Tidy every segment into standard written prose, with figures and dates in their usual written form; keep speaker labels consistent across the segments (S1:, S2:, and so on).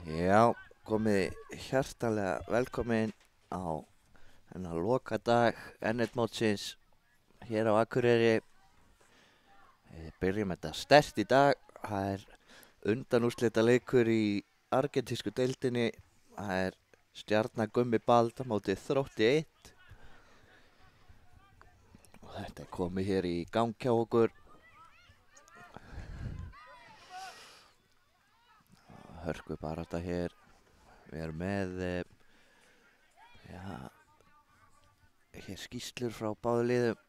S1: Já, komið hjartanlega velkomin á þennan lokadag N1-mótsins hér á Akureyri. Byrjum þetta sterkt í dag. Það er undanúrslitaleikur í argentísku deildinni. Það er Stjarnan Gummi Bald á móti Þrótti 1. Og þetta er komið hér í gang hjá okkur. Hörku bara þetta hér. Við erum með hér skýrslur frá báðu liðum.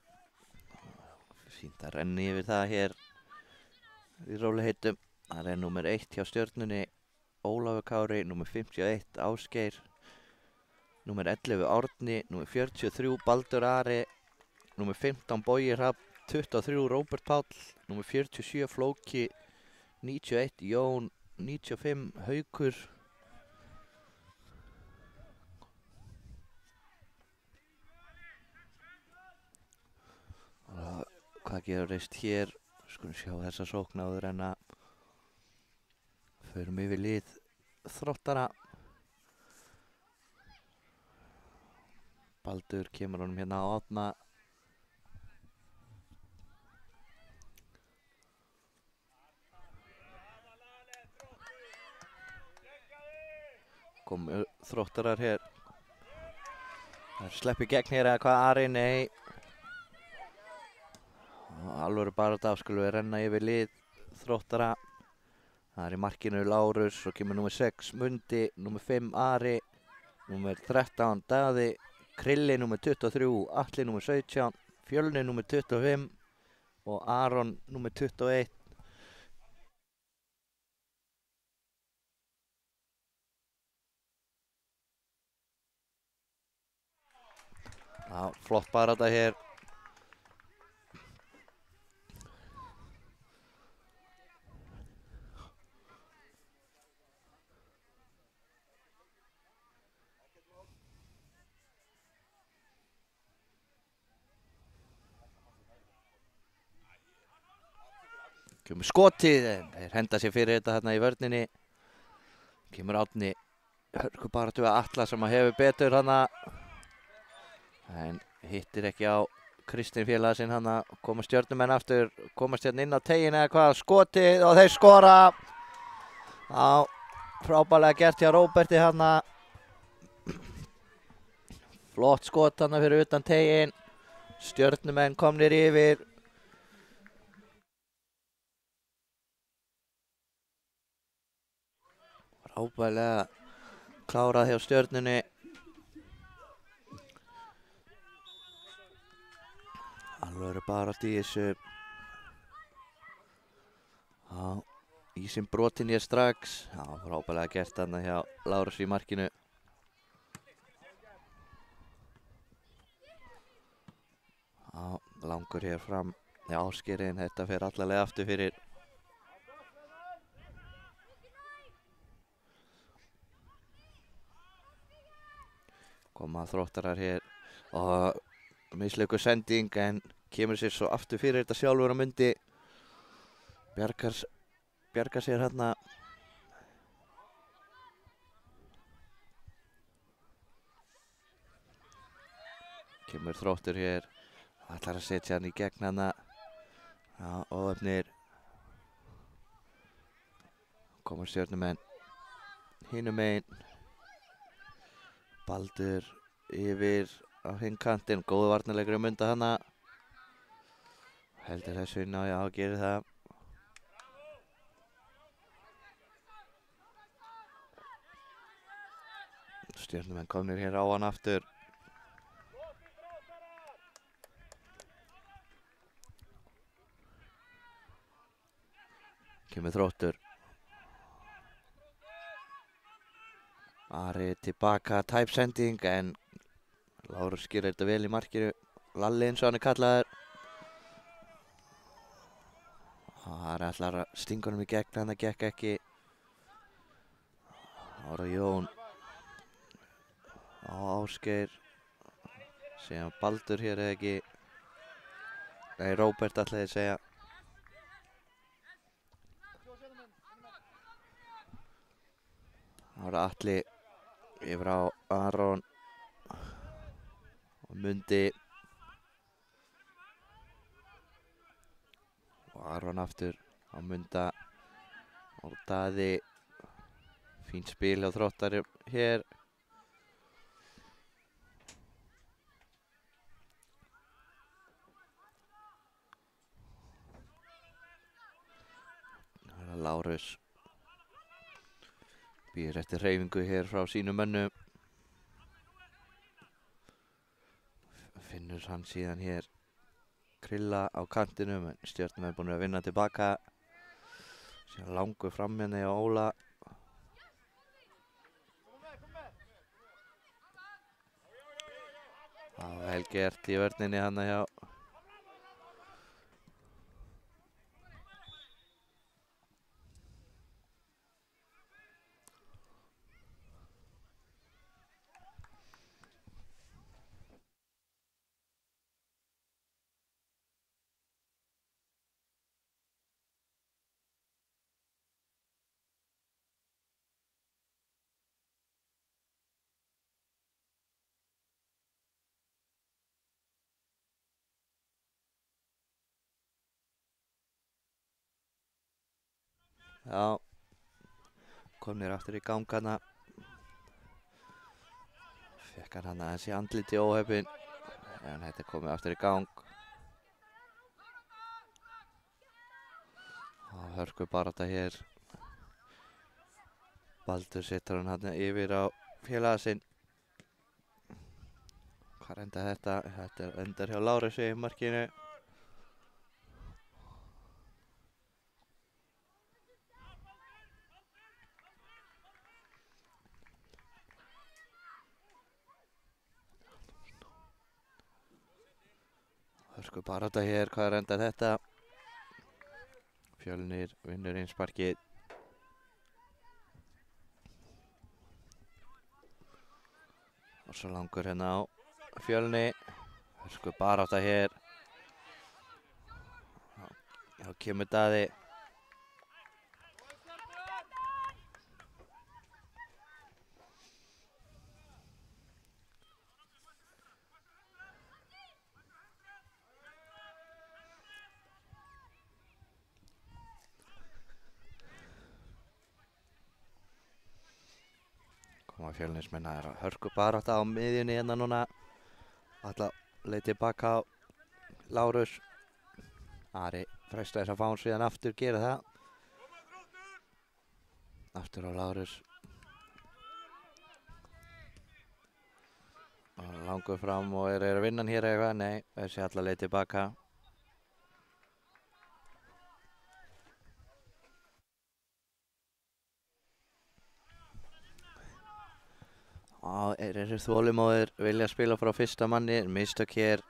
S1: Fínt að renni yfir það hér í rólegheitum. Það er númer 1 hjá Stjörnunni Ólafur Kári, númer 51 Ásgeir, númer 11 Árni, númer 43 Baldur Ari, númer 15 Bogi Hrafn, 23 Róbert Páll, númer 47 Flóki, 91 Jón, 95 Haukur, hvað gerist hér? Skulum sjá þessa sókn áður en að förum yfir lið Þróttara. Baldur kemur honum hérna á Árna. Komu Þróttarar hér. Það sleppi gegn hér eða hvað Ari? Nei. Alvöru baráttu, skulum við renna yfir lið Þróttara. Það er í markinu Lárus, svo kemur númer 6 Mundi, númer 5 Ari, númer 13 Daði, Krilli númer 23, Atli númer 17, Fjölnir númer 25 og Aron númer 21. Já, flott barátta hér. Kemur skotið, en þeir henda sér fyrir þetta hérna í vörninni. Kemur Árni hörku baráttu við Atla sem að hefur betur hana. En hittir ekki á Kristinn félaga sinn hana. Koma Stjörnumenn aftur, komast hérna inn á tegin eða hvað. Skotið og þeir skora. Já, frábærlega gert hjá Róberti hana. Flott skot hana fyrir utan tegin. Stjörnumenn komnir yfir. Frábærlega klárað hjá Stjörnunni. Alveg baráttu í þessu. Já, ísinn brotinn hér strax. Já, frábærlega gert þarna hjá Lárus í markinu. Já, langur hér fram hjá Ásgeirinn. Þetta fer alla leið aftur fyrir. Koma Þróttarar hér og mislukkuð sending en kemur sér svo aftur fyrir þetta sjálfur á Mundi. Bjargar sér hérna. Kemur Þróttur hér. Ætlar að setja hann í gegn hana. Já, óöfnir. Koma Stjörnumenn hinum megin. Baldur yfir á hinn kantinn, góðu varnarleikur Munda hana. Heldur þessu inn á, já, gerir það. Stjörnumenn komnir hér á hann aftur. Kemur Þróttur. Ari tilbaka, tæp sending en Lárus gerir þetta vel í markinu. Lalli eins og hann er kallaður. Ari ætlar að stinga honum í gegn, en það gekk ekki. Ára Jón á Ásgeir. Síðan Baldur hér eða ekki. Nei, Róbert ætlaði að segja. Ára Atli yfir á Aron og Mundi og Aron aftur á Munda og Daði. Fínt spil hjá Þróttari hér. Það er Lárus. Býður eftir hreyfingu hér frá sínum mönnum. Finnur hann síðan hér Krilla á kantinum en Stjörnumenn búin að vinna tilbaka. Síðan langur fram hérna hjá Óla. Það var vel gert í vörninni hann hjá Já, komnir aftur í gangana. Fekk hann aðeins í andliti óheppinn en þetta er komið aftur í gang. Og hörku barátta hér. Baldur setur hann hann yfir á félaga sinn. Hvað endar þetta? Þetta endar hjá Lárusi í markinu. Hörku barátta hér, hvað endar þetta? Fjölnir vinnur innsparkið. Og svo langur hérna á Fjölni. Hörku barátta hér. Já, kemur Daði. Koma Fjölnismenn, það er hörku barátta á miðjunni hérna núna. Alla leið tilbaka á Lárus. Ari freistar þess að fá hann síðan aftur, gera það. Aftur á Lárus. Og langur fram og er að vinna hann hér eitthvað? Nei, þessi alla leið tilbaka. Eru þolinmóðir, vilja spila frá fyrsta manni. Mistök hér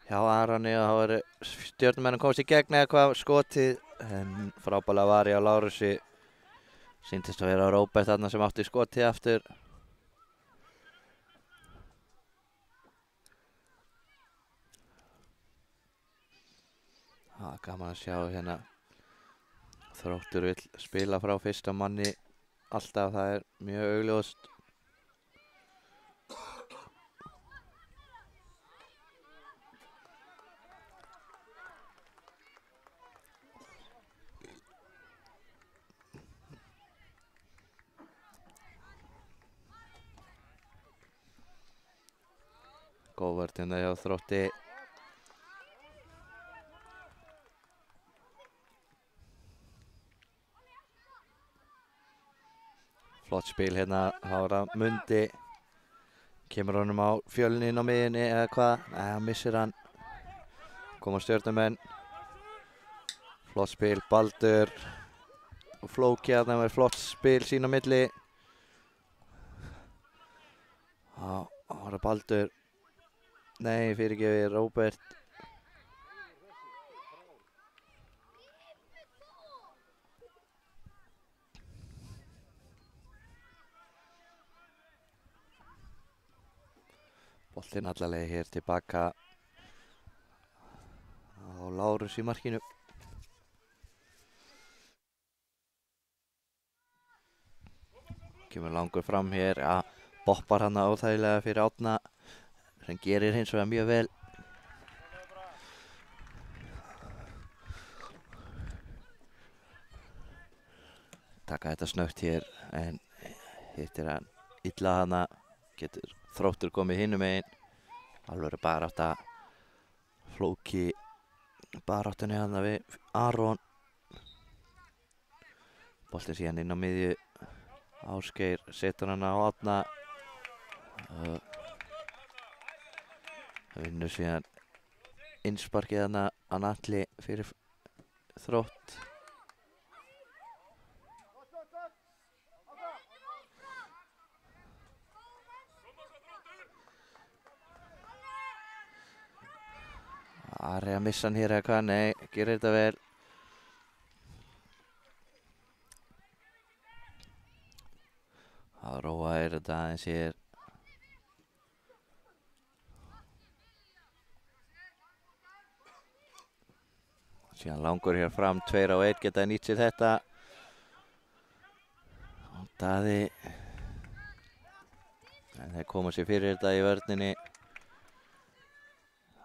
S1: hjá Aroni og þá eru Stjörnumenn að komast í gegn eða hvað skotið. En frábælega var ég á Lárusi. Sýndist að vera Róbert þarna sem átti skotið aftur. Það er gaman að sjá hérna. Þróttur vill spila frá fyrsta manni alltaf, það er mjög augljóst. Góð vörn hérna hjá Þrótti. Flott spil hérna, Hára Mundi. Kemur honum á Fjölnin á miðjunni eða hvað? Nei, hann missir hann. Koma Stjörnumenn. Flott spil, Baldur. Og Flóki hérna með flott spil sín á milli. Já, Hára Baldur. Nei, fyrirgefi Róbert. Boltinn alla leið hér tilbaka á Lárus í markinu. Kemur langur fram hér, ja, boppar hann óþægilega fyrir Árna sem gerir hins vegar mjög vel. Taka þetta snögt hér en hittir hann illa hana, getur Þróttur komið hinum megin. Alveg barátta, Flóki baráttunni hana við Aron. Boltinn síðan inn á miðju, Ásgeir setur hana á Árna. Vinnur síðan innsparkið hana Atli fyrir Þrótt. Ari að missa hann hér eða hvað? Nei, gerir þetta vel. Það róaðir þetta aðeins hér. Síðan langur hér fram, 2 á 1, geta nýtt sér þetta. Og Daði. En þeir koma sér fyrir þetta í vörninni.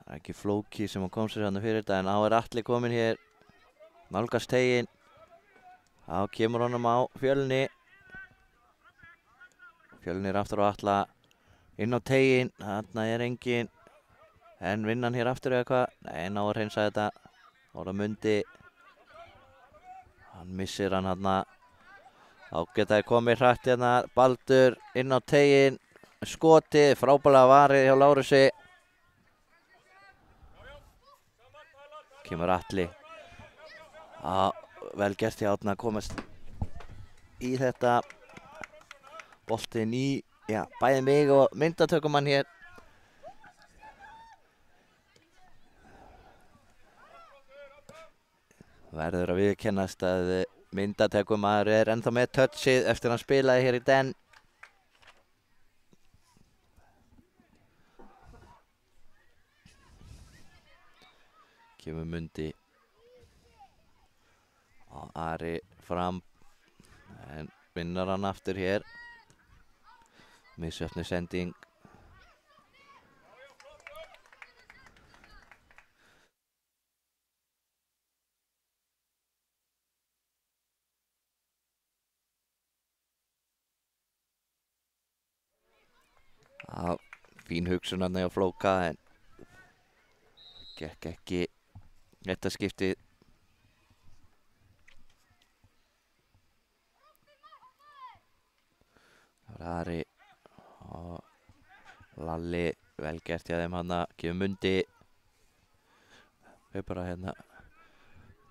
S1: Það er ekki Flóki sem kom sér hann fyrir þetta, en á Atli komin hér. Nálgast teginn. Þá kemur honum á Fjölni. Fjölni er aftur á Atla. Inn á teginn, þarna er engin. En vinnan hér aftur eða hvað? Nei, ná að hreinsa þetta. Óra Mundi. Hann missir hann þarna. Þá geta þeir komið hratt hérna. Baldur inn á teginn. Skotið, frábærlega varið hjá Lárusi. Kemur Atli. Vel gert hjá Árna að komast í þetta. Boltinn í, já, bæði mig og myndatökumann hér. Verður að viðurkennast að myndatökumaður er ennþá með touchið eftir að hann spilaði hér í den. Kemur Mundi. Og Ari fram. En vinnar hann aftur hér. Misjöfnu sending. Já, fín hugsun hann hjá Flóka en gekk ekki þetta skiptið. Það var Ari og Lalli, vel gert hjá þeim hana, gefur Mundi. Við bara hérna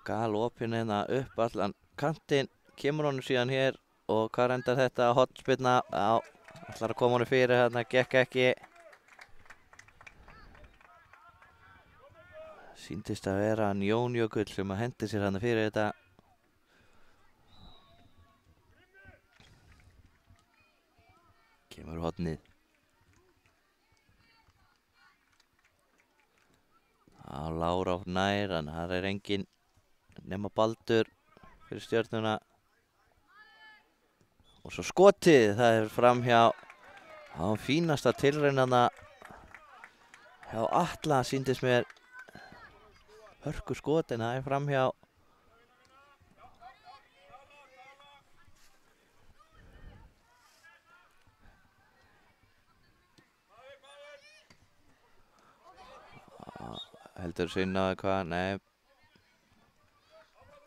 S1: galopin hérna upp allan kantinn, kemur honum síðan hér og hvað endar þetta? Hornspyrna, já, ætlar að koma honum fyrir hérna, gekk ekki. Sýndist að vera hann Jón Jökull sem að hendi sér hann fyrir þetta. Kemur hornið. Á Lára átt nær, en það er engin nema Baldur fyrir Stjörnuna. Og svo skotið, það er framhjá á fínasta tilraunana hjá Atla, sýndist mér. Hörku skotin, það er framhjá. Heldur sinna eða hvað? Nei.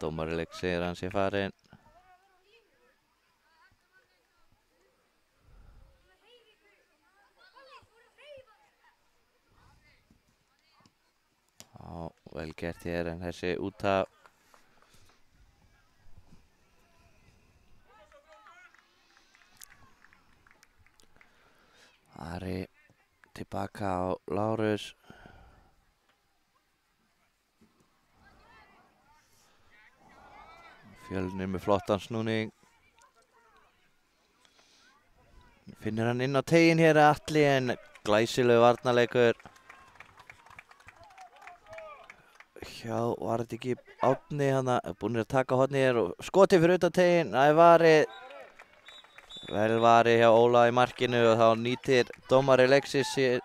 S1: Dómarileik segir hann sé farinn. Já, vel gert hér en þessi út af. Ari tilbaka á Lárus. Fjölnir með flottan snúning. Finnir hann inn á teginn hér Atli en glæsilegu varnarleikur. Já, var þetta ekki Árni hana, búinn að taka hornið hér og skotið fyrir utan teginn. Það er varið. vel varið hjá Óla í markinu og þá nýtir dómari leiksins sér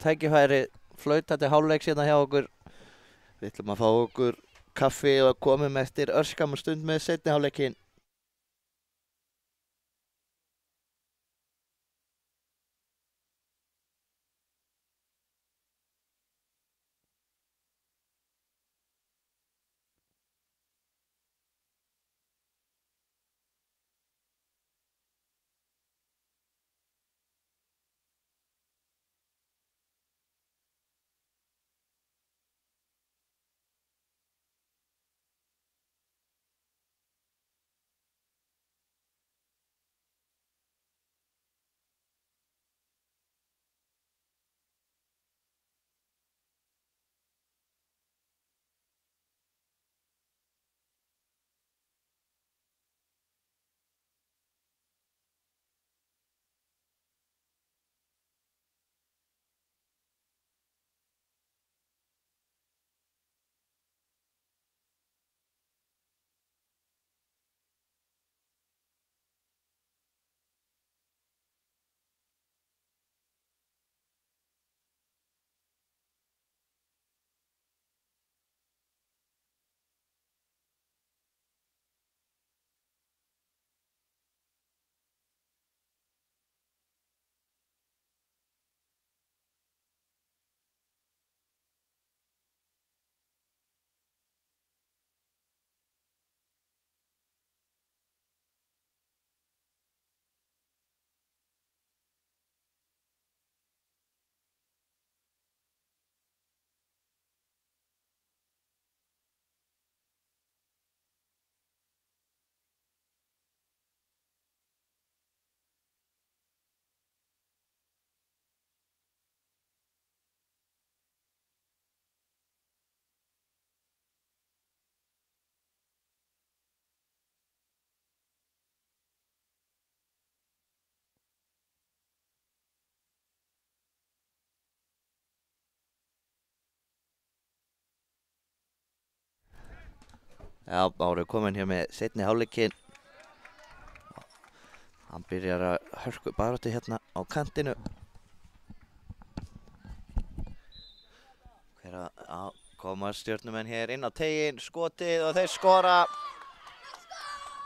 S1: tækifæri flautandi hálfleiks hérna hjá okkur. Við ætlum að fá okkur kaffi og komum eftir örskamma stund með seinni hálfleikinn. Já, Ári kominn hér með seinni hálfleikinn. Hann byrjar að hörku baráttu hérna á kantinu. Hver að koma stjörnumenn hér inn á teiginn, skotið og þeir skora.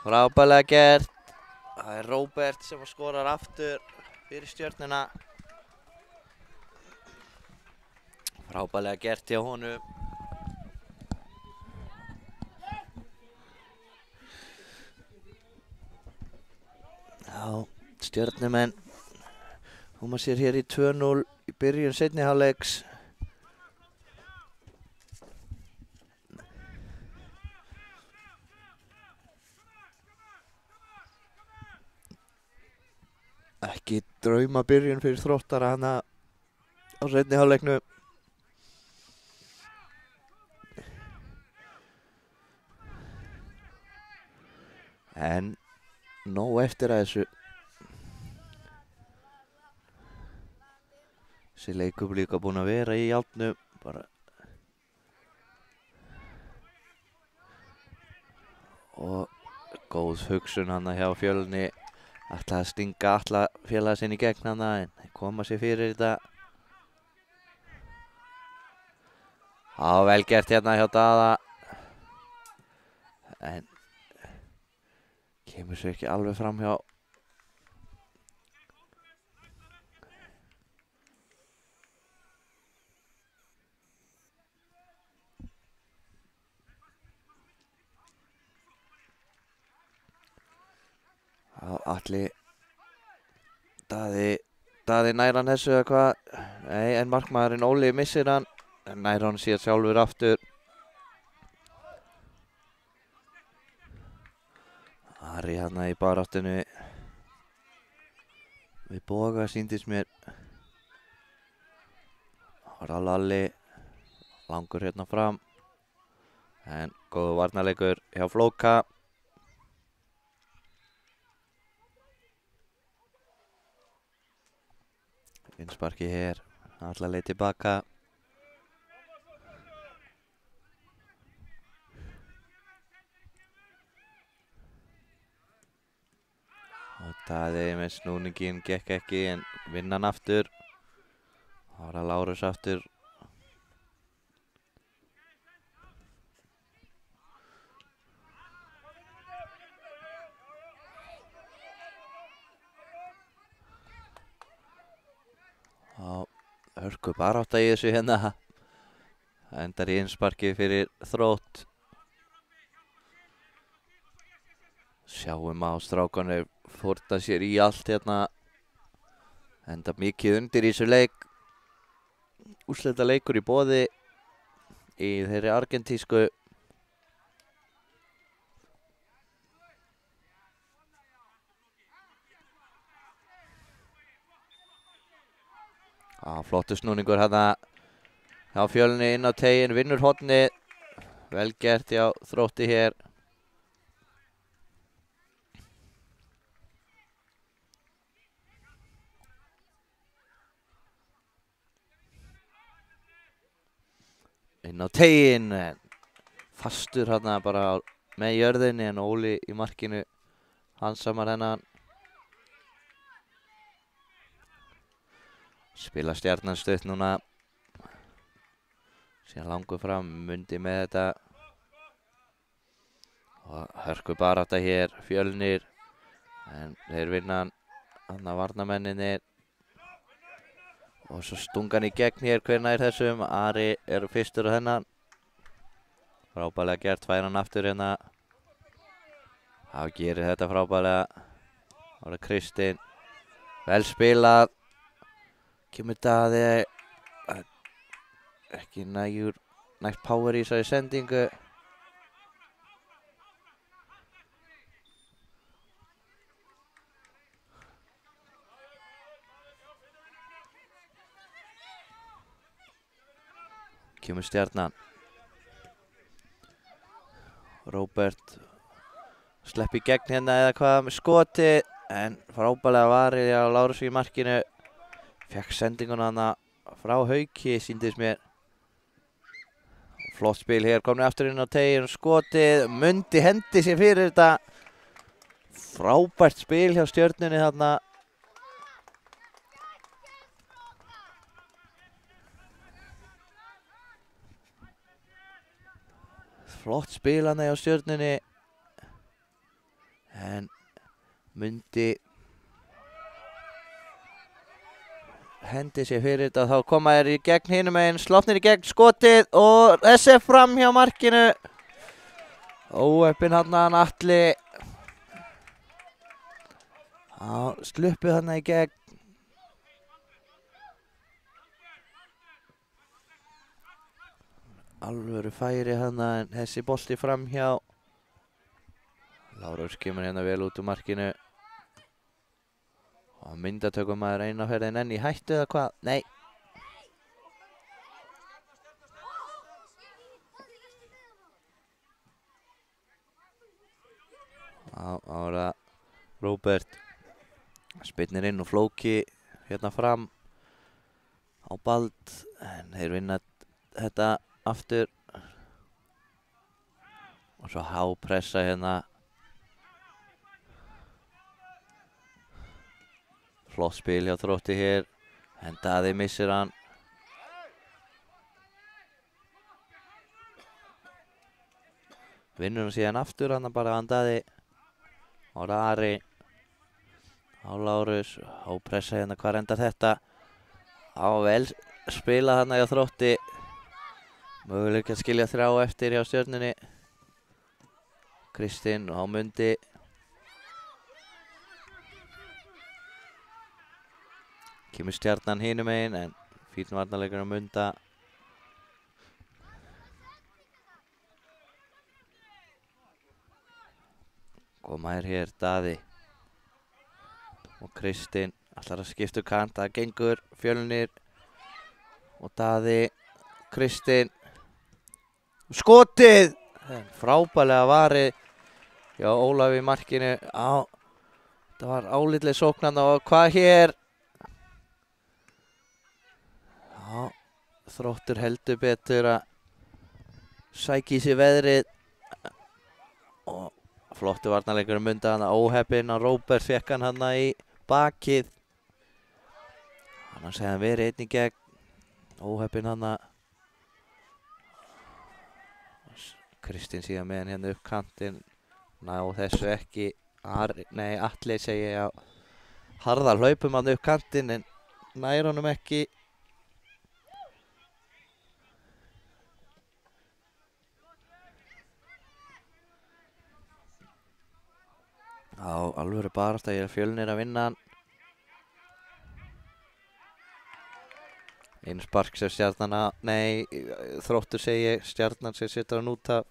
S1: Frábærlega gert. Það Róbert sem skorar aftur fyrir stjörnuna. Frábærlega gert hjá honum. Já, stjörnumenn koma sér hér í 2-0 í byrjun seinni hálfleiks. Ekki drauma byrjun fyrir Þróttara hana á seinni hálfleiknum. En nóg eftir að þessu. Þessi leikur líka búinn að vera í járnum bara. Og góð hugsun hana hjá Fjölni. Ætlaði að stinga alla félaga sinn í gegn hana en koma sér fyrir þetta. Já, vel gert hérna hjá Daða. En kemur sér ekki alveg fram hjá. Atli Daði nær hann þessu eða hvað? Nei, en markmaðurinn Óli missir hann. En nær hann sér sjálfur aftur. Ari hérna í baráttunni við Boga sýndist mér. Ára Lalli langur hérna fram. En góður varnarleikur hjá Flóka. Innsparki hér, alla leið tilbaka. Og Daði með snúningin gekk ekki en vinnan aftur. Það var að Lárus aftur. Hörku barátta í þessu hérna. Það endar í innsparki fyrir Þrótt. Sjáum á strákanum fórna sér í allt hérna. Enda mikið undir í þessu leik. Úrslita leikur í boði í þeirri argentísku. Flottur snúningur hérna hjá Fjölni inn á teiginn, vinnur hornið. Vel gert hjá Þrótti hér. Inn á teiginn, fastur hérna bara með jörðinni en Óli í markinu handsamar hennan. Spila Stjarnan stutt núna. Síðan langur fram, Mundi með þetta. Og hörku barátta hér, Fjölnir. En þeir vinna þarna varnarmenninir. Og svo stungan í gegn hér, hver nær þessum. Ari er fyrstur á þennan. Frábærlega gert, fær hann aftur hérna. Þá gerir þetta frábærlega. Það var Kristinn. Vel spilað. Kemur Daði. Ekki nægt power í þessari sendingu. Kemur Stjarnan. Róbert slepp í gegn hérna eða hvað með skoti. En frábærlega varið á Lárus í markinu. Fekk sendinguna hana frá Hauki, sýndist mér. Flott spil hér, komni aftur inn á teiginn, skotið. Mundi hendi sér fyrir þetta. Frábært spil hjá Stjörnunni þarna. Flott spil hana hjá Stjörnunni. En Mundi hendi sér fyrir þetta, þá koma þeir í gegn hinum megin, Slopnir í gegn, skotið og þessi fram hjá markinu. Óheppinn hann Atli. Sluppið hann í gegn. Alvöru færi hann en þessi bolti fram hjá. Lárus kemur hérna vel út úr markinu. Og myndatökum maður einu á ferðin enn í hættu eða hvað? Nei. Ára Róbert spinnir inn og Flóki hérna fram á Bald. En þeir vinna þetta aftur. Og svo hápressa hérna. Flott spil hjá Þrótti hér. En Daði missir hann. Vinnur hann síðan aftur hann bara hann Daði. Ára Ari. Á Lárus. Á pressa hérna, hvað endar þetta? Á vel spila hann hjá Þrótti. Möguleika að skilja 3 eftir hjá Stjörnunni. Kristinn á Mundi. Kemur Stjarnan hinum megin en fínn varnarleikur á Munda. Koma hér Daði og Kristinn ætlar að skipta kant, það gengur. Fjölnir og Daði, Kristinn, skotið! Frábærlega varið hjá Ólafi í markinu. Það var álitleg sóknan og hvað hér? Þróttur heldur betur að sækja í sig veðrið og flottu varnarleikurinn Munda hana, óheppinn að Róbert fekk hann hana í bakið. Annars hefði hann verið einn í gegn. Óheppinn hana. Kristinn síðan með hann hérna upp kantinn. Ná þessu ekki. Atli segi ég á harðar hlaupum hann upp kantinn en nær honum ekki. Já, alvöru barátta, ég er Fjölnir að vinna hann. Einu spark sem Stjarnan Þróttur segi ég, Stjarnan sem setur hann út af.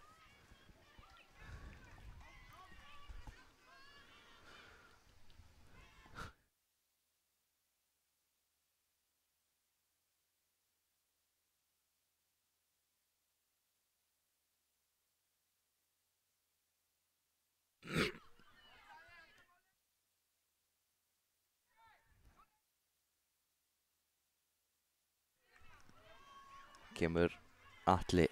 S1: Kemur Atli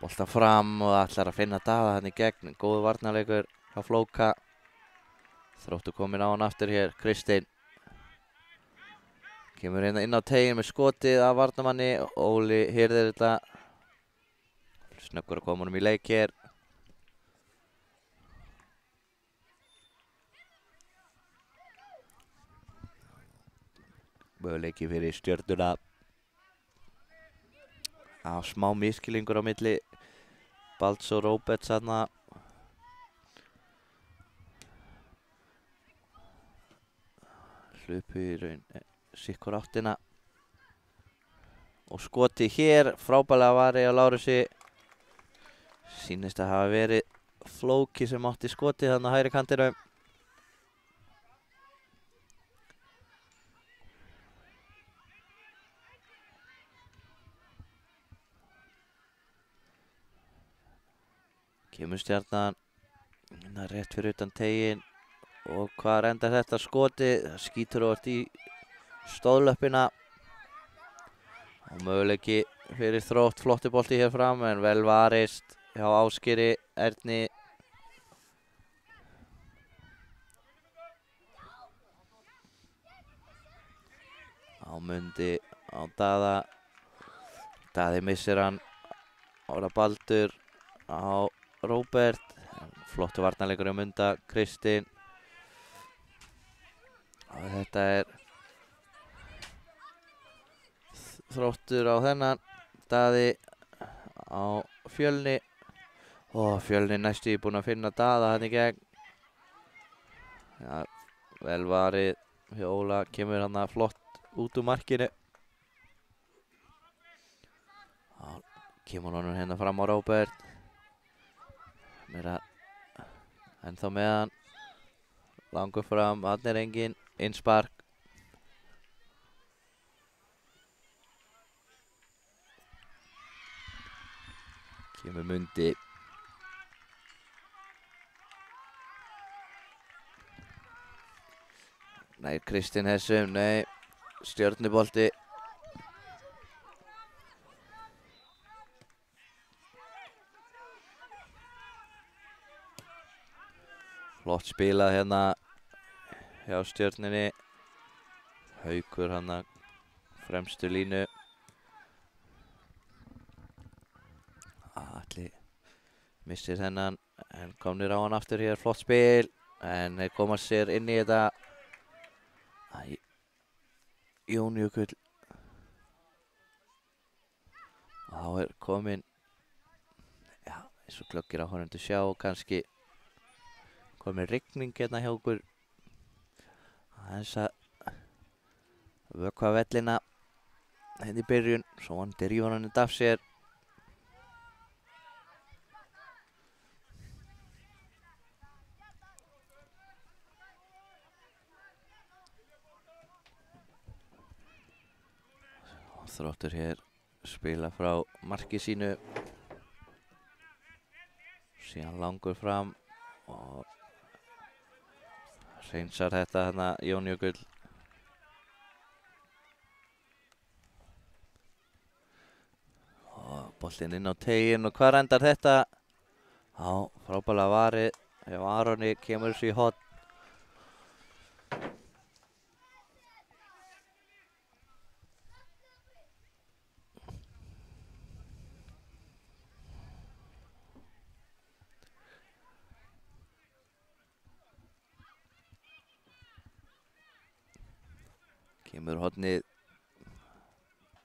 S1: bolta fram og ætlar að finna Daða hann í gegn. Góður varnarleikur hjá Flóka. Þróttur komin á hann aftur hér. Kristinn kemur inn á teiginn með skotið af varnarmanni. Óli hirðir þetta. Snöggur að koma honum í leik hér. Möguleiki fyrir Stjörnuna. Smá miskilningur á milli Balds og Róberts þarna. Hlupu í raun sikkur áttina. Og skoti hér, frábærlega varið á Lárusi. Sýnist að hafa verið Flóki sem átti skotið þarna á hægri kantinum. Kemur Stjarnan rétt fyrir utan teiginn og hvar endar þetta skotið? Það skýtur óvart í stóðlöppina og möguleiki fyrir Þrótt. Flottur bolti hér fram en vel varist hjá Ásgeiri Erni. Á Mundi, á Daða. Daði missir hann. Ára Baldur á Róbert. Flottu varnarleikur á Munda. Kristinn. Og þetta er Þróttur á þennan. Daði á Fjölni. Og Fjölni næstu í búinn að finna Daða hann í gegn. Ja, vel varið hjá Óla. Kemur hann að flott út úr markinu. Kemur hann hérna fram á Róbert. Meira ennþá með hann. Langur fram, hann er engin. Innspark. Kemur Mundi. Nei, Kristinn þessum, nei. Stjörnubolti. Flott spilað hérna hjá Stjörnunni. Haukur hann að fremstu línu. Atli missir þennan en komnir á hann aftur hér. Flott spil en þeir koma sér inn í þetta. Jón Jökull. Og þá er komin, já, eins og glöggir áhorfendur sjá, kannski komin rigning hérna hjá okkur. Aðeins að vökva vellina hérna í byrjun, svo hann dyrjur hann þetta af sér. Og Þróttur hér spila frá marki sínu. Síðan langur fram og hreinsar þetta hérna Jón Jökull. Og boltinn inn á teiginn og hvar endar þetta? Já, frábærlega varið Ef Aroni kemur þessu í hot. Kemur hotnið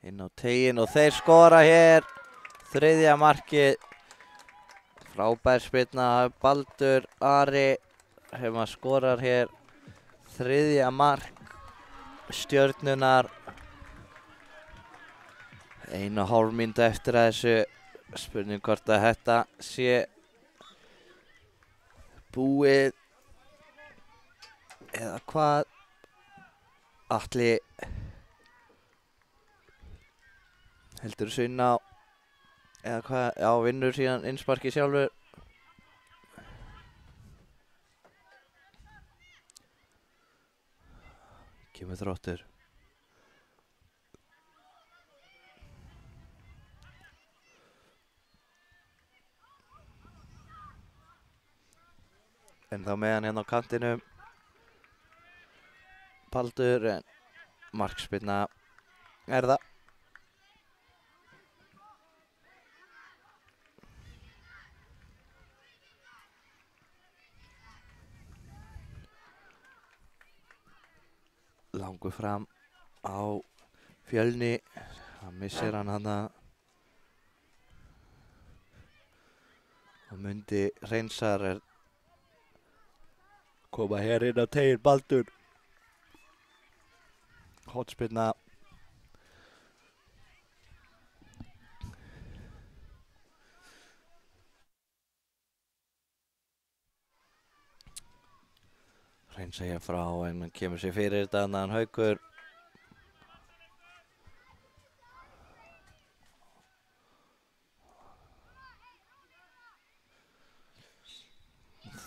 S1: inn á tegin og þeir skora hér. Þriðja markið. Frábær spyrna af Baldur Ari sem að skorar hér þriðja mark Stjörnunnar. 1,5 mínúta eftir að þessu. Spurning hvort að þetta sé búið eða hvað. Atli heldur þessu inn á eða hvað, já, vinnur síðan innsparki sjálfur. Kemur Þróttur. En þá með hann hérna á kantinum. Baldur, en markspyrna er það. Langur fram á Fjölni. Það missir hann hana. Og Mundi Hreinsar er koma hér inn á tegin. Baldur. Hotspyrna. Hreinsa hér frá en hann kemur sér fyrir þetta annan Haukur.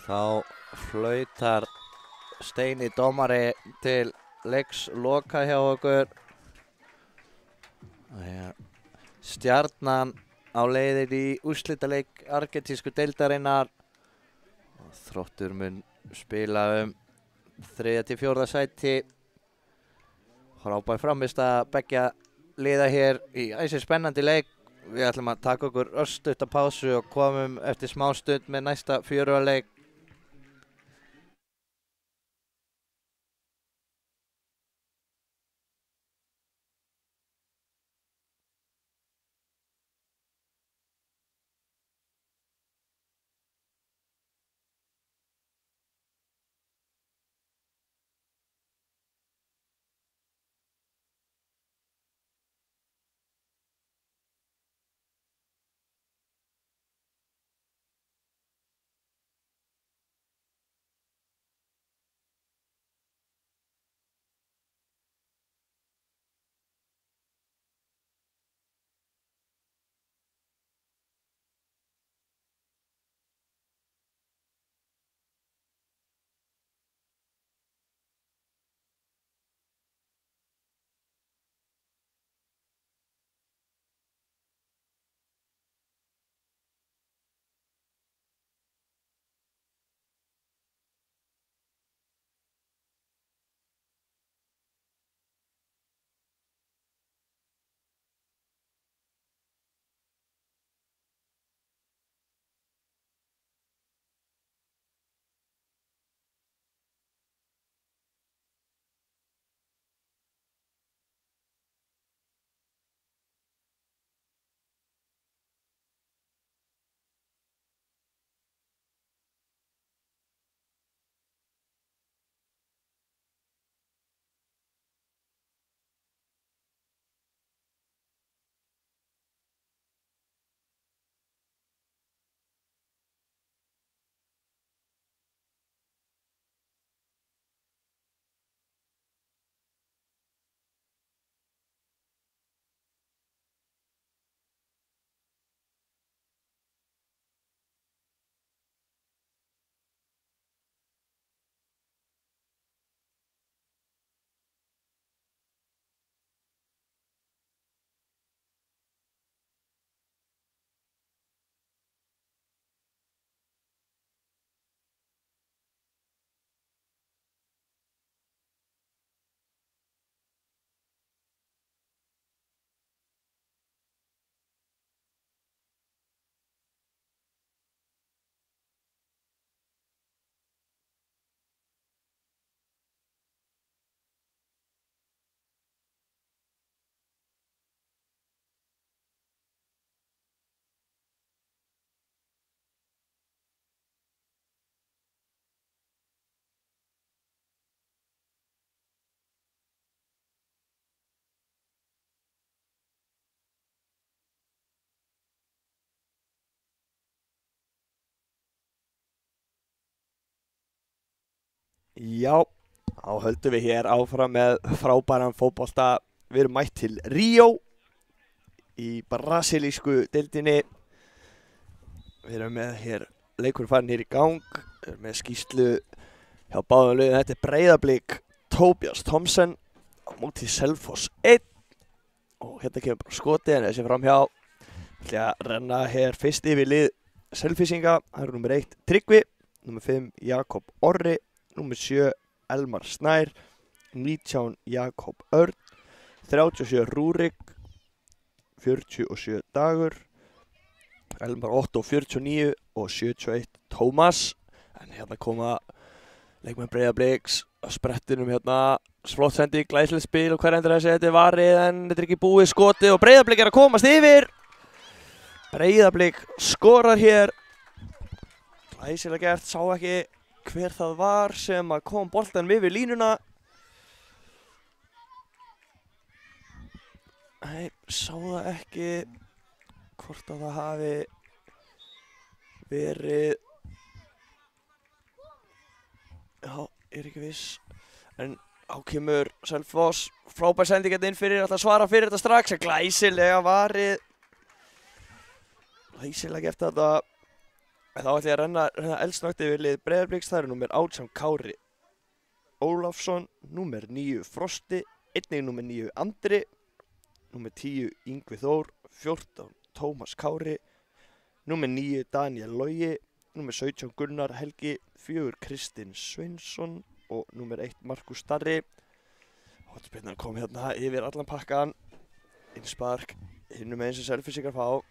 S1: Þá flautar Steini dómari til leiks loka hjá okkur. Stjarnan á leiðin í úrslitaleik argentísku deildarinnar. Þróttur mun spila 3. til 4. sæti. Frábær frammistaða beggja liða hér í æsi spennandi leik. Við ætlum að taka okkur örstutta pásu og komum eftir smá stund með næsta fjöruleik.
S2: Já, þá höldum við hér áfram með frábæran fótbolta. Við erum mætt til Ríó í brasilísku deildinni. Við erum með hér leikur farin hér í gang. Við erum með skýrslu hjá báðum liðum. Þetta er Breiðablik Tobias Thomsen á móti Selfoss 1. Og hérna kemur bara skoti en þessi framhjá. Ég ætla að renna hér fyrst yfir lið Selfyssinga. Það eru númer 1 Tryggvi, númer 5 Jakob Orri, númer 7 Elmar Snær, 19 Jakob Örn, 37 Rúrik, 47 Dagur, Elmar Otto 49 og 71 Tómas. En hérna koma leikmenn Breiðabliks á sprettinum hérna. Flott sending, glæsilegt spil og hver endur þessi, þetta er varið en þetta er ekki búið skoti og Breiðablik er að komast yfir. Breiðablik skorar hér. Glæsilega gert, sá ekki hver það var sem að kom boltan við línuna. Nei, sá það ekki hvort að það hafi verið. Já, er ekki viss. En á kemur Selfoss, frábær sending hérna inn fyrir, ætla að svara fyrir þetta strax. Glæsilega varið. Glæsilega gert þetta. Þá ætla ég að renna eldsnögt yfir lið Breiðabliks. Það eru númer 18 Kári Ólafsson, númer 9 Frosti, einnig númer 9 Andri, númer 10 Yngvi Þór, 14 Tómas Kári, númer 9 Daniel Logi, númer 17 Gunnar Helgi, 4 Kristinn Sveinsson og númer 1 Markus Darri. Hornspyrnan kom hérna yfir allan pakkan. Innspark hinum megin sem Selfyssingar fá.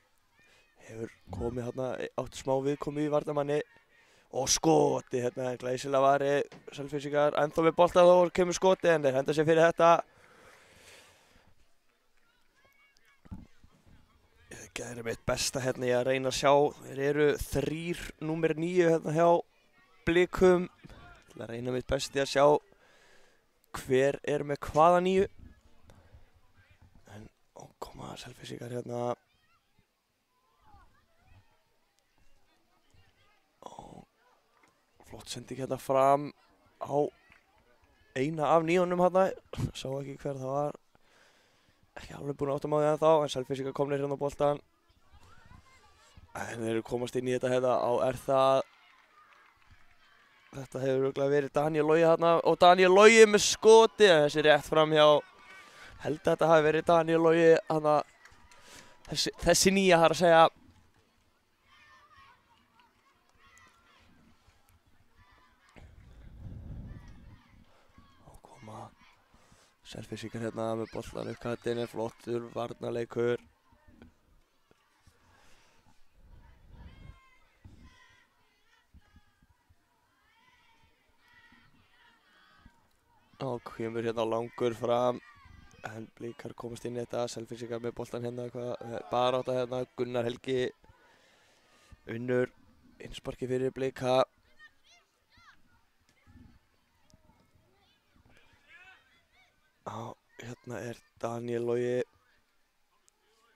S2: Hefur komið hérna, átt smá viðkomu í varnarmanni og skoti hérna, glæsilega varið. Selfyssingar ennþá með bolta þó kemur skoti en þeir henda sér fyrir þetta. Ég gerir mitt besta hérna í að reyna að sjá. Þeir eru 3 númer 9 hérna hjá Blikum. Ég ætla að reyna mitt besti að sjá hver er með hvaða 9. En koma Selfyssingar hérna. Flott sending hérna fram á eina af 9-unum hérna. Sá ekki hver það var. Ekki alveg búin að átta á því ennþá, en Selfyssingar komnir hérna á boltan. En þeir eru komast inn í þetta hérna á það. Þetta hefur örugglega verið Daniel Logi hérna og Daniel Logi með skoti. En þessi rétt framhjá. Held að þetta hafi verið Daniel Logi hérna. Þessi nýja þarf að segja. Selfyssingar hérna með boltan upp kattinn, flottur varnarleikur. Og kemur hérna langur fram. En Blikar komast inn í þetta, Selfyssingar með boltan hérna, barátta hérna, Gunnar Helgi. Unnur, innsparki fyrir Blika. Hérna er Daniel Logi.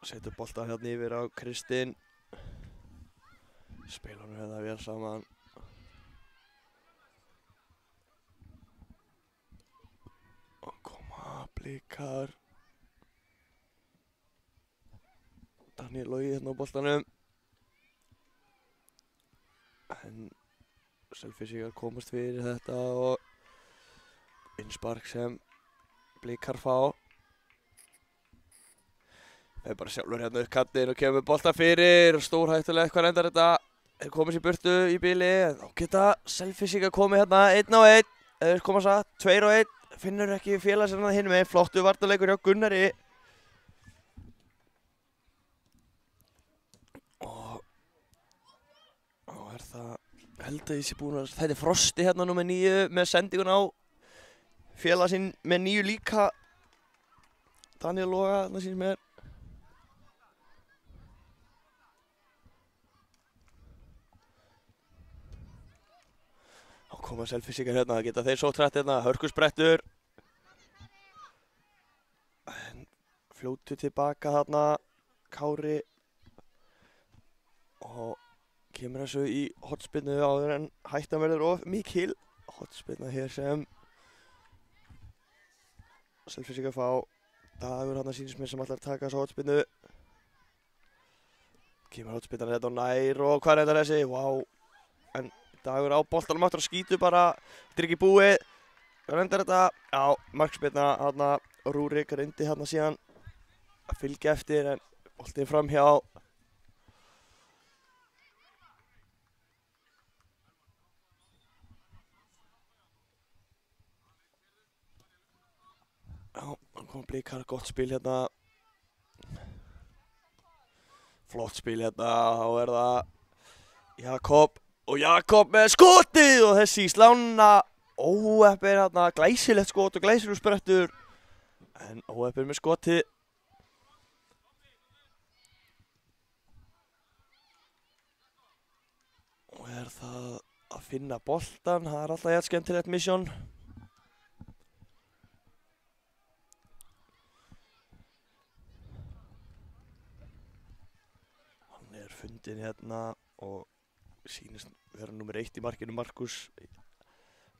S2: Setur boltan hérna yfir á Kristinn. Spila hann hérna vel saman. Og koma Blikar. Daniel Logi hérna á boltanum. En Selfyssingar komast fyrir þetta og innspark sem Blikar fá. Það er bara sjálfur hérna upp kantinn og kemur bolta fyrir og stórhættulegt hvað endar þetta. Þeir komast í burtu í bili en þá geta Selfyssingar komið hérna 1 á 1. Þeir komast að 2 á 1. Finnur ekki félags hérna hinum megin. Flottu varnarleikur hjá Gunnari. Og er það, held að ég sé búinn að, þetta er Frosti hérna númer 9 með sendingun á félag sinn með 9 líka. Daniel Loga þarna síns með. Þá koma Selfyssingar hérna, geta þeir svo trætt hérna, hörkusprettur. En fljótu tilbaka þarna, Kári. Og kemur þessu í hornspyrnu áður en hættan verður of mikil. Hotspinna hér sem Selfyssingar fá. Dagur hann sýnist mér sem ætlar að taka þessa hotspinnu. Kemur hotspinnan hérna á nær og hvað er þetta þessi? Vá. En Dagur á boltanum aftur og skýtur bara. Þetta er ekki búið. Hvað endar þetta? Já, markspinna hérna. Rúrik reyndi hérna síðan að fylgja eftir en boltinn framhjá. Já, hann kom Blikar, gott spil hérna. Flott spil hérna, þá er það Jakob. Og Jakob með skotið og þessi í slána. Óheppinn hérna, glæsilegt skot og glæsilegur sprettur. En óheppinn með skotið. Og er það að finna boltan, það er alltaf jægt skemmtilegt misjón. Hann er fundinn hérna og sýnist vera nummer 1 í markinu Markus.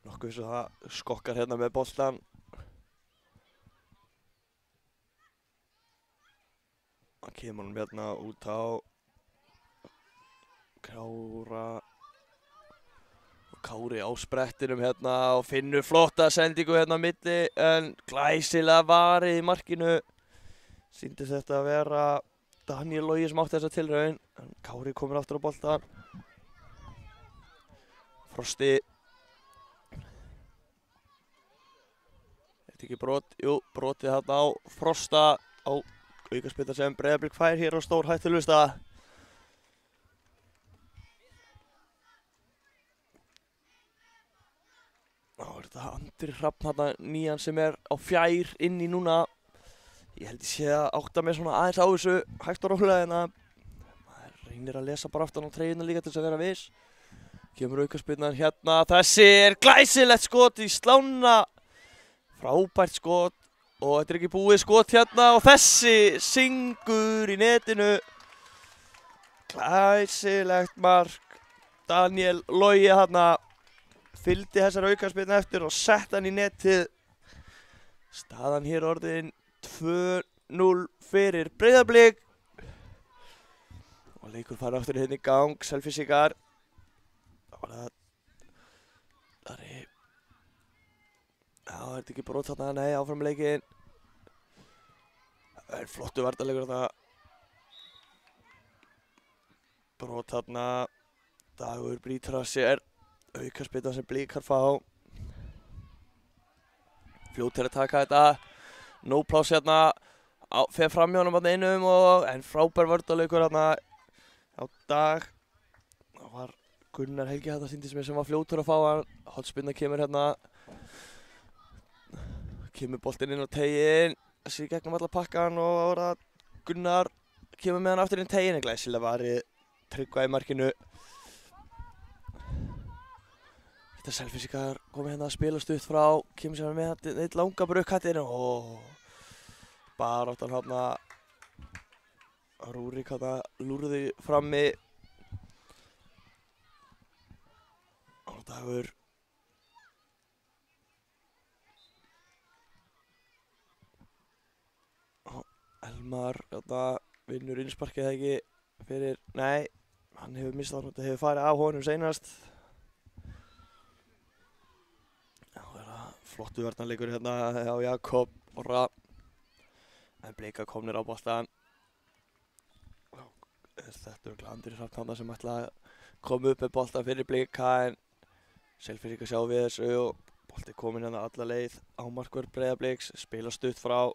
S2: Nokkuð eins og það skokkar hérna með boltan. Hann kemur hann hérna út á Kára. Og Kári á sprettinum hérna og finnur flotta sendingu hérna á milli en glæsilega varið í markinu. Sýndi þetta að vera Daniel Logi sem átti þessa tilraun en Kári komur aftur á boltan. Frosti. Þetta ekki brot? Jú, brotið hérna á Frosta á aukaspyrna sem Breiðablik fær hér á stór hættulegu stað. Þá er þetta Andri Hrafn hérna nýjan sem er á fjær inn í núna. Ég held ég sé að átta mig svona aðeins á þessu hægt og rólega en að maður reynir að lesa bara aftan á treyjuna líka til þess að vera viss. Kemur aukaspyrnan hérna, þessi er glæsilegt skot í slána. Frábært skot og þetta er ekki búið skot hérna og þessi syngur í netinu. Glæsilegt mark. Daniel Logi hérna fylgdi þessar aukaspyrnu eftir og sett hann í netið. Staðan hér orðin 2-0 fyrir Breiðablik. Og leikur fara aftur hérna í gang, Selfyssingar. Það er Já, er þetta ekki brot þarna? Nei, áfram leikinn. Það er flottu varnarleikur þarna. Brot þarna. Dagur brýtur af sér. Aukaspyrna sem Blikar fá. Fljótir að taka þetta. No pláss hérna. Fer fram hjá honum þarna einum en frábær varnarleikur þarna á Dag. Það var Gunnar Helgi þetta sýndist mér sem var fljótur að fá hann. Hotspinna kemur hérna. Kemur boltinn inn á teiginn, þessi gegnum alla pakkan og ára Gunnar kemur með hann aftur inn í teiginn. Glæsilega varið Tryggva í markinu. Þetta Selfyssingar komið hérna að spila stutt frá, kemur sem með hann eitt langa brauðkattinn og baráttan hérna Rúrik hérna lúrði frammi. Og Dagur Elmar vinnur innsparkið eða ekki fyrir, nei, hann hefur mistað hann, þetta hefur farið af honum seinast. Já, það er það flottu varnarleikur hérna á Jakob Orra. En Blikar komnir á boltan. Þetta er Andri Hrafn hann sem ætla að koma upp með boltan fyrir Blika en Selfyssingar sjá við þessu og bolti komin hérna alla leið á markvörð Breiðabliks, spila stutt frá.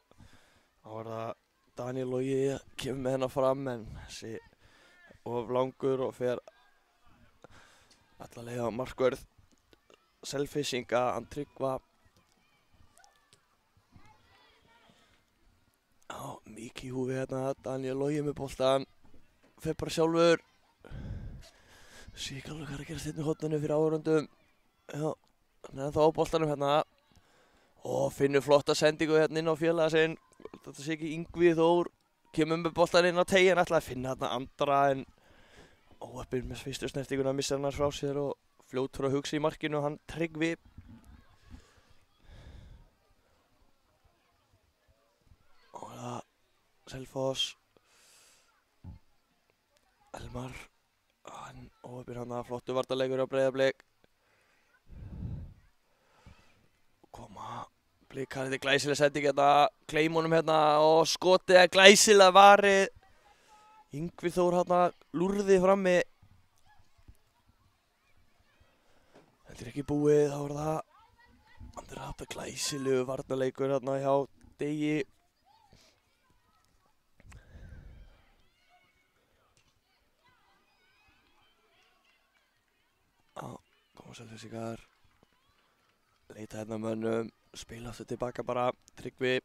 S2: Þá er það Daniel Logi kemur með hennar fram en þessi of langur og fer alla leið á markvörð Selfyssinga, hann Tryggva. Já, mikið í húfi hérna, Daniel Logi með boltan, fer bara sjálfur. Sé ekki alveg hvað er að gerast hérna í horninu fyrir áhorfendum. Já, hann er ennþá á boltanum hérna og finnur flotta sendingu hérna inn á félaga sinn. Þetta sé ekki Yngvi Þór, kemur með boltan inn á teiginn, ætlaði að finna hérna Andra en óheppinn með fyrstu snertinguna missar hann frá sér og fljótur að hugsa í markinu, hann Tryggvi. Og það Selfoss. Elmar, hann óöfir hann að flottu varnarleikur á Breiðablik. Koma Blikar, þetta glæsileg sending hérna, kleim honum hérna og skotið glæsilega varið. Yngvi Þór hérna lúrði frammi. Þetta ekki búið, þá það Andri Hafta glæsilegu varnarleikur hérna hjá Degi. Koma Selfyssingar, leita hérna mönnum, spila aftur tilbaka bara, Tryggvi.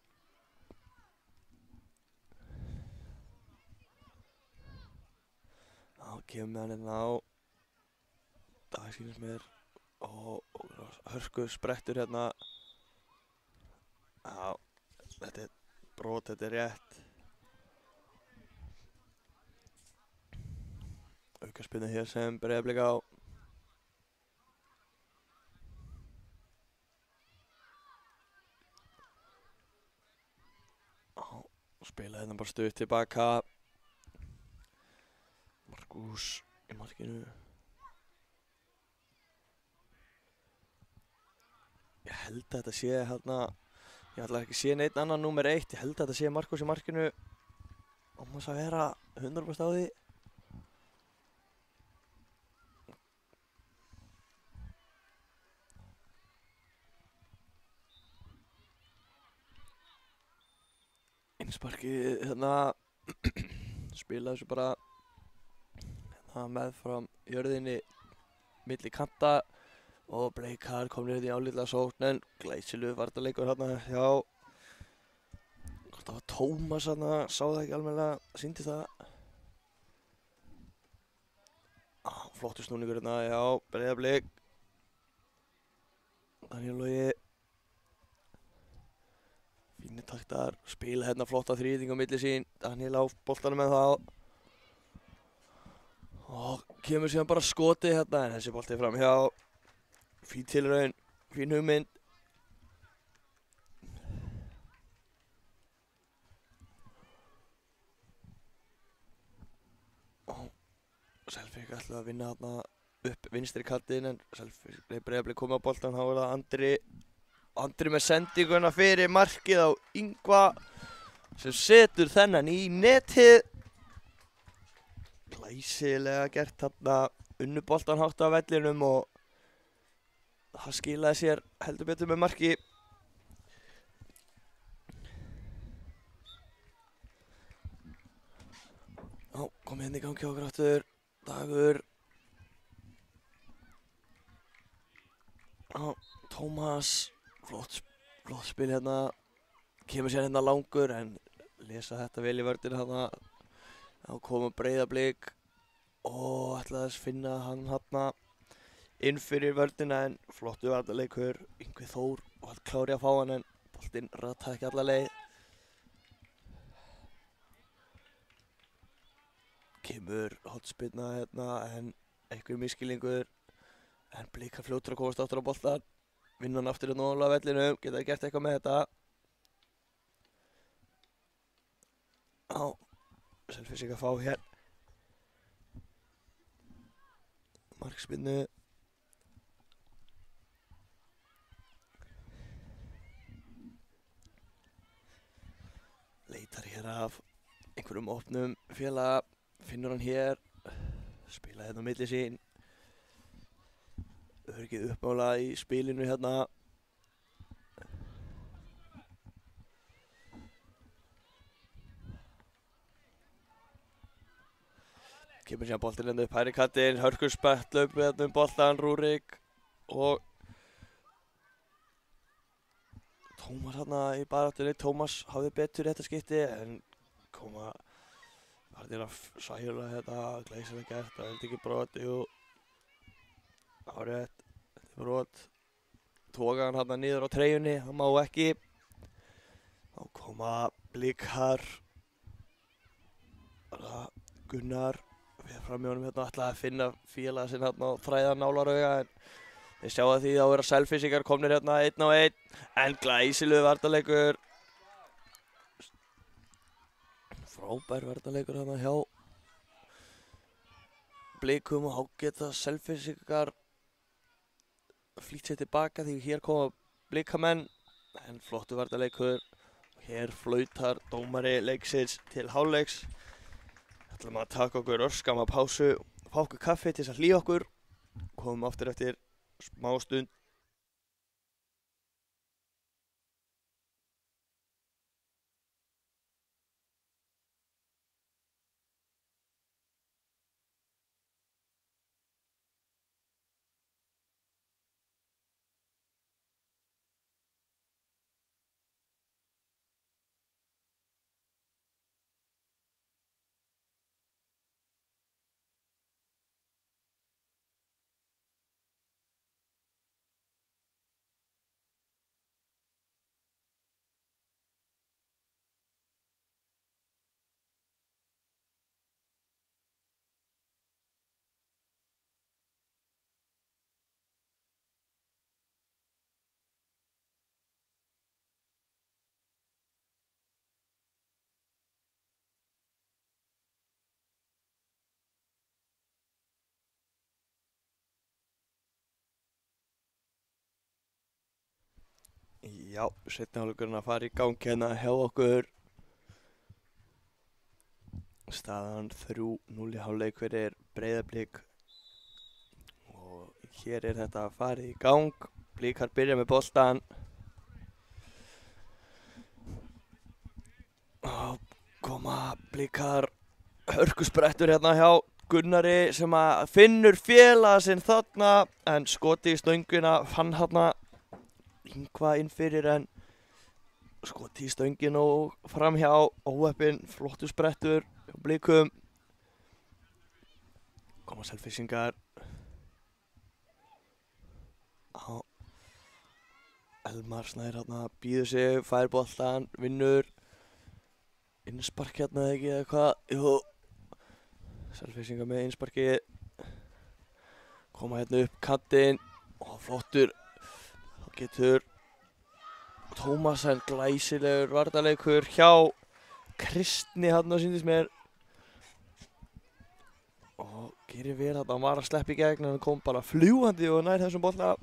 S2: Kemur með hann hérna á, það sýnist mér, og hörku sprettur hérna. Já, þetta brot, þetta rétt. Aukaspinna hér sem Breiðablik á. Spila hérna bara stutt tilbaka. Markus í markinu. Ég held að þetta sé hérna, ég ætla ekki að sé neitt annan númer 1. Ég held að þetta sé Markus í markinu. Án þess að vera 100% á því. Innsparkið hérna, spila þessu bara hérna meðfram jörðinni milli kanta og Bleikar komnir hérna í álitla sókn en glæsilegur varnarleikur hérna hjá hvort það var Tómas hérna, sá það ekki almennilega, sýndi það. Flottur snúningur hérna hjá Breiðablik. Daniel Logi. Fínir taktar, spila hérna flotta þrýðing á milli sín, Daniel á boltanum með það. Og kemur síðan bara skotið hérna, en þessi bolti fram hjá. Fín tilraun, fín hugmynd. Og Selfik ætlaði að vinna hérna upp vinstri kantinn, en Breiðablik komið á boltan, þá er það Andri með sendinguna fyrir markið á Yngva sem setur þennan í netið. Glæsilega gert þarna, unnu boltan hátt á vellinum og það skilaði sér heldur betur með marki. Komið hérna í gangi á okkur aftur, Dagur. Tómas. Flott spil hérna, kemur sér hérna langur en lesa þetta vel í vörðinu hérna. Þá koma Breiðablik og ætlaði að finna hann hérna inn fyrir vörðina en flottu varnarleikur. Yngvi Þór var klári að fá hann en boltinn rataði ekki alla leið. Kemur hornspyrna hérna en einhver misskilningur en Blikar fljótur að komast aftur á boltan. Vinna hann aftur í nógulega vellinum, geta gert eitthvað með þetta. Selfyssingar fá hér. Markspinnu. Leitar hér af einhverjum opnum félaga, finnur hann hér, spila hérna á milli sín. Örgið uppmálað í spilinu hérna. Kemur síðan boltinn hérna upp hægri kantinn, hörkur spett hlaupið hérna boltan, Rúrik og Tómas hérna í baráttunni. Tómas hafði betur þetta skipti en koma varðir að sæla hérna, glæsilega gert, það er ekki brot, jú. Árið, þetta er brot. Tóka hann hérna niður á treyjunni, það má ekki. Þá koma Blikar. Gunnar Við fram í honum hérna ætlaði að finna félaga sinn hérna á þræðan nálarauga en þið sjáu að því þá vera Selfyssingar komnir hérna 1-1 en glæsilegur varnarleikur. Frábær varnarleikur hérna hjá Blikum og þá geta Selfyssingar flýtt sér tilbaka því hér koma Blikamenn en flottur varnarleikur. Hér flautar dómari leiksins til hálfleiks. Ætlum að taka okkur örskamma pásu, fá okkur kaffi til þess að hlýja okkur. Komum aftur eftir smá stund. Já, seinni hálfleikurinn að fara í gang hérna hjá okkur. Staðan 3-0 í hálfleik fyrir Breiðablik. Og hér er þetta að fara í gang. Blikar byrja með boltan. Og koma Blikar hörkusprettur hérna hjá Gunnari sem að finnur félaga sinn þarna en skoti í stöngina fann hérna Ingva inn fyrir en skoti í stöngin og framhjá óheppinn flottur sprettur hjá Blikum. Koma Selfyssingar á Elmar Snær hérna býður sig, fær boltan, vinnur innspark hérna eða ekki eða hvað. Jú, Selfyssingar með innsparki koma hérna upp kantinn og flottur. Getur Tómasen glæsilegur varnarleikur hjá Kristni hérna sýndist mér og gerir vel að hann var að sleppa í gegn en hann kom bara fljúgandi og nær þessum bolta.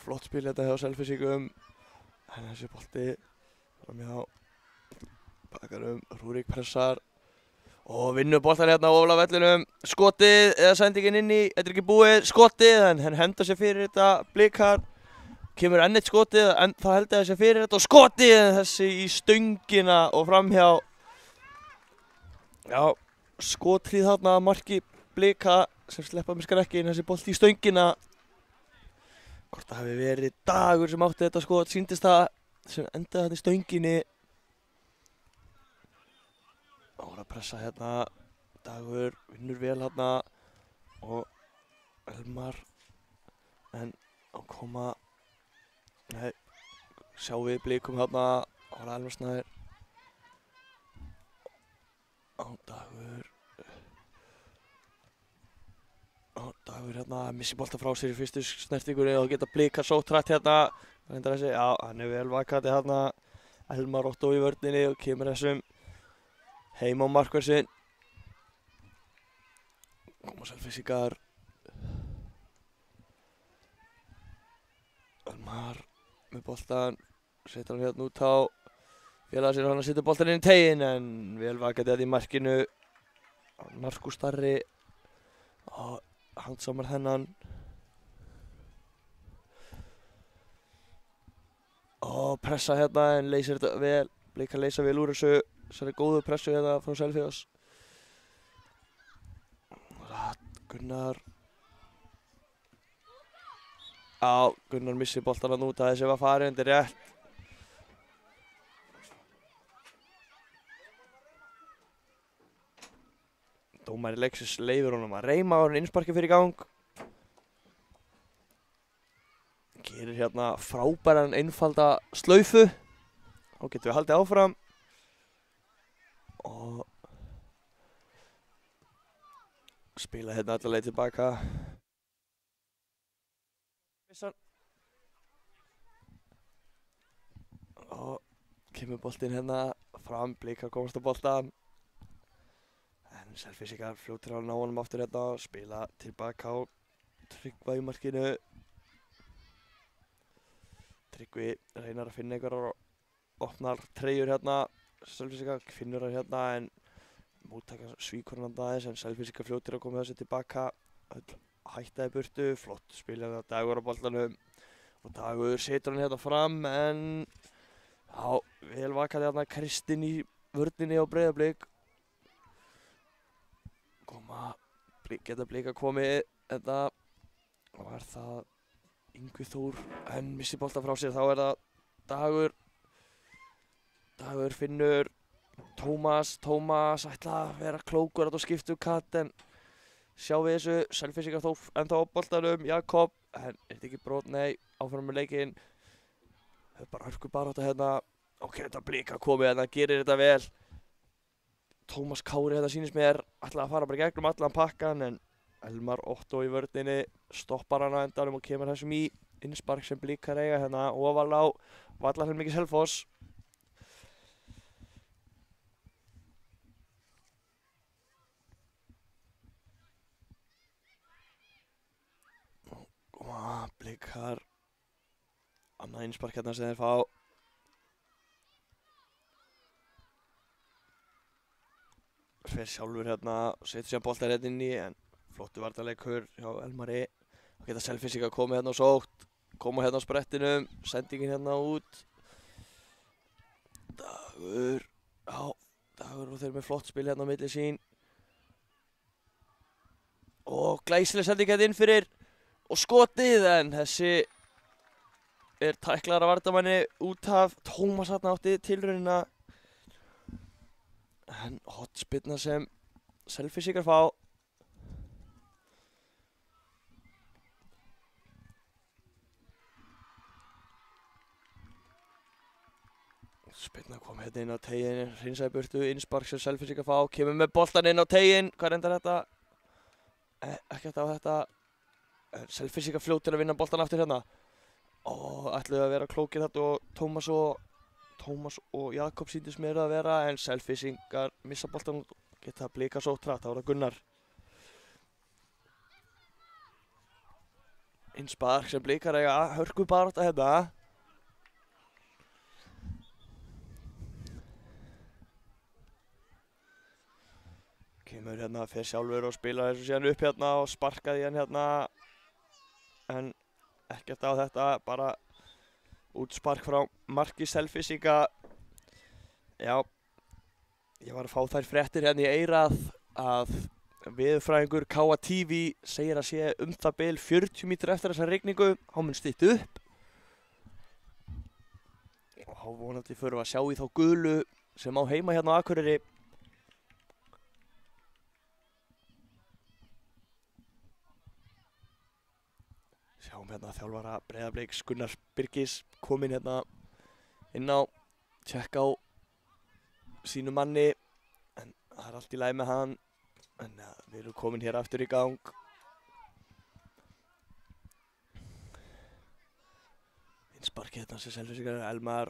S2: Flott spil þetta hjá Selfyssingum en þessi bolti framhjá bakarum. Rúrik pressar og vinnur boltan hérna á ofla vellinum. Skotið eða sendingin inn í, þetta er ekki búið, skotið en hann hendar sér fyrir þetta. Blikar, kemur enn eitt skotið en það heldur sér fyrir þetta og skotið þessi í stöngina og framhjá. Já, skotrið þarna marki Blika sem sleppa með skrekkin, þessi bolti í stöngina. Hvort það hafi verið Dagur sem átti þetta skot, sýndist það sem endaði þetta í stönginni. Það að pressa hérna, Dagur vinnur vel hérna og Elmar en að koma, nei, sjá við Blikum hérna, það var Elmar Snær og Dagur hérna, missi bolta frá sér í fyrstu snertingunni og geta Blikar sótt hratt hérna. Já, hann er vel vakandi hérna, Elmar Otto í vörninni og kemur þessum heim á markverðsinn. Koma Selfyssingar. Elmar með boltan, setur hann hérna út á félaga sér, hann að setja boltan inn í teginn en vel vakandi þetta í markinu. Narku starri og handsamar þennan. Og pressa hérna en leysir þetta vel, Blikar leysa vel úr þessu. Þessari góðu pressu hérna frá Selfjós. Gunnar. Já, Gunnar missi boltan að út að þessi var farið, þetta er rétt. Dómari leiksins leyfir honum að reyma á hann innsparki fyrir gang. Gerir hérna frábæran einfalda slaufu. Þá getum við haldið áfram. Og spila hérna alla leið tilbaka. Og kemur boltinn hérna fram, Blikar komast á boltan. En Selfyssingar fljótir að ná honum aftur hérna og spila tilbaka á Tryggva í markinu. Tryggvi reynar að finna einhverjar og opnar treyjur hérna. Selfyssingar finnur hann hérna en móttaka svíkur hann aðeins en Selfyssingar fljótir að koma þessu tilbaka. Öll hættaði burtu, flott spila Dagur á boltanum og Dagur setur hann hérna fram en já, vel vakandi hérna Kristinn í vörninni á Breiðablik. Geta Blik að komið þetta og er það Yngvi Þór en missir bolta frá sér, þá er það Dagur. Dagur finnur Tómas ætla að vera klókur að skipta katt en sjá við þessu, Selfyssingar þó ennþá á boltanum, Jakob, en er þetta ekki brot? Nei, áfram með leikinn. Það er bara hörku barátta hérna. Ok, þetta Blik að komið hérna, gerir þetta vel. Tómas Kári þetta sýnist mér ætlaði að fara bara gegnum allan pakkan en Elmar Otto í vörninni stoppar hann á endanum og kemur þessum í innspark sem Blikar eiga hérna ofalega á Vallarhelmingi Selfoss. Blikar annað innspark hérna sem þeir fá. Fer sjálfur hérna og setur síðan boltan hérna inn í en flottu varnarleikur hjá Elmari. Það geta Selfyssingar komið hérna og sótt, koma hérna á sprettinum, sendingin hérna út. Dagur, já, Dagur og þeir með flott spil hérna á milli sín. Og glæsileg sending hérna inn fyrir og skotið en þessi er tæklar af varnarmanni út af. Tómas hérna átti tilraunina. En hotspinna sem Selfyssingar fá. Spinna kom hérna inn á teginn, hreinsaði burtu, innspark sem Selfyssingar fá, kemur með boltan inn á teginn. Hvað reyndar þetta? Ekkert á þetta. Selfyssingar fljótir að vinna boltan aftur hérna. Og ætluðu að vera klókir þetta og Tómas og Jakob sýndist mér að vera en Selfyssingar missa boltan og geta Blika sótt hratt, þá er það Gunnar. Innspark sem Blikar eiga hörku barátta hérna. Kemur hérna, fer sjálfur og spila þessu síðan upp hérna og sparkaði hann hérna. En ekkert á þetta, bara útspark frá marki Selfyssinga. Já, ég var að fá þær fréttir hérna í eyrað að veðurfræðingur KA TV segir að sé það bil 40 mítur eftir þessa rigningu. Hann mun stytt upp. Og þá vonandi förum við að sjá í þá gulu sem á heima hérna á Akureyri. Sjáum hérna þjálfara Breiðabliks Gunnar Birgis kominn hérna inn á, tjekka á sínu manni en það er allt í lagi með hann en ja, við erum komin hér aftur í gang. Innsparki hérna sem Selfyssingar Elmar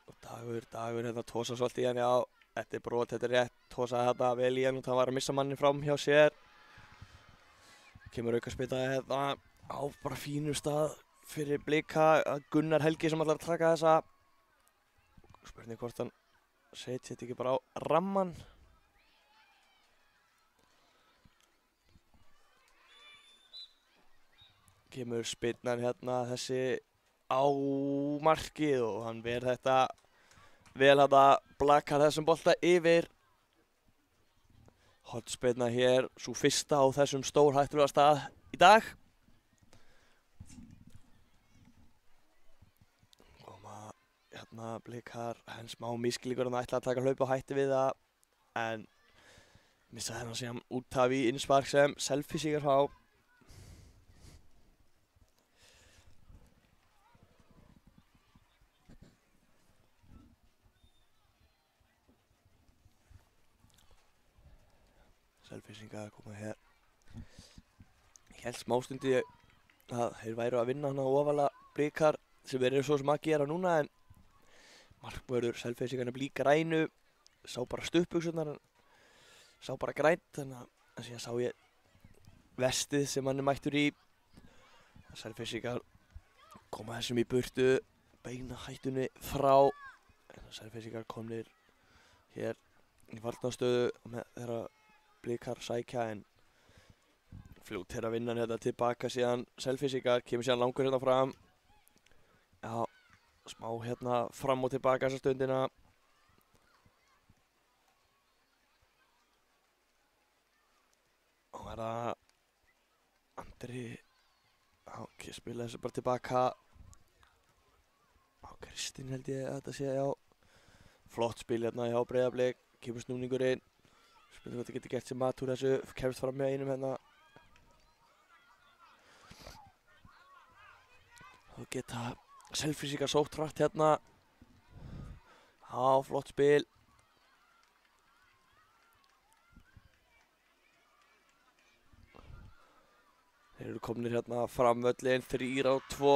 S2: og Dagur hérna tósa svolítið í hann, já, þetta er brot, þetta er rétt, tósaði hérna vel í hann og það var að missa mannin fram hjá sér. Kemur aukaspyrna hérna á bara fínum stað fyrir Blika, Gunnar Helgi sem ætlar að taka þessa. Spurning hvort hann setja þetta ekki bara á ramman. Kemur spyrnan hérna þessi á markið og hann ver þetta vel hérna, blakar þessum bolta yfir. Hotspyrna hér, svo fyrsta á þessum stórhættulega stað í dag. Koma hérna Blikar, hann smá miskilíkur hann ætla að taka hlaup og hætti við það en missa hérna síðan út af í innspark sem Selfyssingar fá. Selfyssingar koma hér. Ég held smástundi að þeir væru að vinna hana ofalega Blikar sem eru svo sem að gera núna en markvörður Selfyssingarna blí grænu sá bara stuttbuxurnar sá bara grænt þannig að síðan sá ég vestið sem hann mættur í Selfyssingar koma þessum í burtu beina hættunni frá en Selfyssingar komnir hér í varnarstöðu þeirra Blikar sækja en fljótt að vinna þetta tilbaka síðan Selfyssingar kemur síðan langur hérna fram já, smá hérna fram og tilbaka þessa stundina og það Andri ok, spila þessu bara tilbaka á Kristinn held ég að þetta sé já flott spil hérna hjá Breiðablik kemur snúningurinn spilum hvað það getur gert sem mat úr þessu kemst fram með einum hérna og geta Selfyssingar sótt hratt hérna já, flott spil þeir eru komnir hérna fram völlin 3-2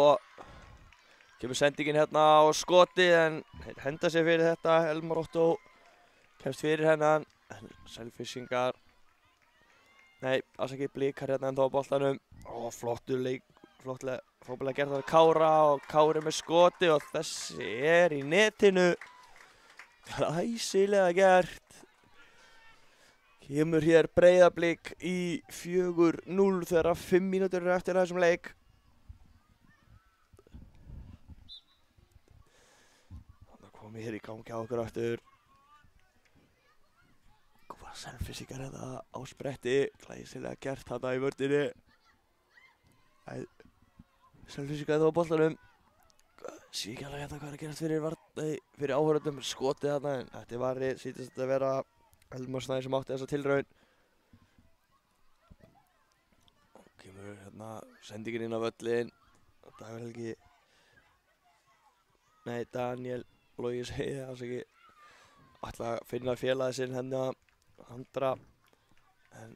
S2: kemur sendingin hérna og skotið en þeir henda sér fyrir þetta Elmar Otto kemst fyrir hennan en Selfyssingar nei, alls ekki Blikar hérna ennþá á boltanum og flottur leik frábælega gert af Kára og Kári með skoti og þessi í netinu glæsilega gert kemur hér Breiðablik í 4-0 þegar 5 mínútur eru eftir þessum leik þannig komið hér í gangi á okkur aftur hvað Selfyssingar þetta á spretti glæsilega gert þarna í vörninni Selfyssingar þetta á boltanum sé ekki alveg hérna hvað er að gerast fyrir áhörðum skotið þarna en þetta var sýtist þetta að vera Elmar Snær sem átti þessa tilraun og kemur hérna sendingin inn á völlin Dagur Helgi nei, Daniel Logi segi það alls ekki ætla að finna félagið sinn hérna Andra en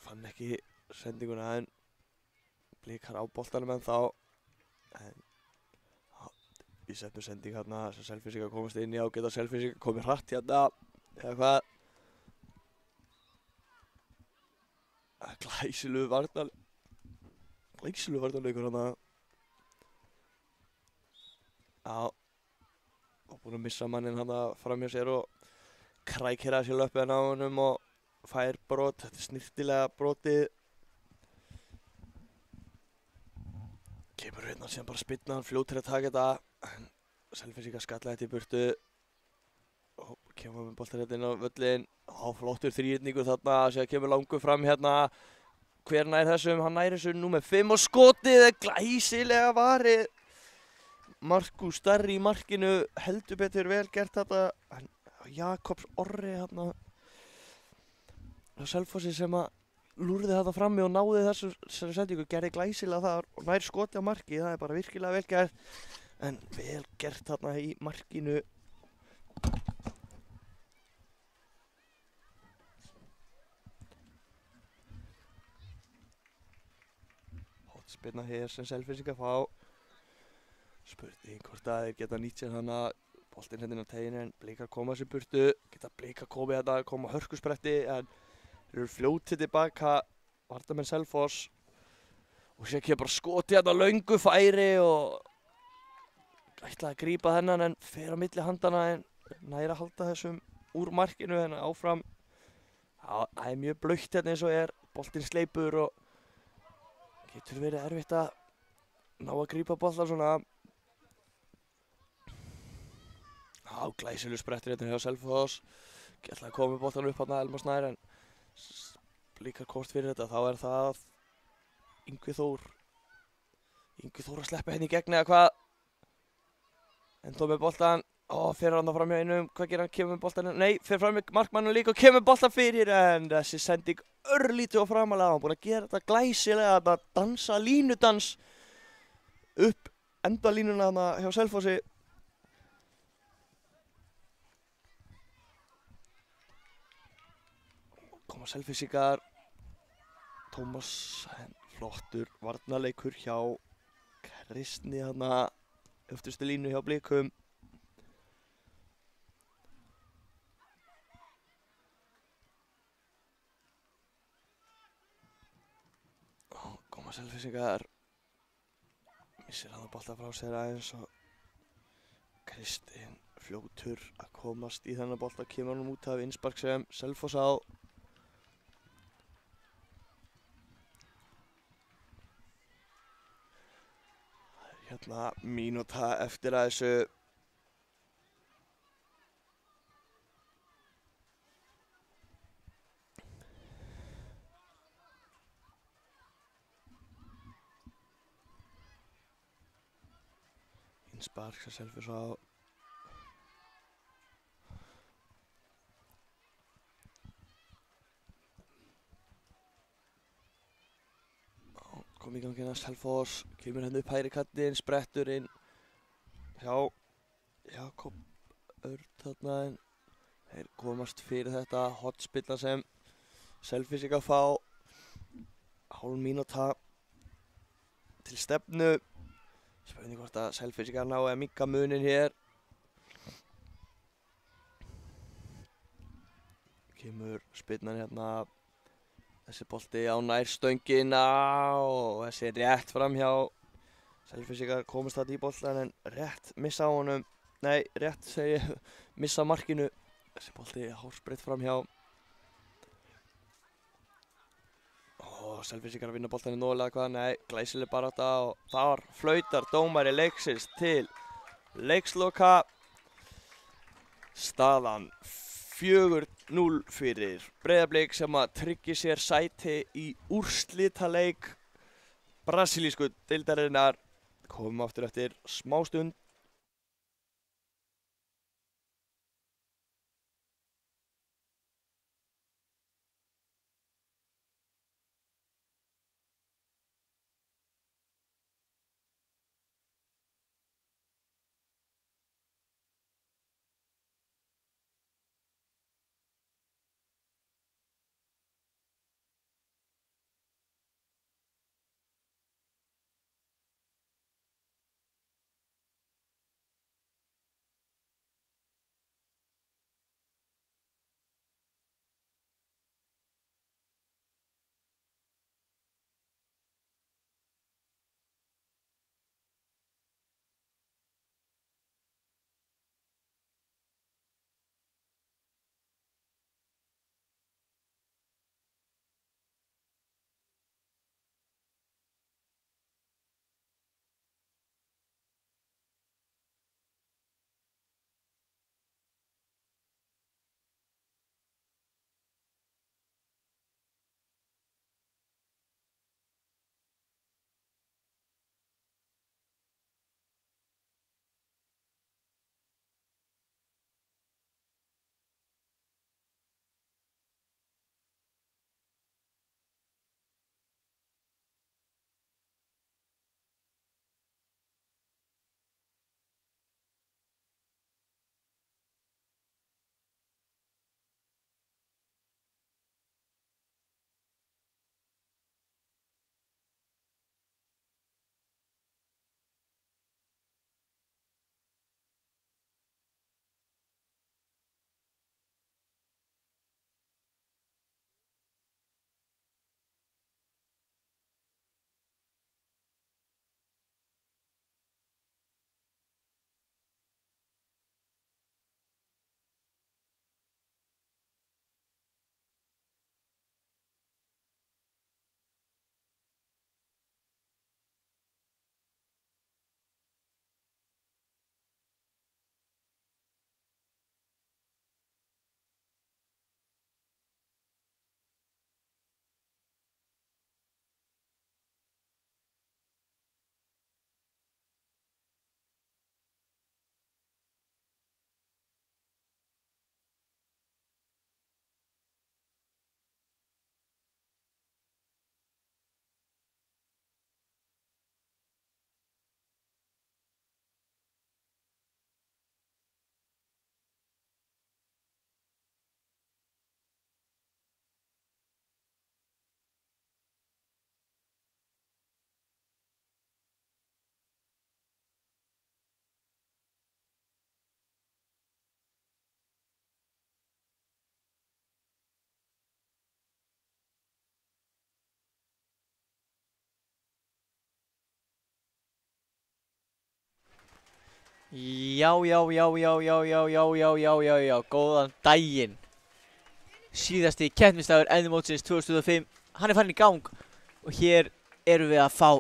S2: fann ekki sendinguna en Blikar á boltanum ennþá en við setjum sending hérna sem Selfyssingar komast inn í og geta Selfyssingar komið hratt hérna eða hvað glæsilegur varnarleikur hérna já og búinn að missa manninn hérna framhjá sér og krækir að sér löppiðan á honum og fær brot þetta er snirtilega brotið kemur hérna síðan bara spynna hann fljótur að taka þetta en Selfyssingar skalla þetta í burtu og kemur með boltan hérna inn á völlin og flottur þríhyrningur þarna síðan kemur langur fram hérna hver nær þessum, hann nær þessu númer 5 og skotið er glæsilega varið Markus Starri í markinu heldur betur vel gert þetta en Jakobs Orri hérna á Selfossi sem að lúrði þetta frammi og náði þessari sendingu gerði glæsilega þar og nær skoti á marki það er bara virkilega vel gert en vel gert þarna í markinu hotspinna hér sem Selfyssingar fá spurning hvort að þeir geta nýtt sér hana boltinn hérna á teginu en Blikar koma sér burtu geta Blikar komið þetta koma hörkuspretti en þeir eru fljótið tilbaka varnarmenn Selfoss og sér kemur bara skotið hérna löngu færi og ætlaði að grípa þennan en fer á milli handana en næri að halda þessum úr markinu en áfram það er mjög blautt hérna eins og boltinn sleipur og getur verið erfitt að ná að grípa boltan svona glæsilegur sprettur hérna hjá Selfoss ætlaði að koma boltan upp hérna Elmar Snær en Blikar kort fyrir þetta þá er það Yngvi Þór að sleppa henni í gegn eða hvað en þó með boltan fyrir hann fram hjá einum hvað gerir hann, kemur með boltan nei, fyrir fram með markmannum líka og kemur með boltan fyrir en þessi sending örlítið og framalega hann búinn að gera þetta glæsilega að dansa línudans upp endalínuna þarna hjá Selfossi koma Selfyssingar. Tómas, flottur varnarleikur hjá Kristni þarna öftustu línu hjá Blikum. Koma Selfyssingar. Missir hann að bolta frá sér aðeins og Kristinn fljótur að komast í þennan bolta, kemur hann út af innspark sem Selfoss á. Hérna mínúta eftir að þessu. Innspark sem Selfoss á. Kom í gangi hérna Selfoss, kemur henni upp hægri kantinn, sprettur inn hjá Jakob Örn þarna en þeir komast fyrir þetta hotspilla sem Selfyssingar fá. Hálf mínúta til stefnu. Spurning hvort að Selfyssingar ná að minnka munin hér. Kemur spyrnan hérna. Þessi bolti á nær stöngina og þessi rétt framhjá. Selfyssingar komast þarna í boltan en rétt missa á honum. Nei, rétt segi ég, missa markinu. Þessi bolti hálfsbreytt framhjá. Selfyssingar að vinna boltan í nógulega hvað? Nei, glæsileg barátta og þar flautar dómari leiksins til leiksloka. Staðan 4-0 fyrir Breiðablik sem að tryggja sér sæti í úrslitaleik brasilísku deildarinnar. Komum aftur eftir smástund.
S3: Já, góðan daginn. Síðasti keppnisdagur endimótsins 2005, hann er farin í gang og hér erum við að fá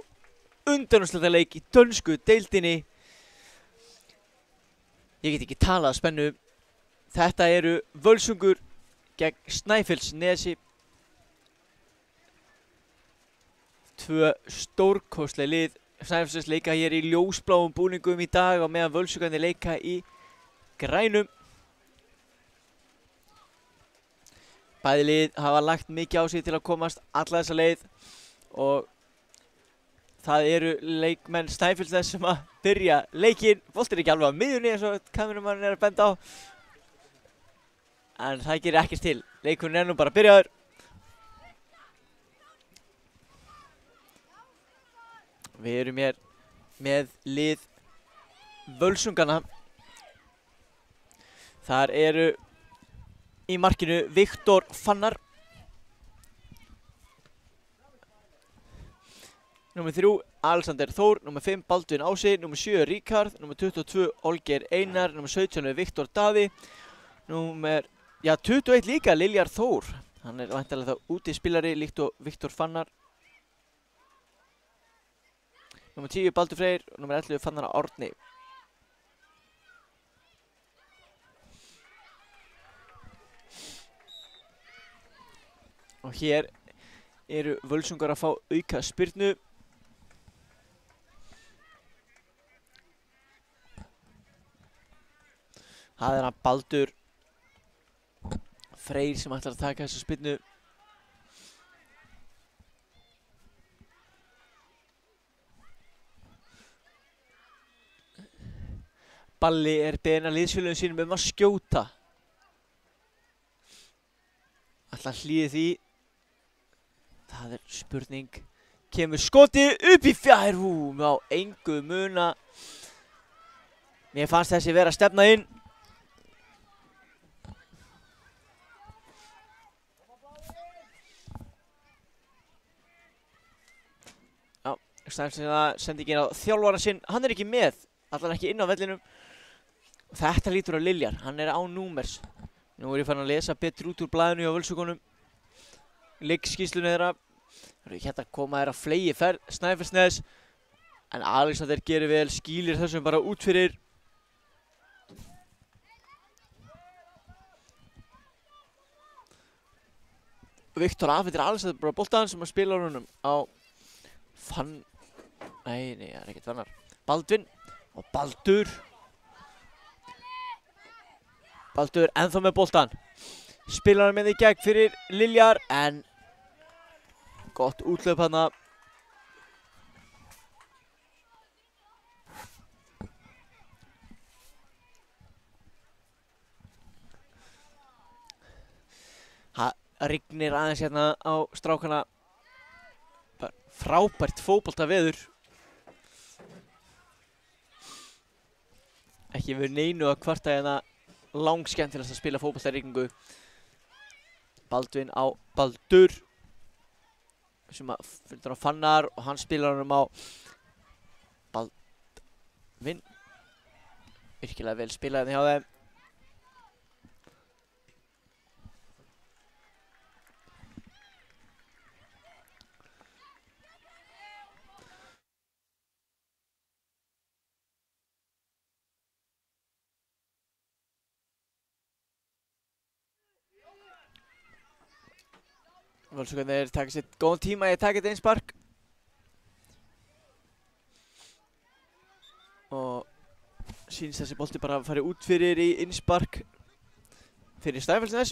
S3: undanúrslitaleik í dönsku deildinni. Ég get ekki talað af spennu. Þetta eru Völsungur gegn Snæfellsnesi. Tvö stórkostleg lið. Snæfellsnes leika hér í ljósbláum búningum í dag og meðan Völsungarnir leika í grænum. Bæði lið hafa lagt mikið á sig til að komast alla þessa leið og það eru leikmenn Snæfellsnes sem að byrja leikinn. Boltinn er ekki alveg á miðjunni eins og kameramann er að benda á. En það gerir ekkert til. Leikurinn er nú bara byrjaður. Við erum hér með lið Völsunganna. Þar eru í markinu Viktor Fannar. Númer 3 Alexander Þór, númer 5 Baldvin Ási, númer 7 Ríkharð, númer 22 Olgeir Einar, númer 17 Viktor Daði, númer 21 líka Liljar Þór. Hann er væntanlega þá útispilari líkt og Viktor Fannar. Númer 10 Baldur Freyr og númer 11 Fannar Árni. Og hér eru Völsungar að fá auka spyrnu. Það er hann Baldur Freyr sem ætlar að taka þessu spyrnu. Balli er beðinn af liðsfélögum sínum að skjóta. Ætlar hlýði því. Það er spurning. Kemur skotið upp í fjær. Á engu muna. Mér fannst þessi vera að stefna inn. Snæfellsnes sendingin á þjálfara sinn. Hann er ekki með. Allan ekki inn á vellinum. Þetta lítur á Liljar. Hann er án númers. Nú er ég farin að lesa betur út úr blaðinu á Völsungunum. Leikskýrslunni þeirra. Hérna koma þeirra flegi ferð Snæfellsnes. En Alexander gerir vel, skýlir þessum bara út fyrir. Viktor afhendir Alexander bara boltan sem að spila honum á Nei, það er ekkert Fannar. Baldvin og Baldur. Baldur ennþá með boltan. Spilar hann með í gegn fyrir Liljar en gott útlöp hana. Það rignir aðeins hérna á strákana. Frábært fótboltaveður. Ekki við neinu að kvarta hérna. Langskemmtilegast að spila fótbolta í rigningu. Baldvin á Baldur sem að fylgir á Fannar og hann spilar honum á Baldvin. Virkilega vel spilaði hjá þeim. Völsungarnir taka sér góðan tíma í að taka þetta innspark. Og sýnist þessi bolti bara að fara út fyrir í innspark fyrir Snæfellsnes.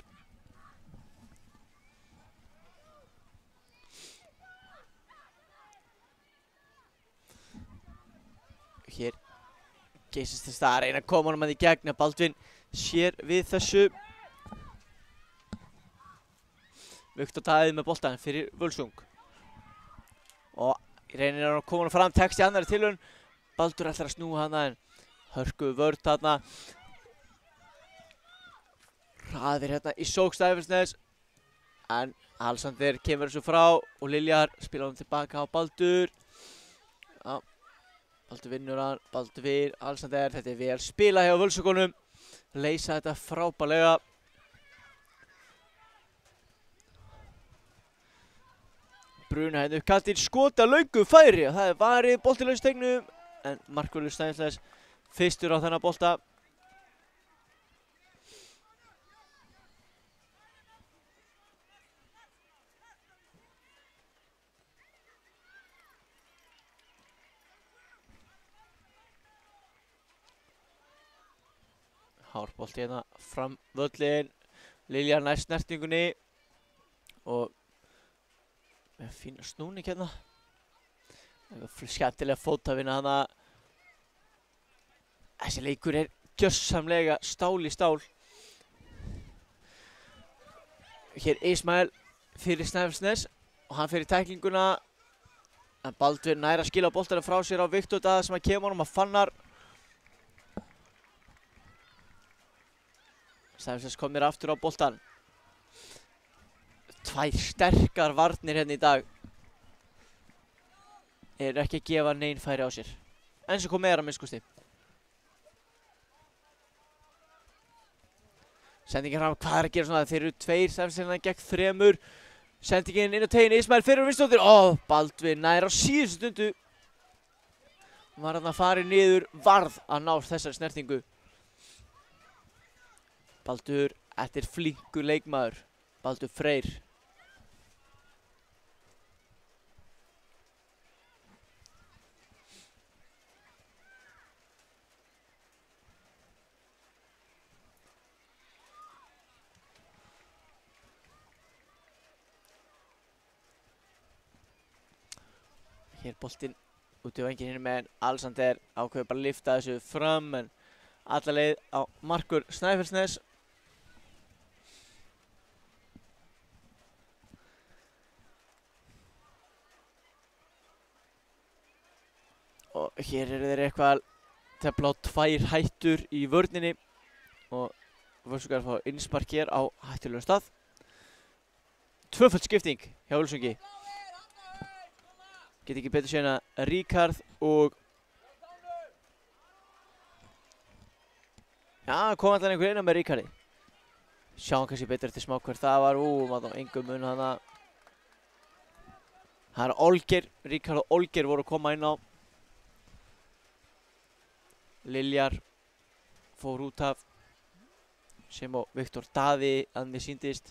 S3: Hér geysist þess að reyna að koma honum að í gegn að Baldvin sér við þessu. Viktor Daði með boltan fyrir Völsung. Og reynir hann að koma hann fram, tekst í annari tilraun. Baldur ætlar að snúa hana en hörku vörn þarna. Hraðir hérna í sók Snæfellsnes. En Alexander kemur þessu frá og Liljar spila hann tilbaka á Baldur. Já, Baldur vinnur hann, Baldur við Alexander, þetta vel spilað hjá Völsungunum. Leysa þetta frábærlega. Bruna hérna upp kastinn, skota löngu færi og það varið boltilausstegnum en markvörður Snæfellsnes fyrstur á þennan bolta. Hárbolti hérna fram völlin. Lilja nær snertingunni og með fína snúning hérna. Skemmtilega fótavinna hana. Þessi leikur gjörsamlega stál í stál. Hér Ismael fyrir Snæfellsnes og hann fyrir tæklinguna. En Baldur nær að skila boltana frá sér á Viktor Daða sem að kemur honum að Fannar. Snæfellsnes komir aftur á boltan. Tvær sterkar varnir hérna í dag. Eru ekki að gefa nein færi á sér. En svo komið að minnst kosti. Sendingin fram, hvað að gera svona? Þeir eru tveir, Snæfellsnes gegn þremur. Sendingin inn á tegin, Ismael fyrir vinstóttir. Baldvin nær á síðustu stundu. Var hann að fara niður, varð að ná þessari snertingu. Baldur, þetta er flinkur leikmaður. Baldur Freyr. Hér boltinn út í vænginn hinum megin. Alexander ákveður bara að lyfta þessu fram en alla leið á markur Snæfellsnes. Og hér eru þeir eitthvað að tefla á tvær hættur í vörninni og Völsungar fá innspark hér á hættulegum stað. Tvöföld skipting hjá Völsungi. Get ekki betur séð en að Ríkharð og kom allan einhver innan með Ríkharði. Sjáum kannski betur eftir smá hver það var. Maður á engum mun hana. Það er Olgeir, Ríkharð og Olgeir voru að koma inn á. Liljar fór út af sem og Viktor Daði að mér sýndist.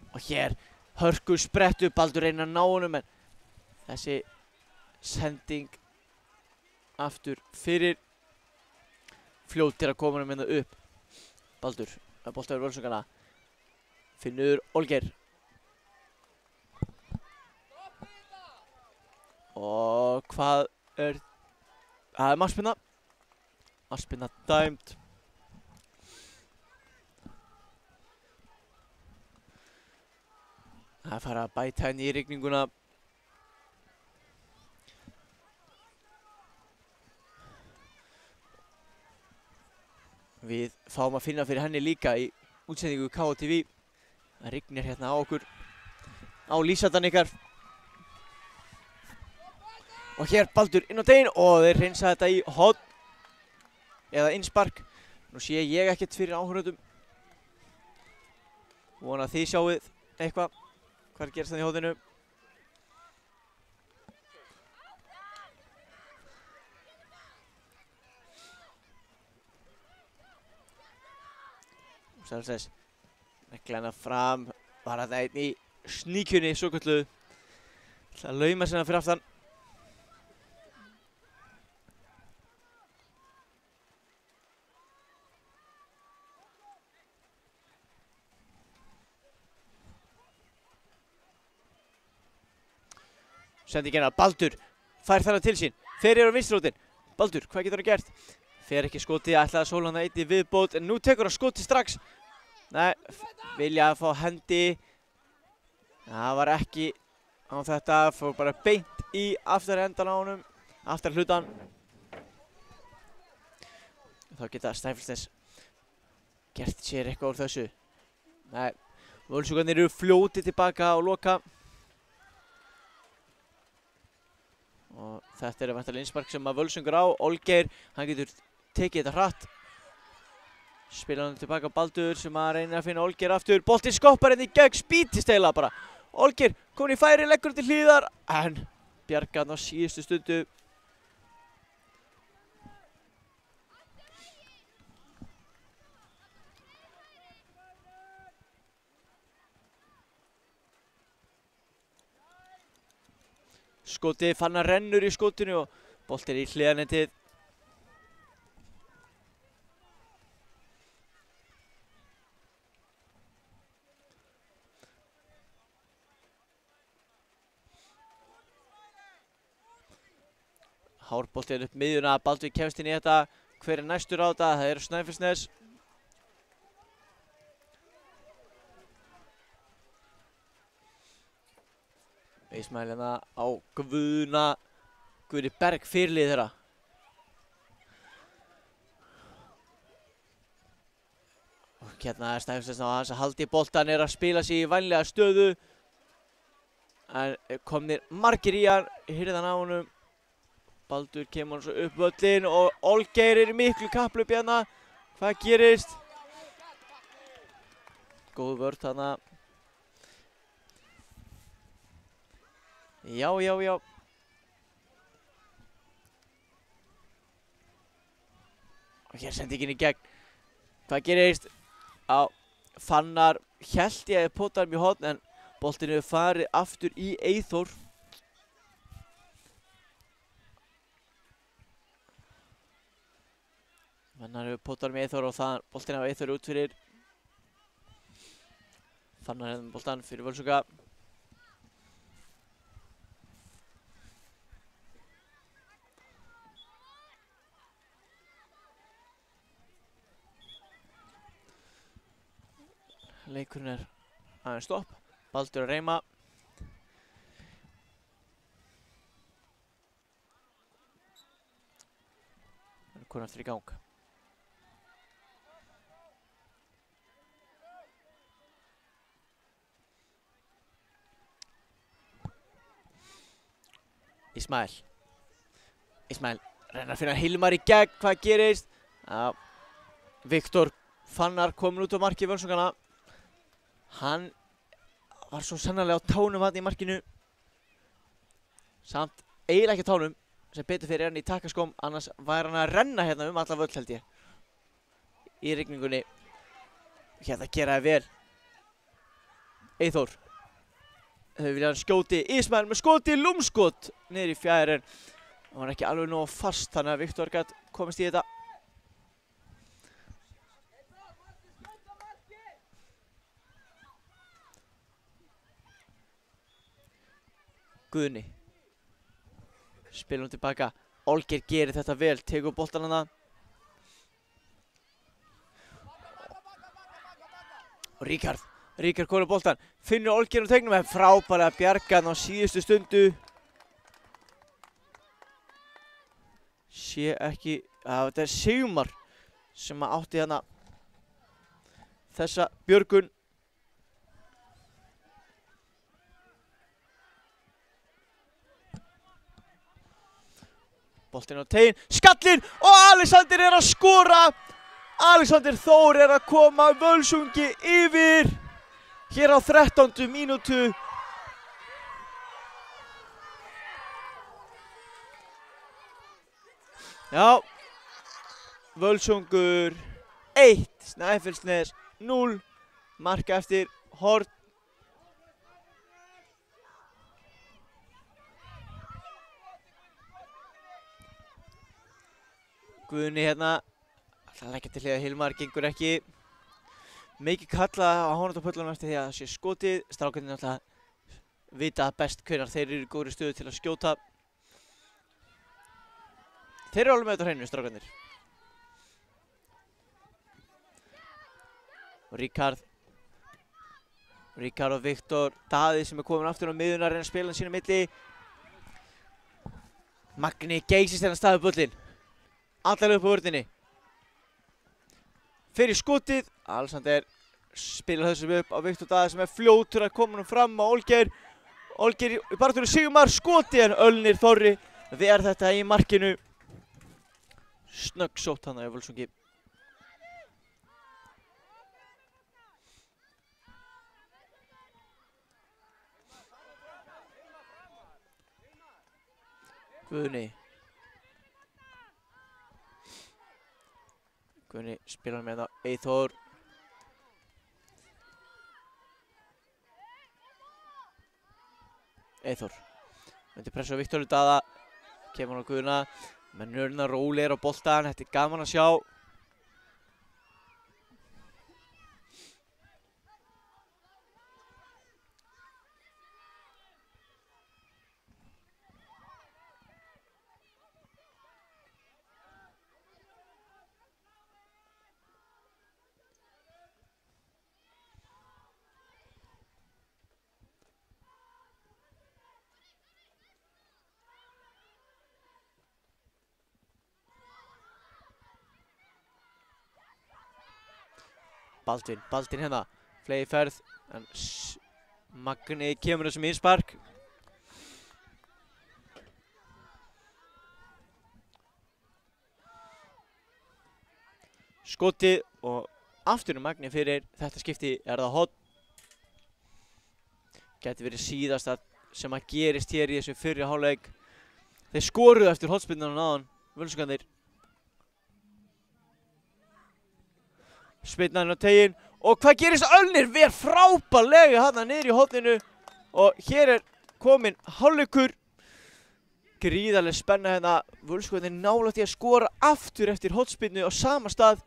S3: Og hér hörku sprettu, Baldur reyna að ná honum en þessi sending aftur fyrir. Fljótir að koma honum hérna upp. Baldur, boltaður Völsungana. Finnur Olgeir. Og hvað er... Það er markspyrna. Markspyrna dæmd. Það er farið að bæta henni í rigninguna. Við fáum að finna fyrir henni líka í útsendingu KTV. Það rignir hérna á okkur. Á lísatan ykkar. Og hér Baldur inn á tegin og þeir reynsa þetta í horn. Eða innspark. Nú sé ég ekkert fyrir áhörðum. Vona að þið sjáuð eitthvað. Hvað gerst þannig í hóðinu? Snæfellsnes negla hana fram. Var þetta einn í sníkjunni svo kölluðu. Það að lauma sinna fyrir aftan. Sendingina, Baldur fær þarna til sín, fer yfir á vinstrótin. Baldur, hvað getur hann gert? Fer ekki skotið, ætlaði að sóla hann eitt í viðbót, en nú tekur hann skotið strax. Nei, vilja að fá hendi. Það var ekki á þetta, fór bara beint í aftarhendan á honum, aftarhlutan. Þá geta Snæfellsnes gert sér eitthvað úr þessu. Nei, Völsungarnir eru fljótið tilbaka og loka. Og þetta væntanlega innspark sem að Völsungur á. Olgeir, hann getur tekið þetta hratt. Spila hann tilbaka Baldur sem að reyna að finna Olgeir aftur. Boltinn skoppar henni í gegn, spýtist eiginlega bara. Olgeir komin í færi, leggur til hlíðar, en bjargar hann á síðustu stundu. Skotið, Fannar rennur í skotinu og boltinn í hliðarnetið. Hárboltinn upp miðjuna, Baldur kemst inn í þetta. Hver næstur á þetta? Það Snæfellsnes. Ismail hérna á Guðni Berg fyrirlið þeirra. Og hérna Snæfellsnes á hans að halda í boltan, að spila sig í vænlega stöðu. En komnir margir í hann, hirðan á honum. Baldur kemur hann svo upp völlinn og Olgeir í miklu kapphlaupi hérna. Hvað gerist? Góð vörn þarna. Já. Og hér sendingin í gegn. Hvað gerist? Fannar hélt ég að potaði hann í horn en boltinn hefur farið aftur í Eyþór. Fannar hefur potaði hann í Eyþór og það boltinn af Eyþór út fyrir. Fannar hefði boltan fyrir Völsunga. Leikurinn aðeins stopp. Baldur að reyma. Það er komin aftur í gang. Ismail reynar að finna Hilmar í gegn. Hvað gerist? Viktor Fannar komin út á marki Völsungana. Hann var svo sannarlega á tánum hann í markinu. Samt eiginlega ekki á tánum, sem betur fyrir hann í takkaskóm, annars væri hann að renna hérna alla völl held ég. Í rigningunni. Hérna gera það vel. Eyþór. Þau vilja hann skjóti. Ismail með skoti, lúmskot niður í fjæðir en hann var ekki alveg nógu fast þannig að Viktor gat komist í þetta. Guðni spilum tilbaka. Olgeir gerir þetta vel, tegur boltan hana. Og Ríkard komur boltan, finnur Olgeir á tegnum en frábærlega bjarga hann á síðustu stundu. Sé ekki, þetta Sigmar sem átti hana þessa björgun. Boltinn á tegin, skallinn og Alexander að skora. Alexander Þór að koma Völsungi yfir hér á 13. mínútu. Já, Völsungur 1, Snæfellsnes 0, marka eftir horn. Guðni hérna, það leggja til að Hilmar gengur ekki. Mikið kalla á Hónatapöllunum eftir því að það sé skotið. Strákarnir náttúrulega vita best hvenær þeir eru í góðri stöðu til að skjóta. Þeir eru alveg með þetta á hreinu, strákarnir. Og Ríkard og Viktor Daði sem komin aftur á miðjuna að reyna að spila hann sína milli. Magni geysist hérna staðið bullinn. Allarlega upp á vörninni. Fyrir skotið. Alexander spilar þessum upp á Viktor Daði sem fljótur að koma hann fram á Olgeir. Olgeir í baráttunni Sigmar skotið en Ölnir Þorri ver þetta í markinu. Snögg sótt hana í Völsungi. Guðni spilar með það. Eyþór. Myndi pressa á Viktor Daða. Kemur hann á Guðna. Mennurinn rólegir á boltan. Þetta er gaman að sjá. Baldvin hérna, flegi ferð, en Magni kemur þessum innspark. Skotið og aftur Magni fyrir þetta skipti það horn. Gæti verið síðasta sem að gerist hér í þessu fyrri hálfleik. Þeir skoruðu eftir hornspyrnuna áðan, Völsungarnir. Spyrnan á teginn og hvað gerist? Ölnir ver frábærlega þarna niður í horninu og hér kominn hálfleikur. Gríðarleg spenna hérna. Völsungarnir nálægt í að skora aftur eftir hornspyrnu á sama stað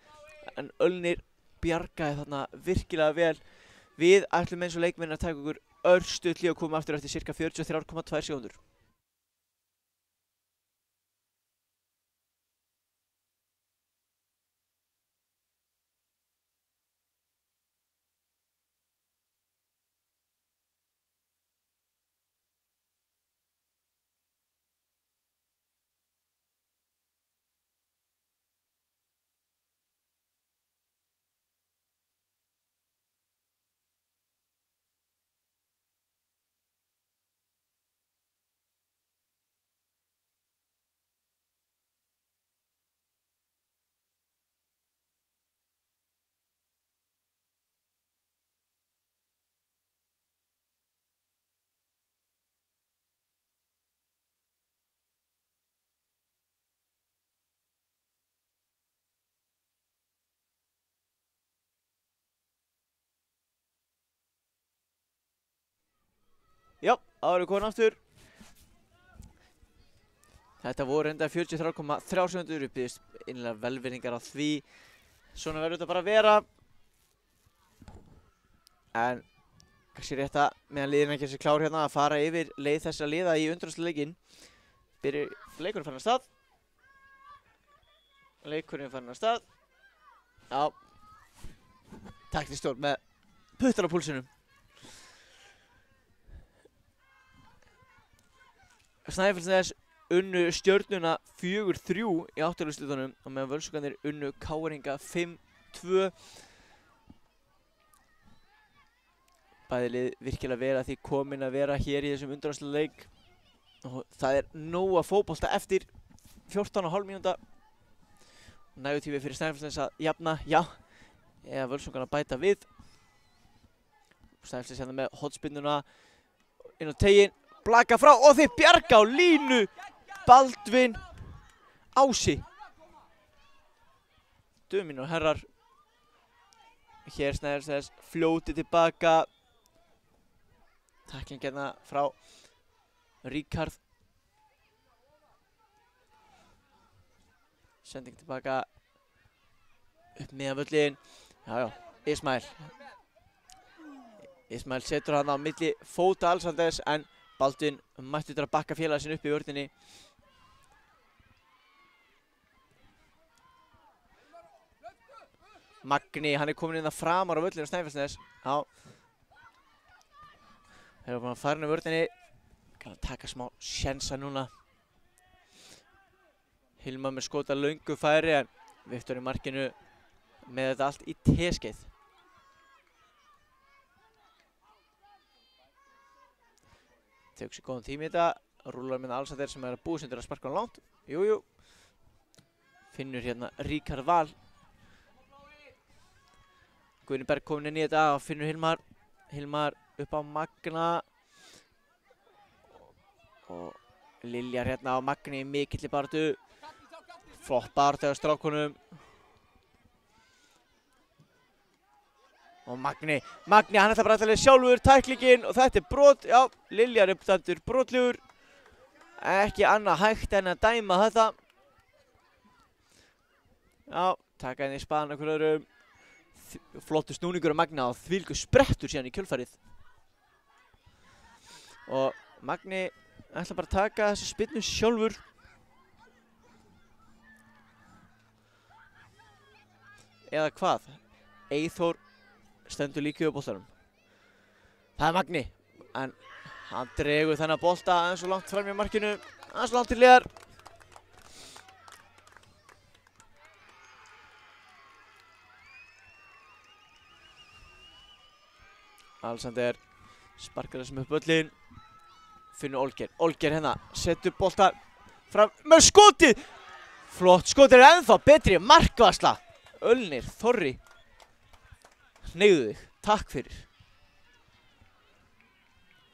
S3: en Ölnir bjargaði þarna virkilega vel. Við ætlum eins og leikmenn að taka okkur örstutt hlé og koma aftur eftir cirka 43,2 sekúndur. Já, þá erum við komin aftur. Þetta voru enda 43,3 sekúndur. Við biðjumst innilega velvirðingar á því. Svona verður þetta bara að vera. En kannski rétt að meðan liðin ekki sé klár hérna að fara yfir leið þessa liða í undanúrslitaleikinn. Leikurinn farin af stað. Já. Taktisk stjórn með puttar á púlsinum. Snæfellsnes unnu Stjörnuna 4-3 í áttaúrslitunum og meðan Völsungarnir unnu KR-inga 5-2. Bæði lið virkilega vel að því komin að vera hér í þessum undanúrslitaleik. Og það nóg að fótbolta eftir 14,5 mínúta. Nægur tími fyrir Snæfellsnes að jafna, já, eða Völsungarna bæta við. Snæfellsnes hérna með hornspyrnuna inn á teginn. Blaka frá og þeir bjarga á línu. Baldvin Ási. Döminn og herrar. Hér Snæfellsnes fljóti tilbaka. Tackling hérna frá Ríkharð. Sending tilbaka upp meðan völlin. Já, Ismail setur hann á milli fóta Alexanders en Baldvin mætti til að bakka félaga sinn upp í vörninni. Magni, hann komin inn að framar á völlinu Snæfellsnes. Já. Þeir eru búin að fara inn á vörninni. Kann að taka smá sjensa núna. Hilma með skota löngu færi en Viktor í markinu með þetta allt í teskeið. Tekur sér góðan tími í þetta. Rúlar minna Alsander sem að búið sindur að sparka hann langt. Jú. Finnur hérna Ríkharð Val. Guðni Berg komin inn í þetta og finnur Hilmar. Hilmar upp á Magna. Og Liljar hérna á Magni í mikilli baráttu. Flott baráttu á strákunum. Og Magni, hann ætla bara að sjálfur tæklingin og þetta brot, já, Liljar uppdæmdur brotlegur. Ekki annað hægt en að dæma þetta. Já, taka henni í spaðan okkur öðrum. Flottur snúningur á Magna og þvílíkur sprettur síðan í kjölfarið. Og Magni ætla bara að taka þessu spyrnu sjálfur. Eða hvað? Eyþór stendur líka á boltanum. Það er Magni, en hann dregur þennan bolta aðeins og langt fram í markinu, aðeins og langt til hliðar. Alsander sparkar þessum upp völlin, finnur Olgeir. Olgeir hérna, setur bolta fram með skotið. Flott skotið er ennþá betri markvarsla. Ölnir, Þorri. Hneigðu þig, takk fyrir.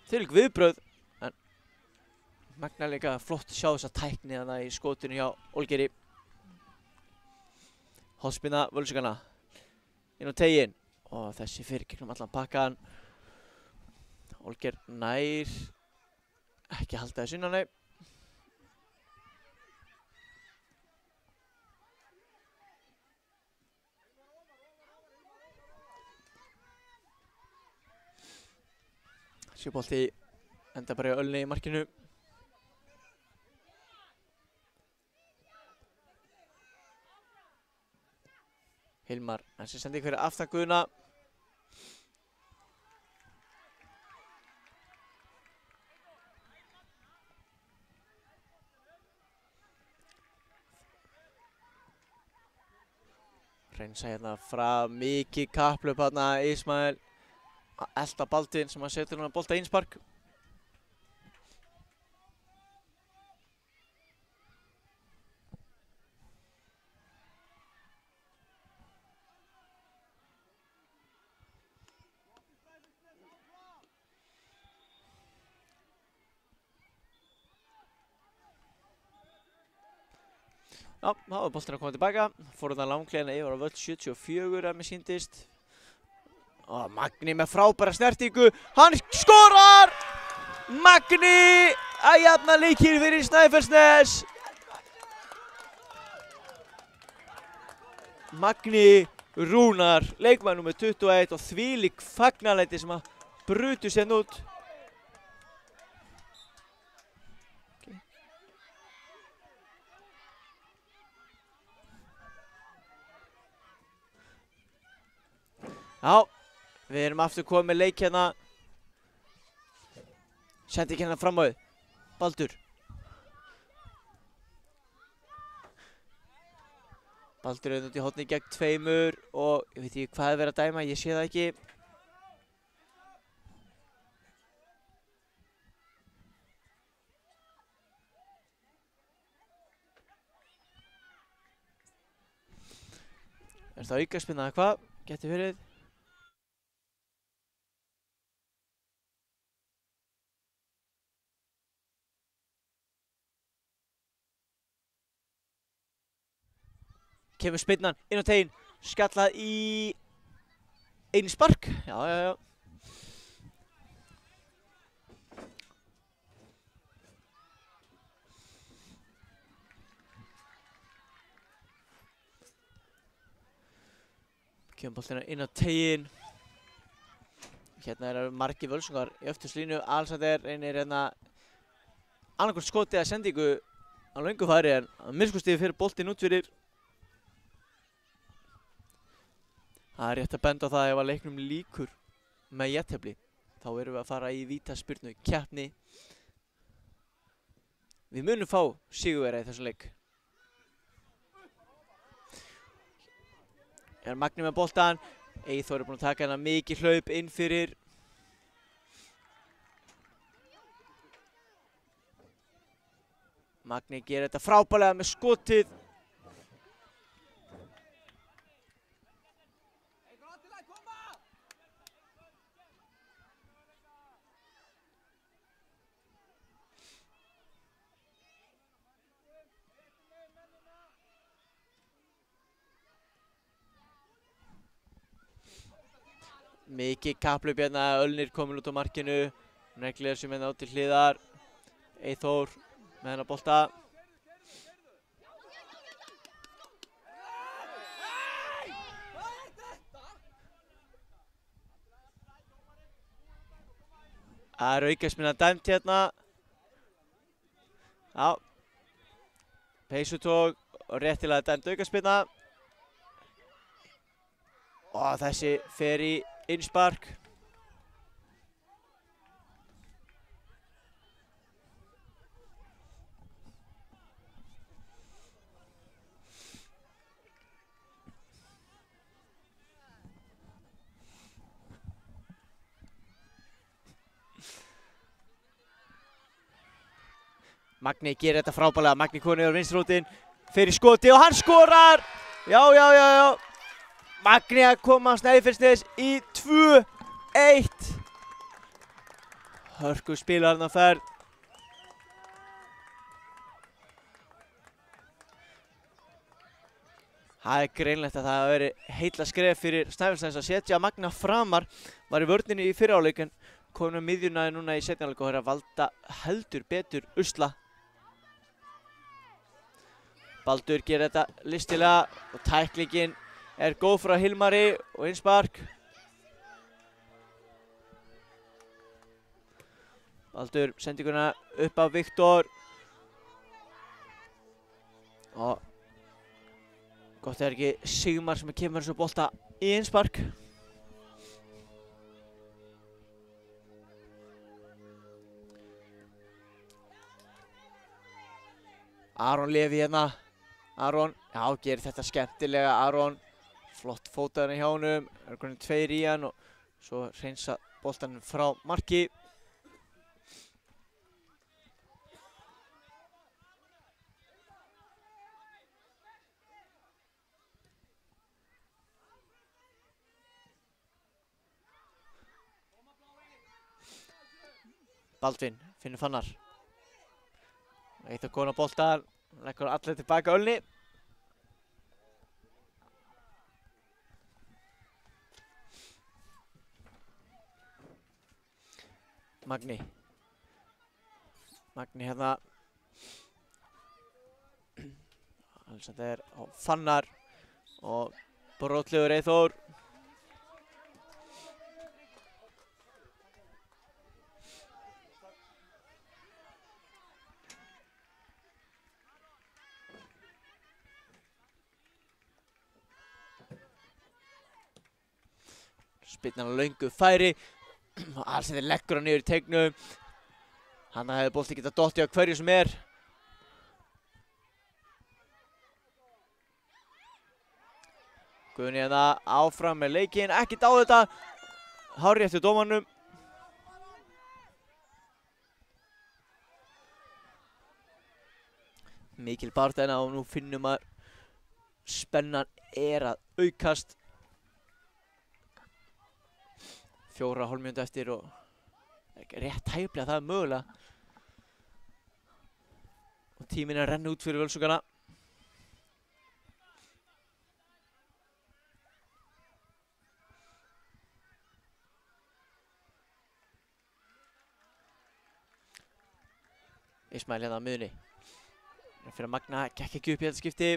S3: Þvílík viðbrögð, en Magna líka flott að sjá þessa tækni þarna í skotinu hjá Olgeiri. Hornspyrna Völsungana inn á teiginn og þessi fyrir gegnum allan pakkan. Olgeir nær ekki halda þessu innan, nei. Bolti enda bara í Ölni í markinu. Hilmar, þessi sendi fyrir aftan Guðna. Reynsa hérna frá mikið kapphlaup hérna Ismael. Að elta Baldvin sem að setur hann að bolta einspark. Já, þá var boltinn að koma tilbaka. Fór þetta langlegina yfir á völl 74 að mér sýndist. Og Magni með frábæra snertingu, hann skorar! Magni að jafna leikinn fyrir Snæfellsnes. Magni Rúnar, leikmaður númer 21 og þvílík fagnalæti sem að brutu sérn út. Já. Við erum aftur komið með leik hérna. Sendi ekki hérna fram á þau. Baldur. Baldur er út í horni gegn tveimur og ég veit ekki hvað er verið að dæma, ég sé það ekki. Er það aukaspyrna eða hvað? Gæti verið. Kemur spyrnan inn á teginn, skallað í einn spark. Já. Kemur boltina inn á teginn. Hérna eru margir Völsungar í öftuslínu. Alsander reynir hérna annarkvort skoti eða sendingu á löngu færi en að minnsta fyrir boltinn út fyrir. Það er rétt að benda á það ef að leiknum líkur með jafntefli. Þá erum við að fara í vítaspyrnu keppni. Við munum fá sigurvegara í þessu leik. Er Magni með boltan. Eyþór er búinn að taka hérna mikið hlaup inn fyrir. Magni gerir þetta frábærlega með skotið. Mikið kapphlaup hérna, Ölnir komin út á markinu. Neglir sem hérna á til hliðar. Eyþór með hennar bolta. Það er aukaspyrna dæmt hérna. Já. Peysutók og réttilega dæmt aukaspyrna. Og þessi fer í innspark. Magni gerir þetta frábærlega. Magni konið á vinstrótin, fer í skoti og hann skorar! Já. Magni að koma Snæfellsnes í 2-1. Hörku spilar hann á ferð. Það er greinlegt að það hafi verið heilla skref fyrir Snæfellsnes að setja Magna framar. Var í vörninni í fyrri hálfleik en kominn á miðjuna núna í seinni hálfleik og er að valda heldur betur usla. Baldur gerir þetta listilega og tæklingin er góð frá Hilmari og innspark. Baldur sendinguna upp á Viktor. Og gott er ekki Sigmar sem kemur þessu bolta í innspark. Aron Levi hérna. Aron, já, gerir þetta skemmtilega. Aron, flott fótaðurinn hjá honum. Það er konið 2 í hann og svo hreinsa boltanum frá marki. Baldvin finnur Fannar. Eitt að kona boltan. Leggur allir tilbaka Ölni. Magni hérna. Alexander og Fannar og brotlegur Eyþór. Spyrnan á löngu færi. Alexander leggur hann niður í teignum. Hann hefði bolti getað dottið á hverju sem er. Guðni hérna áfram með leikinn. Ekkert á þetta. Hárrétt eftir dómarnum. Mikil barátta hérna og nú finnum að spennan er að aukast. 4,5 mínútur eftir og rétt tæplega, það er mögulega. Og tíminn er að renna út fyrir Völsungana. Ismail hérna á miðunni. Fyrir að Magna gekk ekki upp í þetta skipti.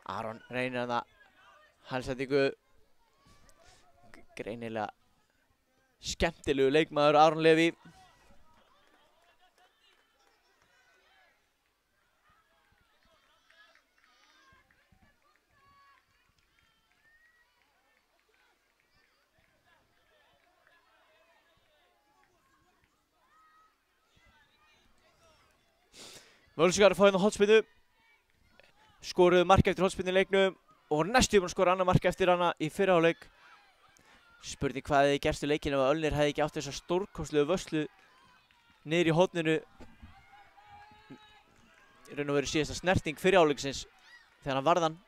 S3: Aron reynir hann að halsendingu. Greinilega skemmtilegu leikmaður Aron Levi. Völsungar fá hérna hornspyrnu. Skoruðu mark eftir hornspyrnu í leiknum og næstum búin að skora annað mark eftir hana í fyrri hálfleik. Spurning hvað hefði gerst í leikinu ef Ölnir hefði ekki átt þessa stórkostlegu vörslu niður í horninu. Í raun og veru síðasta snerting fyrir hálfleiksins þegar hann varði hann.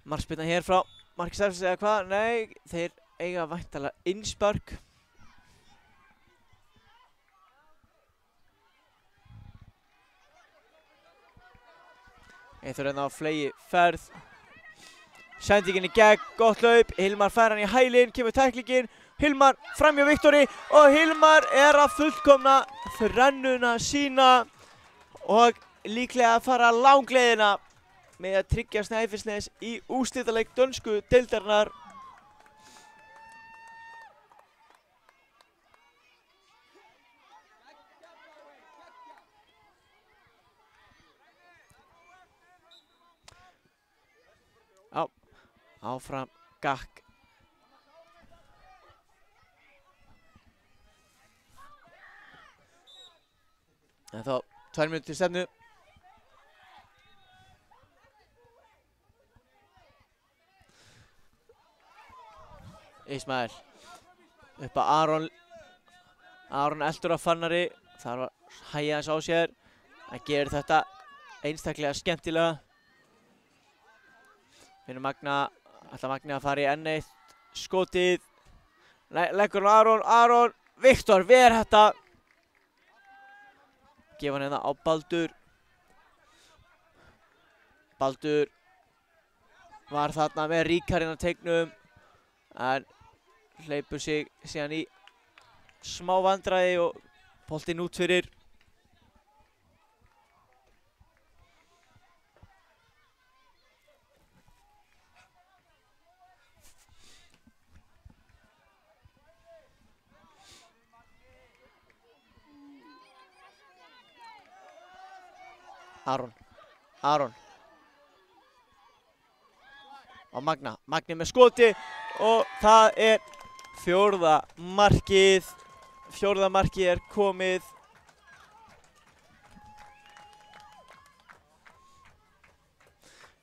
S3: Markspyrna hér frá Marki Steffens eða hvað? Nei, þeir eiga væntanlega innspark. Einþór hérna á flegi ferð. Sendingin í gegn, gott hlaup. Hilmar fær hann í hælinn, kemur tæklingin. Hilmar framhjá Viktori og Hilmar er að fullkomna þrennuna sína og líklega að fara langleiðina með að tryggja Snæfellsnes í úrslitaleik dönsku deildarinnar. Áfram Gakk. En þá 2 mínútur til stefnu. Ismael upp að Aron. Aron eldur af Fannari. Þarf að hægja þess á sér. Það gerir þetta einstaklega skemmtilega. Finnur Magna. Ætla Magni að fara í enn eitt skotið. Leggur hann Aron. Aron. Viktor, ver þetta. Gefa hann hérna á Baldur. Baldur var þarna með Ríkarinn að teiknum. En hleypur sig síðan í smá vandræði og boltinn út fyrir. Aron. Aron. Og Magna. Magni með skoti og það er fjórða markið. Fjórða markið er komið.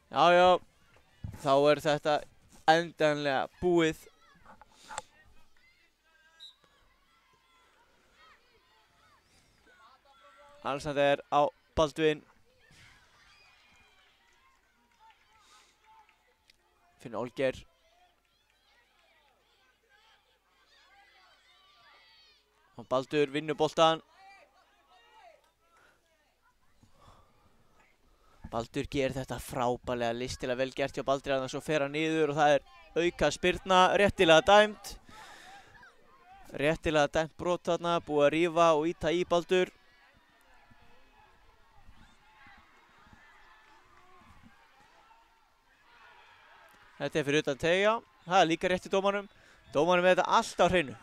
S3: Já, já. Þá er þetta endanlega búið. Alexander á Baldvin. Finn Olger. Og Baldur vinnur boltan. Baldur gerir þetta frábærlega listilega vel gert hjá Baldri, þannig að svo fer hann niður og það er auka spyrna, réttilega dæmt. Réttilega dæmt brot þarna, búið að rífa og ýta í Baldur. Þetta er fyrir utan teigja. Það er líka rétt í dómaranum. Dómaranum er þetta allt á hreinu.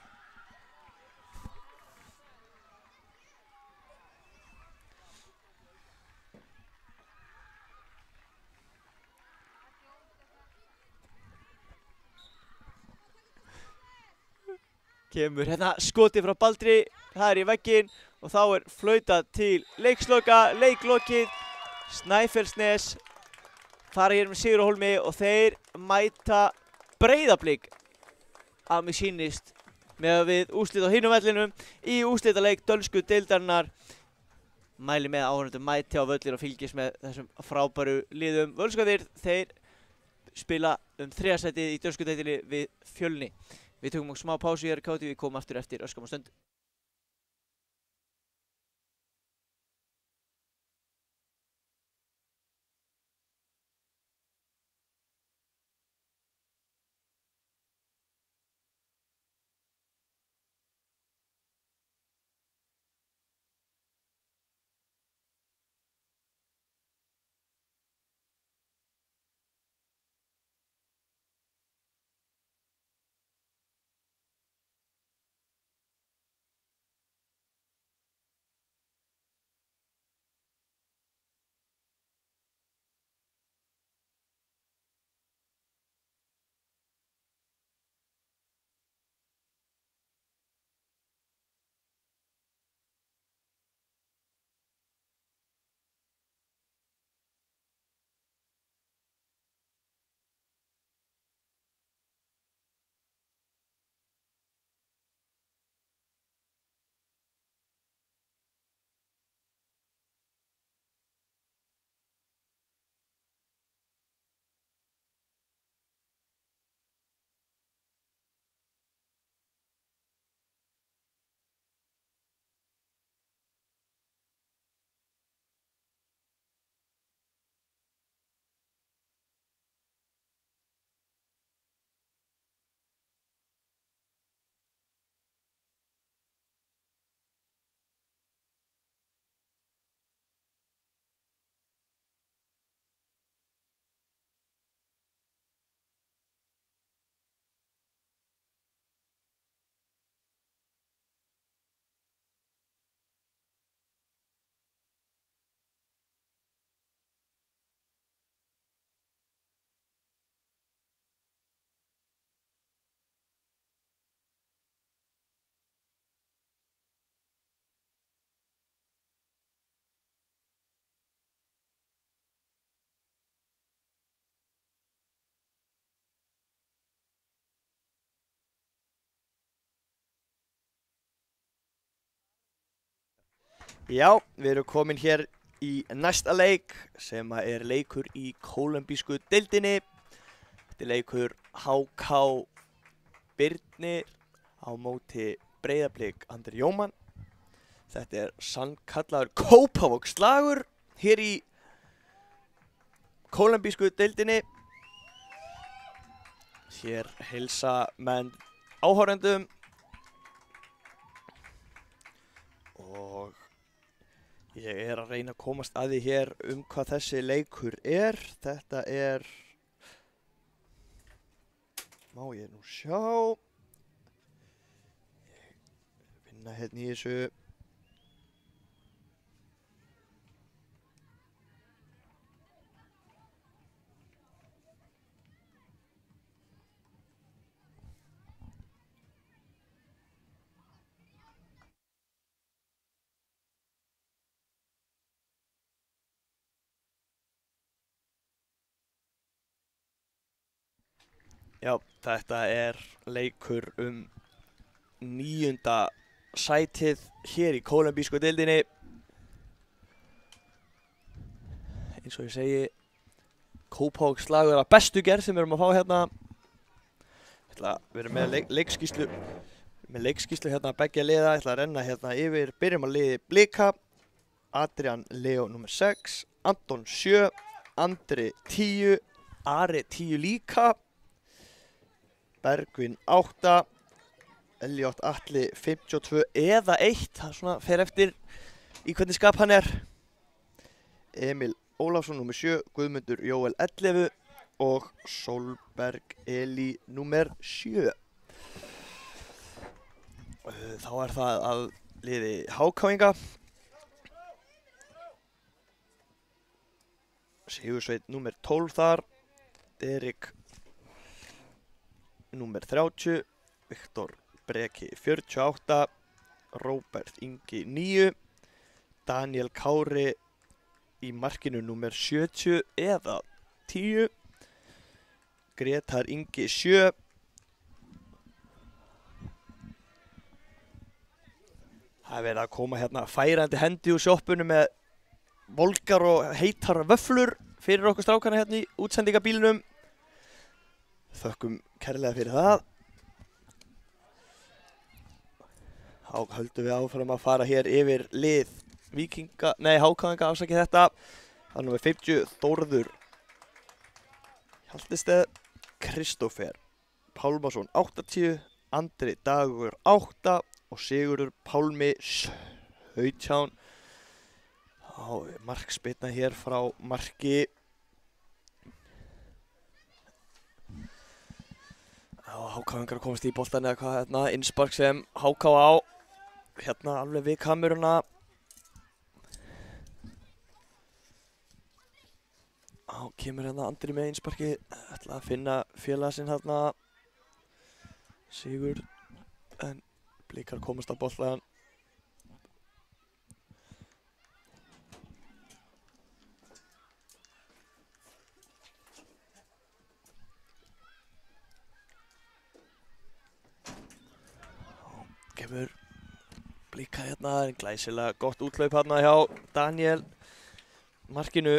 S3: Kemur hérna skoti frá Baldri. Það er í vegginn og þá er flautað til leiksloka. Leiklokið. Snæfellsnes fara hér með Sigurhólmi og þeir mæta Breiðablik að mér sýnist með við úrslit á hinum vellinum í úrslitaleik dönsku deildarinnar. Mæli með áhorfendum mæti á völlin og fylgist með þessum frábæru liðum. Völsungarnir, þeir spila 3. sætið í dönsku deildinni við Fjölni. Við tökum okkur smá pásu hér í KTV, við komum aftur eftir örskamma stund.
S2: Já, við erum komin hér í næsta leik sem er leikur í kólumbísku deildinni. Þetta er leikur HK Birnir á móti Breiðablik Andri Jómann. Þetta er sannkallaður Kópavogsslagur hér í kólumbísku deildinni. Hér heilsa menn áhorfendum og ég er að reyna að komast að því hér hvað þessi leikur er. Þetta er, má ég nú sjá, finna hérna í þessu. Já, þetta er leikur 9. sætið hér í kólumbísku deildinni. Eins og ég segi, Kópavogsslagur af bestu gerð sem við erum að fá hérna. Ég ætla að vera með leikskýrslu hérna beggja liða. Ég ætla að renna hérna yfir. Byrjum að liði Blika. Adrian Leo nr. 6, Anton 7, Andri 10, Ari 10 líka. Bergvin 8, Elliot Atli 52 eða 1, það svona fer eftir í hvernig skap hann er. Emil Ólafsson nr. 7, Guðmundur Jóel 11 og Solberg Eli nr. 7. Þá er það að liði HK-inga. Sigursveit nr. 12 þar, Derek nr. 30, Viktor Breki 48, Róbert Ingi 9, Daniel Kári í markinu nr. 70 eða 10, Gretar Ingi 7, það er verið að koma hérna færandi hendi úr sjoppunum með volgar og heitar vöfflur fyrir okkur strákana hérna í útsendingabílnum. Þökkum kærlega fyrir það. Þá höldum við áfram að fara hér yfir lið HK-inga, afsakið þetta. Það er nr. 50, Þórður Hjaltesteð, Kristófer Pálmason 80, Andri Dagur 8 og Sigurður Pálmi 17. Markspyrna hér frá marki. HK-ingar að komast í boltan eða hvað hérna, innspark sem HK á hérna alveg við kameruna. Kemur hérna Andri með innsparki, ætla að finna félaga sinn hérna Sigurd, en Blikar komast á boltan. Kemur Blika hérna, glæsilega gott úthlaup hérna hjá Daniel markinu.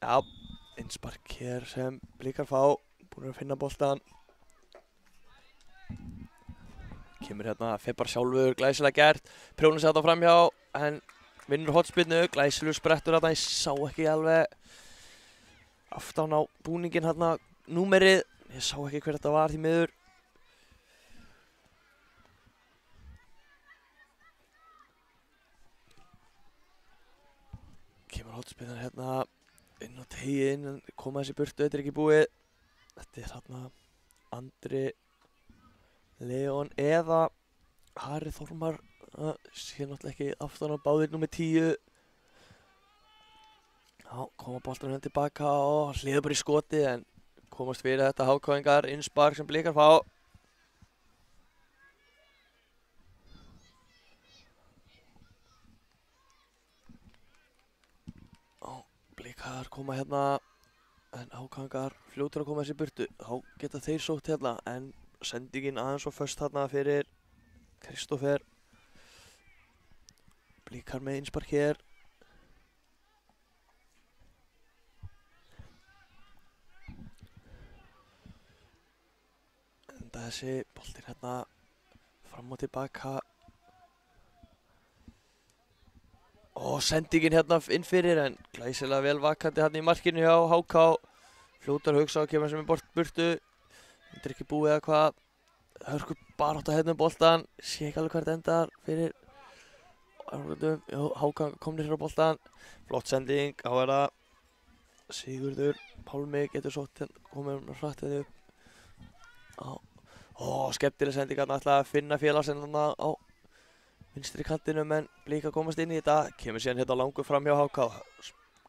S2: Já, innspark hér sem Blikar fá, búin að finna boltan. Kemur hérna, fer bara sjálfur, glæsilega gert. Prjónur sér þetta framhjá, en vinnur hornspyrnu, glæsilegur sprettur hérna. Ég sá ekki alveg aftan á búningin hérna, númerið. Ég sá ekki hver þetta var því miður. Kemur hornspyrnan hérna inn á teginn, en koma þessi burtu, þetta er ekki búið. Þetta er hérna Andri Leon eða Ari Þormar, sé náttúrulega ekki aftan á báðir nr. 10. Já, koma boltanum henni tilbaka og hliða bara í skoti, en komast fyrir þetta HK-ingar, innspark sem Blikar fá. Blikar koma hérna en Hákangar fljótur að koma þessi burtu. Þá geta þeir sótt hérna en sendingin aðeins og föst hérna fyrir Kristófer. Blikar með innspark hér. Enda þessi boltinn hérna fram og tilbaka. Og sendingin hérna inn fyrir en glæsilega vel vakandi hérna í markinu hjá HK. Fljótar hugsa og kemur sem í burtu. Þetta er ekki búið eða hvað. Hörku barátta hérna boltan. Sé ekki alveg hvað þetta endar fyrir HK komnir hér á boltan. Flott sending. Á er það Sigurður Pálmi getur sótt komið hratt hérna upp. Skemmtileg sending hérna ætlaði að finna félagsinn á vinstri kantinum en Blika komast inn í þetta. Kemur síðan hérna langur fram hjá HK.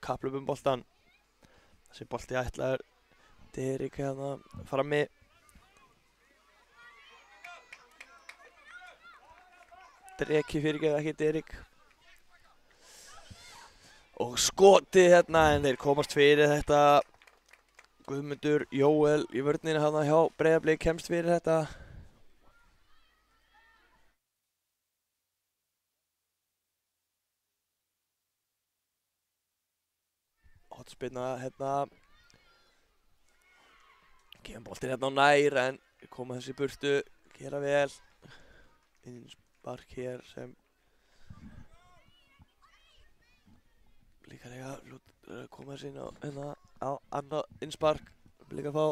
S2: Kaplum boltan. Þessi bolti ætlaður Derrick hérna frammi. Dreki fyrirgeðu ekki Derrick. Og skotið hérna en þeir komast fyrir þetta. Guðmundur Jóel í vörninni hérna hjá Breiðablik kemst fyrir þetta. Hotspinna hérna. Kemur boltinn hérna á nær en koma þessi burtu. Gera vel. Innspark hér sem Blika koma þessi inn á hérna á annað innspark. Blika fá.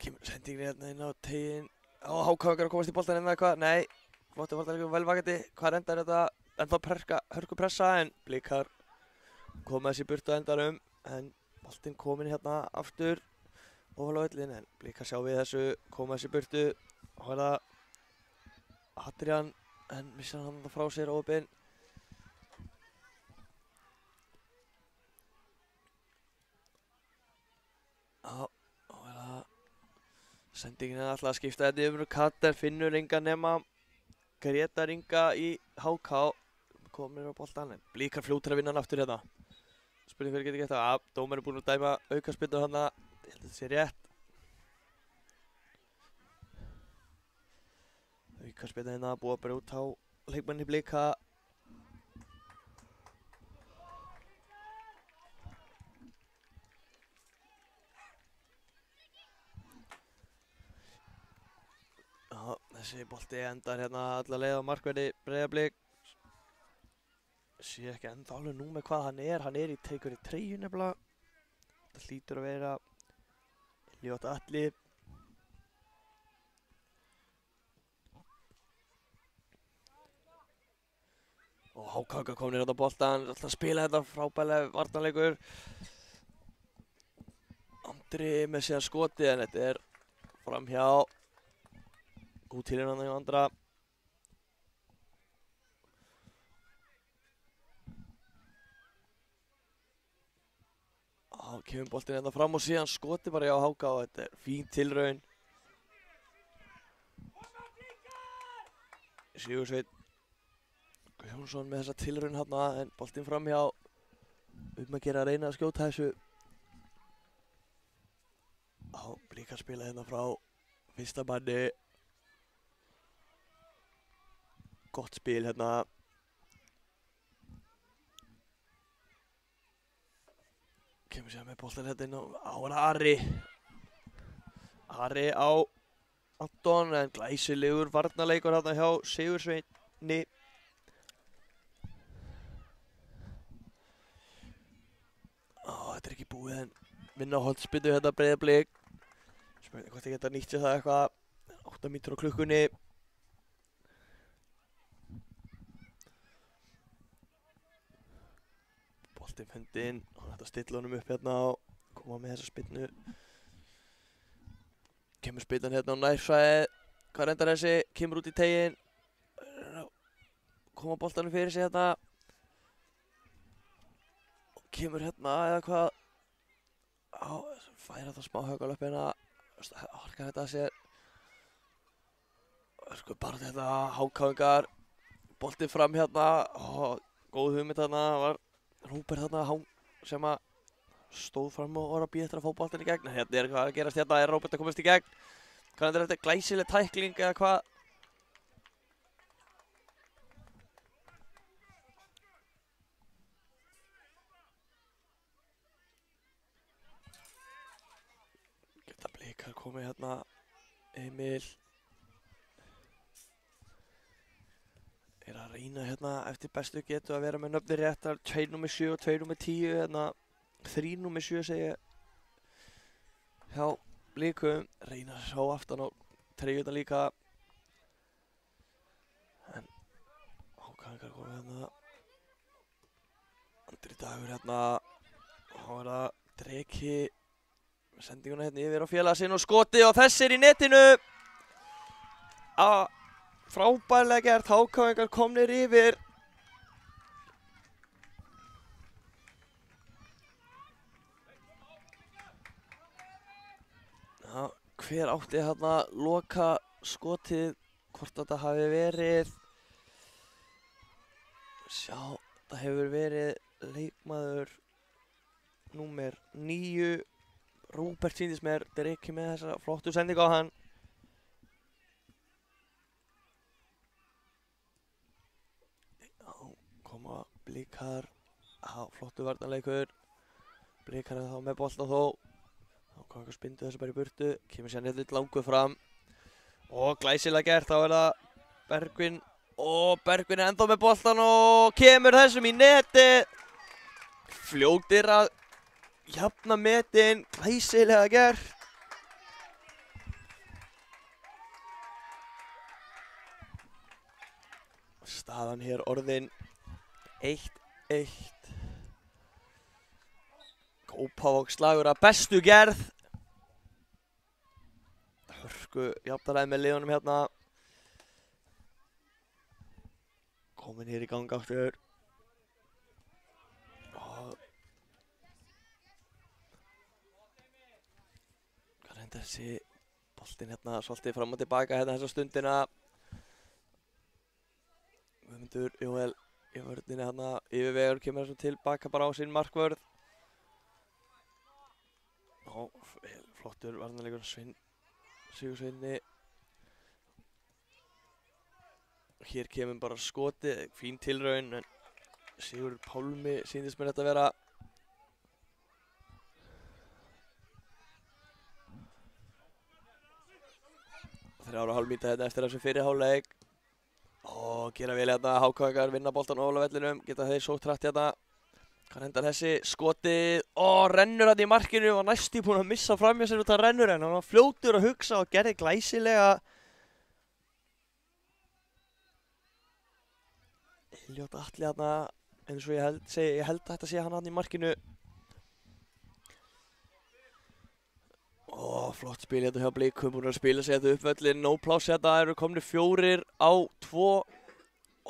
S2: Kemur sendingin hérna inn á teginn. Hákangar að komast í boltan hérna eitthvað. Nei, flottu boltanleikur vel vakandi. Hvað endar þetta? Ennþá hörku pressa en Blikar koma þessi burtu á endanum. En boltinn kominn hérna aftur ofan á völlinn en Blikar sjá við þessu koma þessi burtu. Og er það Adrian en missar hann frá sér opinn. Sendingin er alltaf að skipta þetta yfir Katter, finnur enga nema Gretar Inga í HK. Komir á boltan en Blikar fljótar að vinna hann aftur hérna. Spurning fyrir getur gett að dómarinn er búinn að dæma aukaspyrnu hérna. Ég held að þetta sé rétt. Aukaspyrna hérna búið að bara út á leikmanni Blika. Þessi bolti endar hérna alla leið á markverði Breiðablik. Sé ekki enda alveg nú með hvað hann er. Hann er í teikur í treyju nefnilega. Þetta hlýtur að vera Elliot Atli. Og HK komnir hérna á boltan. Alltaf að spila þetta frábærlega varnarleikur. Andri með sér skotið en þetta er framhjá. Út til hérna hjá Andra. Kemur boltinn hérna fram og síðan skoti bara hjá HK og þetta er fín tilraun. Sigursveinn Guðjónsson með þessa tilraun hérna en boltinn fram hjá að gera að reyna að skjóta þessu. Blika spila hérna frá fyrsta manni. Gott spil hérna. Kemur sér með boltan hérna inn á Ari. Ari á Anton en glæsilegur varnarleikur hérna hjá Sigursveini. Þetta er ekki búið en vinna hornspyrnu hérna Breiðablik. Spurning hvort ég geta nýtt sér það eitthvað. 8 mínútur á klukkunni. Boltinn fundinn. Hann ætti að stilla honum upp hérna og koma með þessa spyrnu. Kemur spyrnan hérna á nærsvæðið. Hvað endar þessi? Kemur út í teginn. Koma boltanum fyrir sig hérna. Kemur hérna eða hvað. Færa það smá högalöp hérna. orkar þetta að sér. Sko bara þetta hákáingar, boltinn fram hérna, góð hugmynd þarna, var Róbert þarna sem að stóð fram og var að bíða eftir að fá boltinn í gegn. Hérna er hvað að gerast hérna, er Róbert að komast í gegn. Hvað er þetta, glæsileg tækling eða hvað? Geta Blikar komið hérna, Emil. Er að reyna hérna eftir bestu getu að vera með nöfnir réttar, 2 nr. 7 og 2 nr. 10, hérna 3 nr. 7 segi ég. Já, Blikum, reyna að sjá aftan á treyjuna líka. En Hákáingar komið hérna. Andri Dagur hérna, þá er það Dreki með sendinguna hérna yfir á félaga sinn og skoti og þessi er í netinu. Frábærlega gert, Hákáingar komnir yfir. Já, hver átti hérna loka skotið, hvort þetta hafi verið. Sjá, það hefur verið leikmaður númer 9. Róbert sýndist mér, Dreki með þessa flottu sendingu á hann. Koma Blikar, flottu varnarleikur. Blikar er þá með bolta þó. Hákáingar spindu þessu bara í burtu, kemur sér nefnilega langur fram. Og glæsilega gert, þá er það Bergvin. Og Bergvin er ennþá með boltan og kemur þessum í neti. Fljótir að jafna metin, glæsilega gert. Staðan hér orðin 1-1. Kópavogsslagur að bestu gerð. Hörku jafnaræði með liðunum hérna. Komin hér í gang aftur. Hvað reyndar þessi boltinn hérna svolítið fram og tilbaka hérna þessa stundina. Guðmundur Jóel í vörninni hérna, yfirvegur kemur þessum tilbaka bara á sinn markvörð. Flottur varnarleikur Sigursveini. Hér kemur bara skotið, fín tilraun, en Sigur Pálmi sýndist mér þetta að vera. Þrjár og hálf mínúta hérna eftir þessu fyrri hálfleik. Og gera vel hérna, Hákáingar vinna boltan á Ólavellinum, geta þeir sótt hratt hérna. Hvað hendar þessi skotið, rennur hann í markinu og næstum búinn að missa framhjá sér út af rennur en hann var fljótur að hugsa og gerði glæsilega. Elliot Atli hérna, eins og ég held að þetta sé hann í markinu. Flott spil hérna hjá Blikum, búin að spila sig þetta upp völlin, no pláss hérna, eru komnir 4 á 2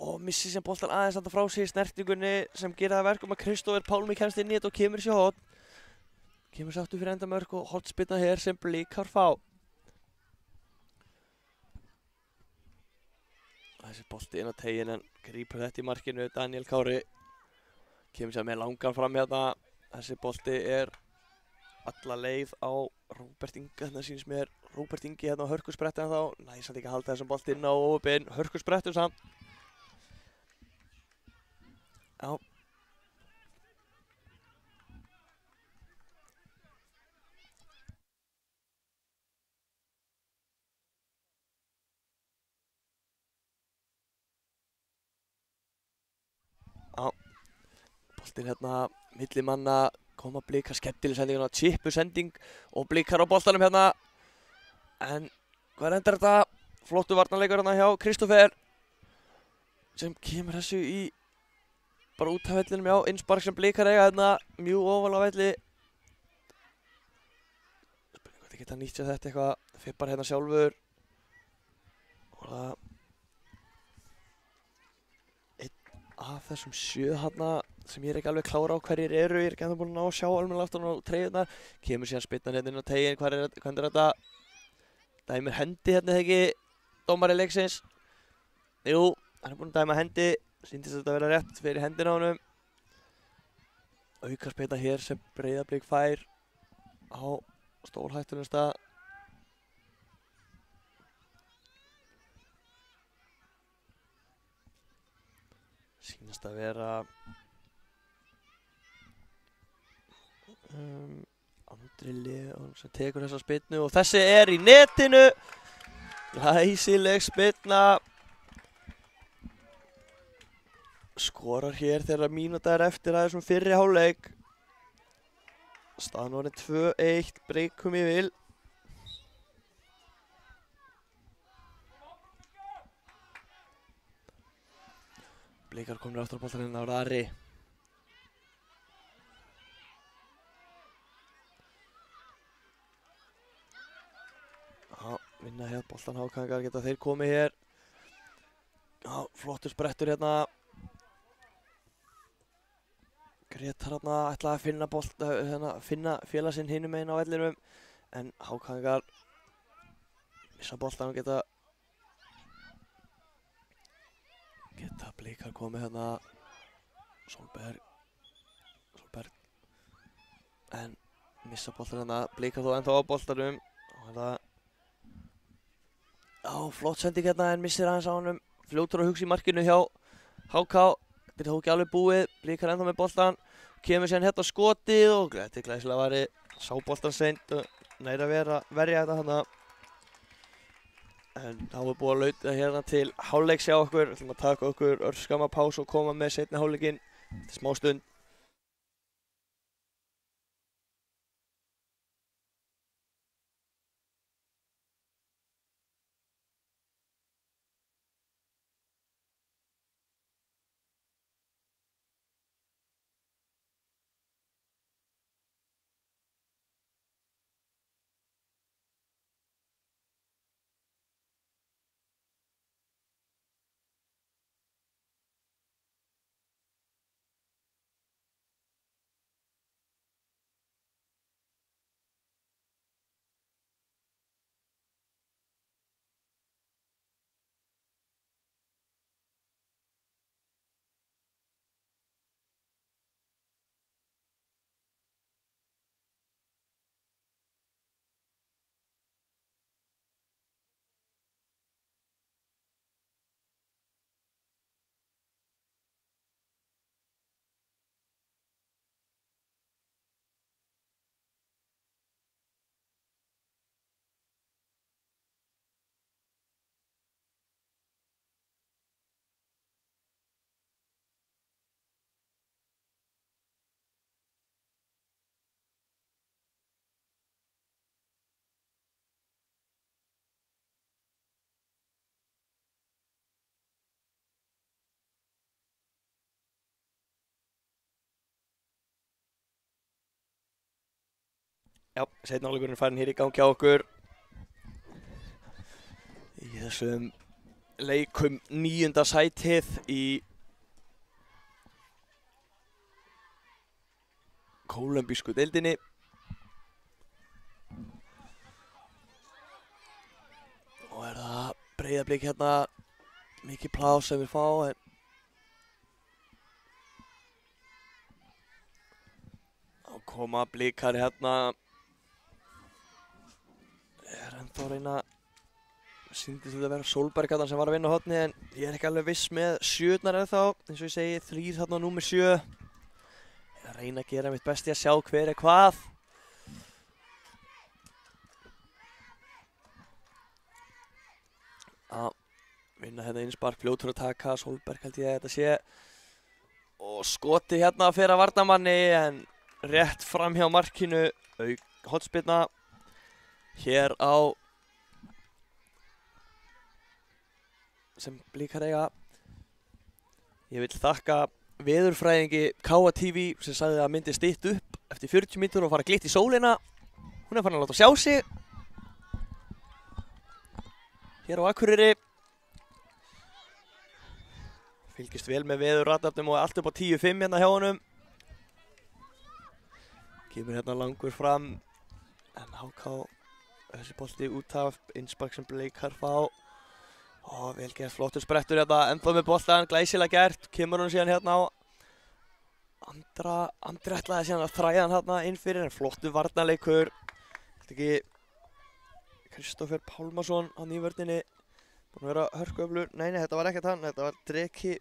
S2: og missi sem boltan aðeins þetta frá sig í snertingunni sem gera það verkum að Kristófer Pálmi kemst inn í þetta og kemur sér horn. Kemur sér aftur fyrir endamörk og hornspyrna hér sem Blikar fá. Þessi bolti inn á tegin en grípur þetta í markinu, Daniel Kári. Kemur sér með langan fram hérna, þessi bolti er alla leið á Róbert Ingi, þetta sýnist mér Róbert Ingi hérna á hörkusprettinu þá. Næ, samt ekki að halda þessum bolti inn á óöpinn, hörkusprettur samt. Já. Boltinn hérna, milli manna. Koma Blikar, skemmtileg sending, chipu sending og Blikar á boltanum hérna. En hvað endar þetta? Flottu varnarleikur hérna hjá Kristófer sem kemur þessu í bara út af vellinum, já, innspark sem Blikar eiga hérna mjög ofalega á velli. Spurning hvort þið geta nýtt sér þetta eitthvað, Fippar hérna sjálfur. Og það einn af þessum 7 hérna sem ég er ekki alveg klára á hverjir eru, ég er ekki ennþá búinn að ná að sjá almennilega aftan á treyjurnar. Kemur síðan spyrnan hérna inn á tegin, hvernig er þetta? dæmir hendi hérna þegar ekki dómari leiksins. Jú, hann búinn að dæma hendi, sýndist þetta vera rétt fyrir hendina á honum. Aukaspyrna hér sem Breiðablik fær á stórhættulegum stað. Sýnist að vera Andri Leon sem tekur þessa spyrnu og þessi er í netinu. Glæsileg spyrna. Skorar hér þegar mínúta er eftir að þessum fyrri hálfleik. Staðan orðin 2-1, Breikum í vil. Blikar komnir aftur á boltaninn á Ari. Já, vinna hér boltan Hákangar, geta þeir komið hér. Já, flottur sprettur hérna. Gretar hérna ætlaði að finna bolt, finna félag sinn hinum meginn á vellinum, en Hákangar missa boltan og geta Blikar komið hérna. Solberg en missa boltan hérna. Blikar þó ennþá á boltanum og það flott sending hérna en missir aðeins á honum. Fljótur að hugsa í markinu hjá HK. Þetta er þó ekki alveg búið. Blikar ennþá með boltan. Kemur síðan hérna skotið og þetta er glæsilega varið. Sá boltan seint og næri að verja þetta hérna. En þá er búið að lauta hérna til hálfleiks hjá okkur. Við ætlum að taka okkur örskamma pásu og koma með seinni hálfleikinn eftir smá stund. Já, seinni hálfleikurinn er farin hér í gangi á okkur. Í þessum leikum 9. sætið í kólumbísku deildinni. Og er það Breiðablik hérna, mikið plás sem við fá, en þá koma Blikar hérna. Er ennþá að reyna, sýndist þetta að vera Solberg sem var að vinna á horni, en ég er ekki alveg viss með sjöurnar ennþá. Eins og ég segi, 3 þarna á númer 7. Ég er að reyna að gera mitt besti að sjá hver er hvað. Vinna hérna innspark, fljótur að taka, Solberg held ég að þetta sé. Og skoti hérna fyrir að varnarmanni, en rétt fram hjá markinu, hornspyrna. Hér á sem Blikar eiga. Ég vil þakka veðurfræðingi KA TV sem sagði að myndi stytt upp eftir 40 mínútur og fara glitt í sólina. Hún er farin að láta sjá sig. Hér á Akureyri. Fylgist vel með veðurradarnum og allt upp á 10.5 hérna hjá honum. Kemur hérna langur fram, en HK þessi bolti út af innspark sem Blikar fá. Vel gert, flottur sprettur hérna, ennþá með boltan, glæsilega gert, kemur hún síðan hérna á Andri ætlaði síðan að þræða hann hérna inn fyrir, en flottur varnarleikur. Þetta ekki Kristófer Pálmason hann í vörninni, búinn að vera hörkuöflur. Nei, þetta var ekkert hann, þetta var Dreki.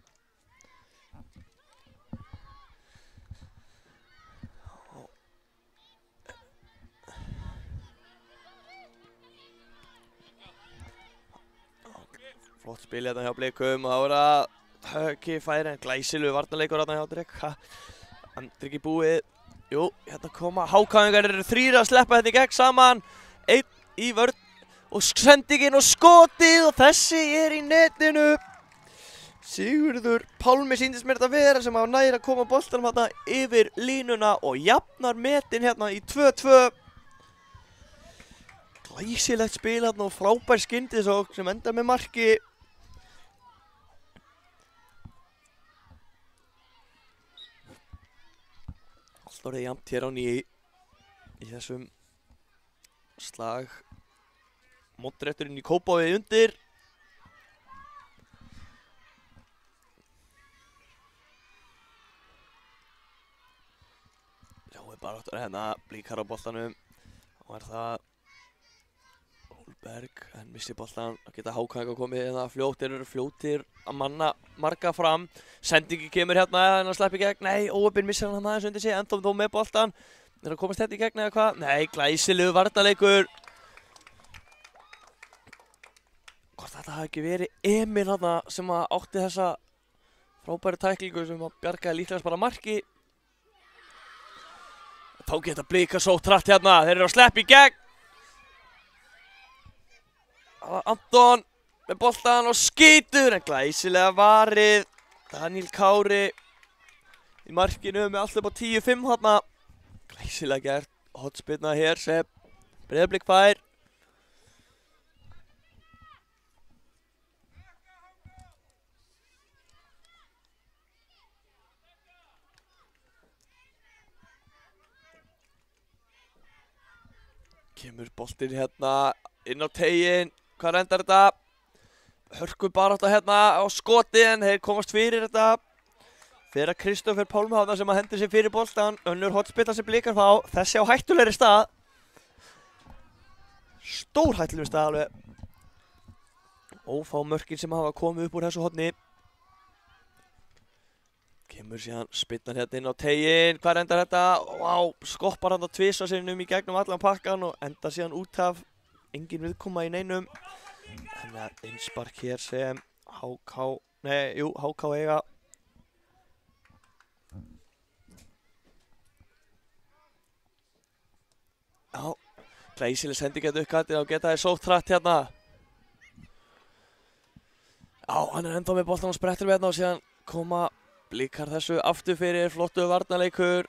S2: Flott spil hérna hjá Blikum og það voru að höggi færi, en glæsilegu varnarleikur hérna hjá Dreka. Andri ekki búið. Jú, hérna koma hákáðingar, eru 3 að sleppa þetta í gegn saman. 1 í vörn og sendingin og skotið, og þessi er í netinu. Sigurður Pálmi sýndist mér þetta vera sem hafa næri að koma boltanum hérna yfir línuna og jafnar metin hérna í 2-2. Glæsilegt spil hérna og frábær skyndisókn sem endar með marki. Allt orðið jafnt hér á ný í þessum slag. Mótrétturinn í Kópavogi undir. Sjáum við baráttur hérna, Blikar á boltanum. Og er það Hólberg, en missi boltan, að geta hákvæðingar komið hérna fljótt, eru fljótir að manna marga fram. Sendingi kemur hérna, en hann slepp í gegn. Nei, Óöpinn missir hann aðeins undir sig, ennþá þó með boltan. Er að komast þetta í gegn eða hvað? Nei, glæsilegu varnarleikur. Hvort þetta hafi ekki verið Emil hérna sem að átti þessa frábæru tæklingu sem að bjargaði líklegast bara marki. Þá geta Blikar sótt hratt hérna, þeir eru að sleppa í gegn. Anton með boltan og skýtur, en glæsilega varið. Daniel Kári í markinu með allt upp á 10-5 þarna. Glæsilega gert, hotspinna hér sem Breiðablik fær. Kemur boltinn hérna inn á teiginn. Hvað endar þetta? Hörku barátta hérna á skoti, en þeir komast fyrir þetta. Þeirra Kristófer Pálmi hafða sem að hendur sér fyrir boltan. Önnur hotspilla sem Blikar fá. Þessi á hættulegri stað. Stór hættulegri stað alveg. Ófá mörkin sem hafa komið upp úr þessu hotni. Kemur síðan spinnan hérna inn á teiginn. Hvað endar þetta? Vá, skoppar hann á tvisvarsinnum í gegnum allan pakkan og endar síðan út af. Engin viðkoma í neinum. Þannig að innspark hér sem HK eiga. Já, glæsileg sending hérna uppkantinn og geta þeir sótt hratt hérna. Já, hann er ennþá með boltan og sprettur með hérna og síðan koma Blikar þessu aftur fyrir, flottu varnarleikur.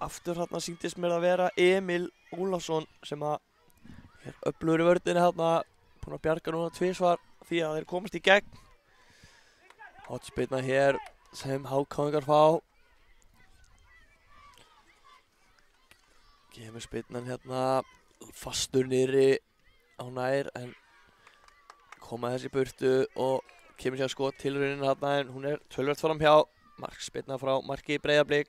S2: Aftur hérna sýndist mér að vera Emil Ólafsson sem að er öflugur í vörninni hérna, búinn að bjarga núna tvisvar því að þeir komast í gegn. Hotspinna hér sem hákáðingar fá. Kemur spinnan hérna fastur niðri á nær, en koma þessi burtu og kemur sér skot tilraunin hérna, en hún er tölvert fram hjá. Markspinna frá marki Breiðablik.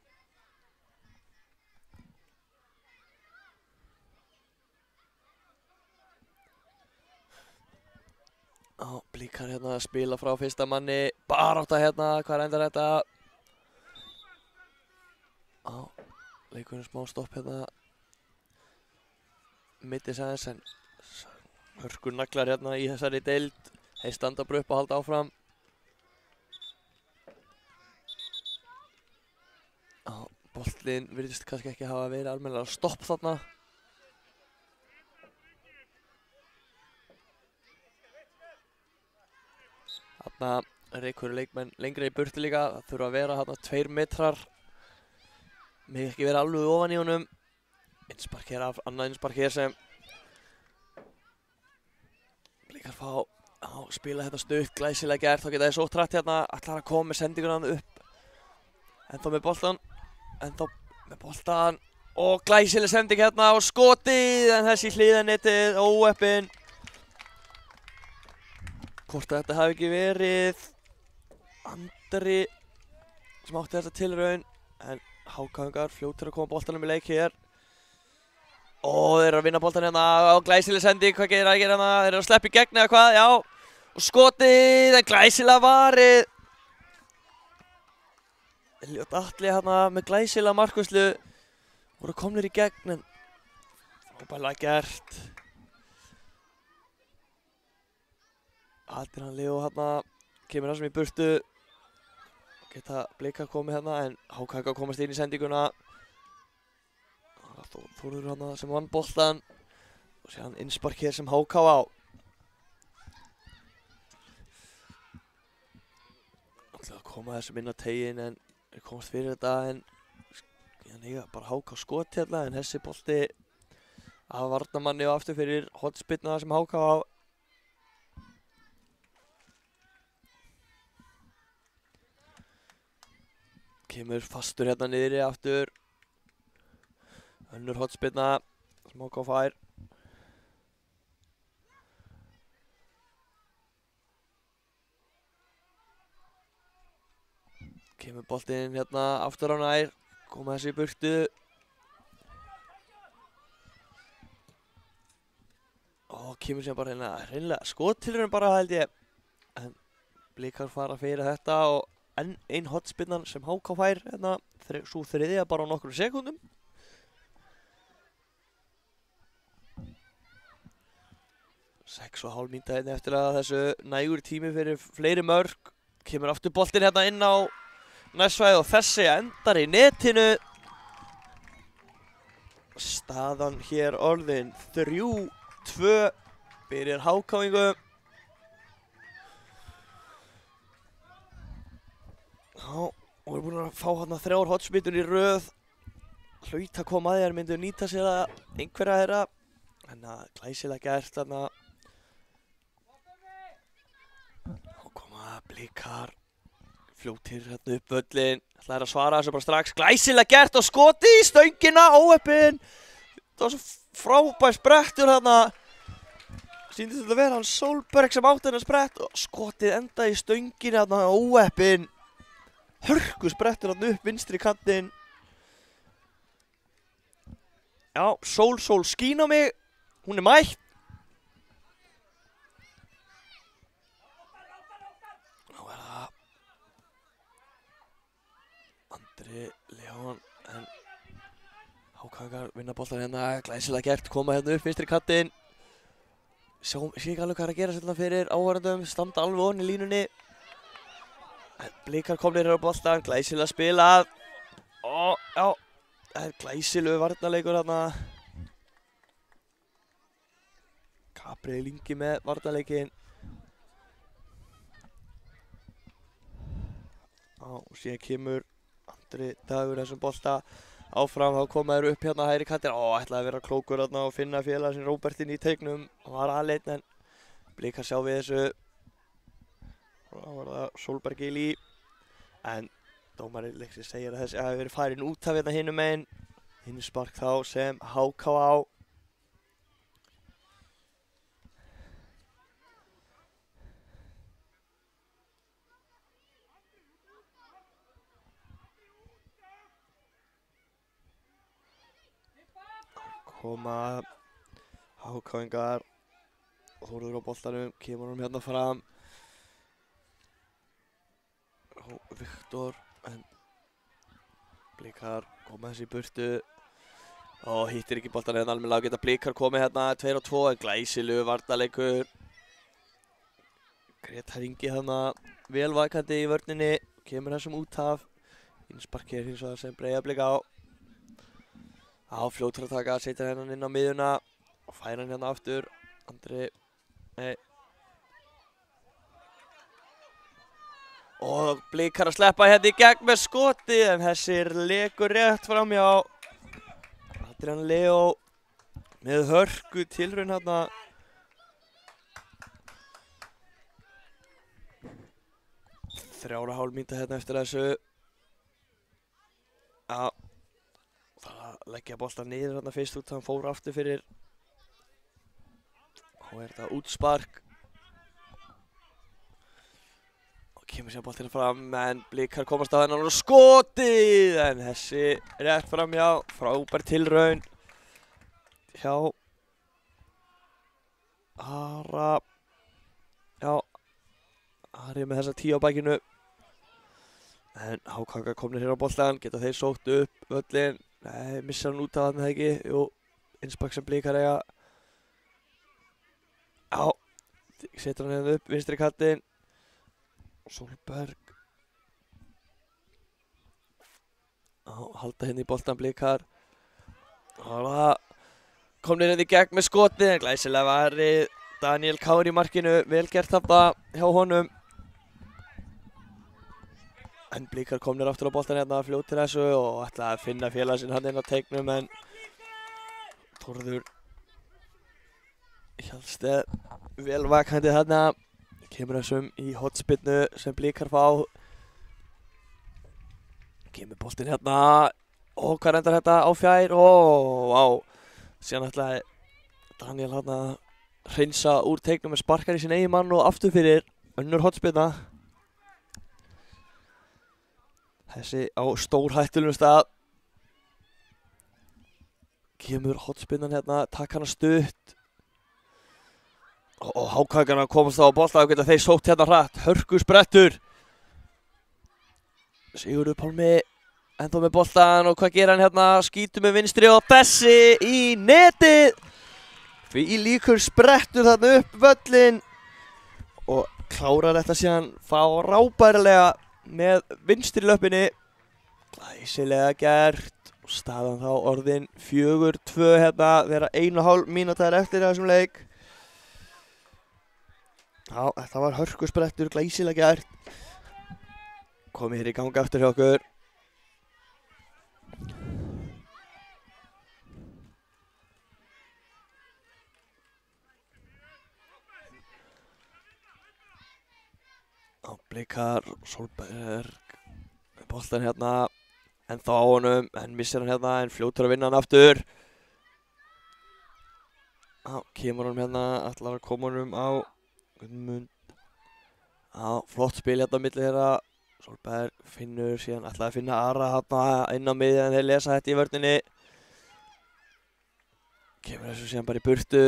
S2: Blikar hérna að spila frá fyrsta manni. Barátta hérna, hvað endar þetta? Leikurinn smá stopp hérna. Mittis aðeins, en hörkur naglar hérna í þessari deild. Þeir standa bara upp og halda áfram. Boltinn virðist kannski ekki hafa verið almennilega stopp þarna. Þarna er einhverju leikmenn lengra í burtu líka. Það þurfa að vera þarna 2 metrar. Megi ekki vera alveg ofan í honum. Innspark hér af, annað innspark hér sem Blikar fá að spila þetta stutt, glæsilega gert. Þá geta þeir sótt hratt hérna, ætlar að koma með sendinguna upp. Ennþá með boltan. Og glæsileg sending hérna og skotið, en þessi hliðarnetið óheppinn. Hvort að þetta hafi ekki verið Andri sem átti þetta tilraun, en HK fljótur að koma boltanum í leik hér. Og þeir eru að vinna boltan hérna og glæsileg sending, hvað gerir að gera hérna? Þeir eru að sleppa í gegn eða hvað, já. Og skotið, en glæsilega varið. Elliot Atli hérna með glæsilega markværslu. Voru komnir í gegn, en frábærlega gert. Adrian Leo hérna kemur þessum í burtu. Geta Blikar komið hérna, en HK komast inn í sendinguna. Þórður hérna sem vann boltan. Og síðan innspark hér sem HK á. Það koma þessum inn á tegin, en þeir komast fyrir þetta, en eiga bara HK skot hérna, en þessi bolti af varnarmanni og aftur fyrir hornspyrna sem HK á. Kemur fastur hérna niðri aftur. Önnur hornspyrna sem HK fær. Kemur boltinn hérna aftur á nær. Koma þessi í burtu. Og kemur sér bara hérna hreinlega skottilraun bara held ég. En Blikar fara fyrir þetta og enn ein hornspyrnan sem HK fær hérna. Svo þriðja bara á nokkrum sekúndum. Sex og hálf mínúta hérna eftir að þessu nægur tími fyrir fleiri mörk. Kemur aftur boltinn hérna inn á nærsvæði og þessi endar í netinu. Staðan hér orðin 3-2 fyrir HK-ingu. Já, og við erum búin að fá hérna 3 hornspyrnur í röð. Hlaut að koma að þér, myndu nýta sér að einhverja þeirra. En það glæsilega gert þarna. Og koma Blikar. Fljótir hérna upp völlin. Ætlaði að svara þessu bara strax. Glæsilega gert og skoti í stöngina, óheppinn. Það var svo frábær sprettur hérna. Sýndist þetta að vera hann Solberg sem átti hennar sprett. Og skotið endaði í stöngina hérna, óheppinn. Hörku sprettur hérna upp vinstri kantinn. Já, Sól skín á mig. Hún er mætt. Andri Leon, en HK vinna boltan hérna, glæsilega gert, koma hérna upp vinstri kantinn. Sé ekki alveg hvað er að gera svolítið fyrir áhörðum, standa alveg ofan í línunni. En Blikar komnir hér á boltan, glæsilega spilað. Og já, það er glæsilegu varnarleikur hérna. Gabriel Ingi með varnarleikinn. Já, og síðan kemur Andri Dagur þessum bolta áfram, þá koma þeir upp hérna hægri kantir. Ætlaði að vera klókur hérna og finna félaga sin Róbertinn í teignum. Hann var aðleinn, en Blikar sjá við þessu. Og þá var það Solberg í lí. En dómari leiksins segir að þessi hafi verið farin út af hérna hinum megin. Innspark þá sem HK á. Koma HK-ingar og Þórður á boltanum, kemur hann hérna fram. Viktor, en Blikar koma þessi í burtu og hittir ekki boltan hérna almennilega. Geta Blikar komið hérna 2-2, en glæsilegu varnarleikur. Gretar Ingi hérna velvakandi í vörninni, kemur þessum út af. Innsparkir hins vegar sem Breiðablik á. Fljótur að taka, setja hennan inn á miðjuna og færa hann hérna aftur. Andri, nei. Og Blikar að sleppa hérna í gegn með skoti, en þessir lekur rétt framhjá. Adrian Leo með hörku tilraun hérna. 3,5 mínútur hérna eftir þessu. Já. Það leggja boltan niður þarna fyrst út, hann fór aftur fyrir. Og þetta útspark. Og kemur sér boltinn fram, en Blikar komast á þennan og skotið! En þessi rétt framhjá, frábær tilraun hjá Ara. Já, Ari með þessa 10 á bakinu. En HK komnir hér á boltan, geta þeir sótt upp völlin. Nei, missar hann út af þarna ekki. Jú, innspark sem Blikar eiga. Já, setur hann hérna upp, vinstri kantinn. Solberg. Já, halda hérna í boltan Blikar. Hála, komnir hérna í gegn með skotið, en glæsilega varið. Daniel Kár í markinu, vel gert þarna hjá honum. En Blikar komnir aftur á boltan hérna fljótir þessu og ætla að finna félag sinn hann inn á teiknum, en Þórður Hjalsteð vel vakandi þarna. Kemur þessum í hotspinnu sem Blikar fá. Kemur boltinn hérna. Og hvað endar þetta á fjær? Vá. Síðan ætlaði Daniel hérna að hreinsa úr teiknum með sparkar í sin eigin mann og aftur fyrir önnur hotspinna. Þessi á stórhættulegum stað. Kemur hotspinnan hérna, takk hana stutt. Og HK komast þá á bolta og geta þeir sótt hérna hratt. Hörku sprettur. Sigurður Pálmi ennþá með boltan og hvað gera hann hérna? Skýtur með vinstri og þessi í netið. Því líkur sprettur þarna upp völlin og klárar þetta síðan frábærlega með vinstri löppinni. Glæsilega gert. Og staðan þá orðin 4-2 hérna, vera 1,5 mínútur eftir þessum leik. Já, þetta var hörkusprettur, glæsilega gert. Komið hér í gang aftur hjá okkur. Blikar, Solberg, boltan hérna, en þá á honum, en missir hann hérna, en fljótur að vinna hann aftur. Já, kemur honum hérna, ætlar að koma honum á Guðmund. Já, flott spil hérna á milli þeirra. Solberg finnur síðan, ætlaði að finna Ara hérna inn á miðju en þeir lesa þetta í vörninni. Kemur þessu síðan bara í burtu,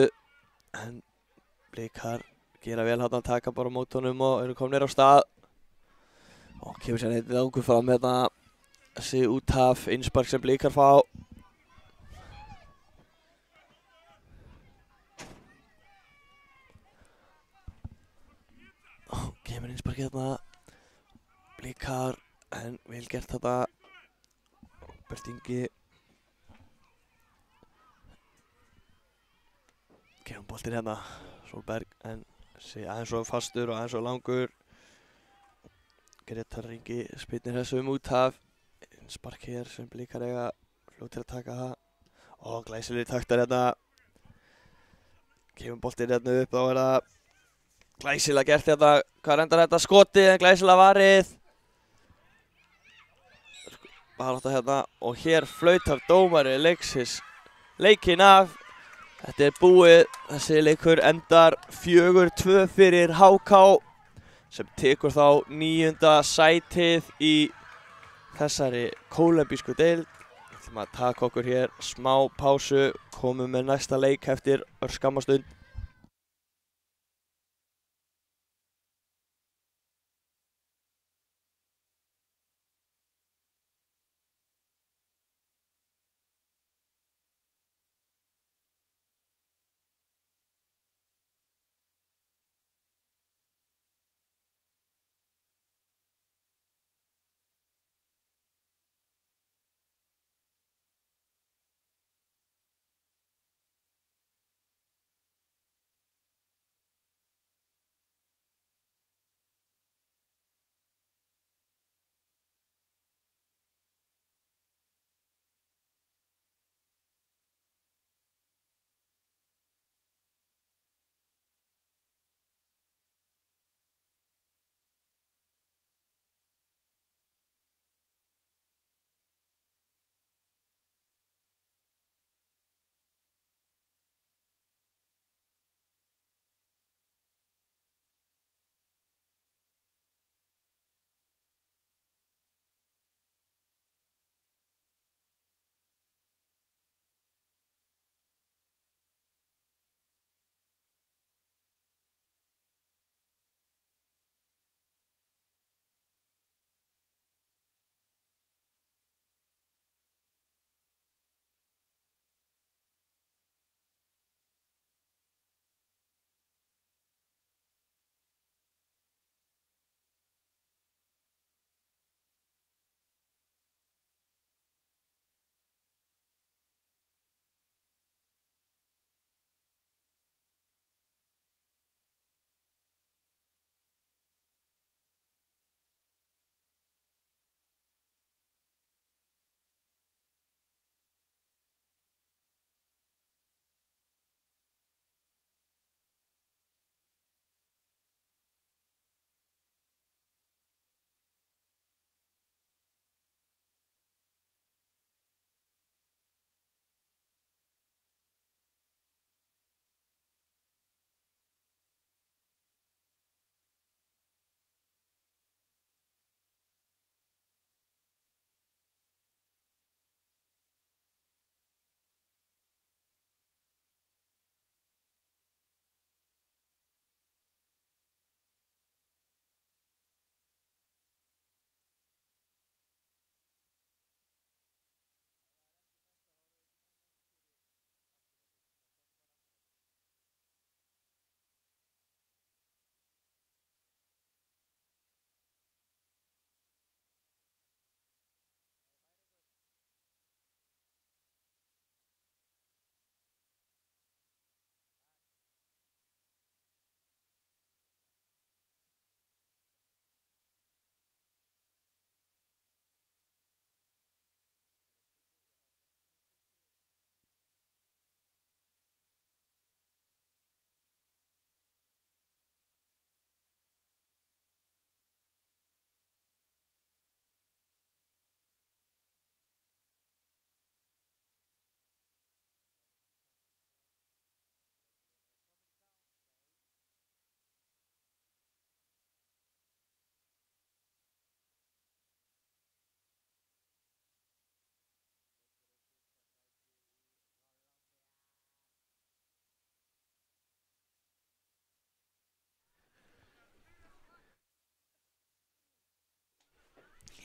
S2: en Blikar gera vel hérna að taka bara á mót honum og eru komnir á stað. Og kemur sér eitthvað langur fram hérna, þessi úthaf, innspark sem Blikar fá. Og kemur innspark hérna, Blikar, en vel gert þetta. Bert Ingi. Kemur boltinn hérna, Solberg, en þessi aðeins svo fastur og aðeins svo langur. Gretar Ingi spyrnir þessu úthaf. Spark hér sem Blikar eiga fljótir að taka það. Og glæsilegir taktar hérna. Kemur boltinn hérna upp, þá er það glæsilega gert hérna. Hvað endar þetta? Skotið en glæsilega varið. Barátta hérna og hér flautar dómari leiksins leikinn af. Þetta er búið, þessi leikur endar 4-2 fyrir HK sem tekur þá 9. sætið í þessari kólumbísku deild. Við ætlum að taka okkur hér smá pásu, komum með næsta leik eftir örskamma stund.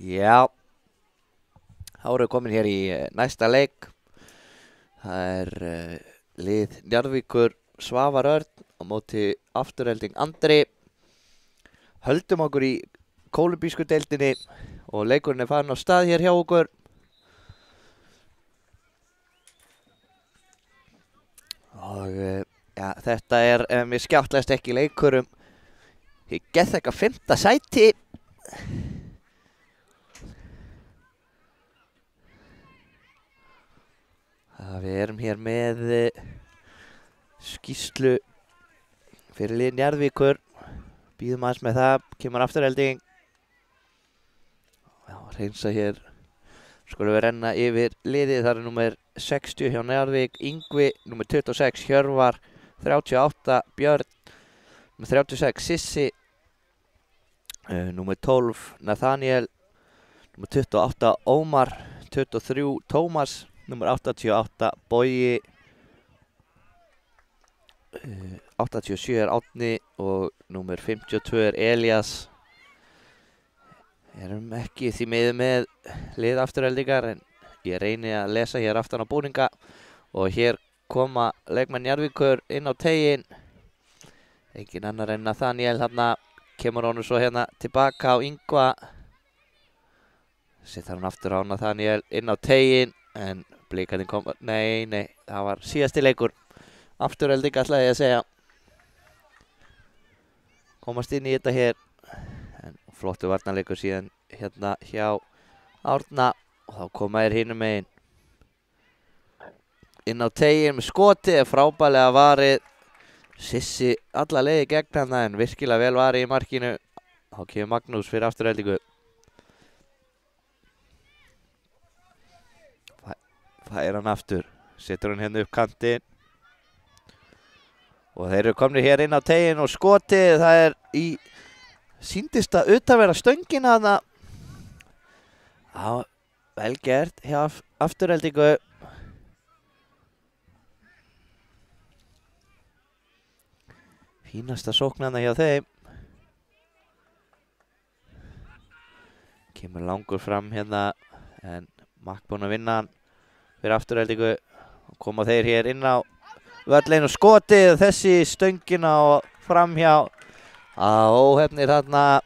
S1: Já, þá erum við komin hér í næsta leik. Það er lið Njarðvíkur Svavar Örn á móti Afturelding Andri. Höldum okkur í kólumbísku deildinni og leikurinn er farin á stað hér hjá okkur. Og ja, þetta er mér skjáttlegast ekki leikurum. Ég get eitthvað 5. sæti. Við erum hér með skýrslu fyrir lið Njarðvíkur. Bíðum aðeins með það, kemur Afturelding. Já, reynsa hér. Skulum við renna yfir liðið. Það er númer 60 hjá Njarðvík, Yngvi, númer 26 Hjörvar, 38 Björn, númer 36 Sissi, númer 12 Nathaniel, númer 28 Ómar, 23 Tómas, númer 88 Bogi, 87 er Árni og númer 52 er Elías. Erum ekki því miður með lið Aftureldingar en ég reyni að lesa hér aftan á búninga og hér koma leikmenn Njarðvíkur inn á teiginn. Engin annar en Nathaniel þarna, kemur honum svo hérna tilbaka á Yngva. Settar hann aftur á Nathaniel inn á teiginn en blikarnir koma, nei, það var síðasti leikur. Afturelding ætlaði ég að segja. Komast inn í þetta hér. En flottu varnarleikur síðan hérna hjá Árna og þá koma þér hinum megin. Inn á teiginn með skoti, frábærlega varið. Sissi alla leiði gegn hann en virkilega vel varið í markinu. Þá kemur Magnús fyrir Aftureldingu. Fær hann aftur, setur hann hérna upp kantinn. Og þeir eru komnir hér inn á teiginn og skotið, það er í sýndist að utanverða stöngina þarna. Já, vel gert hjá Aftureldingu. Fínasta sóknana hjá þeim. Kemur langur fram hérna en Makk búinn að vinna hann fyrir Aftureldingu. Koma þeir hér inn á völlinn og skotið þessi stöngina og fram hjá óhefnir þarna.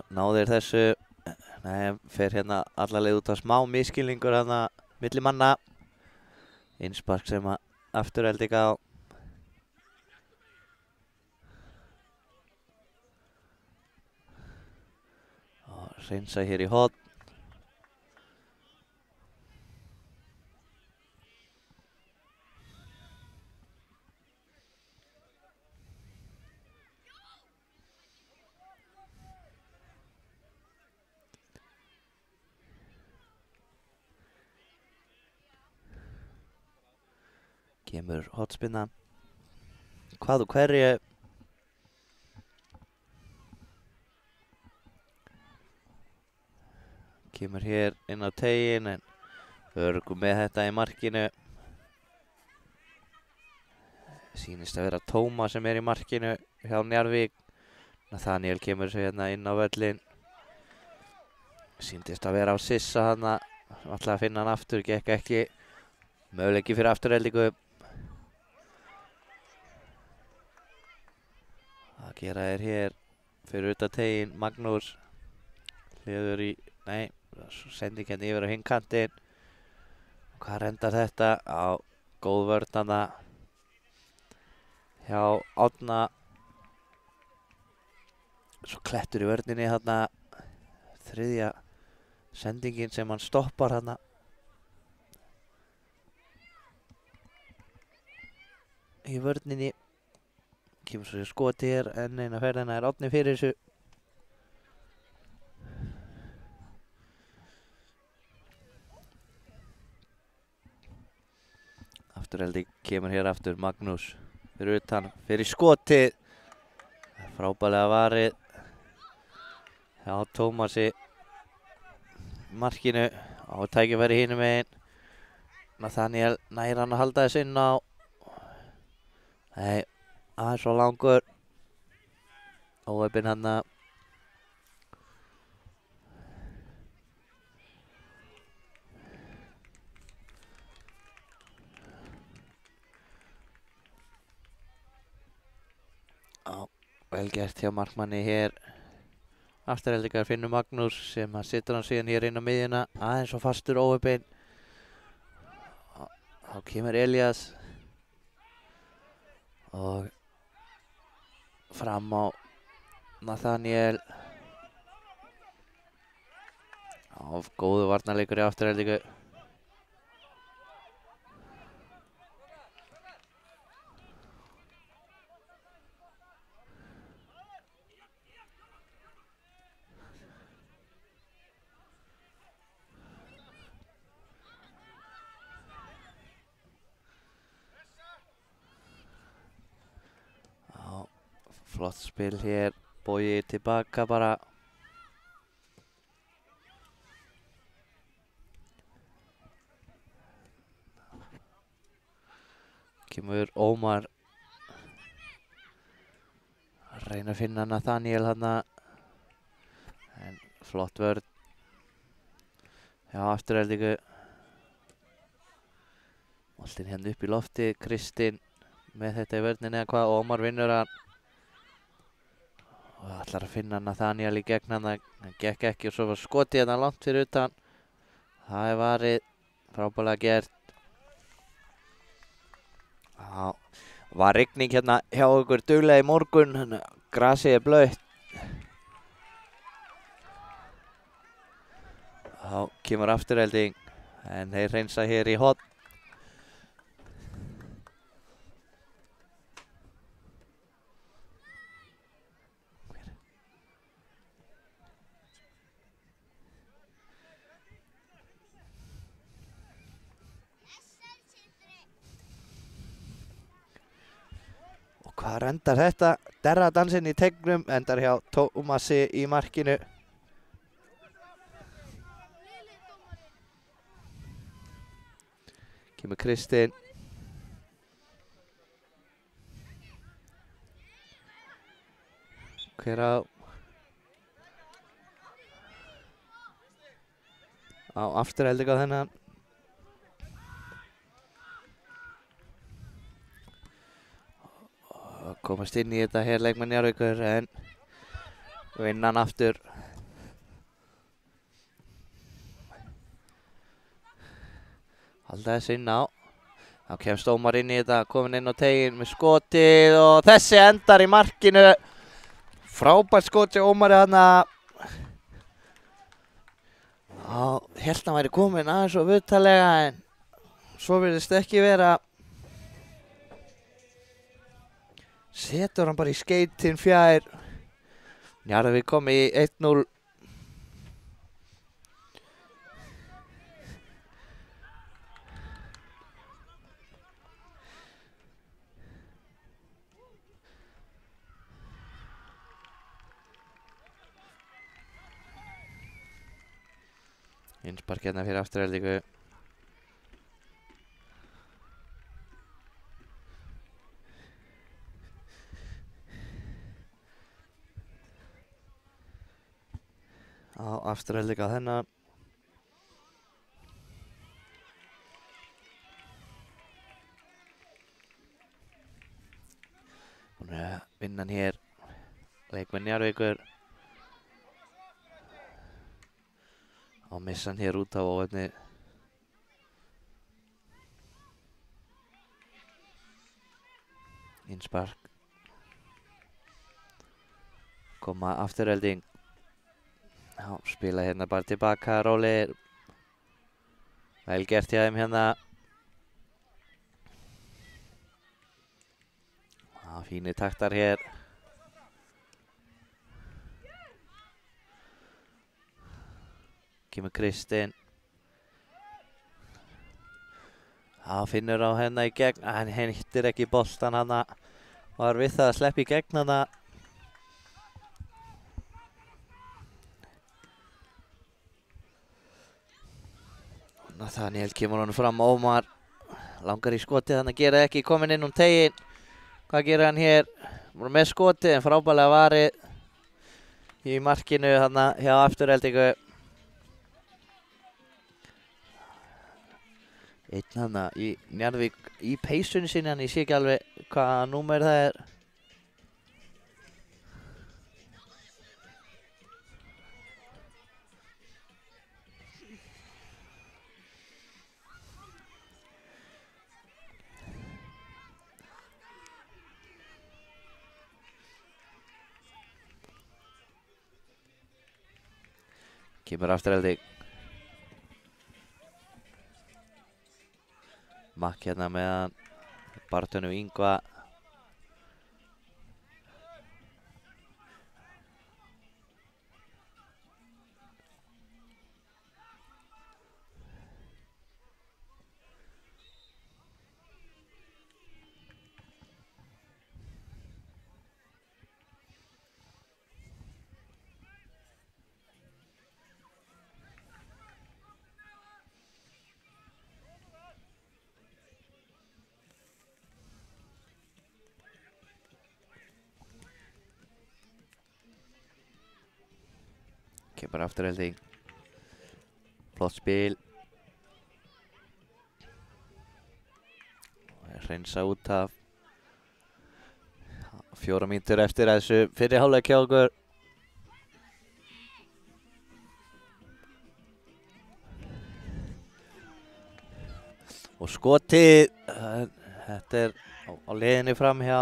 S1: Náðir þessu. Nei, fer hérna alla leið út af smá miskilningur þarna milli manna. Innspark sem að Afturelding á. Og reynsa hér í horn. Kemur hotspinnan. Hvað og hverju. Kemur hér inn á teiginn en örgum með þetta í markinu. Sýnist að vera Tómas sem er í markinu hjá Njarðvík. Nathaniel kemur svo hérna inn á völlinn. Sýndist að vera á Sissa þarna. Ætlaði að finna hann aftur, gekk ekki. Möguleiki fyrir Aftureldingu. Það gera þeir hér fyrir utan teiginn. Magnús hliður í, nei, sending hérna yfir á hinn kantinn. Hvað endar þetta? Á góð vörn þarna hjá Árna. Svo klettur í vörninni þarna. Þriðja sendingin sem hann stoppar þarna. Í vörninni. Kemur svo skoti hér en eina ferðina er Árni fyrir þessu. Afturelding kemur hér aftur, Magnús fyrir utan, fyrir skotið. Frábærlega varið hjá Tómasi. Markinu á tækifæri hinum megin. Nathaniel nær hann að halda þessu inn á. Nei, Aðeins svo langur. Óheppinn hann að. Vel gert hjá markmanni hér. Afturheldingar Finnur Magnús sem að setur hann síðan hér inn á miðjuna. Aðeins svo fastur óheppinn. Þá kemur Elías. Og fram á Nathaniel. Góðu varnarleikur í Afturheldingu. Flott spil hér, Bogi tilbaka bara. Kemur Ómar. Reyna að finna Nathaniel þarna. En flott vörn. Já, Afturheldingu. Boltinn hérna upp í lofti, Kristinn með þetta í vörninni eða hvað, Ómar vinnur hann. Og ætlar að finna Nathaniel í gegn hann, það gekk ekki og svo var skotið hérna langt fyrir utan. Það er varið, frábærlega gert. Já, var rigning hérna hjá ykkur duglega í morgun, grasið er blautt. Já, kemur Afturhelding, en þeir reynsa hér í horn. Hvað endar þetta? Derradansinn í teignum, endar hjá Tómasi í markinu. Kemur Kristinn. Hver á Afturhelding á þennan. Komast inn í þetta hér leikmenn Njarðvíkur en vinna hann aftur. Halda þessu inn á. Þá kemst Ómar inn í þetta, komin inn á teginn með skotið og þessi endar í markinu. Frábært skotið Ómar þarna. Hélt hann væri komin aðeins og viðtalega en svo virðist ekki vera. Setur hann bara í skeytin fjær. Njarðvík kom í 1-0. Innspark hérna fyrir Afturheldingu. Afturhelding á þennan. Hún er að vinna hann hér. Leikmenn Njarðvíkur. Og missa hann hér út á óefni. Innspark. Koma Afturhelding. Já, spila hérna bara tilbaka, rólegir. Vel gert hjá þeim hérna. Já, fínir taktar hér. Kemur Kristinn. Já, finnur á hérna í gegn. Hann hittir ekki boltan hana. Var við það að sleppa í gegn hana. Nathaniel kemur honum fram, Ómar langar í skotið, þannig að gera ekki, komin inn teginn. Hvað gerir hann hér? Bara með skotið en frábærlega varið í markinu þarna hjá Aftureldingu. Einn hana í Njarðvík í peysunni sinni, hann ég sé ekki alveg hvaða númer það er. Kemur Afturelding. Makk hérna meðan Bartonu Ingva. Kemur Afturelding. Flott spil. Hreinsa út af 4 mínútur eftir þessu fyrri hálfleik hjá okkur. Og skotið, þetta er á leiðinni fram hjá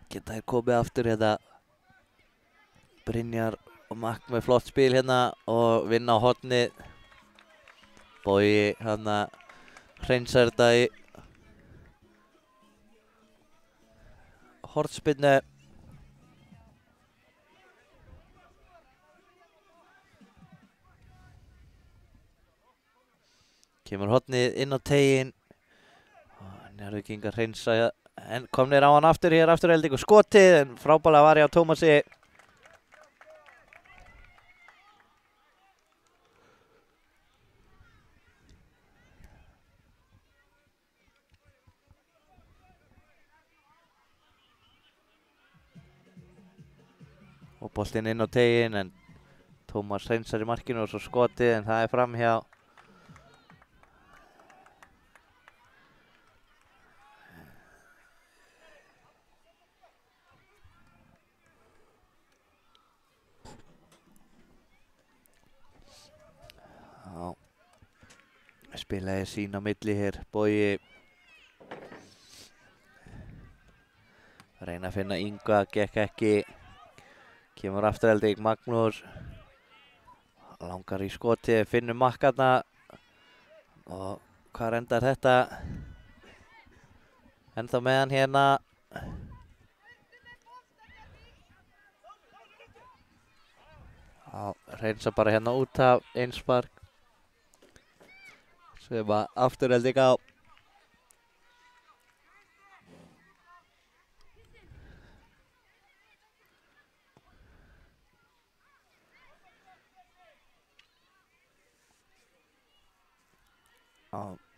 S1: geta þér komið aftur hérna. Brynjar og Makk með flott spil hérna og vinna á hornið. Bogi hérna hreinsar þetta í hornspyrnu. Kemur hornið inn á teiginn. Njarðvíkingar hreinsa en komnir á hann aftur hér Afturelding og skotið en frábærlega var ég á Tómasi. Og boltinn inn á teiginn en Tómas hreinsar í markinu og svo skotið en það er framhjá. Spilaði sín á milli hér, Bogi. Reyna að finna Ingva, gekk ekki. Kemur Afturelding, Magnús. Langar í skotið, finnur Makkarna. Og hvað endar þetta? Ennþá með hann hérna. Reynsa bara hérna út af einspark. Sem að Afturelding á.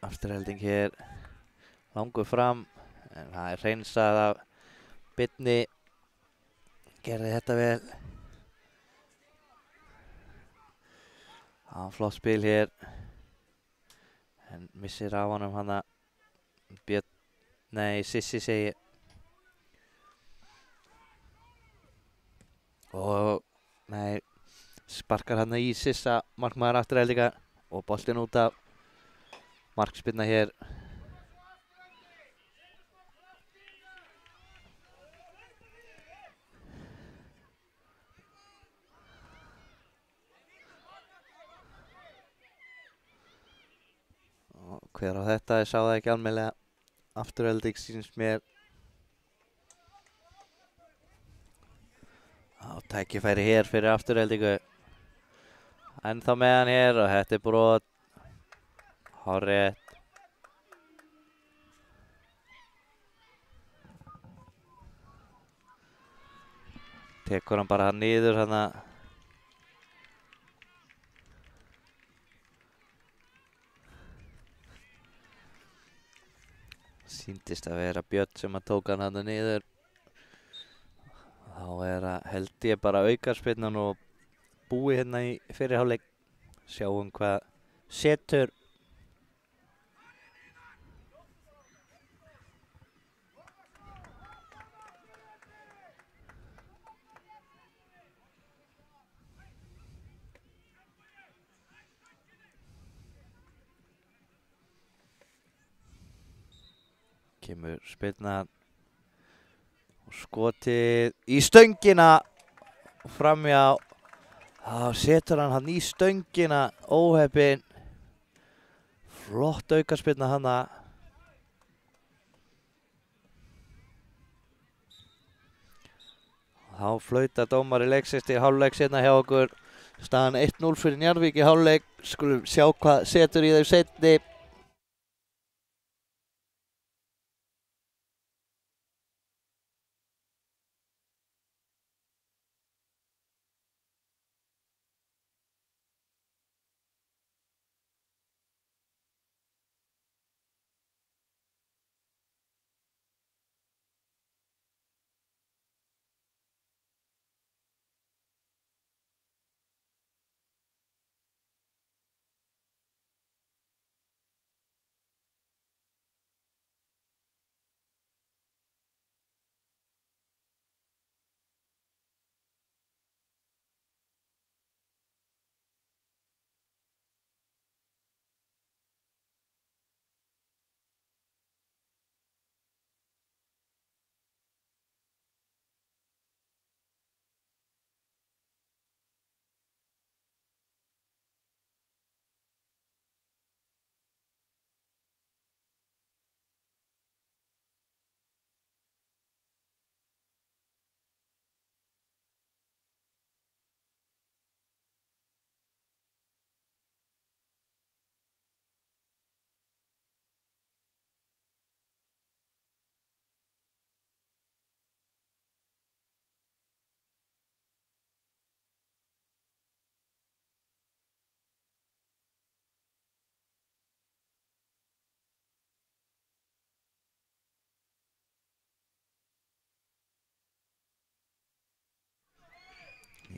S1: Afturelding hér. Langur fram. En það er hreinsað af Birni. Gerði þetta vel. Flott spil hér. En missir á honum hana Björn, nei Sissi segi. Og nei, sparkar hana í Sissa, markmaður Aftureldingar og boltinn út af. Markspyrna hér. Hver á þetta, ég sá það ekki almennilega. Afturelding sýnist mér. Tækifæri hér fyrir Aftureldingu. Ennþá með hann hér og þetta er brot. Hárrétt. tekur hann bara niður hana. Sýndist að vera Björn sem að tók hann hana niður. Þá það held ég bara aukaspyrnan og búi hérna í fyrri hálfleik. Sjáum hvað setur. Kemur spyrnan og skotið í stöngina framhjá. Þá setur hann í stöngina, óheppinn. Flott aukaspyrna hana. Þá flautar dómari leiksins til hálfleiks hérna hjá okkur. Staðan 1-0 fyrir Njarðvík í hálfleik. Skulum sjá hvað setur í þau seinni.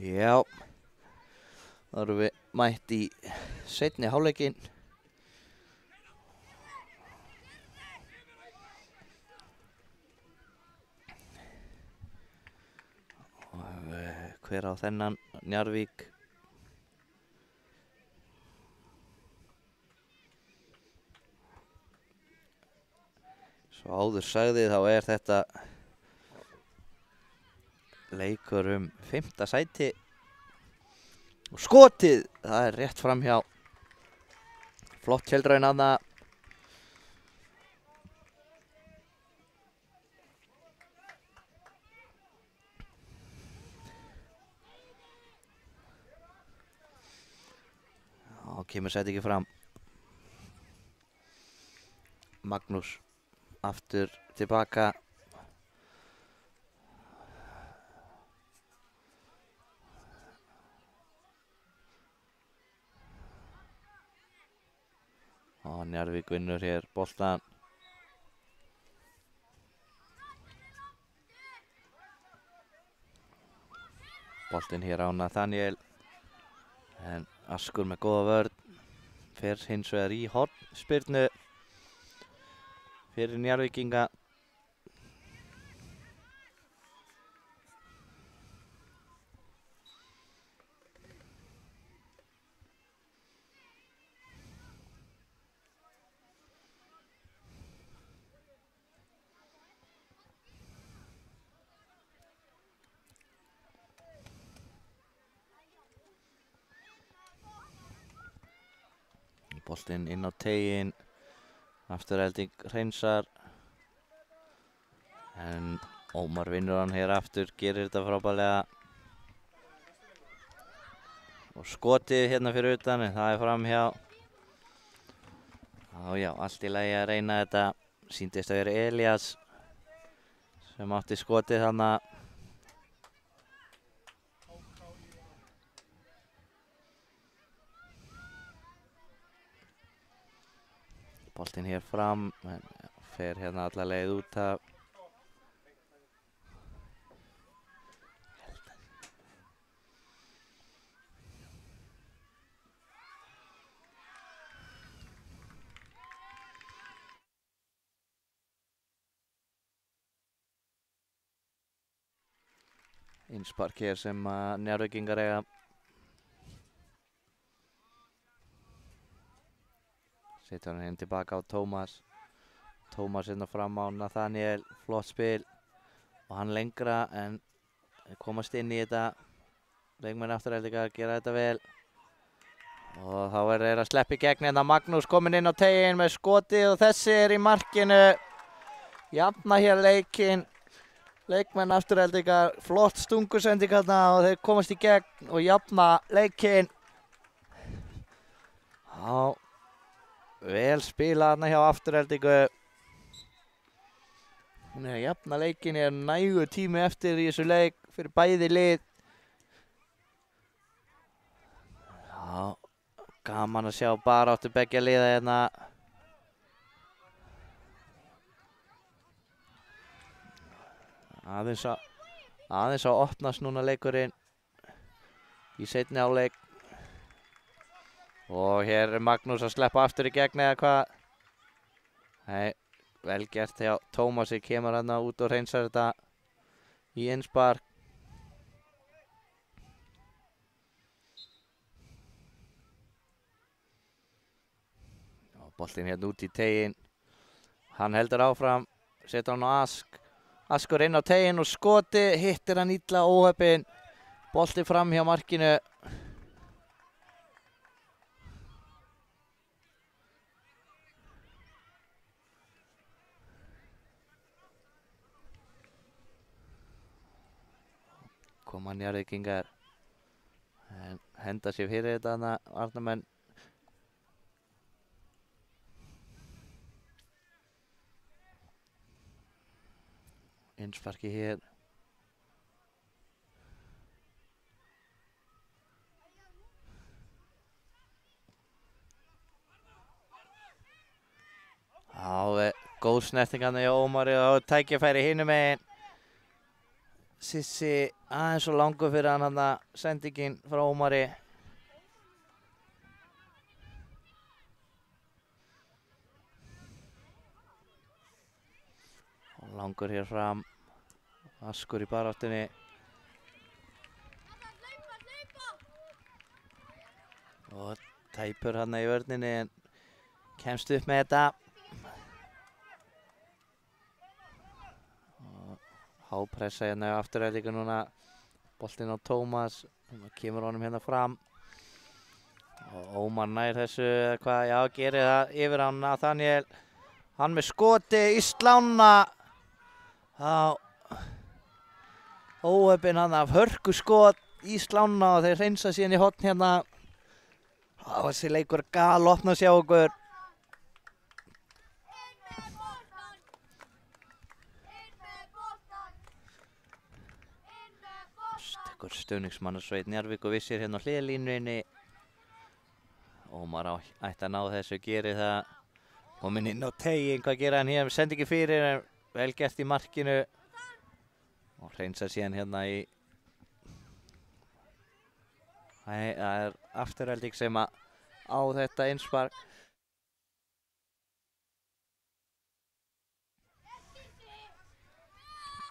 S1: Já, þá erum við mætt í seinni hálfleikinn. Og hver á þennan Njarðvík? Svo áður sagði þá þetta leikur 5. sæti og skotið, það rétt framhjá. Flott tjöldræn aðna. Já, kemur sæti ekki fram. Magnús aftur tilbaka. Og Njarðvík vinnur hér boltan. Boltinn hér á Nathaniel. En Askur með góða vörn. Fer hins vegar í hornspyrnu fyrir Njarðvíkinga. Boltinn inn á teiginn. Afturhelding hreinsar. En Ómar vinnur hann hér aftur, gerir þetta frábærlega. Og skotið hérna fyrir utan, en það framhjá. Já, allt í lagi að reyna þetta. Sýndist að vera Elías sem átti skotið þarna. Boltinn hér fram, en fer hérna alla leið út af. Innspark hér sem að Njarðvíkingar eiga. Setur hann hérna tilbaka á Tómas. Tómas hérna fram á Nathaniel, flott spil. Og hann lengra en komast inn í þetta. Leikmenn Aftureldingar gera þetta vel. Og þá er þeir að sleppa í gegn hérna. Magnús kominn inn á teiginn með skotið og þessi er í markinu. Jafna hér leikinn. Leikmenn Aftureldingar, flott stungusending hérna og þeir komast í gegn og jafna leikinn. Já, vel spilað hérna hjá Aftureldingu. Hún er að jafna leikinn, er nægur tími eftir í þessu leik fyrir bæði lið. Já, gaman að sjá baráttu beggja liða hérna. Aðeins að opnast núna leikurinn í seinni hálfleik. Og hér er Magnús að sleppa aftur í gegn eða hvað. Nei, vel gert hjá Tómasi, kemur hann út og hreinsar þetta í innspark. Boltinn hérna út í teiginn. Hann heldur áfram, setur hann á Ask. Askur inn á teiginn og skoti, hittir hann illa óheppinn. Bolti fram hjá markinu. Koma Njarðvíkingar. Henda sér fyrir þetta hana, varnarmenn. Innsparki hér. Já, góð snerting hann hjá Ómari og tækifæri hinum megin. Sissi aðeins og langur fyrir hann sendingin frá Ómari. Og langur hér fram. Askur í baráttunni. Og tæpur hann í vörninni en kemst upp með þetta. Hápressa hérna á Aftureldingu núna. Boltinn á Tómas. Kemur honum hérna fram. Og Ómar nær þessu eða hvað. Já, gerir það yfir hann Nathaniel. Hann með skoti í slána. Já. Óheppinn hann af hörku skot í slána og þeir hreinsa síðan í horn hérna. Þessi leikur galopna sjá okkur. Stekkur stuðningsmannasveit Njarðvík og Vissir hérna á hliðarlínunni. Ómar ætti að ná þessu, gerir það. Kominn inn á teiginn, hvað gerir hann hér? Sendi ekki fyrir, en vel gert í markinu. Og hreinsa síðan hérna í. Það er Afturelding sem á þetta innspark.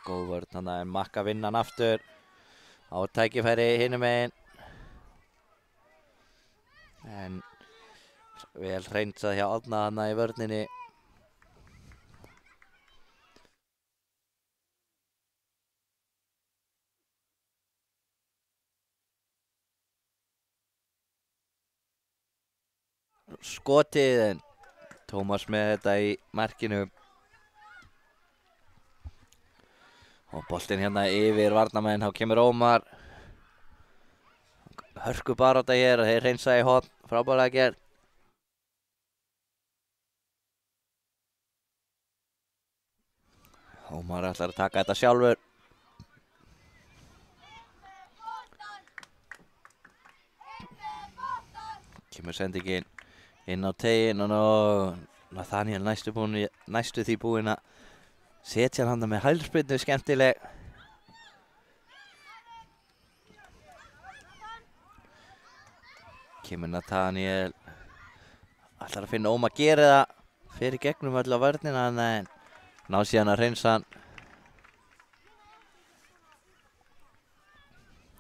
S1: Góð vörn hann en Makka vinna hann aftur. Á tækifæri hinum megin. En vel hreinsað hjá Árna hann í vörninni. Skotið en Tómas með þetta í markinu. Og boltinn hérna yfir varnarmenn, þá kemur Ómar. Hörku barátta hér og þeir hreinsa í horn, frábærlega gert. Ómar ætlar að taka þetta sjálfur. Kemur sendingin inn á teiginn og nú Nathaniel næstu því búinn að setja hann með hælspyrnu skemmtileg. Kemur Nathaniel, ætlar að finna Ómar gera það fyrir gegnum öll á vörnina en ná síðan að hreinsa hann.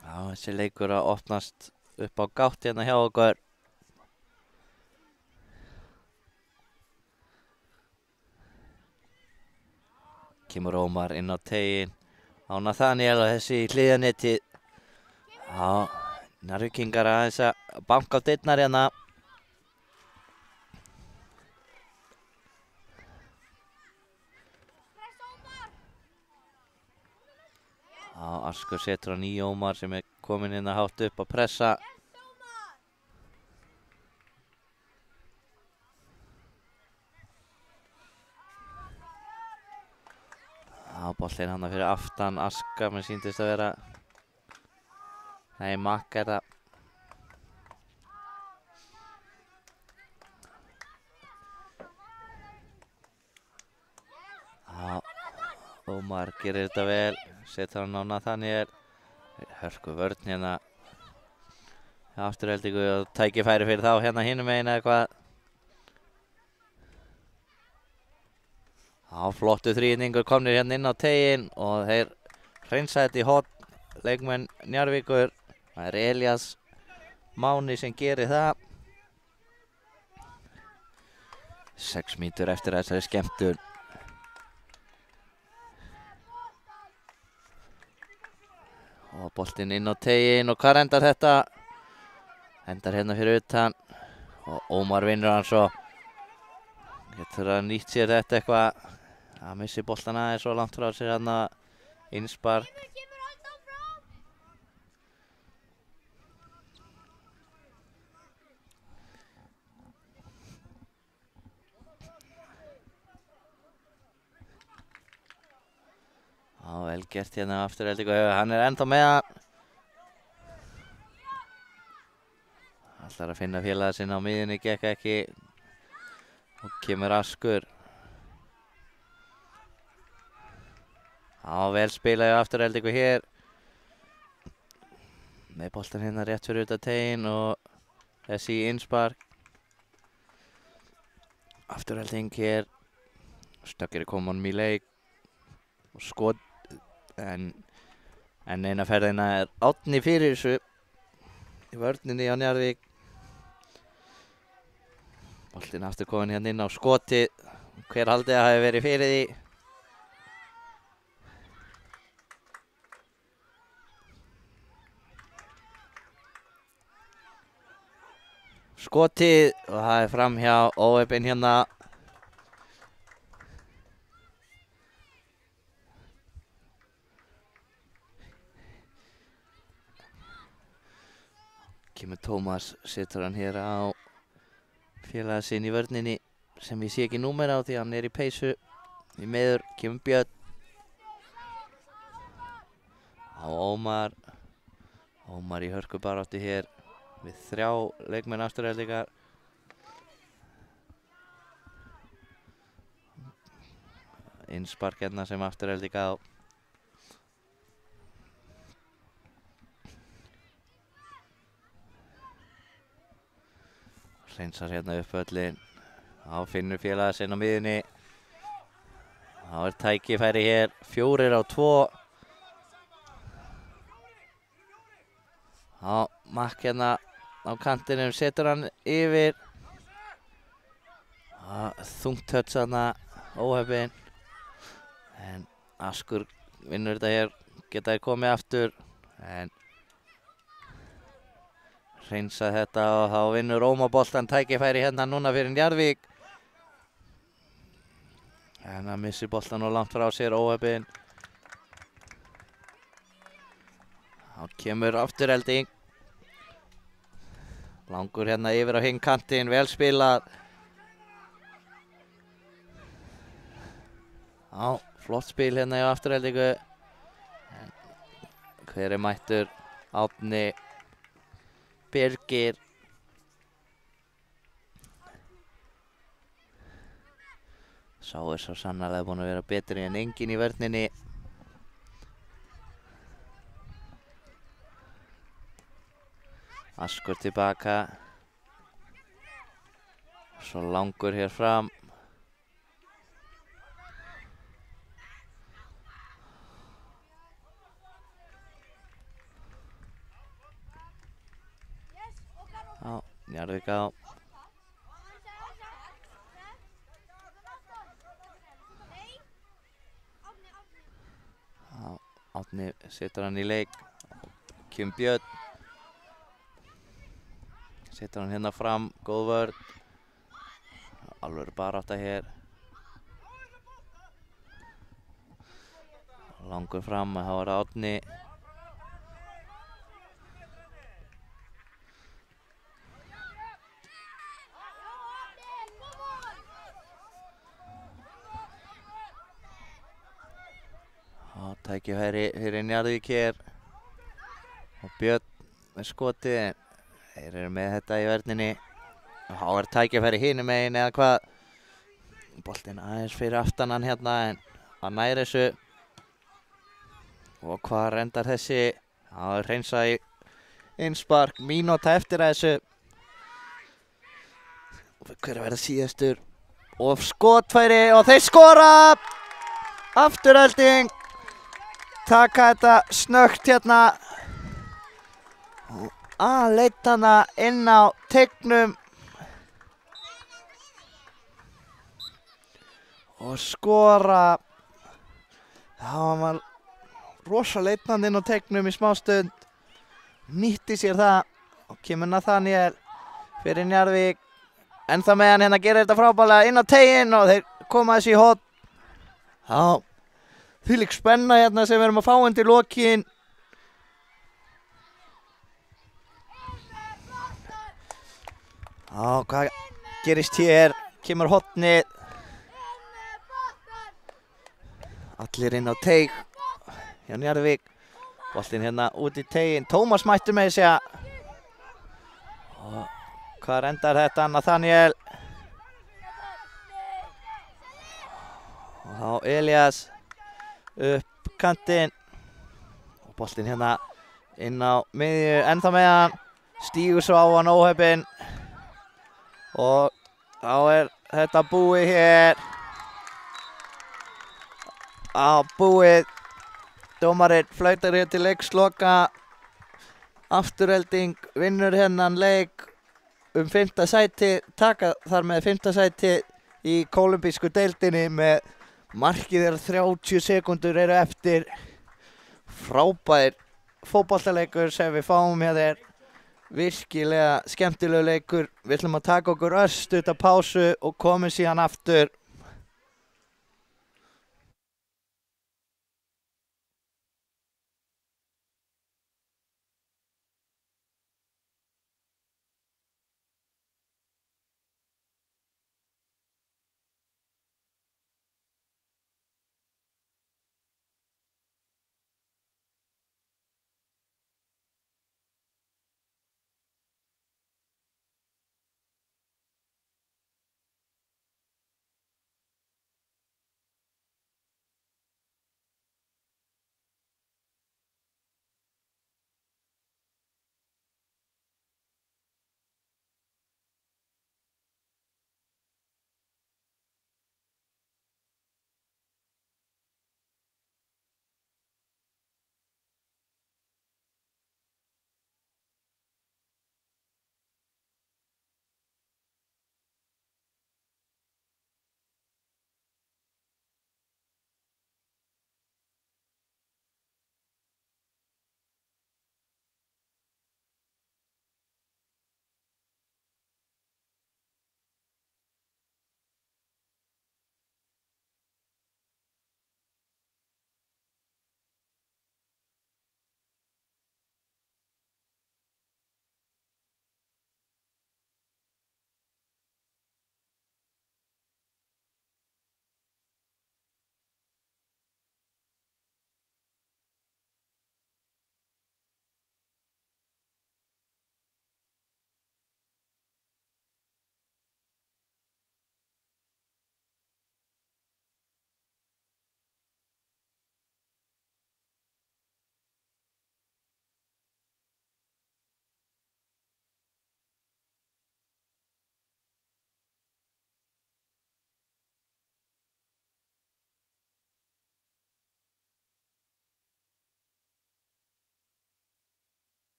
S1: Já, þessi leikur að opnast upp á gátt hérna hjá okkur. Kemur Ómar inn á tegin á Nathaniel og þessi í hliðanetti. Já, Njarðvíkingar aðeins að banka á dyrnar hérna. Já, Askur setur hann í Ómar sem er kominn inn að hátt upp að pressa. Já, boltinn hann fyrir aftan Aska, mér sýndist að vera. Nei, Makk er það. Já, Ómar gerir þetta vel, setur hann á Nathaniel. Hörku vörn hérna. Afturheldingu og tækifæri fyrir þá hérna hinum megin eða hvað. Já, flottu þríðningur komnir hérna inn á tegin og þeir hreinsa þetta í hot. Leikmenn Njarðvíkur. Það er Elías Máni sem gerir það. 6 mínútur eftir þessari skemmtun. Og boltinn inn á tegin og hvað endar þetta? Endar hérna fyrir utan. Og Ómar vinnur hann svo. Getur að nýtt sér þetta eitthvað. Það missi boltan aðeins svo langt frá sér hérna. Innspark. Já, vel gert hérna afturheldingu. Hann er ennþá með hann. Ætlar að finna félaga sinna á miðjunni, gekk ekki. Og kemur Askur. Já, vel spilaði afturheldingu hér. Með boltan hérna rétt fyrir utan tegin og þessi í innspark. Afturhelding hér. Stökkir koma honum í leik. Og skot. En eina ferðina er Árni fyrir þessu. Í vörninni á Njarðvík. Boltinn aftur komin hérna inn á skotið. Hver haldið að hafi verið fyrir því? Skotið og það er fram hjá óheppinn hérna. Kemur Tómas, setur hann hér á félaga sinn í vörninni sem ég sé ekki númer á því hann er í peysu. Í meður kemur Björn. Á Ómar. Ómar í hörkubaráttu hér við 3 leikmenn afturheldingar. Innspark hérna sem afturheldinga á. Hreinsar hérna upp völlin. Þá finnur félaga sinn á miðjunni. Þá er tækifæri hér. 4-2. Já, Makk hérna á kantinum setur hann yfir. Já, þungt höts þarna, óheppinn. En Askur vinnur þetta hér. Geta þeir komið aftur. En hreinsa þetta og þá vinnur Ómar boltan, tækifæri hérna núna fyrir Njarðvík. En hann missir boltan og langt frá sér, óheppinn. Þá kemur afturhelding. Langur hérna yfir á hinn kantinn, vel spilað. Já, flott spil hérna í afturheldingu. Hver er mættur? Árni. Birgir. Sá er svo sannarlega búinn að vera betri en enginn í vörninni. Askur tilbaka. Svo langur hér fram. Já, Njarðvík á. Já, Árni setur hann í leik. Kjum Björn. Setur hann hérna fram, góð vörn. Alveg barátta hér. Langur fram, það var Árni. Tækifæri fyrir Njarðvík hér. Og Björn með skotið. Þeir eru með þetta í vörninni. Og þá er tækifæri hinum megin eða hvað. Boltinn aðeins fyrir aftan hann hérna en hann nær þessu. Og hvað endar þessi? Það er hreinsað í innspark. Mínúta eftir að þessu. Hver verða síðastur? Og skotfæri og þeir skora! Afturhelding. Taka þetta snöggt hérna. Leitt hana inn á teignum. Og skora. Það var rosa leitnandi inn á teignum í smástund. Nýtti sér það. Og kemur Nathaniel fyrir Njarðvík. Ennþá með hann hérna gerir þetta frábærlega inn á teiginn og þeir koma þessi í horn. Já. Þvílík spenna hérna sem við erum að fá undir lokin. Já, hvað gerist hér? Kemur hornið. Allir inn á teig. Hjá Njarðvík. Boltinn hérna út í teiginn. Tómas mættur með þessi að. Og hvað endar þetta? Nathaniel. Og þá Elías. Upp kantinn. Og boltinn hérna inn á miðju. Ennþá með hann. Stígur svo á hann óheppinn. Og þá er þetta búið hér. Búið. Dómarinn flautar hér til leiksloka. Afturhelding vinnur hennan leik um 5. sæti. Taka þar með 5. sæti í kólumbísku deildinni með markið er 30 sekúndur eru eftir. Frábær fótboltaleikur sem við fáum hér. Virkilega skemmtilegu leikur. Við ætlum að taka okkur örstutta pásu og komum síðan aftur.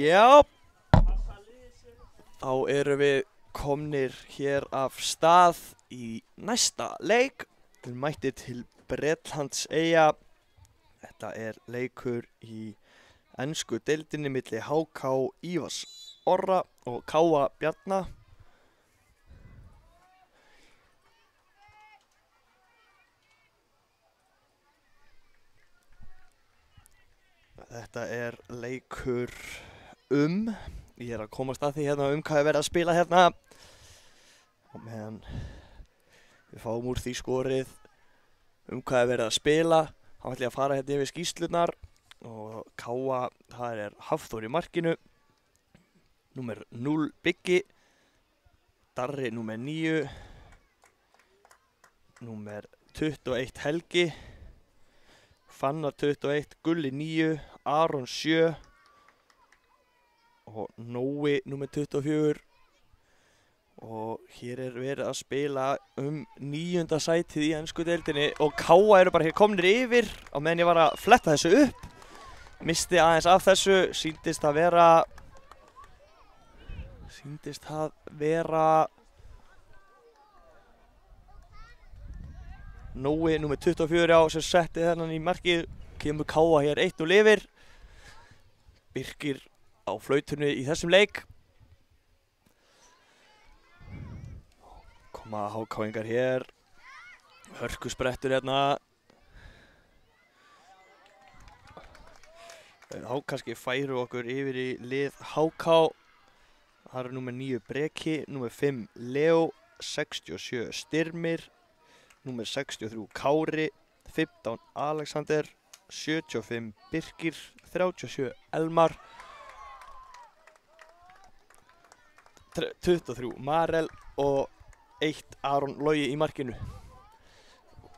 S2: Já, þá erum við komnir hér af stað í næsta leik. Við erum mættir til Bretlandseyja. Þetta er leikur í ensku deildinni milli HK Ívars Orra og Káa Bjarna. Þetta er leikur ég er að komast að því hérna hvað er verið að spila hérna. Og meðan við fáum úr því skorið hvað er verið að spila, þá ætlum ég að fara hérna yfir skýrslurnar. Og Káa, það er Hafþór í markinu, númer 0 Biggi, Darri númer 9, númer 21 Helgi, Fannar 21, Gulli 9, Aron 7 og Nói númer 24. Og hér er verið að spila 9. sætið í ensku deildinni og Káa eru bara hér komnir yfir á meðan ég var að fletta þessu upp. Misti aðeins af þessu, sýndist það vera Nói númer 24 á sem setti þennan í markið. Kemur Káa hér 1-0 yfir. Birkir á flautunni í þessum leik. Koma HK-ingar hér. Hörkusprettur hérna. Þá kannski færu okkur yfir í lið HK. Það er númer 9 Breki, númer 5 Leo, 67 Styrmir, númer 63 Kári, 15 Alexander, 75 Birkir, 37 Elmar, 23 Marel og 1 Aron Logi í markinu.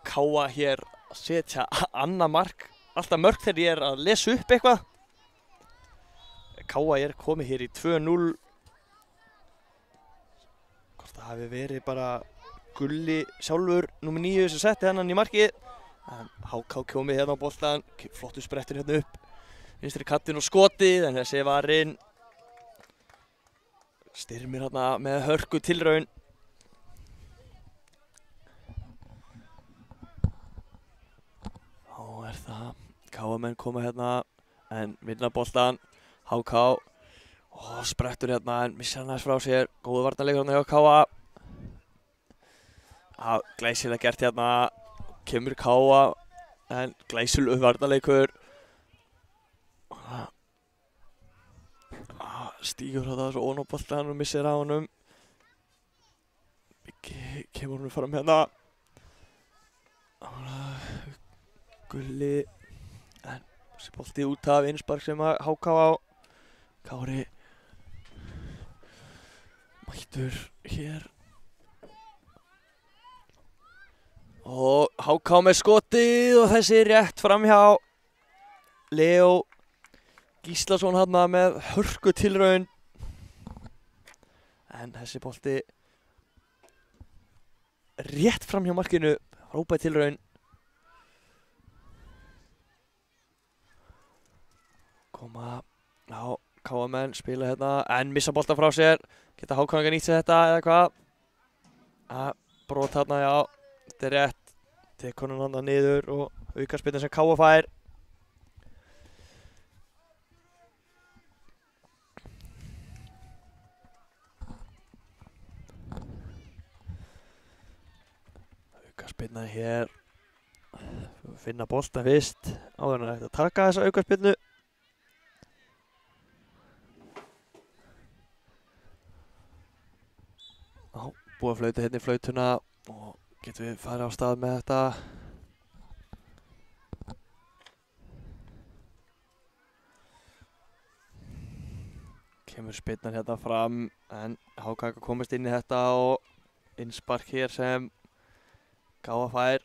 S2: Káa hér að setja annað mark. Alltaf mörk þegar ég er að lesa upp eitthvað. Káa er komið hér í 2-0. Hvort það hafi verið bara Gulli sjálfur, númer 9 sem setti hennan í markið. En HK komið hérna á boltan, flottur sprettur hérna upp. Vinstri kattinn og skotið, en þessi varinn. Styrmir hérna með hörku tilraun. Þá er það Káamenn koma hérna, en vinna boltan. HK, sprettur hérna, en missar hann aðeins frá sér. Góður varnarleikur hérna hjá Káa. Glæsilega gert hérna, kemur Káa, en glæsilegur varnarleikur. Stígur þetta svo ofan á boltan og missir á honum. Kemur honum fram hérna. Gulli, en þessi bolti út af innspark sem að HK á. Kári mættur hér. Og HK með skotið og þessi rétt framhjá. Leo Gíslason hérna með hörku tilraun. En þessi bolti rétt framhjá markinu. Frábær tilraun. Koma á Káamenn, spila hérna, en missa boltan frá sér. Geta HK-ingar nýtt sér þetta eða hvað? Brot hérna, já. Þetta er rétt. Tekur hann hann niður og aukaspyrna sem Káa fær. Aukaspyrna hér. Finna boltan fyrst. Áður en það er hægt að taka þessa aukaspyrnu. Búið að flauta hérna í flautuna og getum við farið á stað með þetta. Kemur spyrnan hérna fram, en HK komist inn í þetta og innspark hér sem Káa fær.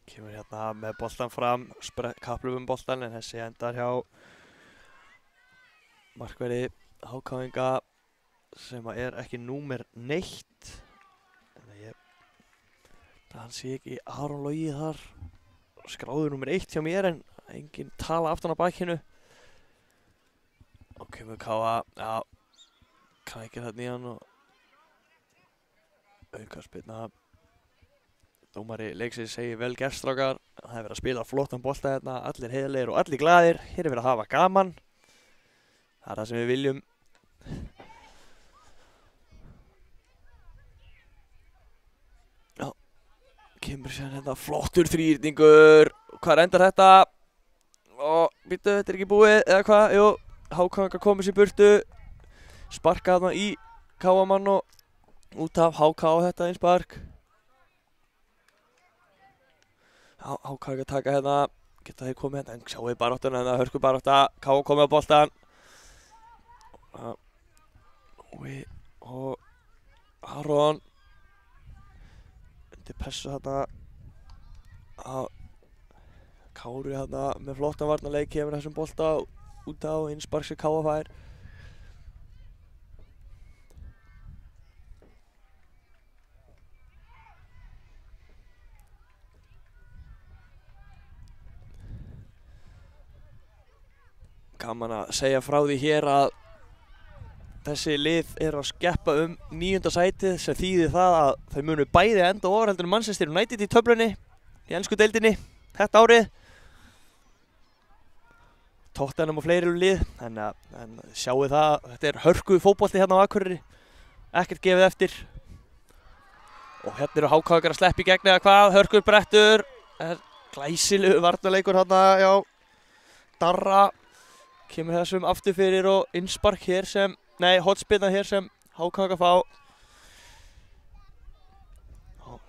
S2: Kemur hérna með boltan fram, kapplup boltan, en þessi endar hjá markverði HK-inga sem er ekki númer neitt. Hann sé ekki Aron Logi þar. skráður nummer 1 hjá mér en engin tala aftan á bakinu. Og kemur Káa, já, krækir þarna í hann og aukaspyrna. Dómari leiksins segir vel gert, strákar. Það er verið að spila flottan bolta hérna, allir heiðarlegir og allir glaðir. Hér er verið að hafa gaman. Það er það sem við viljum. Já, kemur sér hérna flottur þrýrningur. Hvað endar þetta? Og býttu, þetta er ekki búið, eða hvað? Jú, HK komið sér burtu. Sparka þarna í Káamann og út af HK á þetta einspark. Já, HK ekki að taka hérna, geta þeir komið hérna, en sjáu baráttuna hérna, hörku barátta, Káa komið á boltan. Og Aron undir pressu hérna, Kári hérna með flottan varnarleik, kemur þessum bolta út á innspark sem Káa fær. Gaman að segja frá því hér að þessi lið að skeppa 9. sætið sem þýðir það að þau munu bæði enda ofar heldur en Manchester United í töflunni í ensku deildinni þetta árið. Tottenham og fleiri lið, en sjáu það, þetta er hörku fótbolti hérna á Akureyri, ekkert gefið eftir. Og hérna eru HK að sleppa í gegn eða hvað, hörkur brettur, glæsilegur varnarleikur hérna, já, Darra. Kemur þessum aftur fyrir og innspark hér sem, nei, hotspinna hér sem HK að fá.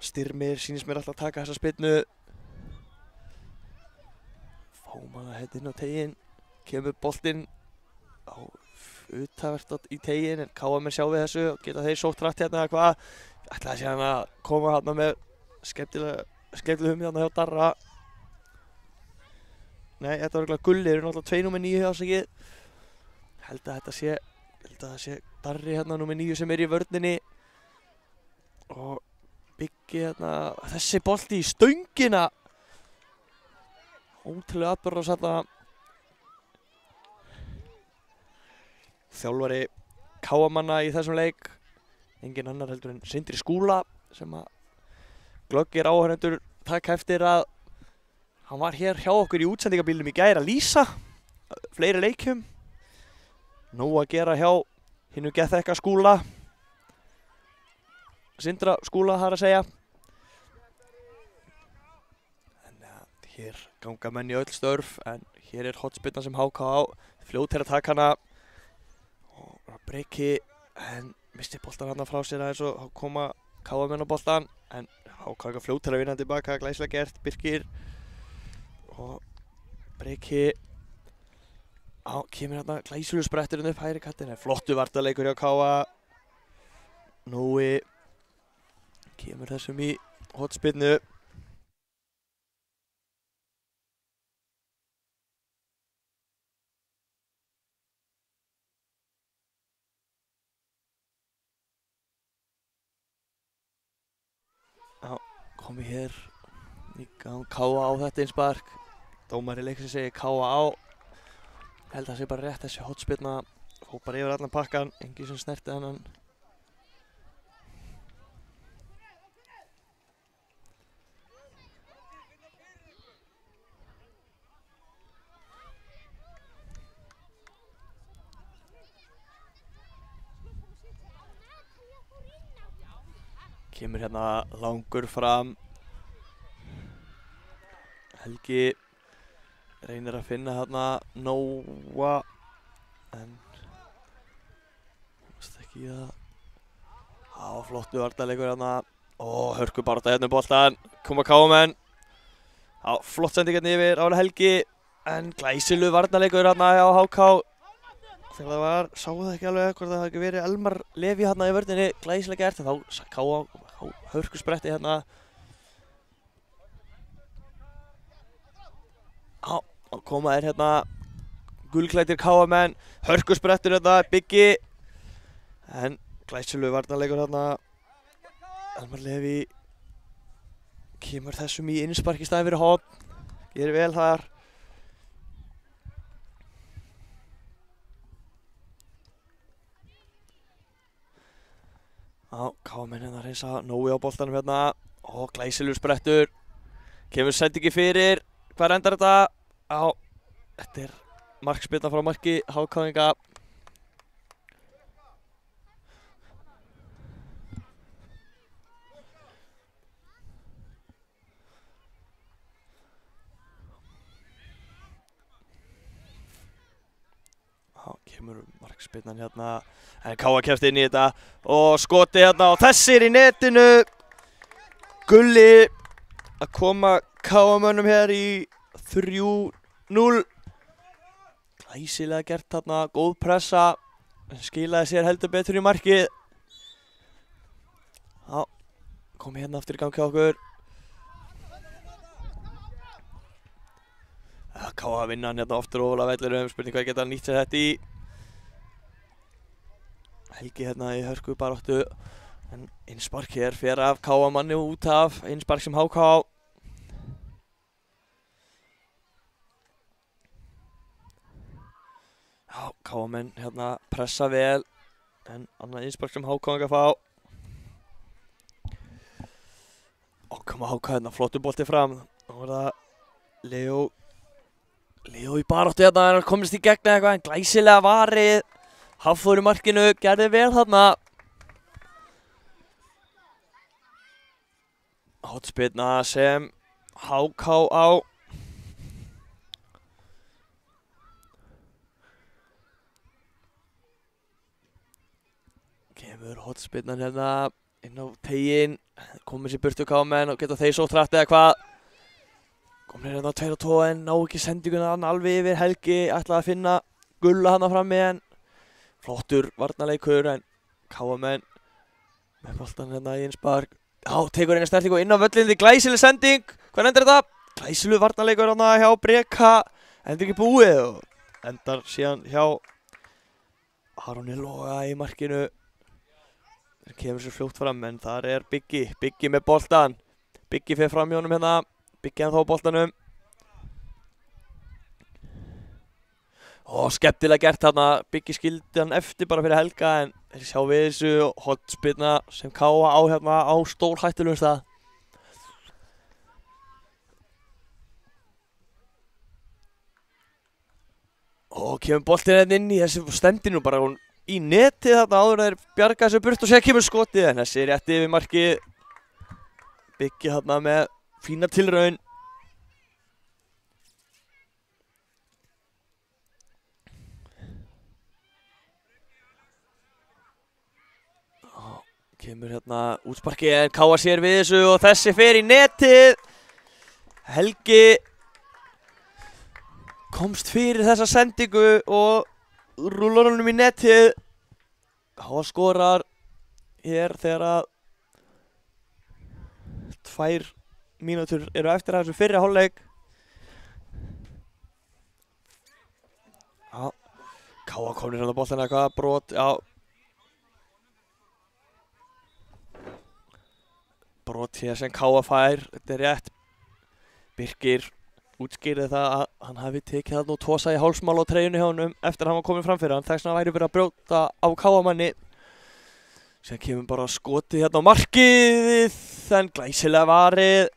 S2: Styrmir sýnist mér alltaf að taka þessa spinnu. Fáum hann að heita inn á teginn. Kemur boltinn á utavert í teginn en Káamenn sjá við þessu og geta þeir sótt hratt hérna eða hvað. Ætlaði sé hann að koma hérna með skemmtileg hummi hérna hjá Darra. Nei, þetta var eitthvað Gulli, eru náttúrulega 2 númer 9 ásækið. Held að það sé Darri hérna númer 9 sem er í vörninni. Og Biggi hérna, þessi bolti í stöngina. Ótrúlega atburðarás hérna. Þjálfari Káamanna í þessum leik. Engin annar heldur en Sindri Skúla sem að glöggir áhorfendur taka eftir að hann var hér hjá okkur í útsendingabílnum í gær að lýsa fleiri leikjum. Nóg að gera hjá hinu geðþekka Skúla. Sindra Skúla þar að segja. En hér ganga menn í öll störf en hér er hotspinna sem HK á. Fljót að taka hana og breki en misti boltan hana frá sér aðeins og koma Káamenn á boltan. En HK fljót að vinna tilbaka, glæsilega gert, Birkir. Og breki kemur hérna glæsilegur spretturinn upp hægri kantinn, flottu varnarleikur hjá Káa. Nói kemur þessum í hotspinnu. Komið hér í gang, Káa á þetta einspark. Dómari leiksins segir Káa á. Held að það sé bara rétt þessi hotspinna. Fór bara yfir allan pakkan, engin sem snerti hennan. Kemur hérna langur fram. Helgi reynir að finna hérna Nóa en komst ekki í það. Flottu varnarleikur hérna. Hörku barátta hérna boltan. Koma Káamenn. Flott sending hérna yfir á Helgi en glæsilegur varnarleikur hérna hjá HK. Þegar það var, sáu það ekki alveg hvort það hafði ekki verið Elmar Levi hérna í vörninni, glæsilega gert en þá Káa hörku spretti hérna. Og koma þér hérna gulklæddir Káamenn, hörku sprettur hérna, Biggi en glæsilegur varnarleikur hérna. Elmar Levi kemur þessum í innspark í staðinn fyrir horn. gerir vel þar. Já, Káamenn hérna að reynsa Nói á boltanum hérna. Og glæsilegur sprettur. Kemur sendingi fyrir. Hvar endar þetta? Já, þetta er markspyrna frá marki HK-inga. Já, kemur markspyrnan hérna. En Káa kemst inn í þetta og skoti hérna og þessi er í netinu. Gulli að koma Káamönnum hér í 3-0. Glæsilega gert þarna, góð pressa. Skilaði sér heldur betur í markið. Já, komið hérna aftur í gang hjá okkur. Káa að vinna hann hérna oftur og óla vellurum. Spurning hvað geta nýtt sér þetta í. Helgi hérna í hörku baráttu. En innspark hér fer af Káamanni út af. Innspark sem HK á. Já, Káamenn hérna pressa vel. En annað innspark sem HK ekki að fá. Og koma HK hérna, flottur bolti fram. Nú er það Leo í baráttu hérna, hann komist í gegn eitthvað, en glæsilega varið. Hafþór í markinu, gerði vel þarna. Hotspyrna sem HK á. Kemur hotspyrnan hérna inn á teginn. Komur sér burtu Káamenn og geta þeir svo trætt eða hvað. Komur hérna 2-2 en ná ekki sendinguna hann alveg yfir. Helgi ætlaði að finna Gulla hana frammi en flottur varnarleikur en Káamenn með boltan hérna í innspark. Já, tekur eina snertingu inn á völlin, glæsileg sending. Hvað endur þetta? Glæsileg varnarleikur hérna hjá Breka. Endur ekki búið og endar síðan hjá Aroni Loga í markinu. Það kemur sér fljótt fram en þar er Biggi með boltan. Biggi fer fram í honum hérna. Biggi hann þá boltanum. Og skemmtilega gert þarna. Biggi skildi hann eftir bara fyrir Helga en þeir sjá við þessu hotspyrna sem Káa á hérna á stórhættulegum stað. Og kemur boltinn hérna inn í þessu stendinu bara hún í netið þarna áður þeir bjarga þessu burt og sér kemur skotið en þessi er rétt yfir markið. Biggi þarna með fína tilraun. Kemur hérna útsparkið en Káa sér við þessu og þessi fer í netið. Helgi komst fyrir þessa sendingu og rúlar honum í netið. Káa skorar hér þegar að 2 mínútur eru eftir að þessu fyrri hálfleik. Já, Káa komir hérna á boltan eitthvað, brot, já. Brot hér sem Káa fær, þetta er rétt. Birkir útskýrði það að hann hafi tekið þarna og tósað í hálsmál á treyjunni hjá honum eftir að hann var komin fram fyrir hann. Þess vegna væri verið að brjóta á Káamanni. Sér kemur bara skotið hérna á markið, en glæsilega varið.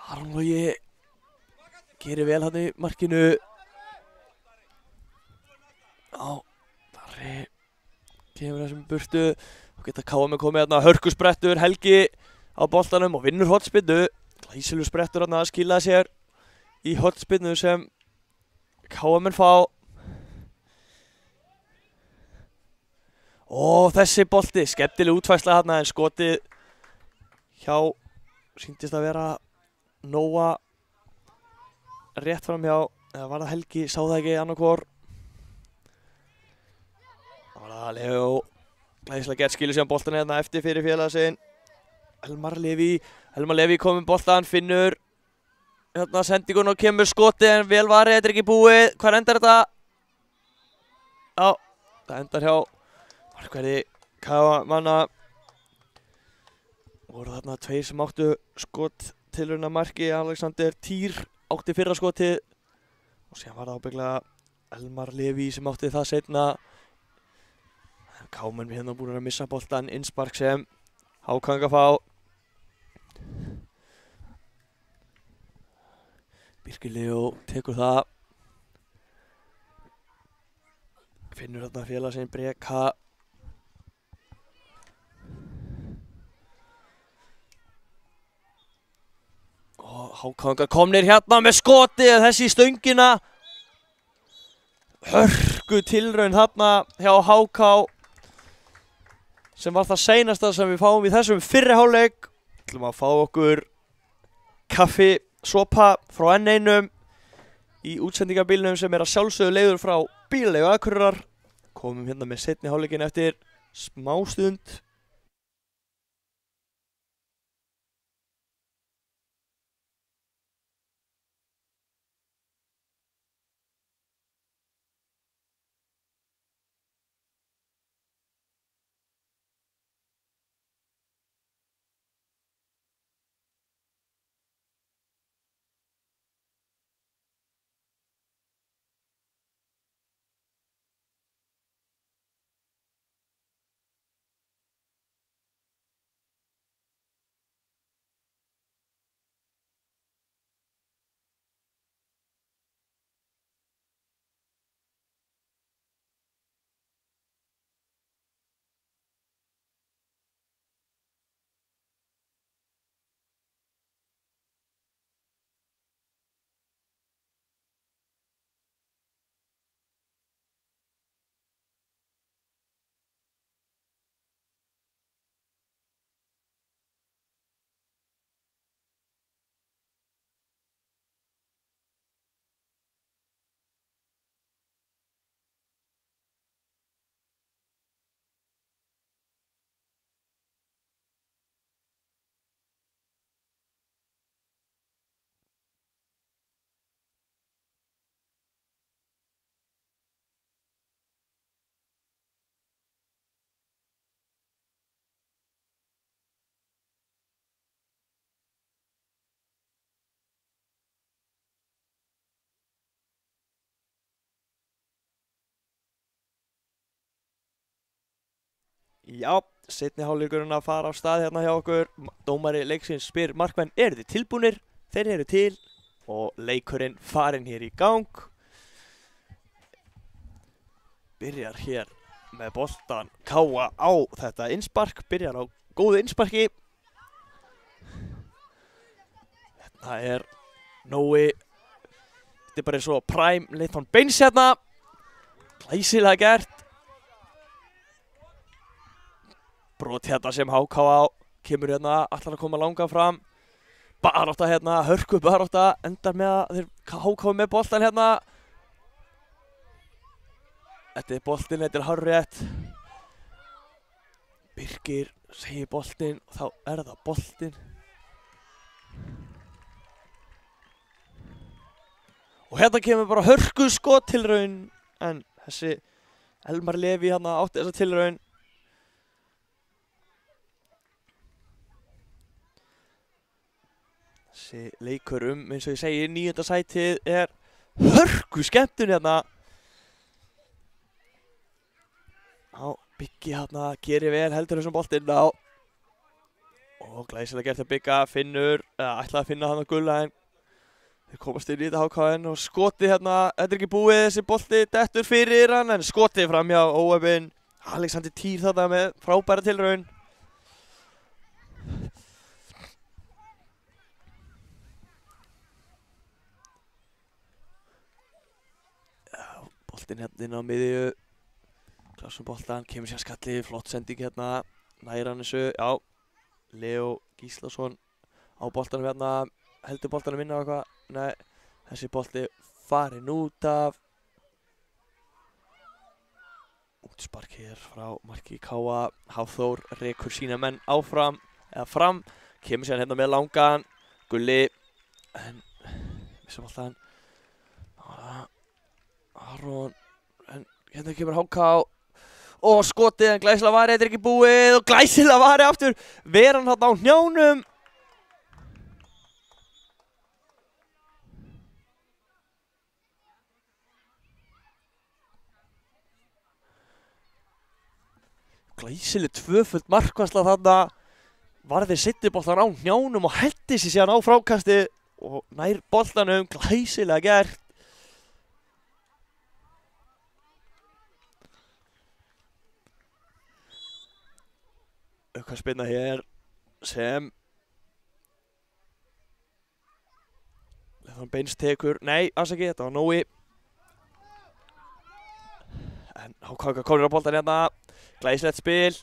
S2: Aron Logi gerir vel hann í markinu. Já, þar kemur þessum burtu. Og geta Káamenn komið hérna hörkusprettur, Helgi á boltanum og vinnur hotspinnu. Glæsilegur sprettur hérna að skila sér í hotspinnu sem Káamenn fá. Og þessi bolti, skemmtileg útfærsla hérna en skotið hjá sýndist að vera Nóa rétt fram hjá, eða var það Helgi, sá það ekki annarkvor. Það var það Leo, glæsilega gert, skilur síðan boltan hérna eftir fyrir félaga sinn. Elmar Levi kom með boltan, finnur hérna sendingun og kemur skotið en vel varið, þetta er ekki búið. Hvar endar þetta? Já, það endar hjá markverði Káamanna. Voru þarna 2 sem áttu skot tilrauna marki, Alexander Týr átti fyrra skotið og síðan var það ábygglega Elmar Leví sem átti það seinna. Kámenn við hérna búin að missa boltan, innspark sem Hákang að fá. Birkir Leó tekur það. Finnur þarna félag sinn Breka. Og Hákangar komnir hérna með skotið þessi í stöngina. Hörku tilraun þarna hjá HK sem var það seinasta sem við fáum í þessum fyrri hálfleik. Við ætlum að fá okkur kaffi, sopa frá N1 í útsendingabílnum sem er að sjálfsögðu leiður frá Bílaleigu Akureyrar. Komum hérna með seinni hálfleikin eftir smástund. Já, seinni hálfleikurinn að fara á stað hérna hjá okkur. Dómari leiksins spyr markmenn, eru þið tilbúnir? Þeir eru til og leikurinn farinn hér í gang. Byrjar hér með boltan Káa á þetta innspark, byrjar á góðu innsparki. Þetta er Nói, þetta er bara eins og Prime Leithon Baines hérna. Glæsilega gert. Brot hérna sem HK á, kemur hérna, allar að koma langa fram. Barátta hérna, hörku barátta, endar með að þeir HK með boltan hérna. Þetta er boltinn, þetta er hárrétt. Birkir segir boltinn og þá er það boltinn. Og hérna kemur bara hörku skot tilraun, en þessi Elmar Leví hérna átti þessa tilraun. Þessi leikur eins og ég segi, 9. sætið er hörku skemmtun hérna. Já, Biggi hérna gerir vel, heldur þessum boltinn á. Og glæsilega gert að Bigga finnur, ætlaði að finna hann að Gulla en þeir komast inn í þetta HKN og skotið hérna, þetta er ekki búið, þessi bolti dettur fyrir hann en skotið fram hjá óöfinn. Alexander Týr þarna með frábæra tilraun. Boltinn hérna inn á miðju, klásum boltan, kemur sér skalli, flott sending hérna, næra hann þessu, já, Leo Gíslason á boltanum hérna, heldur boltanum inn á eitthvað, nei, þessi bolti farinn út af. Útspark hér frá marki Káa, Hafþór rekur sína menn áfram, eða fram, kemur sér hérna með langan, Gulli, en missa boltan. Aron, en hérna kemur HK og skotið en glæsilega varið, þetta er ekki búið og glæsilega varið aftur, veran hann á hnjánum. Glæsileg tvöföld markvarsla þarna. Varði seinni boltan á hnjánum og hendi sig síðan á frákasti og nær boltanum, glæsilega gert. Aukaspyrna hér sem Leðan Beins tekur, nei, afsaki, þetta var Nói. En HK komir á boltan hérna, glæsilegt spil.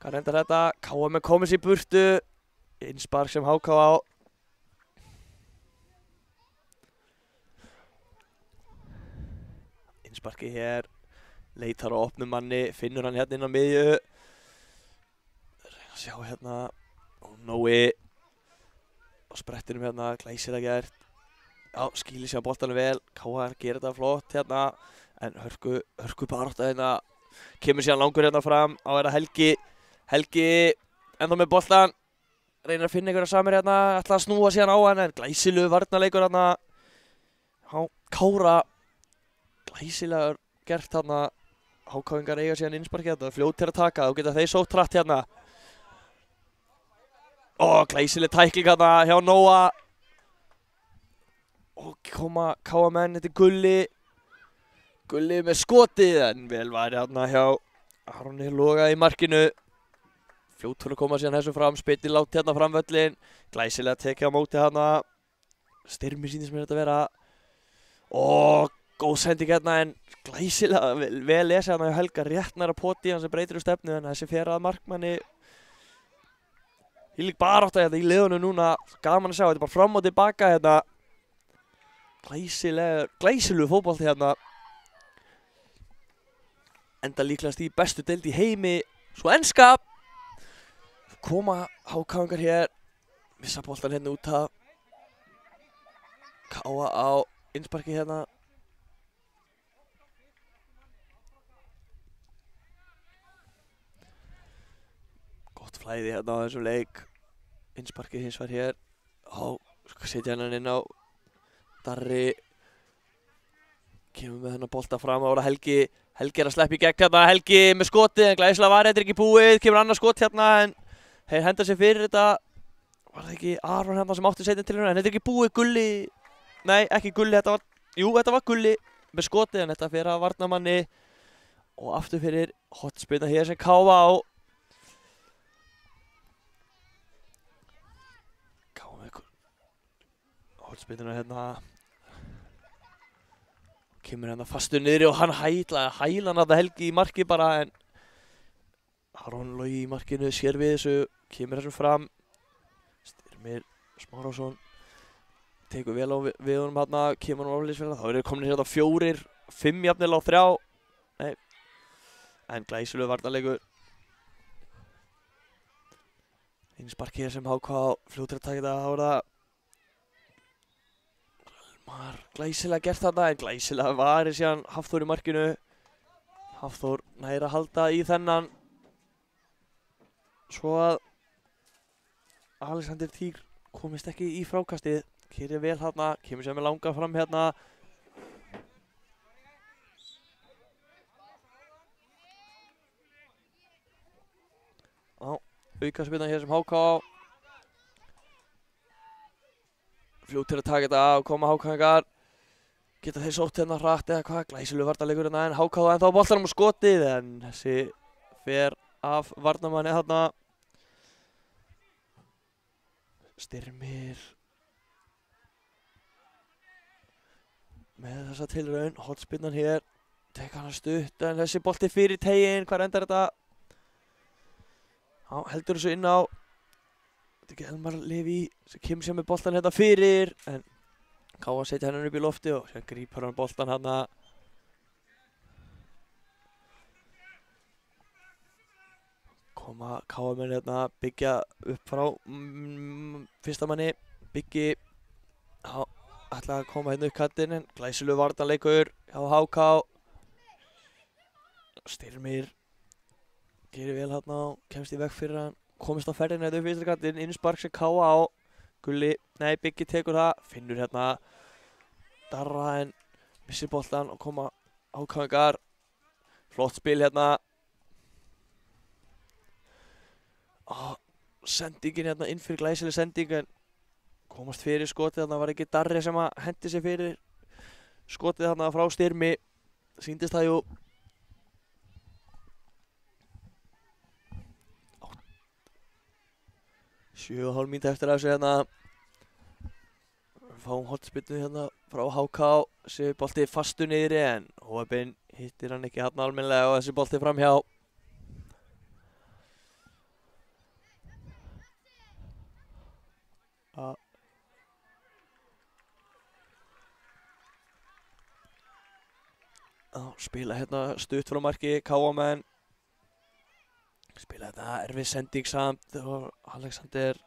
S2: Hvað reyndar þetta? KM komið sér í burtu. Innspark sem HK á. Innsparki hér, leitar á opnum manni, finnur hann hérna inn á miðju. Sjá hérna, Nói á sprettinum hérna, glæsilega gert. Já, skýlir sér á boltanum vel, KR gerir þetta flott hérna, en hörku barátta hérna, kemur síðan langur hérna fram, á að vera Helgi ennþá með boltan, reynir að finna einhverja samir hérna, ætla að snúa síðan á hann, en glæsilegu varnarleikur hérna, Kára, glæsilega gert hérna, HK-ingar eiga síðan innsparkið hérna, fljótir að taka, þá geta þeir sótt hratt hérna. Glæsileg tækling hérna hjá Nóa. Og koma KM-menn, þetta er Gulli með skotið, en vel var hérna hjá Aroni Loga í markinu. Fljótur að koma síðan þessu fram, spillir lágt hérna fram völlin, glæsilega tekið á móti hérna. Styrmi sýnist mér þetta vera. Góð sending hérna, en glæsilega vel lesið hérna hjá Helga, rétt næra poti hann sem breytir úr stefnu, en þessi fer að markmanni. Hvílík barátta hérna í liðunum núna, gaman að sjá, þetta er bara fram og tilbaka hérna. Glæsilegu fótbolti hérna. Enda líklegast í bestu deild í heimi. Svo enska. Koma HK-ingar hér. Missa boltan hérna út af. Káa á innsparki hérna. Gott flæði hérna á þessum leik. Innsparki hins var hér. Setja hann inn á Darri. Kemur með hennar bolta fram, ára Helgi er að sleppa í gegn hérna, Helgi með skotið, en glæsilega var þetta ekki búið, kemur annað skot hérna, en þeir henda sér fyrir þetta. Var það ekki Aron hérna sem átti seinni til hérna, en þetta er ekki búið. Gulli, nei ekki Gulli, þetta var Gulli með skotið, en þetta fyrir að varnarmanni og aftur fyrir hotspinna hér sem Káa á. Káa með hotspinnuna hérna. Kemur hérna fastur niðri og hann hælan að Helgi í marki bara, en Aron Logi í markinu sér við þessu, kemur þessum fram. Styrmir Smárásson tekur vel á við honum hérna, kemur hann á aflýsfélag, þá eru komin hérna 4, 5 jafnvel á 3. Nei, en glæsilegu varnarleikur. Innspark hér sem HK fljótur að taka þetta, þá er það glæsilega gert þarna, en glæsilega varði síðan Hafþór í markinu. Hafþór nær að halda í þennan, svo að Alexander Týr komist ekki í frákastið. Keyrir vel þarna, kemur sér með langa fram hérna. Aukaspyrna hér sem HK. Fljótir að taka þetta og koma HK-ingar. Geta þeir sótt hérna hratt eða hvað, glæsilegu varnarleikur hérna, en HK ennþá á boltanum og skotið, en þessi fer af varnarmanni þarna. Styrmir með þessa tilraun, hotspinnan hér, tek hana stutt, en þessi bolti fyrir teginn, hvað endar þetta? Heldur þessu inn á. Þetta er ekki Elmar Leví sem kemur sér með boltan hérna fyrir, en Káa setja hennan upp í lofti og sér grípar hann boltan hérna. Koma Káa-menn hérna, byggja upp frá fyrsta manni. Byggi ætla að koma hérna upp kantinn, en glæsilegu varnarleikur hjá HK. Styrmir gerir vel hérna og kemst í veg fyrir hann. Komist á ferðinu hérna upp í vinstri kantinn, innspark sem Káa á. Gulli, nei, Byggi tekur það, finnur hérna Darra, en missir boltan og koma HK-ingar. Flott spil hérna. Sendingin hérna inn fyrir glæsileg sending en komast fyrir skotið þarna var ekki Darri sem að hendi sig fyrir skotið þarna frá Styrmi sýndist það jú 7,5 mínútur eftir þessu hérna fáum hornspyrnu hérna frá HK þessi bolti fastu niðri en HFB hittir hann ekki hérna almennilega og þessi bolti framhjá spila hérna stutt frá marki KM-menn spila þetta erfið sending samt og Alexander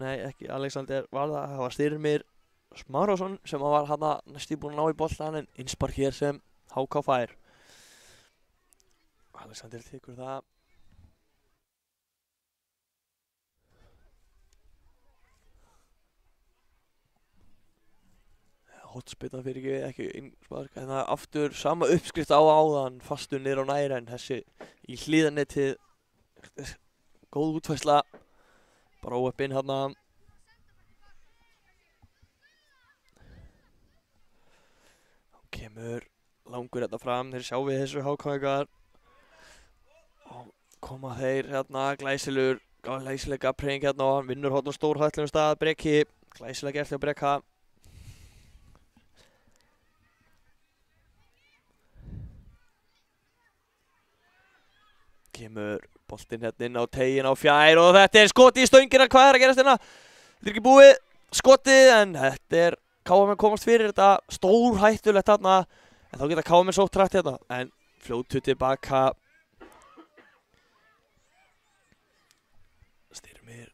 S2: nei ekki Alexander var það var Styrmir Smárásson sem var hérna næstum búinn að ná í boltan en innspark hér sem HK fær Alexander tekur það hotspilna fyrir ekki innspark en það aftur sama uppskrift á áðan fastur niður á næri en þessi í hlíðanettið góð útfærsla bara óöppinn hérna kemur langur hérna fram þeir sjá við þessu hákvæðingar og koma þeir hérna glæsilega preying hérna og hann vinnur hótt á stórhættlum stað Breki glæsilega gert hjá Breka kemur boltinn hérna inn á tegin á fjær og þetta skotið í stöngina, hvað að gerast hérna? Þetta ekki búið skotið en þetta KM komast fyrir þetta stórhættulegt hérna en þá geta KM sótt hratt hérna en fljótu tilbaka Styrmir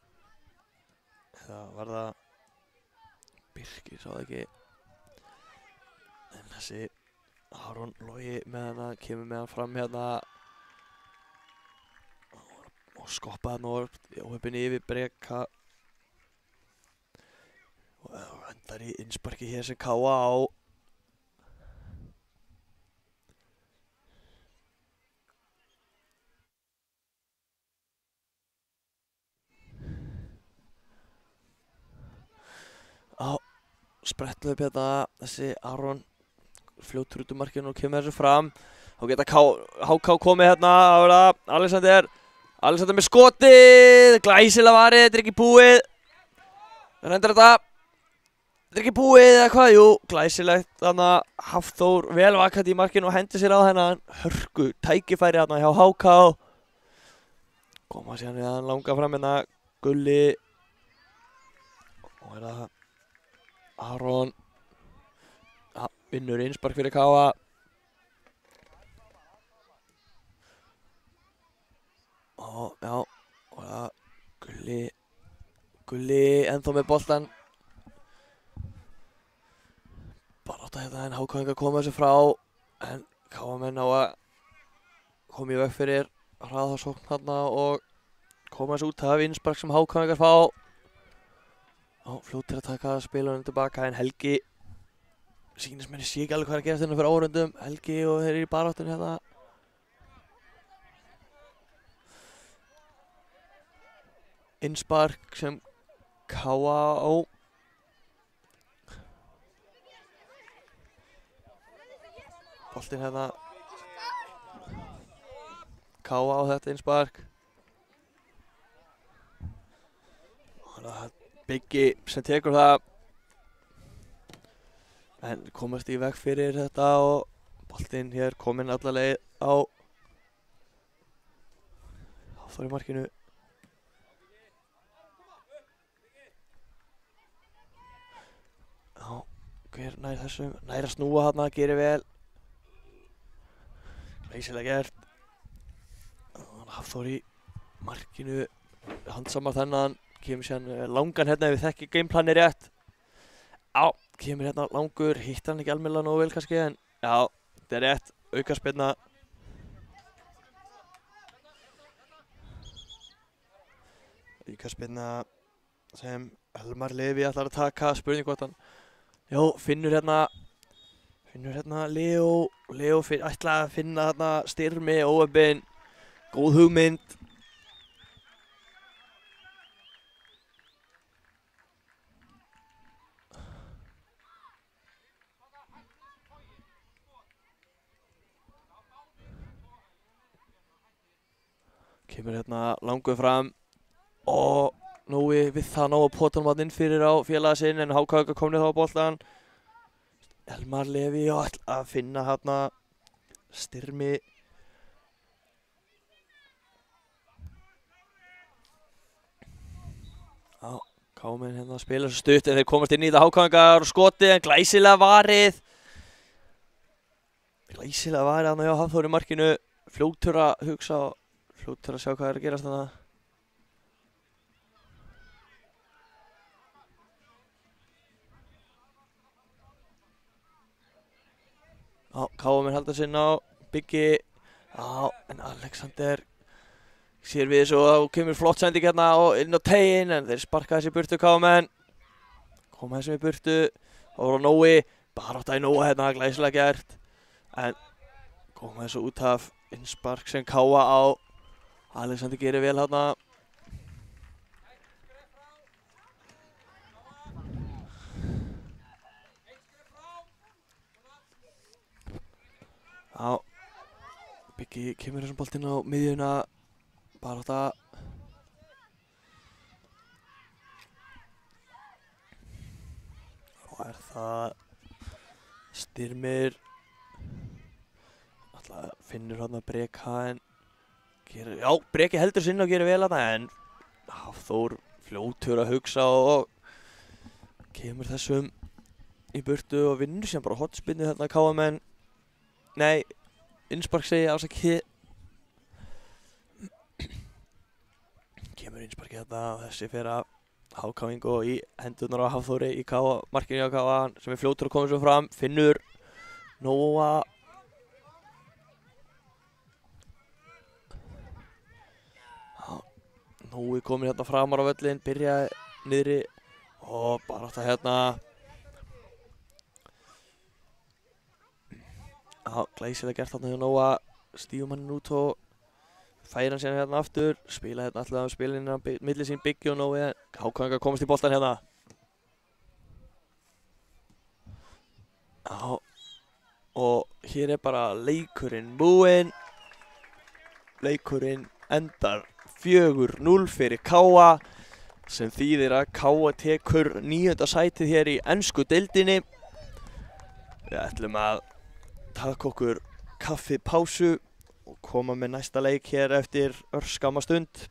S2: það var það Birkir sá það ekki en þessi Aron Logi með hana kemur með hann fram hérna og skoppa hann og óheppinni yfir Breka og endar í innsparki hér sem Káa á sprettu upp hérna þessi Aron fljótur út úr markinu og kemur þessu fram þá geta HK komið hérna á það Alexander með skotið, glæsilega varið, þetta ekki búið. Það reyndar þetta ekki búið eða hvað, jú, glæsilegt. Þannig að Hafþór vel vakandi í markinu og hendi sér á þennan hörku tækifæri hérna hjá HK. Koma síðan við hann langa fram hérna, Gulli. Og það Aron. Vinnur innspark fyrir Káa. Já, og það Gulli ennþá með boltan bara átt að hérna en HK koma þessu frá en KM-menn á að koma í veg fyrir hraðarsókn hérna og koma þessu út af innspark sem HK fá fljótir að taka spilunum tilbaka en Helgi sýnist mér sé ekki alveg hvað að gerast hérna fyrir órundum Helgi og þeir eru í baráttunni hérna innspark sem Káa á boltinn hérna Káa á þetta innspark og það er Biggi sem tekur það en komast í veg fyrir þetta og boltinn hér kominn alla leið á Hafþór í markinu hver nær þessum, nær að snúa þarna, gerir vel glæsilega gert Hafþór í markinu handsamar þennan kemur síðan langan hérna ef við þekki gameplanni rétt kemur hérna langur, hittar hann ekki almennilega nógu vel kannski en já, þetta er rétt, aukaspyrna aukaspyrna sem Elmar Levi ætlar að taka spurning hvort hann já, finnur hérna Leo ætla að finna þarna Styrmi, óöppin, góð hugmynd Kemur hérna langur fram og Nói við það ná að pota hann inn fyrir á félaga sinn en HK komnið þá á boltan. Elmar Levi og ætla að finna hérna Styrmi. Já, Kámen hérna að spila svo stutt en þeir komast inn í þetta HK-ingar og skotið en glæsilega varið. Glæsilega varið hann á Hafþór í markinu. Fljótur að hugsa og fljótur að sjá hvað er að gerast þarna. Já, Kámen halda sinna á Biggi. Já, en Alexander sér við þessu og þá kemur flott sending hérna og inn á tegin en þeir sparka þessi burtu Kámen. Koma þessi í burtu. Það voru Nói. Bara átt að í Nóa hérna, glæsilega gert. En koma þessu út af innspark sem Káa á. Alexander gerir vel hérna. Já, Biggi kemur þessum boltinn á miðjuna. Bara átt að og er það Styrmir alltaf finnur hérna Breka en gerir, já, Breki heldur sinna og gerir vel hérna en Hafþór fljótur að hugsa og kemur þessum í burtu og vinnur sem bara hotspinnu hérna Káamenn. Nei, innspark segi ásaki. Kemur innsparkið hérna og þessi fyrir að HK-ingu og í hendurnar á Hafþóri í Káa, markinu á Káa sem er fljótur að koma svo fram, finnur Nóa. Nói kominn hérna framar á völlinn, byrjaði niðri og bara átt að hérna. Já, glæsilega gert þarna hjá Nóa, stígum hann út og færi hann síðan hérna aftur, spila hérna alltaf á spilinu á milli sín Biggi og Nói, HK komast í boltan hérna. Já, og hér er bara leikurinn búinn. Leikurinn endar 4-0 fyrir Káa sem þýðir að Káa tekur 9. sætið hér í ensku deildinni. Við ætlum að taka okkur kaffipásu og koma með næsta leik hér eftir örskamma stund.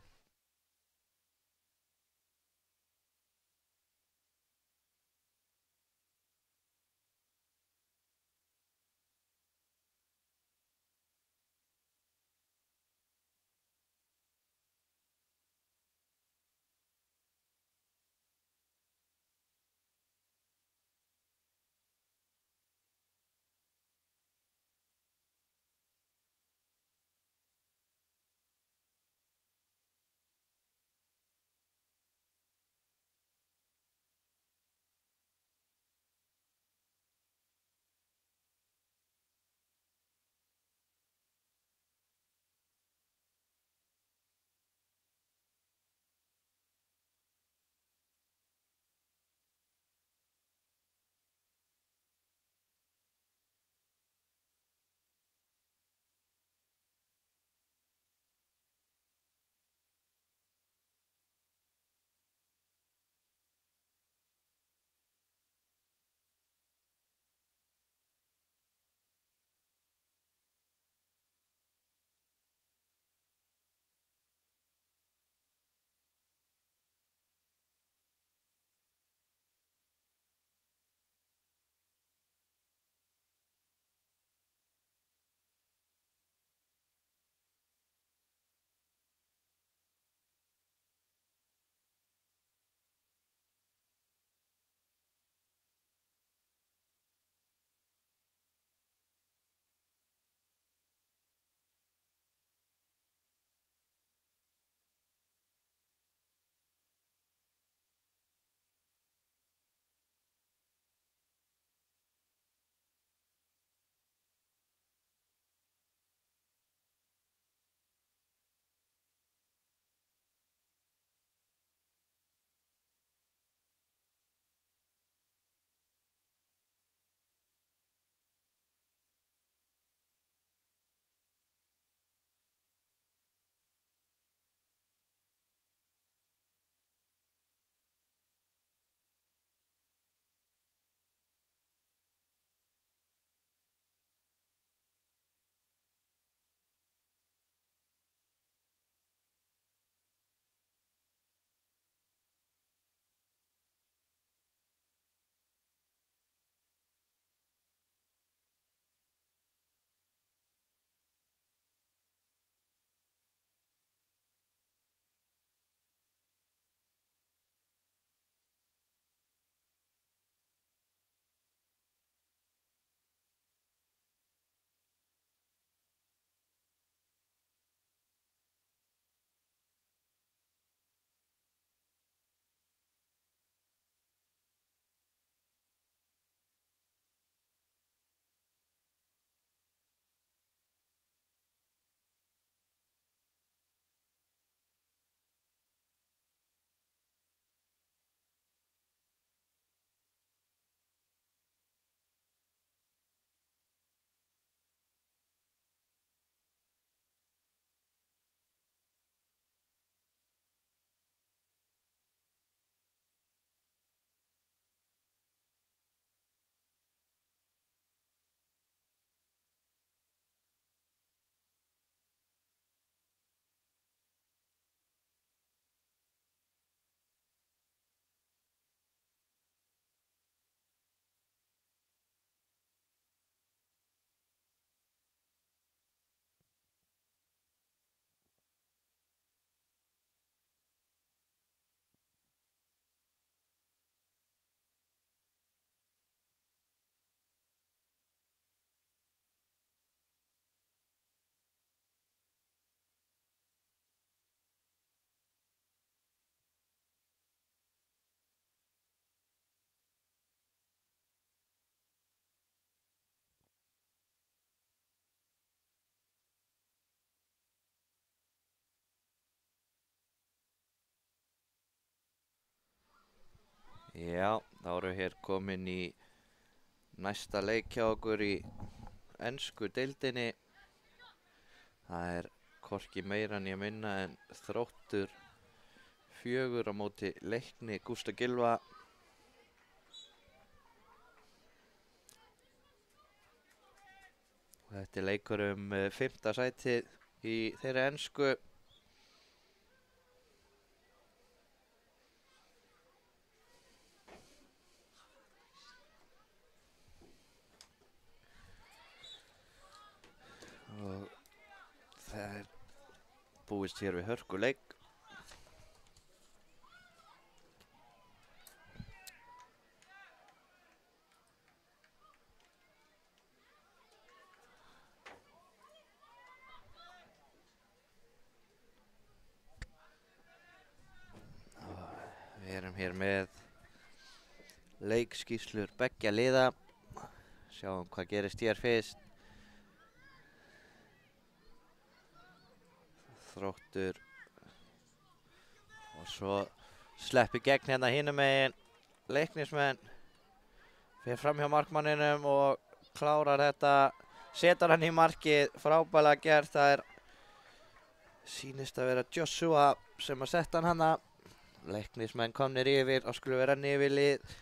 S1: Já, þá erum við hér komin í næsta leik hjá okkur í ensku deildinni. Það er hvorki meira né minna en Þróttur 4 á móti Leikni Gústa Gylfa. Þetta er leikur 5. sætið í þeirri ensku. Og það er búist hér við hörkuleik. Við erum hér með leikskýrslur beggja liða. Sjáum hvað gerist hér fyrst. Þróttur og svo sleppi gegn hérna hinum megin. Leiknismenn fer fram hjá markmanninum og klárar þetta, setur hann í markið, frábærlega gert. Það er sýnist að vera Joshua sem að setja hann hana. Leiknismenn komnir yfir og skulum vera yfir lið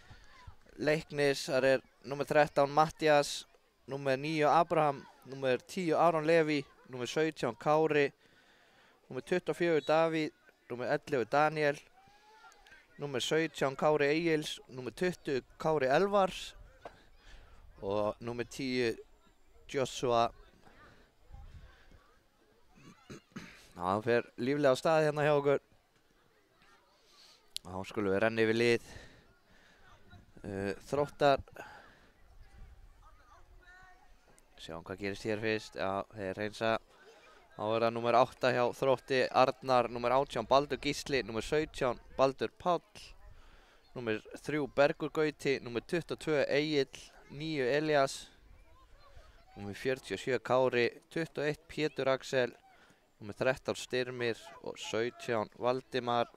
S1: Leiknis. Það er númer 13 Mattias, númer 9 Abraham, númer 10 Aron Levi, númer 17 Kári, númer 24 Davíð, númer 11 Daniel, númer 17 Kári Egils, númer 20 Kári Elvars og númer 10 Joshua. Það fer líflega á staði hérna hjá okkur. Þá skulum við renna yfir lið Þróttar. Sjáum hvað gerist hér fyrst. Já, þeir reynsa. Þá er það númer 8 hjá Þrótti Arnar, númer 18 Baldur Gísli, númer 17 Baldur Páll, númer 3 Bergur Gauti, númer 22 Egill, 9 Elías, númer 47 Kári, 21 Pétur Axel, númer 13 Styrmir og 17 Valdimar.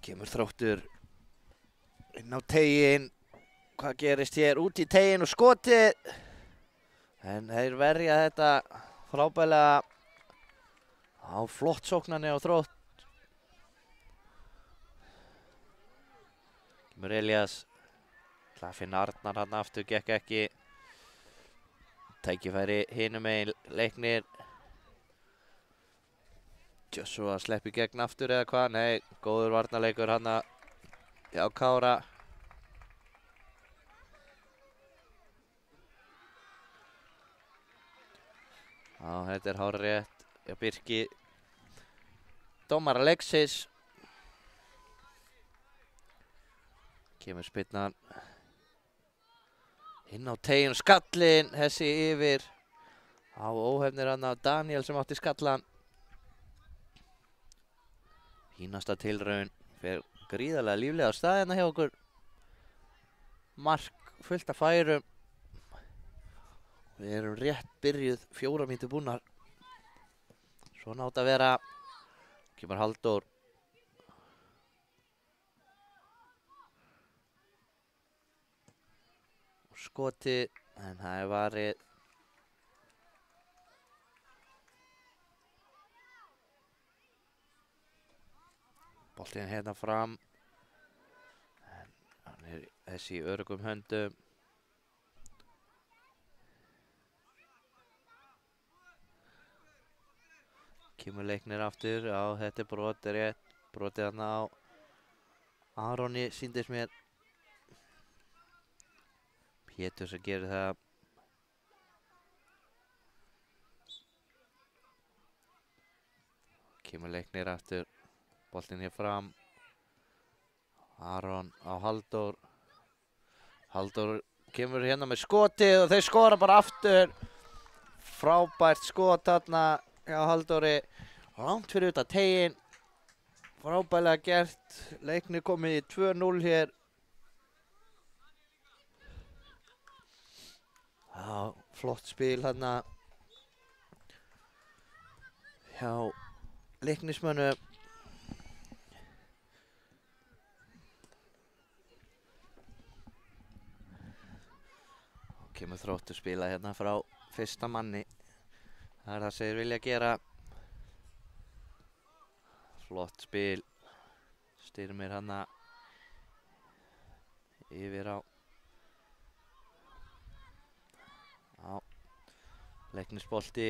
S1: Kemur Þróttur inn á teiginn. Hvað gerist hér? Út í teiginn og skotið. En þeir verja þetta frábærlega. Á flott sóknarni á Þrótt. Kemur Elías. Það finna Arnar hann aftur, gekk ekki. Tækifæri hinum megin Leiknir. Joshua sleppi gegn aftur eða hvað? Nei, góður varnarleikur hana hjá Kára. Já, þetta er hárrétt. Já, Birki. Dómar Alexis. Kemur spyrnan inn á teiginn, skallinn, þessi yfir. Á óhefnir hann af Daniel sem átti skallan. Fínasta tilraun, fer gríðarlega líflega á staðina hjá okkur. Mark fullt af færum. Við erum rétt byrjuð, 4 mínútur búnar. Svona átt að vera. Kemur Halldór. Og skoti, en það er varið. Boltinn hérna fram. En hann er þessi í öruggum höndum. Kemur Leiknir aftur. Já, þetta er brot, er rétt. Brotið hann á Aroni, sýndist mér. Pétur sem gerir það. Kemur Leiknir aftur. Boltinn hér fram. Aron á Halldór. Halldór kemur hérna með skotið og þeir skora bara aftur. Frábært skot þarna hjá Halldóri. Langt fyrir utan teiginn. Frábærlega gert. Leiknir komið í 2-0 hér. Já, flott spil hérna hjá Leiknismönnum. Kemur Þróttur spila hérna frá fyrsta manni. Það er það sem þeir vilja gera. Flott spil. Styrmir hana yfir á. Já. Leiknisbolti.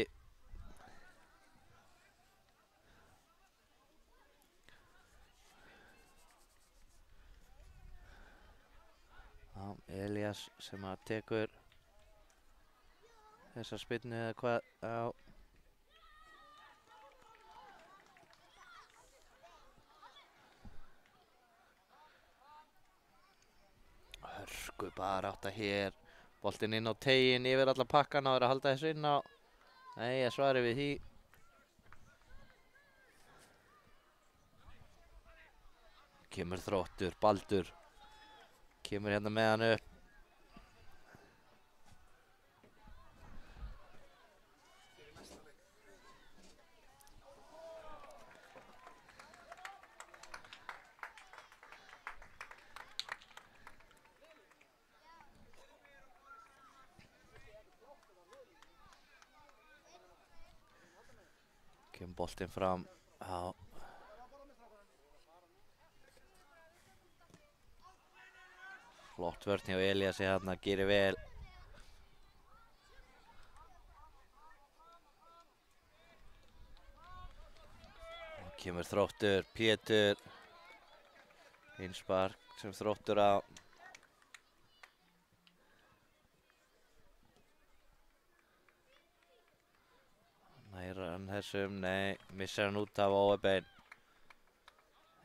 S1: Já, Elías sem að tekur þessa spyrnu eða hvað. Já. Hörku barátta hér. Boltinn inn á teiginn yfir alla pakkana og er að halda þessu inn á. Nei, ég svari við því. Kemur Þróttur, Baldur. Kemur hérna með hann upp. Kemur boltinn fram. Já. Flott vörn hjá Elíasi hérna, gerir vel. Og kemur Þróttur, Pétur. Innspark sem Þróttur á. Nær hann þessum, nei, missar hann út af óebein.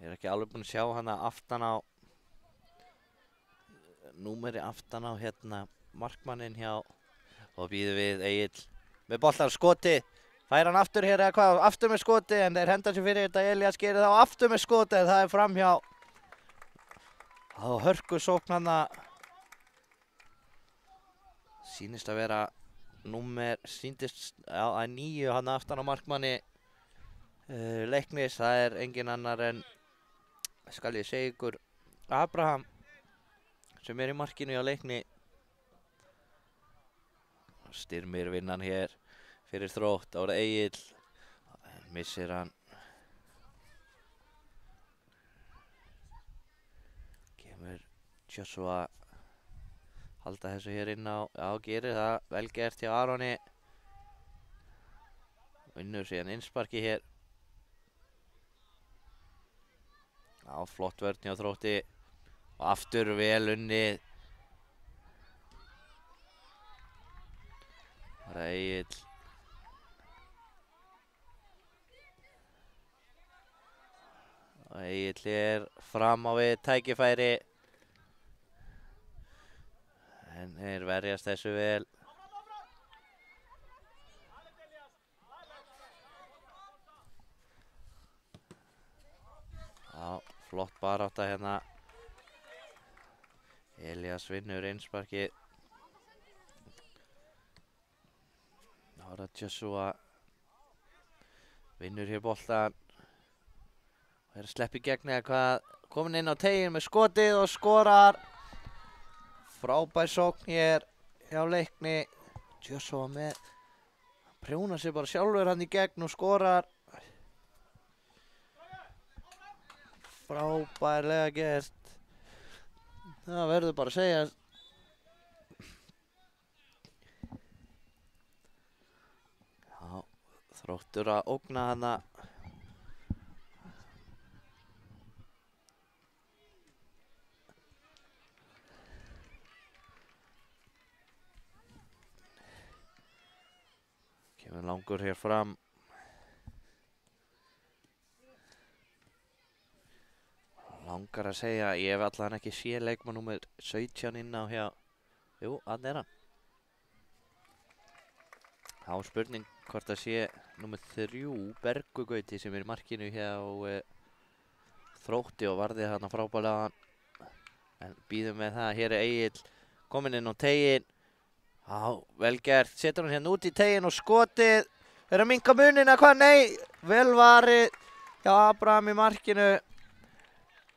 S1: Ég er ekki alveg búinn að sjá hana aftan á. Númeri aftan á hérna markmanninn hjá. Og býður við Egill með boltan skoti. Fær hann aftur hér eða hvað, aftur með skoti en þeir henda sér fyrir þetta. Elías gerir þá aftur með skoti en það er framhjá. Þá hörku sókn hana. Sýnist að vera númer, sýndist að 9 hann aftan á markmanni Leiknis. Það er engin annar en, skal ég segja ykkur, Abraham sem er í markinu á Leikni. Styrmir vinnan hér fyrir Þrótt. Það voru Egill. Missir hann. Kemur Joshua. Halda þessu hér inn á. Já, gerir það. Vel gert hjá Aroni. Vinnur síðan innsparki hér. Já, flott vörn hjá Þrótti. Og aftur vel unnið. Það er Egill. Og Egill er fram á við tækifæri. En þeir verjast þessu vel. Já, flott barátta hérna. Elías vinnur innsparkið. Það var að Joshua vinnur hér boltan. Og er að sleppa í gegn eða hvað. Komin inn á teiginn með skotið og skorar. Frábær sókn hér hjá Leikni. Joshua með. Hann prjónar sig bara sjálfur hann í gegn og skorar. Frábærlega gert. Það verður bara að segja. Já, Þróttur að ógna hana. Kemur langur hér fram. Langar að segja, ég hef allan ekki séð leikmann númer 17 inn á hjá. Jú, hann er hann. Þá spurning hvort að sé númer 3, Bergugauti sem er í markinu hjá Þrótti og varði hann frábærlega. En býðum með það, hér er Egill kominn inn á teiginn. Já, vel gert, setur hann hérna út í teiginn og skotið. Er að minnka munina, hvað? Nei, vel varið hjá Abraham í markinu.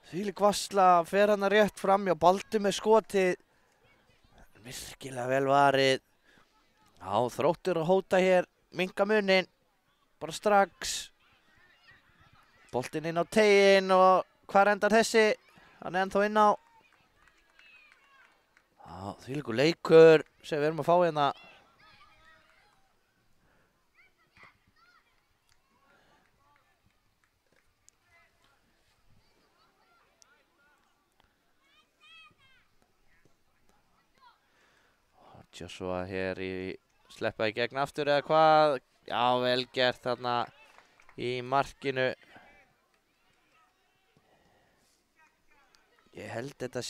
S1: Þvílík varsla, fer hann rétt fram hjá Baldur með skotið. virkilega vel varið. Já, Þróttur að hóta hér, minnka munin, bara strax. Boltinn inn á teiginn og hvar endar þessi? Hann er ennþá inn á. Já, þvílíkur leikur sem við erum að fá hérna. Joshua hér sleppa í gegn aftur eða hvað. Já, vel gert þarna í markinu. Ég held þetta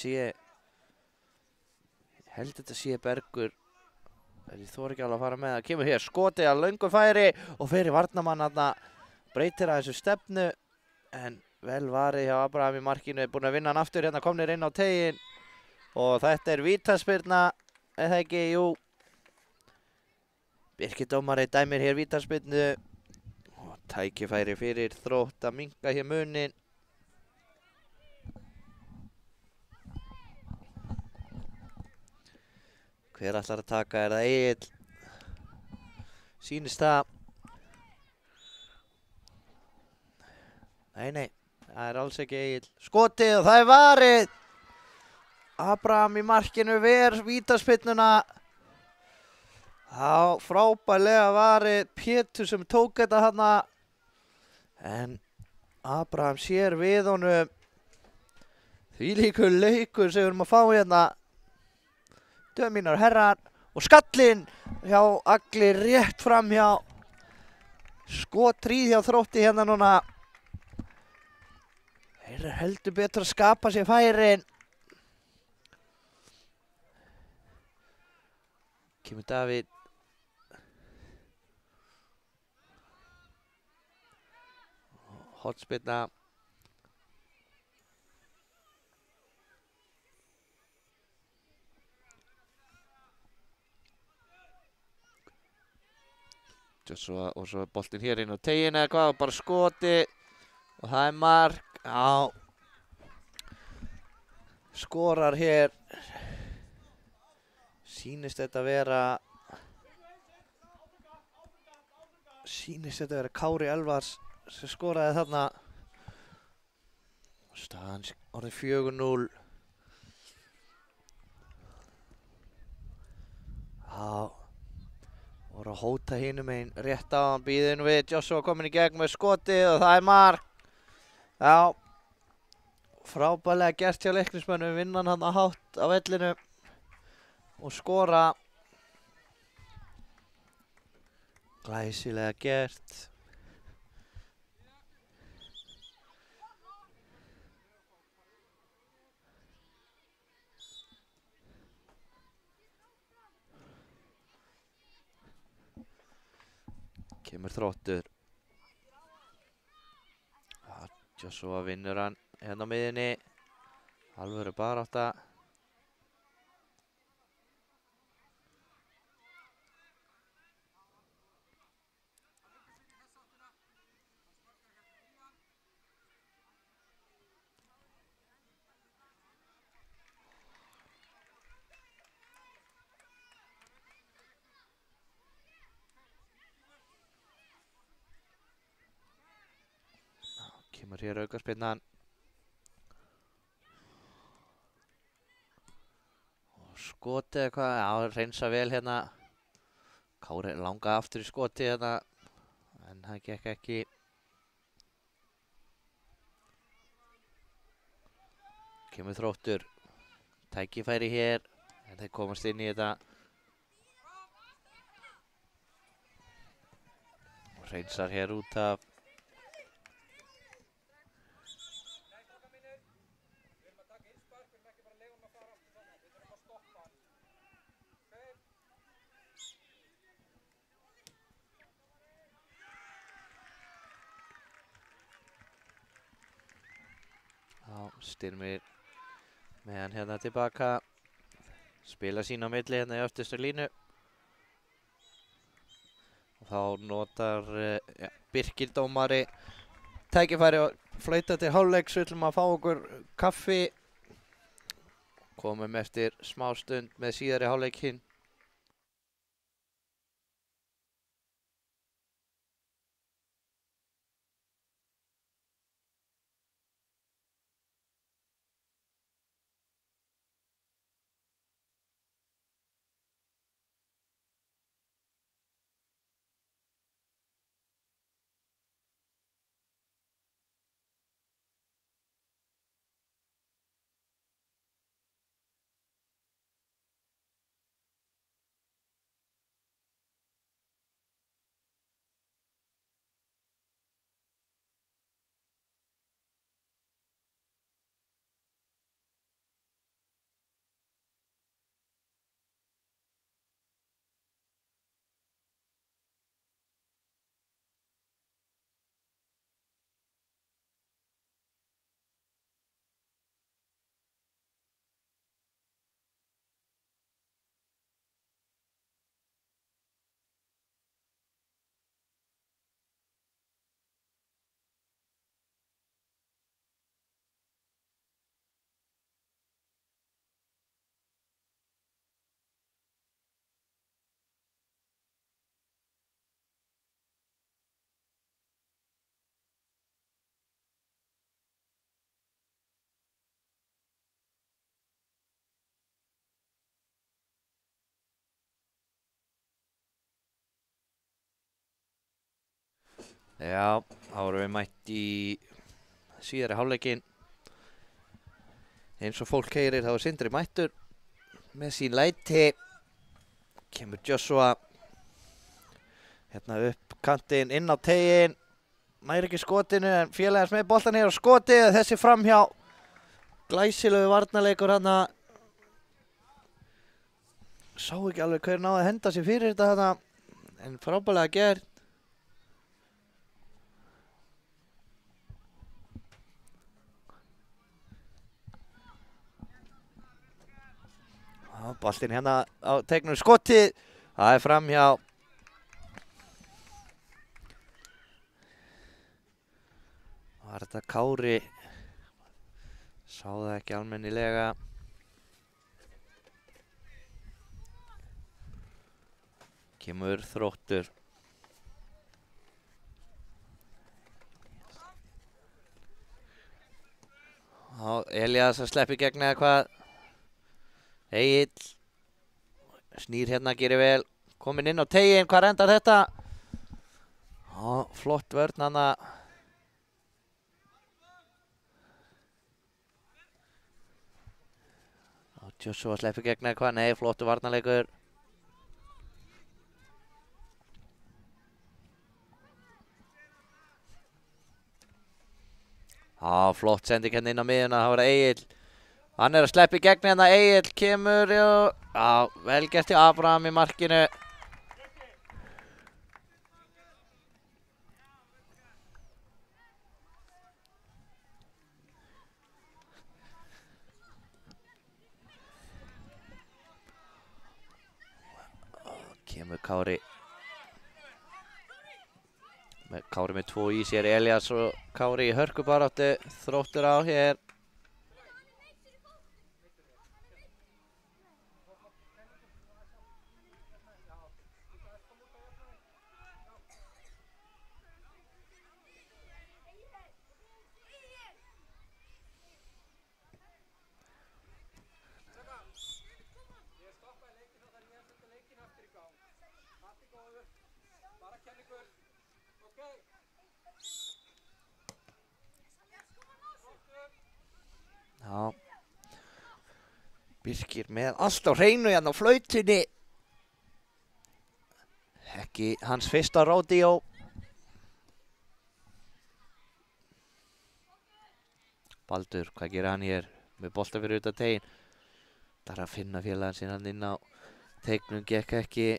S1: sé Bergur. Ég þori ekki alveg að fara með það. Kemur hér skotið að löngu færi og fyrir varnarmann þarna. Breytir að þessu stefnu en vel varið hjá Abraham í markinu. Búinn að vinna hann aftur hérna, komnir inn á teiginn og þetta er vítaspyrna. Eða ekki, jú. Birkir dómari dæmir hér vítaspyrnu og tækifæri fyrir Þrótt að minnka hér munin. Hver ætlar að taka? Er það Egill? Sýnist það? Nei, það er alls ekki Egill. Skotið og það er varið! Abraham í markinu ver vítaspyrnuna. Já, frábærlega varið. Pétur sem tók þetta hana. En Abraham sér við honum. Þvílíkur leikur sem við erum að fá hérna. Mínar herrar og skallinn hjá Agli rétt fram hjá. Skotríð hjá Þrótti hérna núna. Þeir eru heldur betur að skapa sér færin. Kemur Davíð. Hornspyrna. Og svo er boltinn hér inn á teiginn eða hvað, bara skoti og það er mark. Já, skorar hér. Sýnist þetta vera Kári Elfars sem skoraði þarna. Staðan orðið 4-0. Já, voru að hóta hinum einn rétt á hann, býðin við. Joshua komin í gegn með skotið og það er mark. Já, frábærlega gert hjá Leiknismönnum, vinna hann að hátt á vellinu og skora. Glæsilega gert. Kemur Þróttur. Joshua vinnur hann hérna á miðjunni. Alvöru barátta. Kemur hér aukaspyrnan. Og skotið eitthvað, já, reynsa vel hérna. Kári langa aftur í skotið hérna, en það gekk ekki. Kemur Þróttur. Tækifæri hér, en þeir komast inn í þetta. Og reynsar hér út af. Styrmir með hann hérna tilbaka. Spila sín á milli hérna í öftustu línu. Og þá notar Birkir dómari tækifæri og flauta til hálfleiks. Við ætlum að fá okkur kaffi komum eftir smá stund með síðari hálfleikinn. Já, þá erum við mætt í síðari hálfleikinn. Eins og fólk heyrir þá er Sindri mættur með sín læti. Kemur Joshua hérna upp kantinn inn á teiginn. Nær ekki skotinu en félagans með boltan hér á skotið. Þessi framhjá. Glæsilegu varnarleikur hana. Sá ekki alveg hver náði að henda sér fyrir þetta hana. En frábærlega gert. Boltinn hérna á tegnum skotið. Það er framhjá. Var þetta Kári. Sá það ekki almennilega. Kemur Þróttur. Elías að sleppi gegn eða hvað. Egill snýr hérna, gerir vel, kominn inn á teiginn, hvað endar þetta? Flott vörn hana. Joshua sleppi gegn eða hvað, nei, flottu varnarleikur. Flott sending hérna inn á miðjuna, það var Egill. Hann er að sleppa í gegn hérna, Egill kemur og vel gert til Abraham í markinu. Kemur Kári. Kári með 2 í sér, Elías og Kári í hörkubaráttu. Þróttur á hér. Já, Birkir með allt á hreinu hérna á flautunni. Ekki hans fyrsta rodeo. Baldur, hvað gerir hann hér með bolta fyrir utan teiginn? Það er að finna félagann sinn hann inn á teignum, gekk ekki.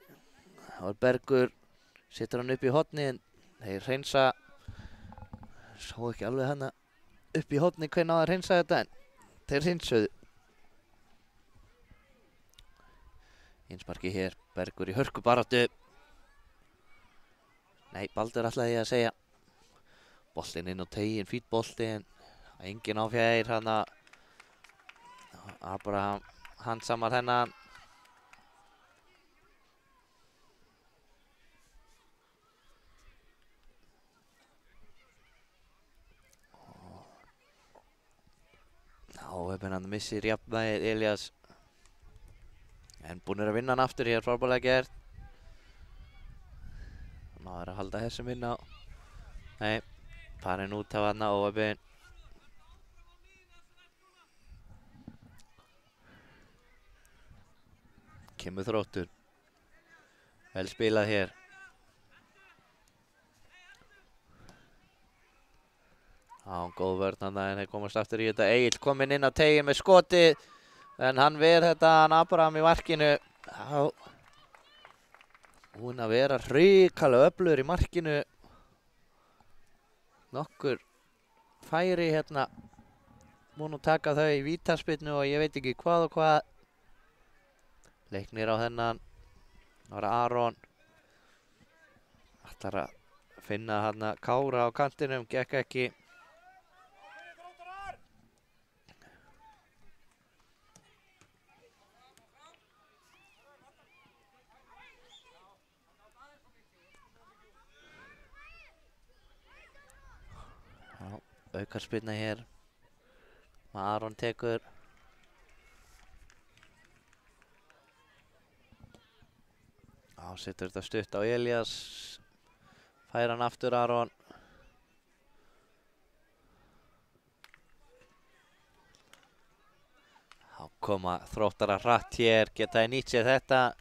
S1: Það var Bergur, setur hann upp í horni en þeir hreinsa. Sá ekki alveg hana upp í horni hvernig á að hreinsa þetta en þeir hreinsuðu. Einsmarki hér, Bergur í hörkubaráttu. Nei, Baldur ætlaði ég að segja. Boltinn inn á teiginn, fínn bolti en enginn á fjær hana. Abraham handsamar þennan. Óheppinn hann missir jafnvægið Elías. En búnir að vinna hann aftur hér, frábærlega gert. Náður að halda þessum inn á. Nei, farin út af hann óheppinn. Kemur Þróttur. Vel spilað hér. Góð vörn hann en þeir komast aftur í þetta. Egill kominn inn á teiginn með skotið. En hann ver þetta hann Abraham í markinu. Búinn að vera hrikalega öflugur í markinu. Nokkur færi hérna. Búinn að taka þau í vítaspyrnu og ég veit ekki hvað og hvað. Leiknir á þennan. Það var Aron. Ætlar að finna hann Kára á kantinum. Gekk ekki. Aukarspyrna hér. Aron tekur. Setur þetta stutt á Elías. Fær hann aftur Aron. Koma Þróttarar hratt hér. Geta nýtt sér þetta.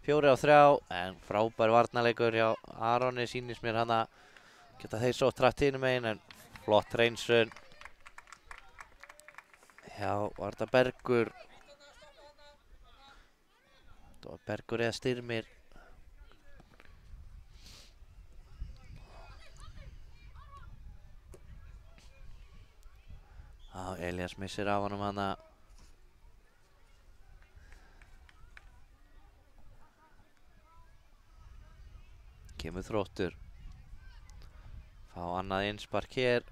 S1: 4-3 en frábær varnarleikur hjá Aroni. Sýnist mér hann að geta þeir sótt hratt hinum megin en flott hreinsun. Já, var þetta Bergur? Þetta var Bergur eða Styrmir. Elías missir af honum hana. Kemur Þróttur. Fá annað innspark hér.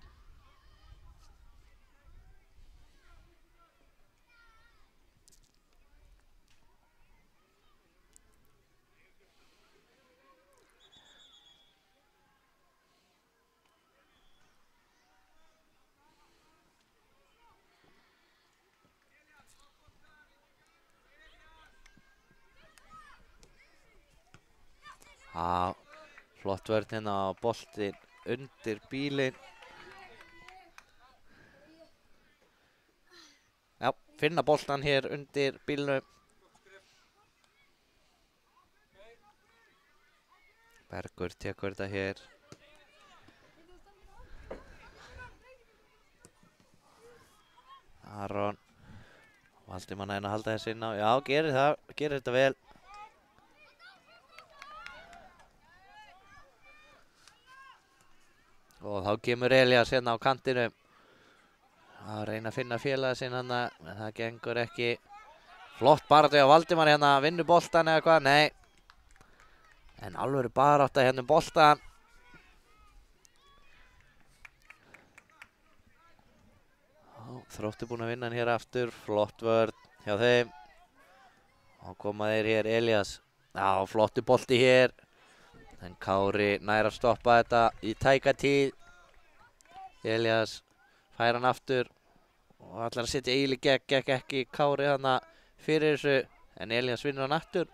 S1: Flott vörn hérna á boltinn undir bílinn. Já, finna boltan hér undir bílnum. Bergur tekur þetta hér. Aron. Valdi mann að halda þessi inn á. Já, gerir það. Gerir þetta vel. Og þá kemur Elías hérna á kantinum. Að reyna að finna félaga sinn hann, en það gengur ekki. Flott baráttu á Valdimar hérna, vinnur boltan eða hvað, nei. En alvöru barátta hérna boltan. Þróttur búinn að vinna hann hér aftur, flott vörn hjá þeim. Og koma þeir hér Elías. Já, flottu bolti hér. En Kári nær að stoppa þetta í tæka tíð. Elías fær hann aftur og ætlar að setja Egil í gegn, gekk ekki Kári hana fyrir þessu en Elías vinnur hann aftur.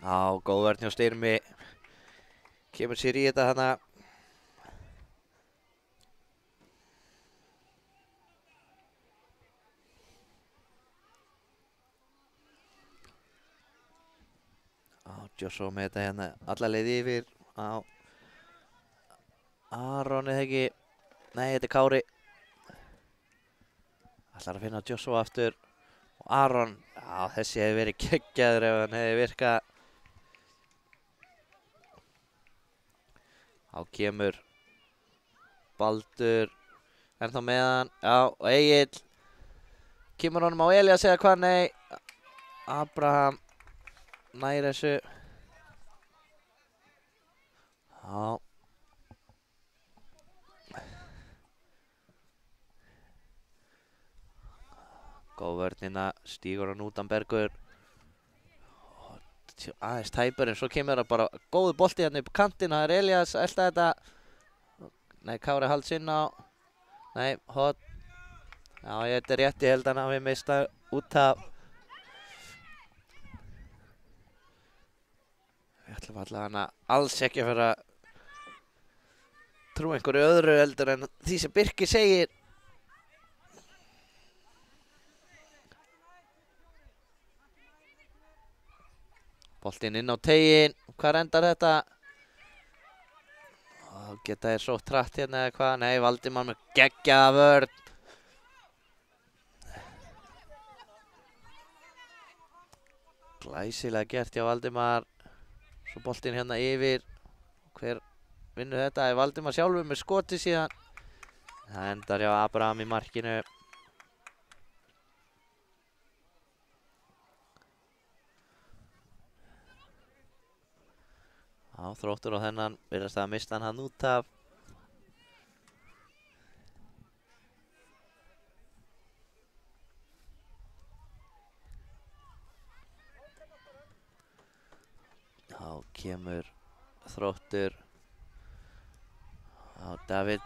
S1: Góð vörn hjá Styrmi. Kemur sér í þetta hana. Joshua með þetta hérna alla leið yfir á Aron eða ekki. Nei, þetta er Kári. Ætlar að finna Joshua aftur. Og Aron, já þessi hefði verið geggjaður ef hann hefði virkað. Þá kemur Baldur ennþá með hann. Já, og Egill. Kemur honum á Elías eða hvað? Nei. Abraham nær þessu. Já. Góð vörnina, stígur hann út Bergur. Aðeins tæpur en svo kemur það bara góðu bolti hérna upp kantinn. Það Elías elta þetta. Nei, Kári halds inn á. Nei, hot. Já, þetta rétt, ég held hann hafi mistað út af. Við ætlum allavega alls ekki að fara að trúa einhverju öðru heldur en því sem Birkir segir. Boltinn inn á teiginn. Hvar endar þetta? Geta þeir sótt hratt hérna eða hvað? Nei, Valdimar með geggjaða vörn. Glæsilega gert hjá Valdimar. Svo boltinn hérna yfir. Hver vinnur þetta? Er Valdimar sjálfur með skoti síðan. Það endar hjá Abraham í markinu. Já, Þróttur á þennan virðast að mista hann út af. Já, kemur Þróttur. Já, David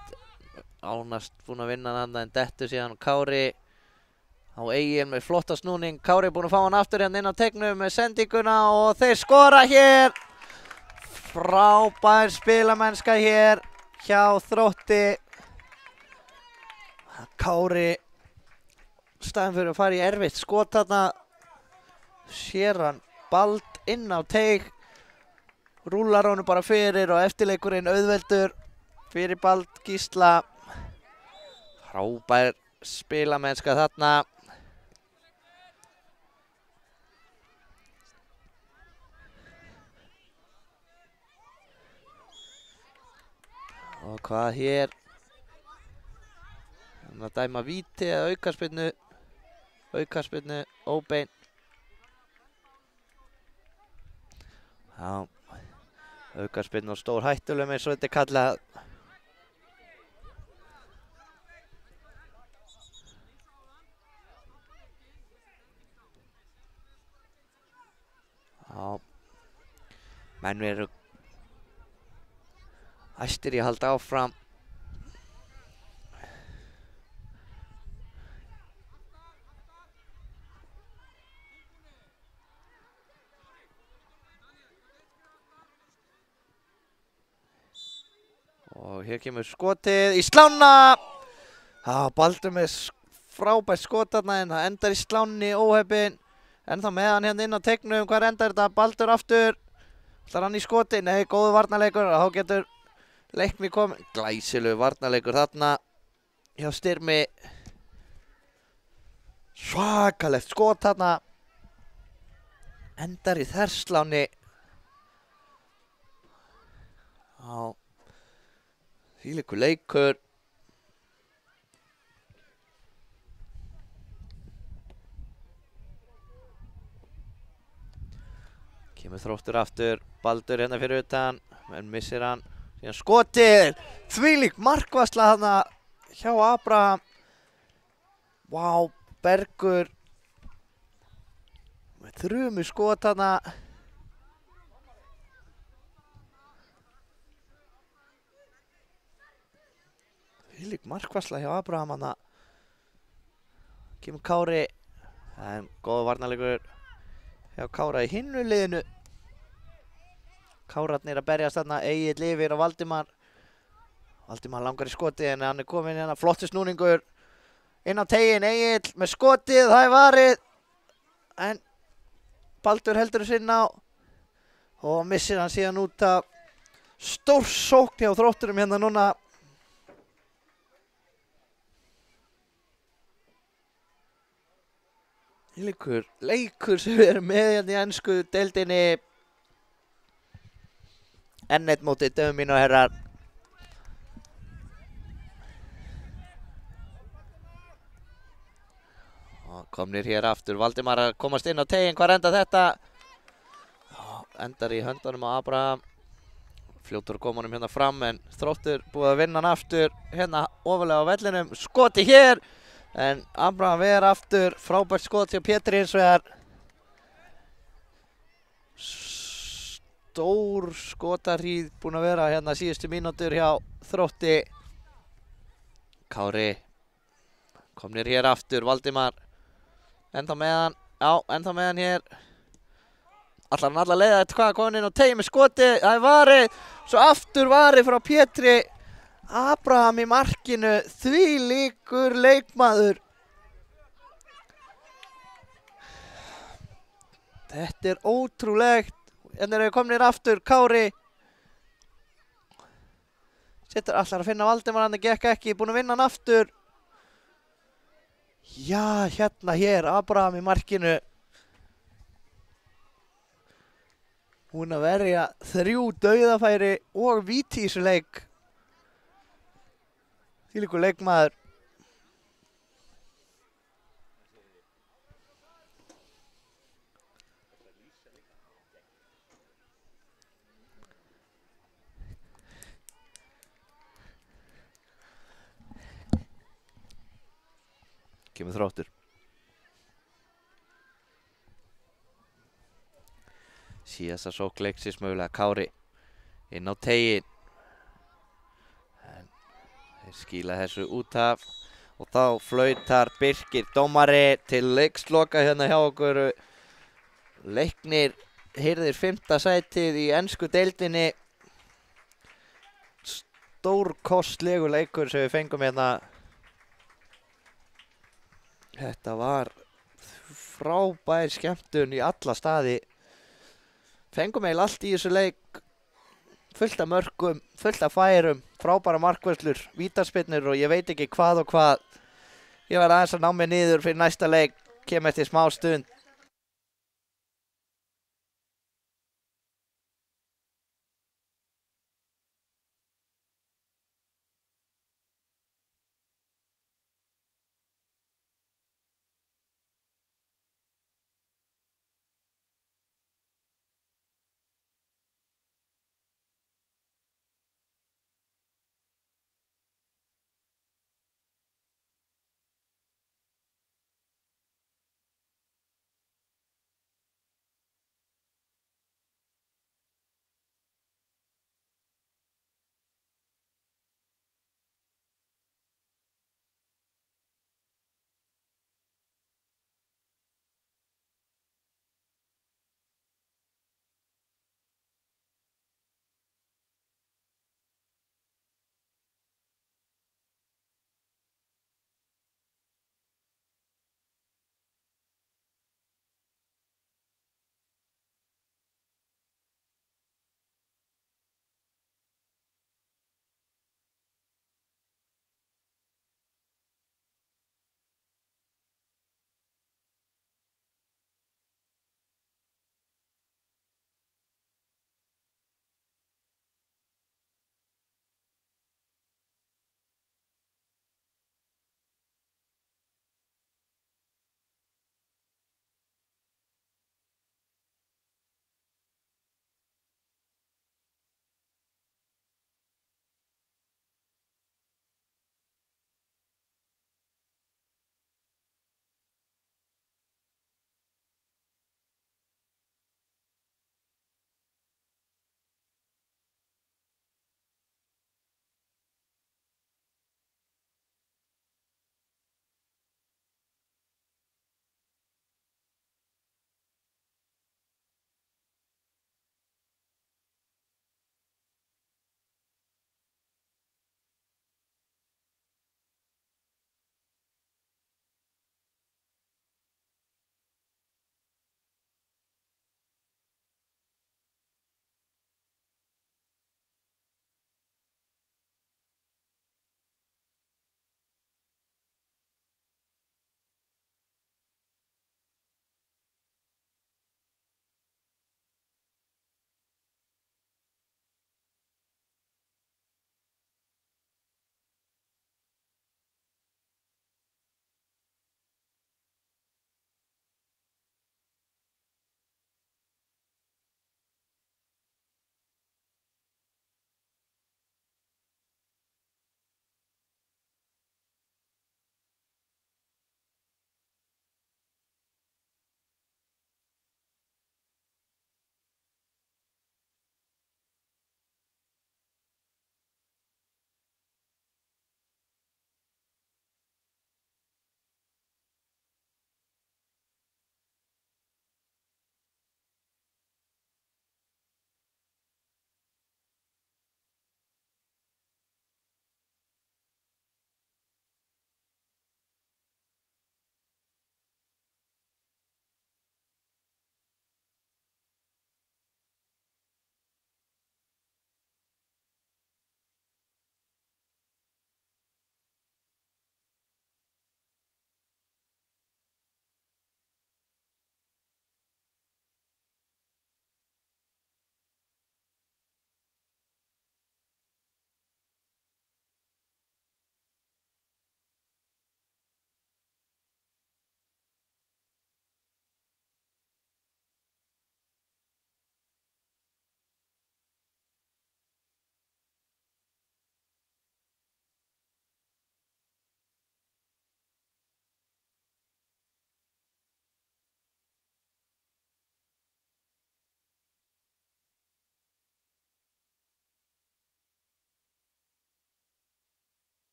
S1: ánast búinn að vinna hann en dettur síðan Kári á eigin með flotta snúning. Kári búinn að fá hann aftur hérna inn á tegnum með sendinguna og þeir skora hér. Frábær spilamennska hér hjá Þrótti. Kári staðinn fyrir að fara í erfitt skot þarna. Sér hann Bald inn á teig. Rúlar honum bara fyrir og eftirleikurinn auðveldur fyrir Bald Gísla. Frábær spilamennska þarna. Og hvað hér? Þannig að dæma víti eða aukaspyrnu. Aukaspyrnu, óbein. Já, aukaspyrnu og stór hættulegum eins og þetta er kallað. Já, menn við eru æstir í að halda áfram. Og hér kemur skotið í slána. Baldur með frábært skot þarna en það endar í slánni óheppinn. Ennþá með hann hérna inn á tegnum. Hvar endar þetta? Baldur aftur. Ætlar hann í skoti? Nei, góðu varnarleikur. Þá getur Leikni komin. Glæsilegu varnarleikur þarna hjá Styrmi. Svakalegt skot þarna. Endar í þversláni. Já. Þvílíkur leikur. Kemur Þróttur aftur. Baldur hérna fyrir utan. En missir hann. Síðan skotið. Þvílík markvarsla þarna hjá Abraham. Vá, Bergur. Með þrumu skot þarna. Þvílík markvarsla hjá Abraham þarna. Kemur Kári. En góð varnarleikur hjá Kára í hinnu liðinu. Kárarnir að berjast þarna, Egill yfir og Valdimar. Valdimar langar í skotið en hann er komin hérna, flottur snúningur. Inn á teiginn, Egill með skotið, það er varið. En Baldur heldur þess inn á. Og missir hann síðan út af. Stór sókn hjá Þrótturum hérna núna. Leikur sem við erum með hérna í ensku deildinni. Enn eitt mótið, dömum mín og herrar. Og komnir hér aftur. Valdimar að komast inn á teiginn. Hvar endar þetta? Endar í höndunum á Abraham. Fljótur að koma honum hérna fram en Þróttur búið að vinna hann aftur. Hérna ofalega á vellinum. Skoti hér. En Abraham ver aftur, frábært skot hjá Pétri hins vegar. Stór skotarhríð búin að vera hérna síðustu mínútur hjá Þrótti. Kári komnir hér aftur, Valdimar ennþá með hann, já, ennþá með hann hér. Allar hann alla leiða þetta hvað, komin inn og tegið með skoti, það er varið, svo aftur varið frá Pétri. Abraham í markinu, þvílíkur leikmaður. Þetta er ótrúlegt. Hérna eru komnir aftur, Kári. Setur allar að finna Valdimar, hann gekk ekki, búinn að vinna hann aftur. Já, hérna hér, Abraham í markinu. Búinn að verja 3 dauðafæri og víti í þessu leik. Þvílíkur leikmaður. Kemur Þróttur. Síðasta sókn leiksins mögulega Kári inn á tegin. En þeir skýla þessu út af og þá flautar Birkir dómari til leiksloka hérna hjá okkur. Leiknir hirðir 5. sætið í ensku deildinni. Stórkostlegu leikur sem við fengum hérna. Þetta var frábær skemmtun í alla staði. Fengum eiginlega allt í þessu leik. Fullt af mörkum, fullt af færum, frábæra markvörslur, vítaspyrnur og ég veit ekki hvað og hvað. Ég verð aðeins að ná mig niður fyrir næsta leik. Kem eftir smá stund.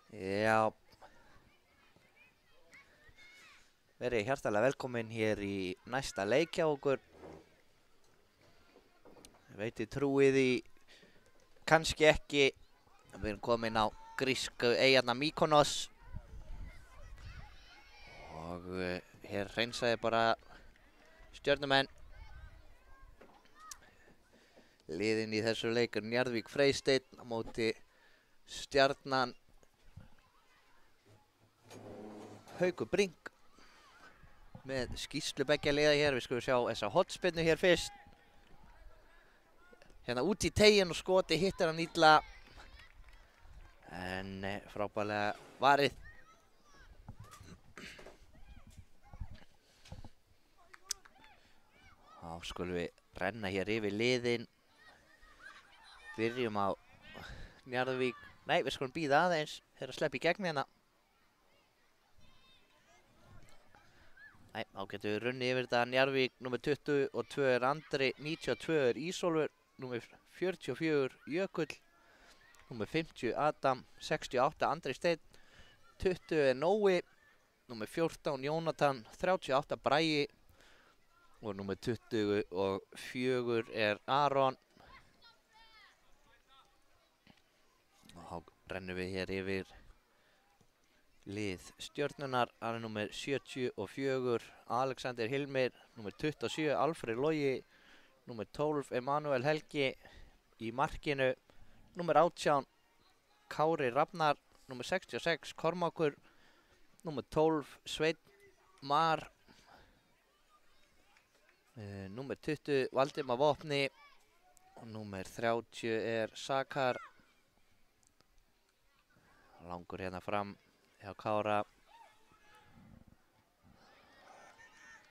S1: Já. Verið hjartalega velkomin hér í næsta leik hjá okkur. Veit þið trúið því kannski ekki. Við erum komin á grísku eyjarnar Mykonos. Og hér hreinsaði bara stjörnumenn. Liðin í þessu leik er Njarðvík Freysteinn á móti Stjarnan Haukur Brink. Með skýrslu beggja liða hér. Við skulum sjá þessa hornspyrnu hér fyrst. Hérna út í teiginn og skoti hittir hann illa. En frábærlega varið. Þá skulum við renna hér yfir liðin. Byrjum á Njarðvík. Nei, við skulum bíða aðeins. Þeir að sleppa í gegn hérna. Nei, þá getum við runnið yfir þetta. Njarðvík, númer 22 er Andri, 92 er Ísólfur, númer 44 Jökull, númer 50 Adam, 68 Andri Steinn, 20 er Nói, númer 14 Jónatan, 38 Bragi og númer 24 er Aron. Og þá rennum við hér yfir lið stjörnunar. Hann er númer 74 Alexander Hilmir, númer 27 Alfred Logi, númer 12 Emanuel Helgi í markinu, númer 18 Kári Rafnar, númer 66 Kormákur, númer 12 Sveinn Mar, númer 20 Valdimar Vopni og númer 30 er Sakar. Langur hérna fram hjá Kára.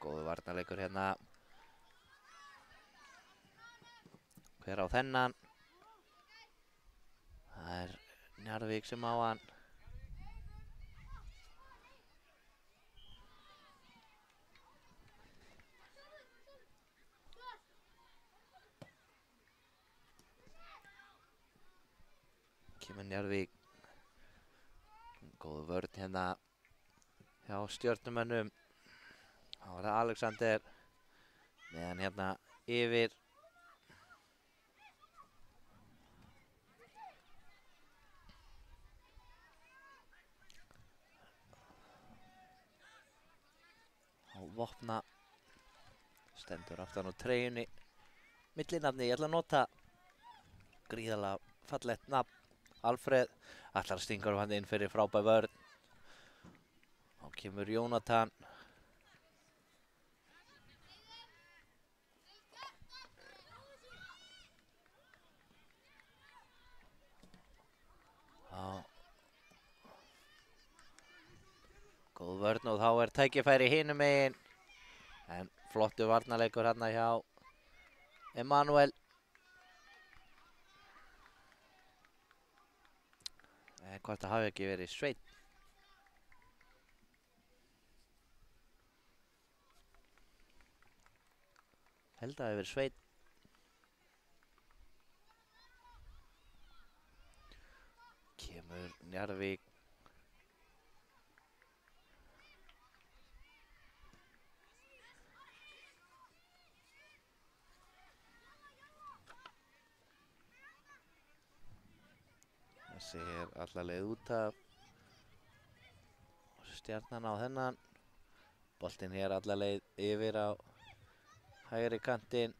S1: Góður varnarleikur hérna. Hver á þennan? Það er Njarðvík sem á hann. Kemur Njarðvík. Góður vörn hérna hjá stjörnumönnum. Þá er það Alexander með hann hérna yfir. Á Vopna. Stendur aftan á treyjunni. Millinafni, ég ætla að nota gríðarlega fallegt nafn. Alfred ætlar að stinga hann inn fyrir frábær vörn. Þá kemur Jónatan. Góð vörn og þá er tækifæri hinum megin. En flottu varnarleikur hérna hjá Emanuel. Hvort það hafi ekki verið Sveinn. Held að það hafi verið Sveinn. Kemur Njarðvík. Þessi er alla leið út af. Stjarnan á þennan. Boltinn hér alla leið yfir á hægri kantinn.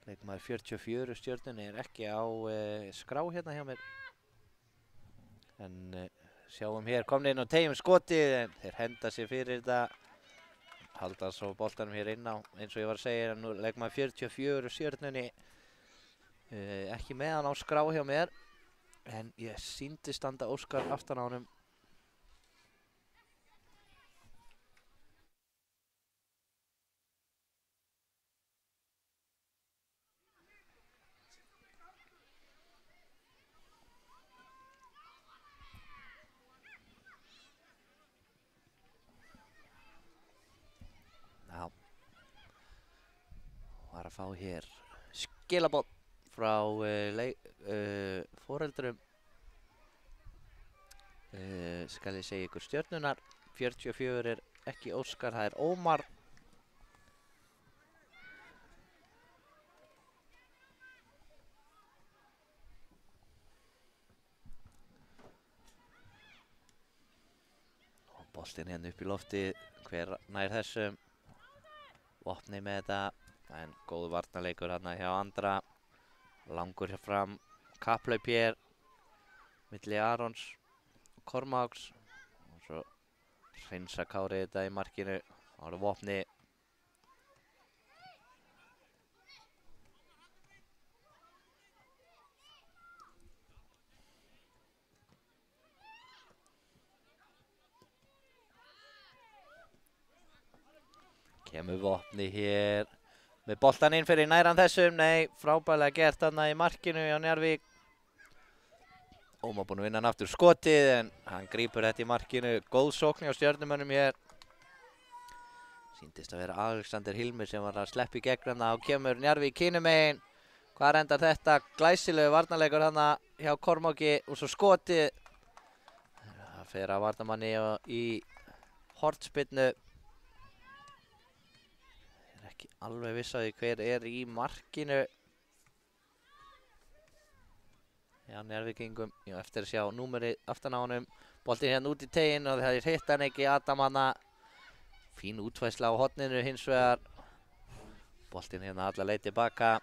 S1: Leikmaður 44 stjörnunni er ekki á skrá hérna hjá mér. En sjáum hér komni inn á tegjum skotið en þeir henda sér fyrir þetta. Halda svo boltanum hér inn á. Eins og ég var að segja, nú leikmaður 44 stjörnunni. Ekki með hann á skrá hjá mér. En ég sýndi standa Óskar aftan á honum. Já. Var að fá hér skilaboð frá foreldrum. Skal ég segja ykkur stjörnunar. 44 er ekki Óskar, það er Ómar. Og boltinn hérna upp í lofti, hver nær þessum. Vopni með þetta, en góð varnarleikur hérna hjá Andra. Langur hér fram, kapplaup hér milli Arons og Kormáks. Og svo hreinsa Kári þetta í markinu. Það var Vopni. Kemur Vopni hér með boltan inn fyrir næran þessum. Nei, frábærlega gert þarna í markinu hjá Njarðvík. Ómar búinn að vinna hann aftur skotið, en hann grípur þetta í markinu. Góð sókn hjá stjörnumönnum hér. Sýndist að vera Alexander Hilmir sem var að sleppa í gegn hana. Og kemur Njarðvík hinum megin. Hvar endar þetta? Glæsilegu varnarleikur hana hjá Kormáki. Og svo skotið. Það fer að varnarmanni í hornspyrnu. Ekki alveg viss á því hver er í markinu. Já, Njarðvíkingum. Já, eftir að sjá númerið aftan á honum. Boltinn hérna út í teginn og það er hitt hann ekki Adam hana. Fín útfærsla á horninu hins vegar. Boltinn hérna alla leið tilbaka.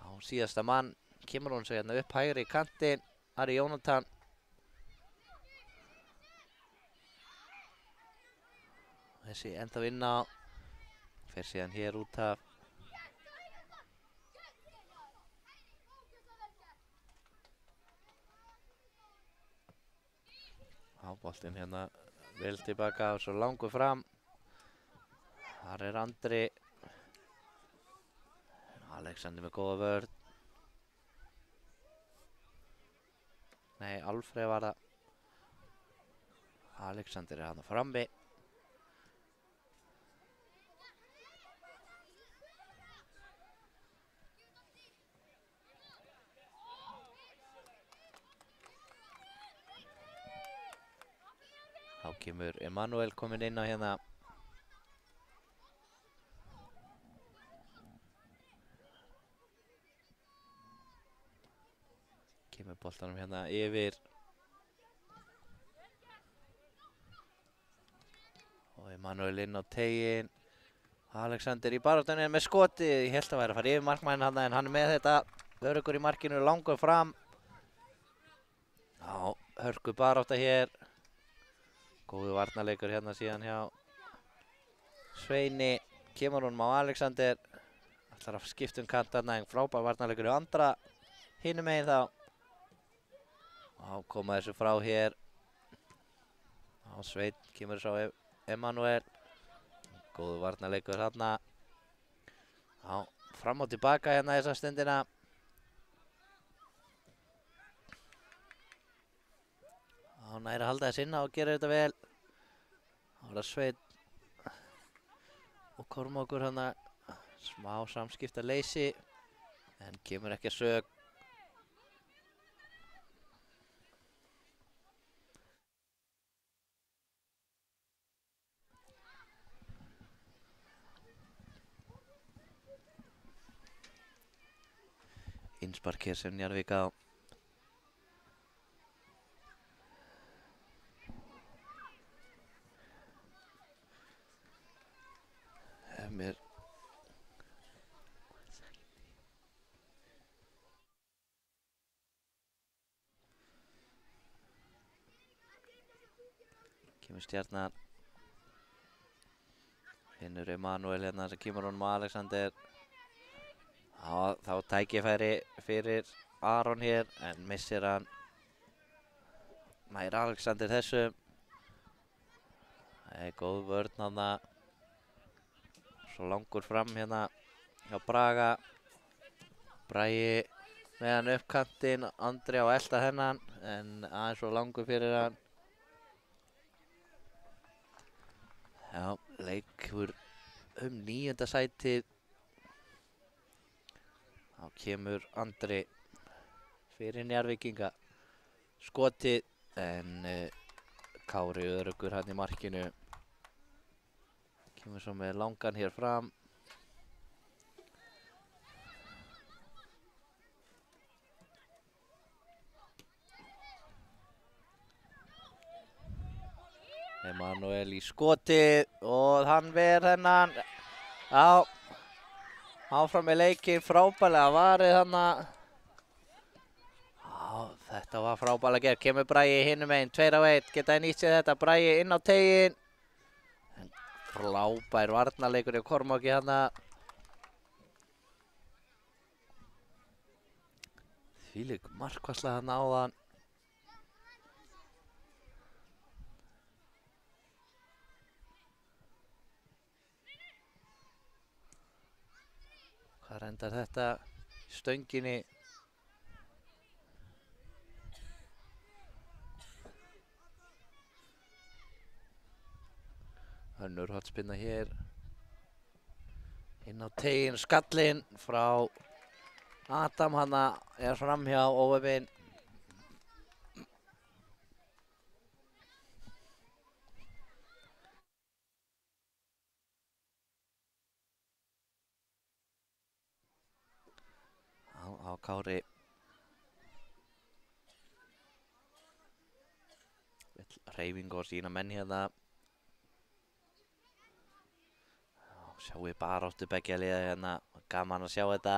S1: Á síðasta mann. Kemur hún svo hérna upp hægri í kantinn. Ari Jónatan. Þessi enda vinna. Fer síðan hér út af. Boltinn hérna vel tilbaka og svo langur fram. Þar er Andri. Alexander með góða vörn. Nei, Alfreð var það. Alexander er hann frammi. Þá kemur Emanuel kominn inn á hérna. Kemur boltanum hérna yfir. Og Emanuel inn á teginn. Alexander í baráttunni með skotið. Ég held að væri að fara yfir markmanninn hann, en hann er með þetta. Öruggur í markinu, langur fram. Já, hörku barátta hér. Góðu varnarleikur hérna síðan hjá Sveini. Kemur hún á Alexander. Ætlar að skipta kantana, en frábær varnarleikur hjá Andra. Hinum megin þá. Koma þessu frá hér. Svein kemur sá Emanuel. Góðu varnarleikur hérna. Fram og tilbaka hérna þessa stundina. Hann næri að halda þess inna og gera þetta vel. Það var Sveinn og Kormákur hana. Smá samskipta leysi, en kemur ekki að sök. Innspark hér sem Njarðvík á. Mér kemur Stjarnan. Finnur Emanuel hérna sem kemur honum á Alexander. Þá tækifæri fyrir Aron hér, en missir hann. Nær Alexander þessum. Það er góð vörn þarna. Svo langur fram hérna hjá Braga. Bragi með hann upp kantinn. Andri á elta hennan, en aðeins svo langur fyrir hann. Já, leikur 9. sætið. Þá kemur Andri fyrir Njarðvíkinga. Skotið en Kári öruggur hann í markinu. Kemur svo með langan hér fram. Emanuel í skotið og hann ver hennan. Já, áfram með leikinn, frábærlega varið hana. Já, þetta var frábærlega gert. Kemur Bragi hinum megin, 2 á 1. Geta nýtt sér þetta, Bragi inn á teginn. Frábær varnarleikur í Kormáki hana. Þvílík markvarsla hana áðan. Hvað endar þetta í stönginni? Önnur hornspyrna hér. Inn á teginn, skallinn frá Adam hana er framhjá óöfinn. Á Kári. Vill hreyfingu á sína menn hérna. Sjáum við baráttu beggja liða hérna. Gaman að sjá þetta.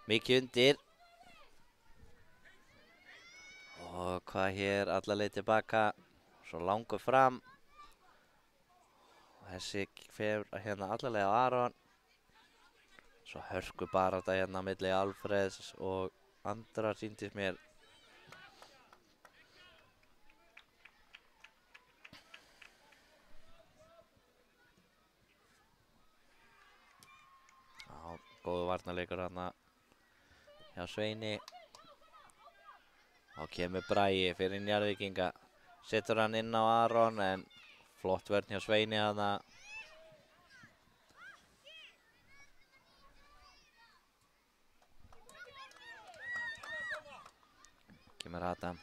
S1: Mikið undir. Og hvað hér, alla leið tilbaka. Svo langur fram. Og þessi fer hérna alla leið á Aron. Svo hörku barátta hérna milli Alfreðs og Andra sýndist mér. Já, góðu varnarleikur hérna hjá Sveini. Þá kemur Bragi fyrir Njarðvíkinga. Setur hann inn á Aron en flott vörn hjá Sveini hérna. Kemur Adam.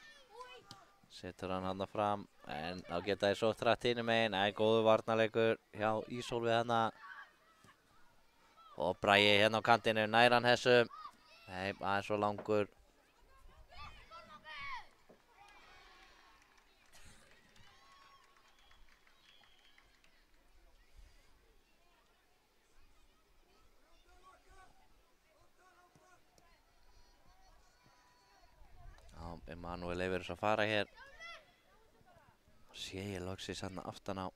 S1: Setur hann hana fram en þá geta þeir sótt hratt hinum megin. Góðu varnarleikur hjá Ísólfi hana. Og Bragi hérna á kantinu, nær hann þessum. Nei, aðeins svo langur. Emanuel yfir þess að fara hér. Sé ég loksins hann aftan á.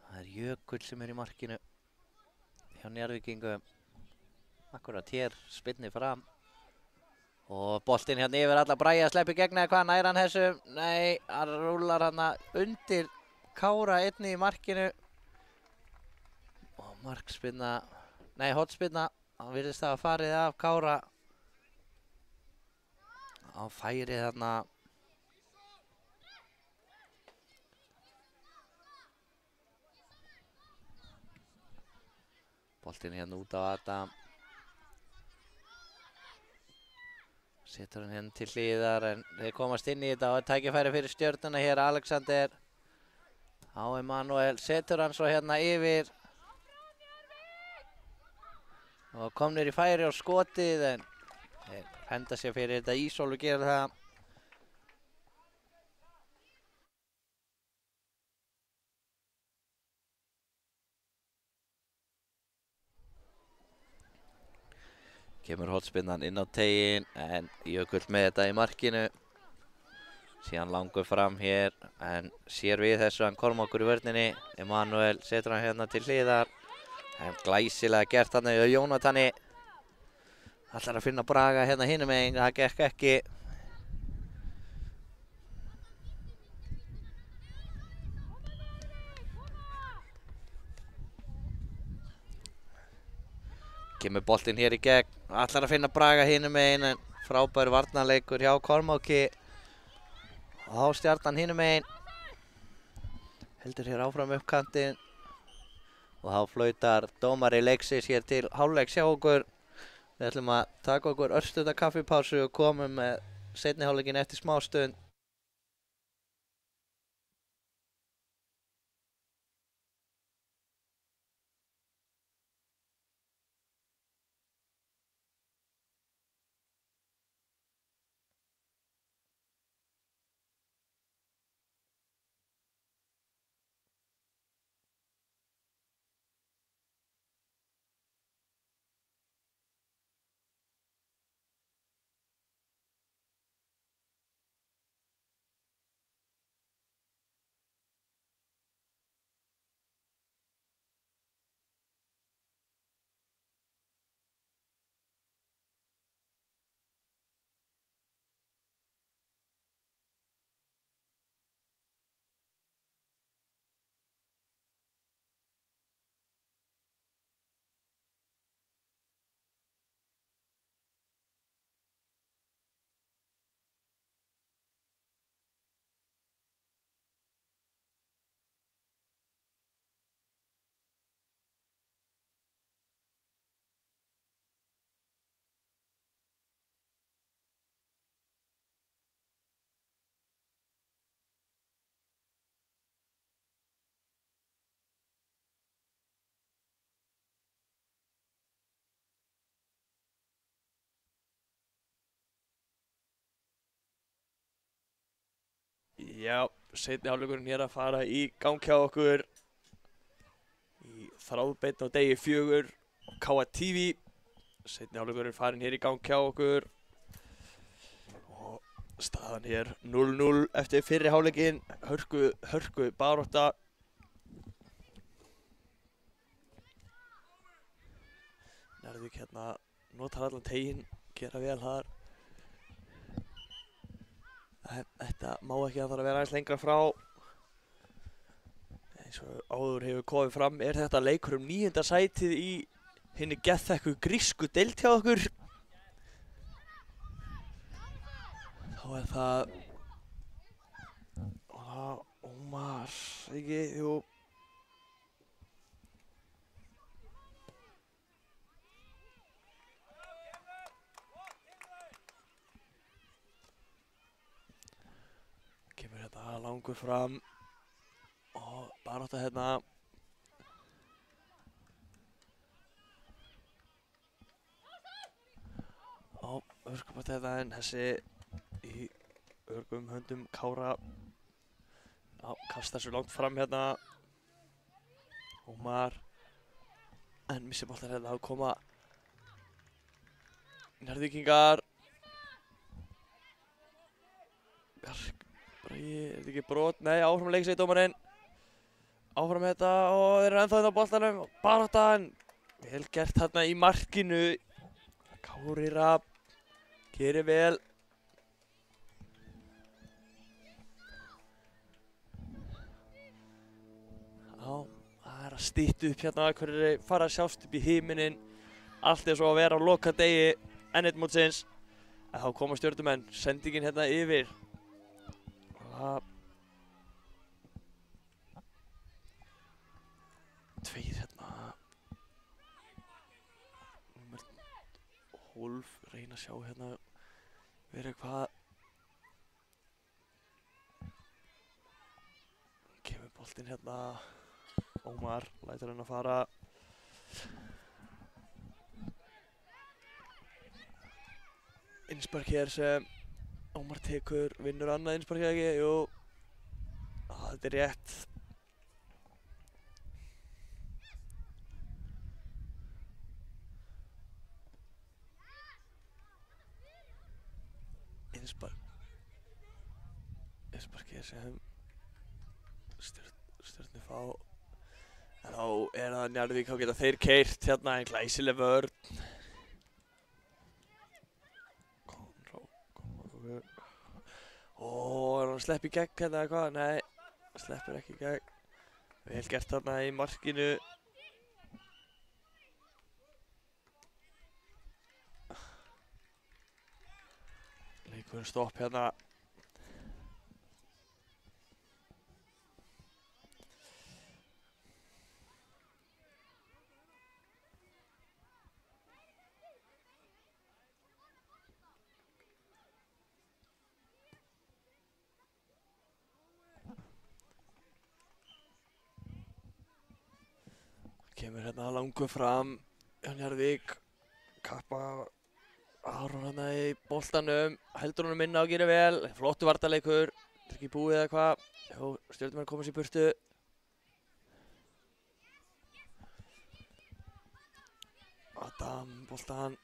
S1: Það er Jökull sem er í markinu hjá Njarðvíkingum. Akkurat hér, spyrnir fram. Og boltinn hérna yfir alla. Bragi að sleppi gegn eða hvað, nær hann þessum? Nei, hann rúlar hann undir Kára einni í markinu. Markspyrna, nei hornspyrna, hann virðist að hafa farið af Kára. Á færið þarna. Boltinn hérna út á Adam. Setur hann hérna til hliðar en þeir komast inn í þetta og tækifæri fyrir Stjörnuna hér. Alexander á Emanuel, setur hann svo hérna yfir. Og komnir í færi á skotið en þeir henda sér fyrir þetta. Ísólfur gerir það. Kemur hornspyrnan inn á teginn en Jökull með þetta í markinu. Síðan langur fram hér en sér við þessu hann Kormákur í vörninni. Emanuel setur hann hérna til hliðar. En glæsilega gert hann hjá Jónatani. Ætlar að finna Braga hérna hinum megin, það gekk ekki. Kemur boltinn hér í gegn. Ætlar að finna Braga hinum megin en frábær varnarleikur hjá Kormáki. Og þá Stjarnan hinum megin. Heldur hér áfram upp kantinn. Og þá flautar dómari leiksins hér til hálfleiks hjá okkur. Við ætlum að taka okkur örstunda kaffipásu og komum með seinni hálfleikinn eftir smá stund.
S2: Já, seinni hálfleikurinn hér að fara í gang hjá okkur í þráðbeinn á degi 4 og KA TV. Seinni hálfleikurinn farin hér í gang hjá okkur og staðan hér 0-0 eftir fyrri hálfleikinn. Hörku barátta. Njarðvík hérna notar allan teginn, gera vel þar. Þetta má ekki að það að vera aðeins lengra frá. Eins og áður hefur komið fram er þetta leikur 9. sætið í hinni geðþekku grísku deild hjá okkur. Þá er það Ómar, ekki, jú. Kemur þetta langur fram og barátta hérna. Hörkubátt hérna en þessi í örgum höndum Kára. Kastar svo langt fram hérna. Ómar. En missir boltar hérna að koma Njarðvíkingar. Er þetta ekki brot? Nei, áfram leiksveit dómarinn. Áfram þetta og þeir eru ennþá hérna á boltanum. Barátta en vel gert hérna í markinu. Kári Rapp gerir vel. Já, það er að stytta upp hérna hverjir fara að sjást upp í himininn. Allt er svo að vera á lokadegi N1-mótsins. En þá koma stjörnumenn, sendingin hérna yfir. Tveir hérna. Númer 12, reyna að sjá hérna verið hvað. Kemur boltinn hérna. Ómar lætur hann að fara. Innspark hér sem Ómar tekur, vinnur annað innspark ekki, jú. Þetta er rétt. Innspark hér sem Stjörnu fá. En þá er það Njarðvík, þá geta þeir keyrt hérna en glæsileg vörn. Er hann að sleppa í gegn hérna eða hvað? Nei, sleppur ekki í gegn. Vel gert þarna í markinu. Leikurinn stopp hérna. Kemur hérna langur fram hjá Njarðvík. Kappa Aron hérna í boltanum, heldur honum inn á og gerir vel. Flottu varnarleikur, þetta er ekki búið eða hvað. Jú, Stjörnumenn komast í burtu. Adam, boltan.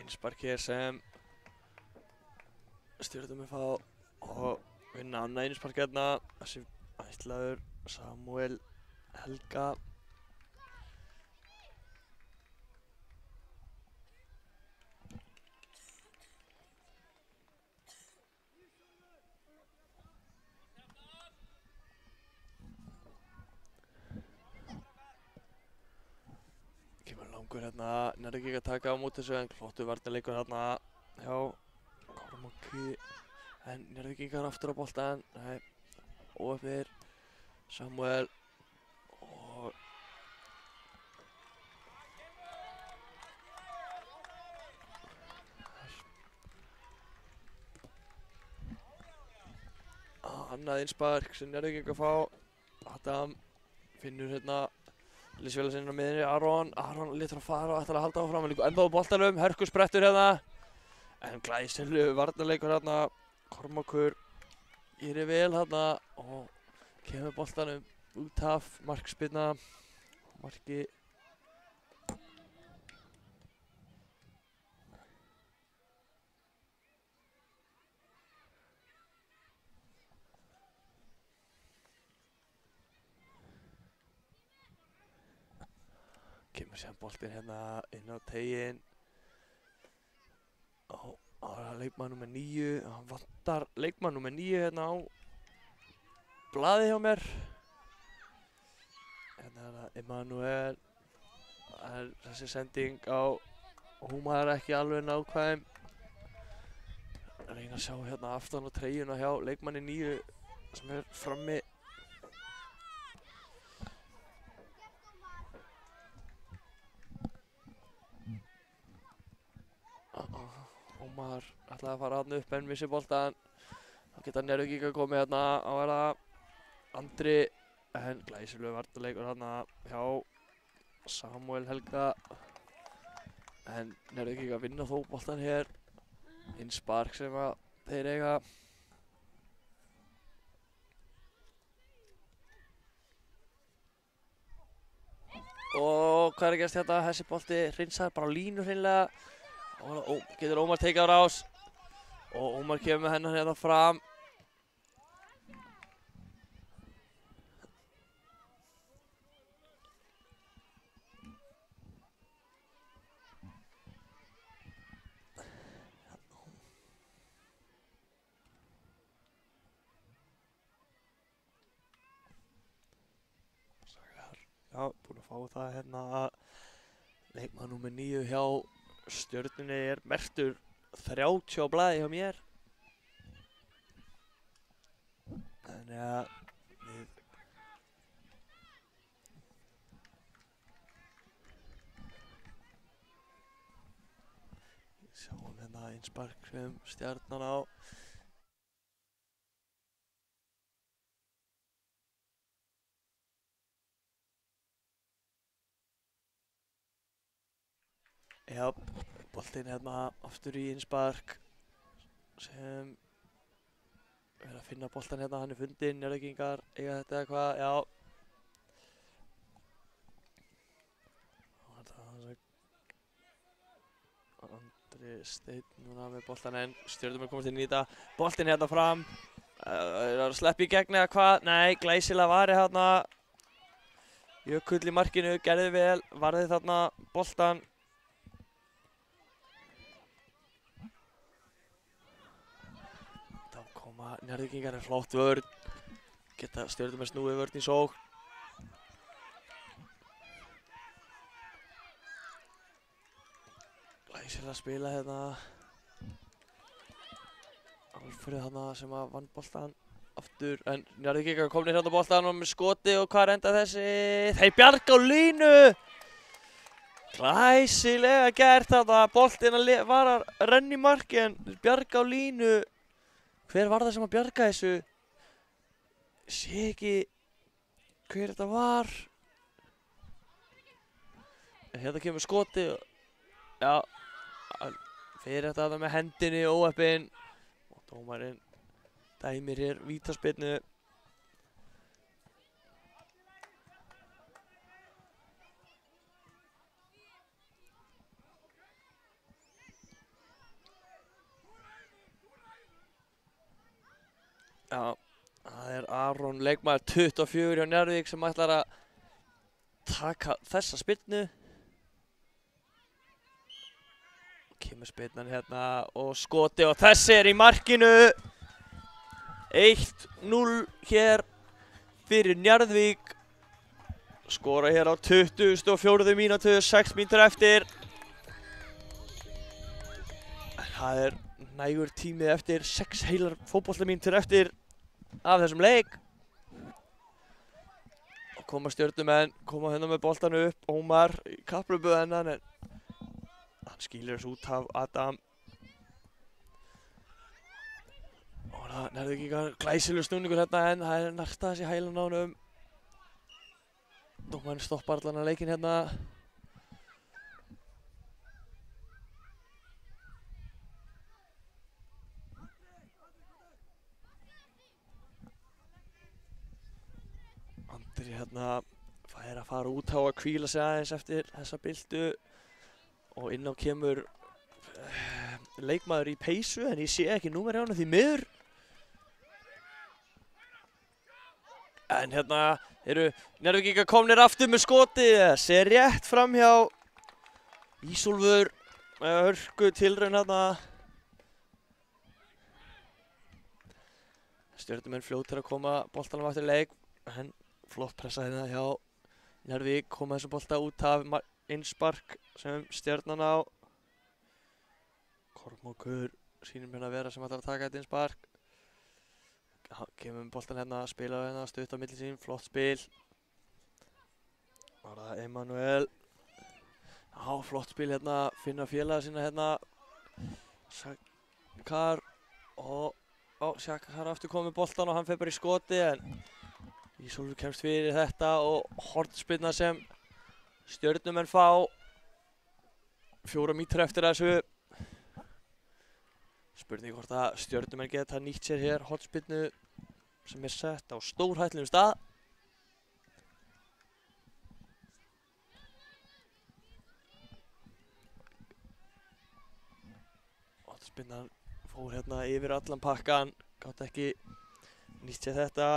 S2: Innspark hér sem Stjörnumenn fá og vinna annað innspark hérna. Þessi ætlaður Samuel Helga. Kemur langur hérna, Njarðvík að taka á móti þessu en flottu varnarleikur hérna hjá Kormáki. En Njarðvíkingar aftur á boltann, nei, óöfnir, Samuel og annað innspark sem Njarðvíkingar fá. Adam finnur hérna liðsfélaga sinn á miðjunni, Aron létur að fara og ætlar að halda áfram, hann líka ennþá á boltanum, hörkusprettur hérna en glæsilegur varnarleikur hérna. Kormákur gerir vel hérna og kemur boltanum út af, markspyrna, marki. Kemur síðan boltinn hérna inn á teiginn. Það er leikmann númer 9, hann vantar leikmann númer 9 hérna á blaði hjá mér. Hérna er það Emanuel, það er þessi sending á Húmar ekki alveg nákvæm. Reyna að sjá hérna aftan á treyjuna hjá leikmanni 9 sem er frammi. Ómar ætlaði að fara hann upp en missi boltan. Þá geta Njarðvíkingar komið hérna á vera Andri en glæsilegur varnarleikur hérna hjá Samuel Helga. En Njarðvíkingar vinna þó boltan hér. Innspark sem að þeir eiga. Og hvað er að gerast hérna? Þessi bolti hreinsar bara á línu hreinlega. Getur Ómar tekið á rás og Ómar kemur með hennan hérna fram. Já, búinn að fá það hérna. Leikmann númer 9 hjá Stjörnunni er merktur 30 á blaði hjá mér. Þannig að við sjáum hérna innspark sem Stjarnan á. Já, boltinn hérna aftur í innspark sem er að finna boltan hérna, hann er fundinn, Njarðvíkingar eiga þetta eða hvað, já. Andri Steinn núna með boltan en Stjörnumenn komast inn í þetta. Boltinn hérna fram, er að sleppa í gegn eða hvað, nei, glæsilega varði hérna. Jökull í markinu, gerði vel, varði þarna boltan. Njarðvíkingar er flott vörn, geta Stjörnumenn snúið vörn í sókn. Glæsilega að spila hérna. Alfreð hérna sem að vann boltan aftur en Njarðvíkingar komnir hérna á boltan og með skoti og hvað enda þessi? Þeir bjarga á línu! Glæsilega gert þarna, boltinn var að renna í marki en bjarga á línu. hver var það sem að bjarga þessu? Sé ekki hver þetta var. En hérna kemur skoti. Já, hann fer þetta með hendinni óheppinn. Og dómarinn dæmir hér vítaspyrnu. Já, það er Aron leikmaður 24 hjá Njarðvík sem ætlar að taka þessa spyrnu. Kemur spyrnan hérna og skoti og þessi er í markinu. 1-0 hér fyrir Njarðvík. Skora hér á 24. mínútu, 6 mínútur eftir. Það er nægur tími eftir, 6 heilar fótboltamínútur eftir af þessum leik. Og koma stjörnumenn, koma hérna með boltan upp. Ómar í kapphlaupi hennan en hann skýlir þessu út af Adam. Og það nærði ekki glæsilegur snúningur hérna en það er nært aðeins í hælan á honum. Dómarinn stoppar allan að leikinn hérna. Andri hérna fær að fara út á að hvíla sig aðeins eftir þessa byltu og inn á kemur leikmaður í peysu en ég sé ekki númer hjá honum því miður. En hérna eru Njarðvíkingar komnir aftur með skoti, þessi er rétt fram hjá Ísólfur með hörku tilraun hérna. Stjörnumenn fljótir að koma boltanum aftur í leik en flott pressa hérna hjá Njarðvík, koma þessu bolta út af innspark sem Stjarnan á. Kormákur sýnir hérna að vera sem ætlar að taka þetta innspark. Kemur boltan hérna, spila hérna, stutt á milli sín, flott spil. Var það Emanuel. Já, flott spil hérna, finna félaga sína hérna. Sakar og Sakar aftur komið boltan og hann fer bara í skoti en Ísólfur kemst fyrir þetta og hornspyrna sem Stjörnumenn fá. 4 mínútur eftir þessu. Spurning hvort að Stjörnumenn geta nýtt sér hér hornspyrnu sem er sett á stórhættulegum stað. Hornspyrnan fór hérna yfir allan pakkan, gátt ekki nýtt sér þetta.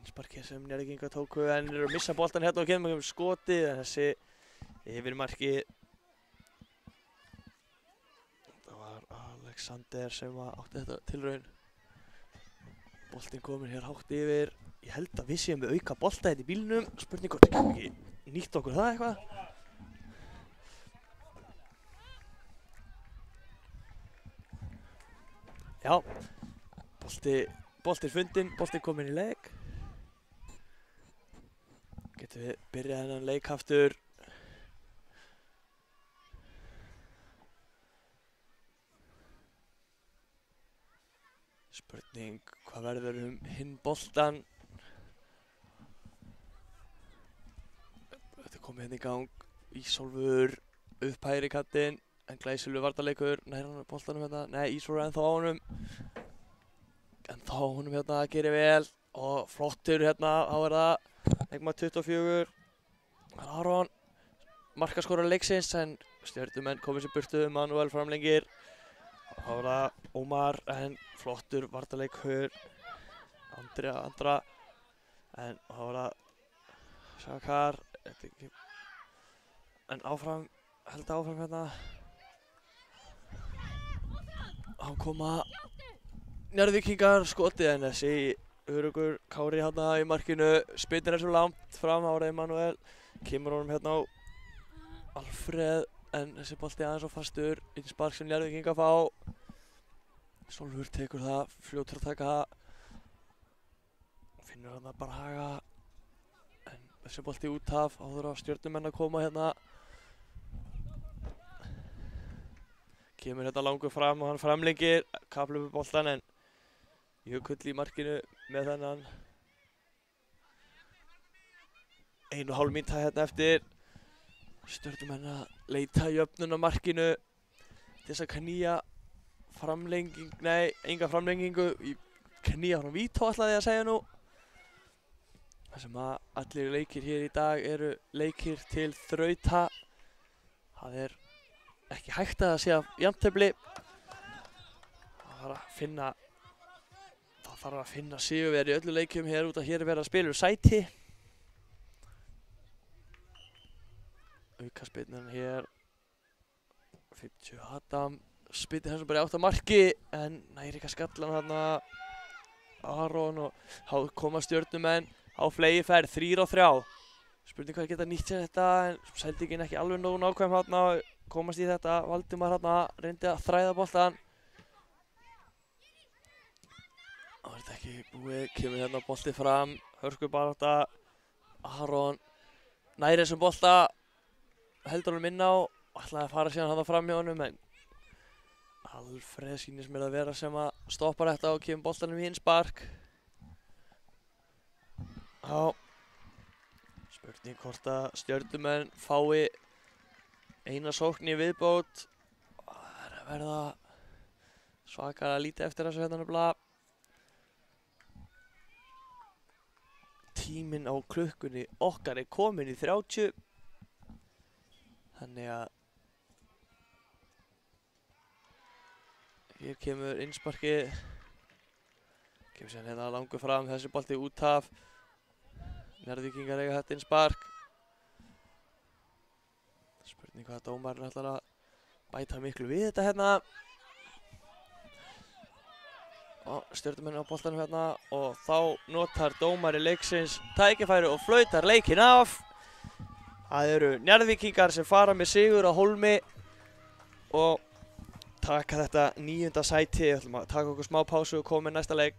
S2: Innsparkið sem Njarðvíkingar tóku en eru að missa boltan hérna og kemur skotið en þessi yfirmarki. Það var Alexander sem átti þetta tilraun. Boltinn komur hér hátt yfir. Ég held að við séum við auka bolta hérna í bílnum. Spurning hvort við getum ekki nýtt okkur það eitthvað. Já, boltinn fundinn, boltinn kominn í leik. Getum við byrjað þennan leik aftur. Spurning hvað verður hinn boltan. Þetta er komið hérna í gang. Ísólfur upp hægri kantinn en glæsilegur varnarleikur. Nær hann boltanum hérna. Nei, Ísólfur ennþá á honum. Ennþá á honum hérna, gerir vel. Og flottur hérna, þá er það. Leikmaður 24, Aron, markaskorar leiksins en Stjörnumenn komið sér burtu, Manuel framlengir. Þá er það Ómar en flottur varnarleikur, Andra en þá er það Sakar, en áfram, held áfram hérna. Þá koma Njarðvíkingar skotið en þessi Örugur Kári hérna í markinu, spyrnir er svo langt fram, þá er Emanuel, kemur honum hérna á Alfreð en þessi bolti aðeins og fastur, innspark sem Njarðvíkingar fá. Sólfur tekur það, fljótur að taka það, finnur hérna bara Haga en þessi bolti út af, áður á Stjörnumenn að koma hérna. Kemur hérna langur fram og hann framlengir, kaplar upp boltan en Jökull í markinu með þennan 1,5 mínúta hérna eftir. Stjörnumenn að leita jöfnun á markinu til þess að knýja framlenging, nei, enga framlengingu í knýja frá vító ætlaði ég að segja nú. Það sem að allir leikir hér í dag eru leikir til þrauta. Það er ekki hægt að segja jafntefli. Það þarf að finna sigurvegara í öllu leikjum hér út af hér er verið að spila sæti. Aukaspyrnan hér. 50 Adam spytir þessum bara í átt að marki en næri ekki að skalla hann þarna Aron og þá koma Stjörnumenn á fleygiferð 3-3. Spurning hvað geta nýtt sér þetta en Sendingin ekki alveg nógu nákvæm þarna og komast í þetta. Valdimar þarna reyndi að þræða boltann. Það var þetta ekki búið, kemur hérna bolti fram, hörkubarátta, Aron næri þessum bolta, heldur honum inn á og ætlaði að fara síðan hann fram hjá honum en Alfreð sýnist mér að vera sem að stoppa þetta og kemur boltanum í hinn spark. Já, spurning hvort að Stjörnumenn fái eina sókn í viðbót. Það er að verða svakalega lítið eftir þessu hérna nefnilega. Tíminn á klukkunni okkar er komin í 30. Þannig að hér kemur innsparkið. Kemur síðan hérna langur fram, þessi bolti út af. Njarðvíkingar eiga þetta innspark. Spurning hvað dómarinn ætlar að bæta miklu við þetta hérna. Stjörnumenn á boltanum hérna og þá notar dómari leiksins tækifæri og flautar leikinn af. Það eru Njarðvíkingar sem fara með sigur á Hólmi og taka þetta 9. sæti. Við ætlum að taka okkur smá pásu og koma með næsta leik.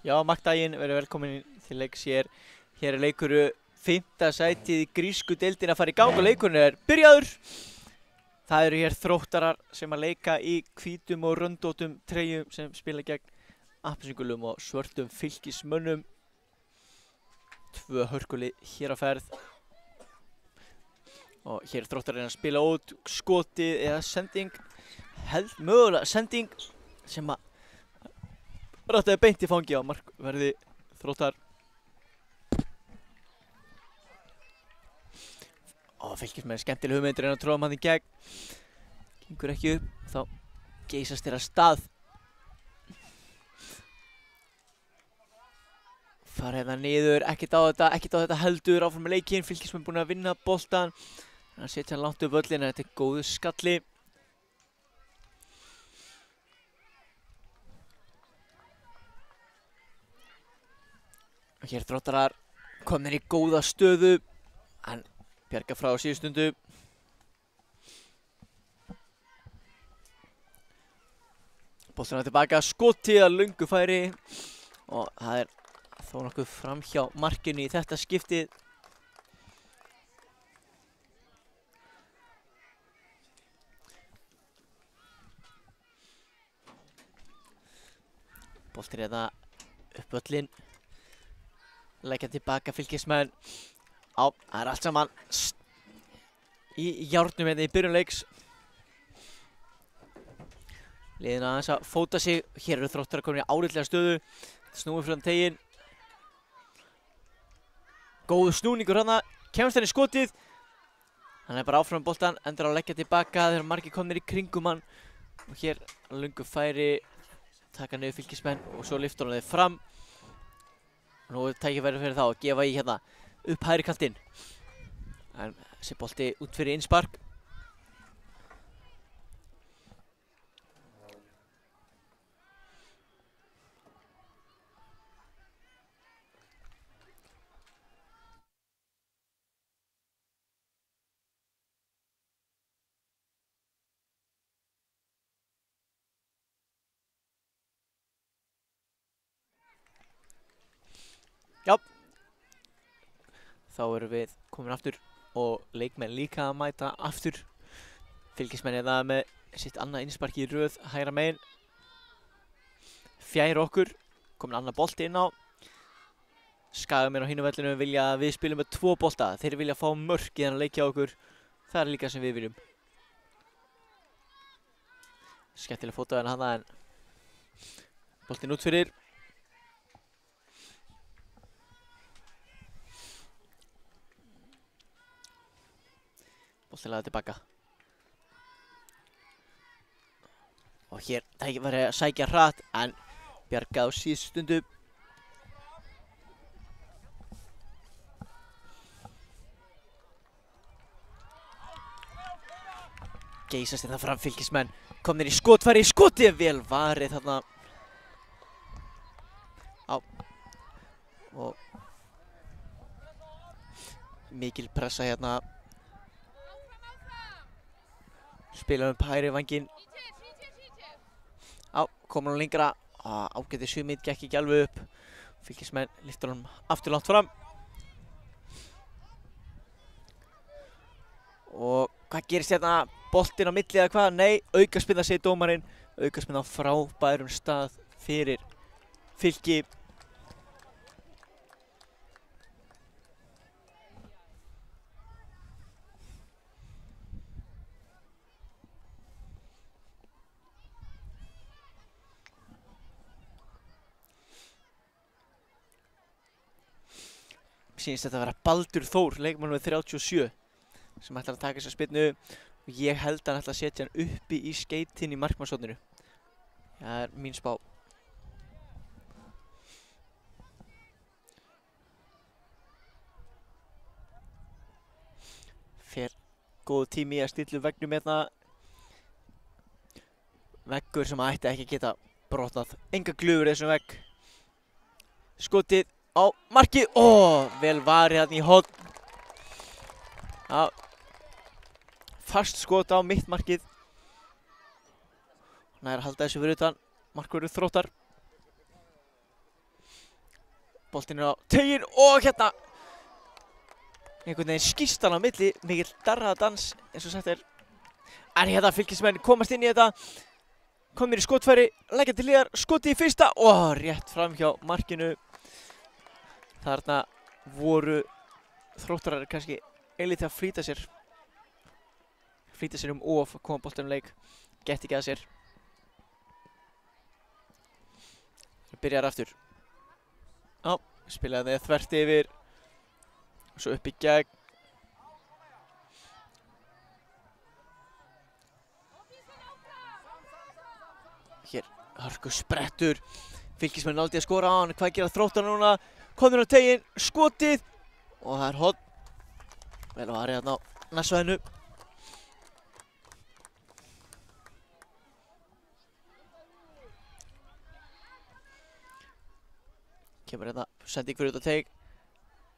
S3: Já, Magdaginn, verið velkomin til leiks hér. Hér er leikur 5. sætið í grísku deildin að fara í gang og leikurinn er byrjaður. Það eru hér Þróttarar sem að leika í hvítum og röndóttum treyjum sem spila gegn appelsingulum og svörtum Fylkismönnum. 2 hörkulið hér á ferð. Og hér er Þróttarar að spila út skotið eða sending. Mögulega sending sem að rættaði beint í fangi á markverði Þróttar. Fylkismenn skemmtileg hugmyndir en að tróða mann í gegn. Gengur ekki upp, þá geysast þeirra stað. Fara hérna niður, ekkert á þetta heldur áfram með leikinn. Fylkismenn búin að vinna boltan. Hann setja hann langt upp völlin, þetta er góðu skalli. Og hér Þróttarar komnir í góða stöðu. Hann bjarga frá síðustundu. Boltinn tilbaka, skotið að löngu færi. Og það er þó nokkuð framhjá markinu í þetta skiptið. Boltinn hérna upp völlin. Leggja tilbaka Fylkismenn. Það er allt saman í járnum hérna í byrjun leiks. Liðin aðeins að fóta sig. Hér eru Þróttarar komin í áreitlega stöðu. Snúið fyrir teginn. Góður snúningur hana. Kemst hann í skotið. Hann er bara áfram með boltan. Endur á að leggja tilbaka. Þeir eru margir komnir í kringum hann. Og hér löngu færi. Taka niður Fylkismenn. Og svo lyftur hann þeir fram. Nú er tækifæri fyrir þá að gefa í hérna upp hægri kantinn. En þessi bolti út fyrir innspark. Já. Þá erum við komin aftur og leikmenn líka að mæta aftur. Fylkismenn er það með sitt annað innsparki í röð hægra megin. Fjær okkur, komin annar bolti inn á. Skagamenn á hinu vellinu vilja að við spilum með 2 bolta. Þeir vilja fá mörk í þennan leik hjá okkur. Það er líka sem við viljum. Skemmtileg fótaðan hana en boltinn út fyrir. Boltinn laðið tilbaka. Og hér tækifæri að sækja hratt en bjargað á síðustu stundu. Geysast þetta fram Fylkismenn. Komnir í skotfæri, skotið er vel varið þarna. Og mikil pressa hérna. Spila hægri vanginn. Komur hann lengra. Ágætið sumið, gekk ekki alveg upp. Fylkismenn lyftur hann aftur langt fram. Og hvað gerist hérna? Boltinn á milli eða hvað? Nei, aukaspinna segir dómarinn. Aukaspinna á frábærum stað fyrir Fylki. Sýnist þetta að vera Baldur Þór, leikmann með 37, sem ætlar að taka þessa spyrnu og ég held að hann ætlar að setja hann uppi í skeytin í markmannshorninu. Það er mín spá. Fer góð tími í að stilla veggnum hérna. Veggur sem ætti ekki að geta brotnað. Enga glufur í þessum vegg. Skotið á markið. Vel varið hann í horn. Fast skot á mitt markið. Hann er að halda þessu fyrir utan. Markvörður Þróttar. Boltinn á tegin og hérna einhvern veginn skýst hann á milli, mikill darraðadans eins og sagt er. En hérna Fylkismenn komast inn í þetta, komnir í skotfæri, leggja til hliðar, skoti í fyrsta og rétt fram hjá markinu. Þarna voru Þróttarar kannski eilítið að flýta sér of að koma boltanum leik, gett ekki að sér. Það byrjar aftur. Já, spilaði það þvert yfir, svo upp í gegn. Hér, hörku sprettur, Fylkismenn náði að skora á hann, hvað gera Þróttarar núna? Komur á tegin, skotið og það er horn. Vel að varja þarna á nærsvæðinu. Kemur hérna, sending fyrir út á teig,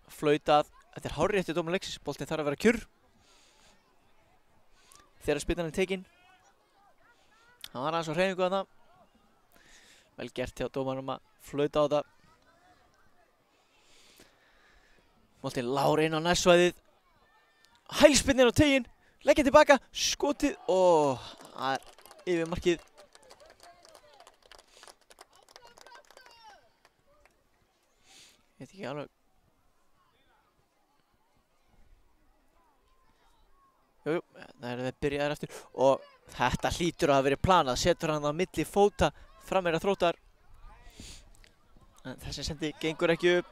S3: flautað, þetta er hárrétti dómur leiksins, boltinn þarf að vera kjurr. Þegar spyrnan er tekin, hann var aðeins á hreyfingu þarna, vel gert hjá dómaranum að flauta á þetta. Boltinn lágur inn á nærsvæðið, hælspyrnan á tegin, leggja tilbaka, skotið og það er yfir markið. Ég veit ekki alveg. Jú, það er það byrjaðar eftir og þetta hlýtur að hafa verið planað. Setur hann á milli fóta frammeira Þróttar. En þessi sendi gengur ekki upp.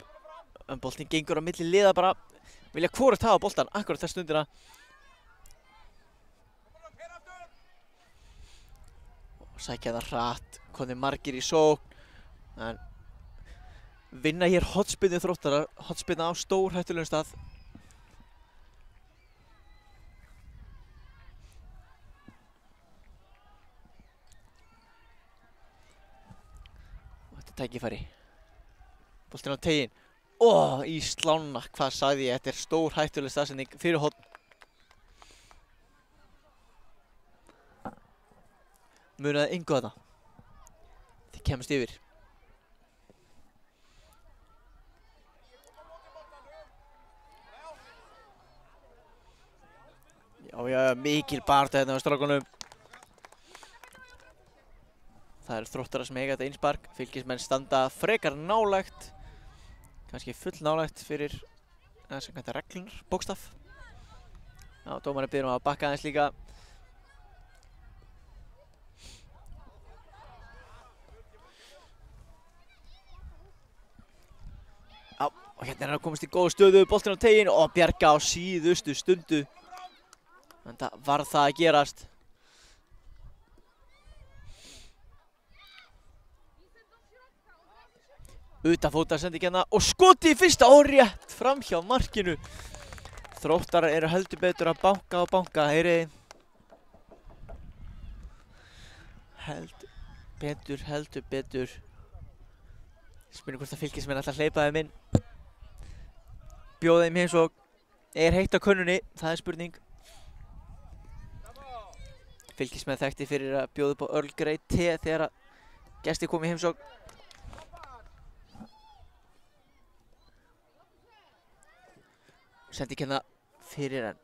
S3: En boltinn gengur á milli liða bara. Vilja hvorugt hafa boltan akkurat þess stundina. Og sækja það hratt. Komnir margir í sókn. En vinna hér hornspyrnu Þróttarar, hornspyrna á stórhættulegum stað. Og þetta er tækifæri. Boltinn á tegin. Í slána, hvað sagði ég, þetta er stórhættuleg staðsending fyrir horn. Munaði engu þarna. Þið kemst yfir. Já, mikil baráttu hérna á strákunum. Það er Þróttarar sem eiga þetta einspark. Fylkismenn standa frekar nálægt. Kannski full nálægt fyrir samkvæmt reglunar, bókstaf. Já, dómarinn biður að bakka aðeins líka. Já, og hérna er hann að komast í góð stöðu, boltinn á tegin og bjarga á síðustu stundu. En það var það að gerast. Utanfóta sending hérna og skoti í fyrsta og rétt fram hjá markinu. Þróttarar eru heldur betur að banka og banka, heyriði. Heldur betur. Spurning hvort að Fylkismenn ætla að hleypa þeim inn. Bjóða þeim heimsókn. Er heitt á könnunni, það er spurning. Fylkismenn þekkti fyrir að bjóða upp á Earl Grey te þegar að gestir kom í heimsókn. Sendi ekki hérna fyrir en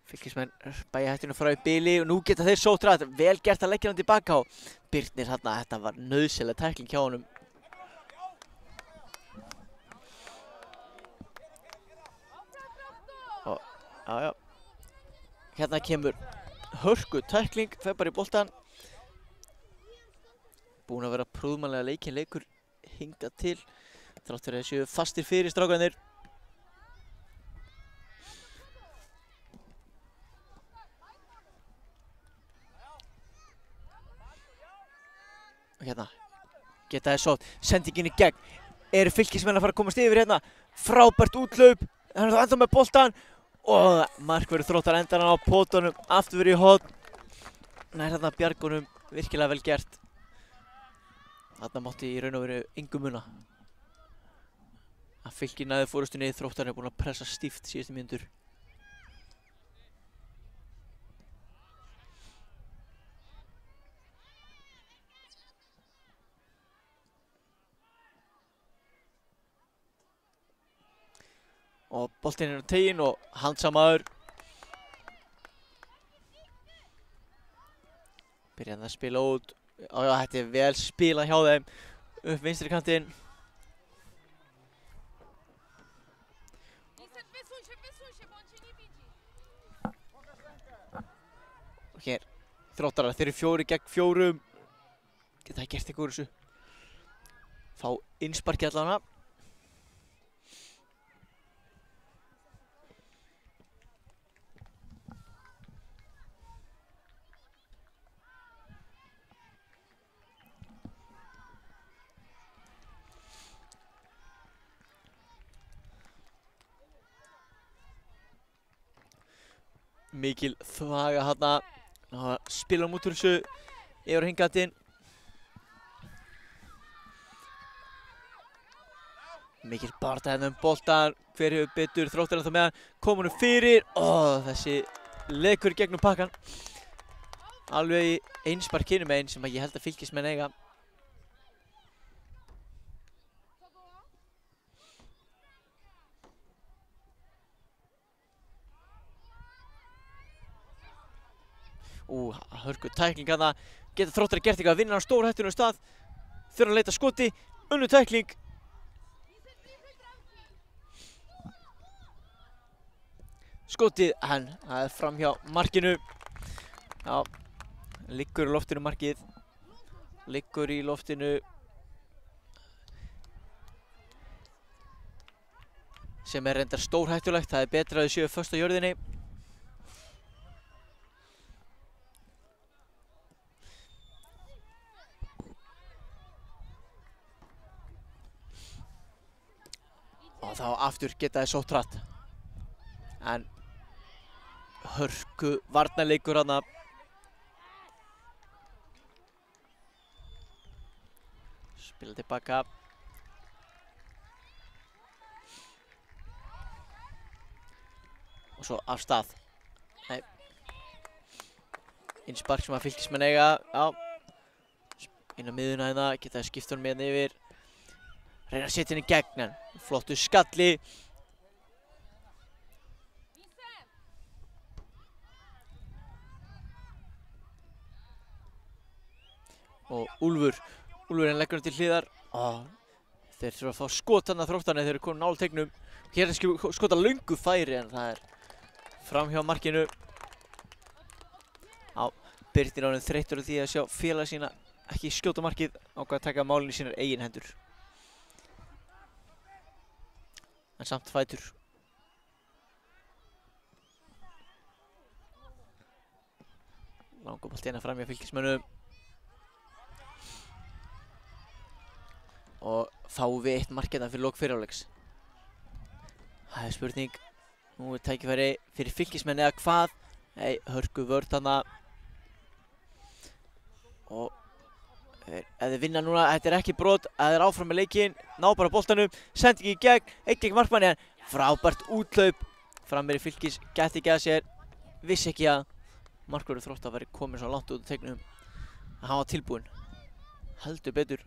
S3: Fylkismenn bæja hættinu frá í bili og nú geta þeir sótt rætt. Vel gert að leggja hann tilbaka og Birnir hérna, þetta var nauðsynleg tækling hjá honum. Og, já. Hérna kemur hörku tækling, fer bara í boltan. Búin að vera prúðmannlega leikur hingað til. Þrátt fyrir að séu fastir fyrir strákarnir. Og hérna, geta þeir sótt, sendingin í gegn. Eru Fylkismenn að fara að komast yfir hérna. Frábært útlaup, hann er þá enda með boltan. Og markverður Þróttar endar hann á pótunum, aftur verið í horn. Nær þarna bjargunum, virkilega vel gert. Þarna mátti í raun og veru engu muna. Að Fylkir næði fórustunni, Þróttar er búin að pressa stíft síðustu mínútur. Og boltinn er á tegin og handsamaður. Byrjaði að spila út. Já, þetta er vel spilað hjá þeim. Upp vinstri kantinn. Og hér, Þróttarar, þeir eru 4 gegn 4. Geta það gert eitthvað úr þessu. Fá innsparki allavega. Mikil þvaga þarna. Spila út úr þessu yfir á hingandinn. Mikil baráttu hérna boltan. Hver hefur betur? Þróttar ennþá með hann. Kom honum fyrir. Þessi leikur gegnum pakkan. Alveg í einspark hinum megin sem ég held að Fylkismenn eiga. Hörku tækling hana. Geta Þróttarar gert eitthvað að vinna á stórhættunum stað. Þurfa að leita skoti. Önnur tækling. Skotið, það er framhjá markinu. Já, liggur í loftinu markið. Liggur í loftinu. Sem er reyndar stórhættulegt. Það er betra að þau séu föst á jörðinni. Og þá aftur geta þið sótt hratt. En hörku varnarleikur hana. Spila tilbaka. Og svo af stað. Nei. Innspark sem að Fylkismenn eiga. Já. Inn á miðuna hérna. Geta þið skipt honum hérna yfir. Reyna að setja henni í gegn en flottu skalli. Og Úlfurinn leggur hann til hliðar. Þeir þurfa að fá skot þarna Þróttararnir þegar þeir eru komin nálægt teignum. Hér er skota löngu færi en það er framhjá markinu. Birnir ánum þreyttur á því að sjá félaga sína ekki skjóta markið. Ákvað að taka málin í sínar eigin hendur. En samt fætur. Langur bolti hérna fram hjá Fylkismönnum. Og fáum við eitt mark hérna fyrir lok fyrirháleiks. Það er spurning. Nú er tækifæri fyrir Fylkismenn eða hvað? Nei, hörku vörn þarna. Og ef þið vinna núna, þetta er ekki brot, ef þið er áfram með leikinn, ná bara boltanum, sending í gegn, eitt gegn markmanni en frábært úthlaup. Frammeiri Fylkis gæti ekki að sér, vissi ekki að markvörður Þróttar væri komin svo langt út úr teignum að hann var tilbúinn. Heldur betur.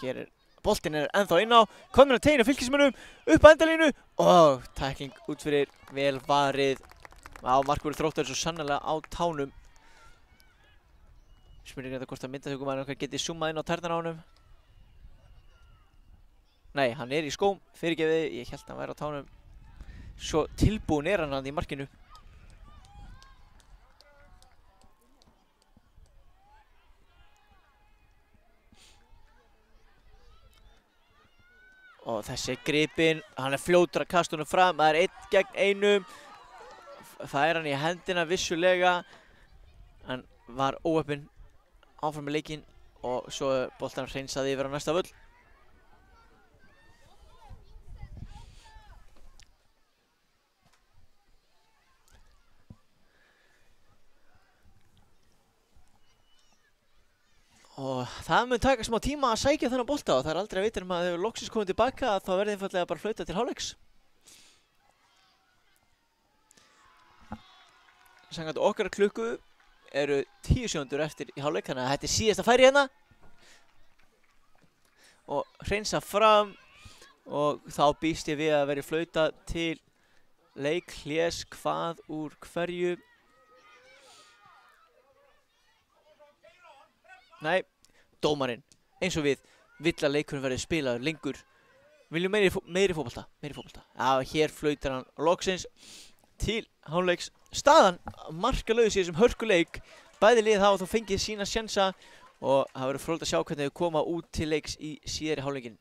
S3: Hér er boltinn ennþá inn á, komin að tegna Fylkismönnum upp að endalínu og tækling út fyrir, vel varið. Markvörður Þróttar er svo sannarlega á tánum. Spurning þetta hvort að myndatökumæður okkar geti zoomað inn á tærnar á honum. Nei, hann er í skóm, fyrirgefið, ég held að hann væri á tánum. Svo tilbúinn er hann í markinu. Og þessi er gripinn, hann er fljótur að kasta honum fram, það er 1 gegn 1. Það er hann í hendina vissulega, en var óheppinn áfram með leikinn og svo boltan hreinsaði yfir á næsta völl. Og það mun taka smá tíma að sækja þennan bolta og það er aldrei að vita að þegar loksins komið tilbaka þá verði einfaldlega bara flautað til hálfleiks. Samkvæmt okkar klukku eru 10 sekúndur eftir í hálfleik, þannig að þetta er síðasta færi hérna. og hreinsa fram og þá býst ég við að veri flauta til leikhlés hvað úr hverju. Nei, dómarinn, eins og við, vill að leikurinn verði spilaður lengur. Viljum meiri fótbolta. Já, hér flautar hann loksins til hálfleiks. Staðan markalaus í þessum hörkuleik. Bæði lið hafa þó fengið sína sjensa og það verður fróðlegt að sjá hvernig þau koma út til leiks í síðari hálfleikinn.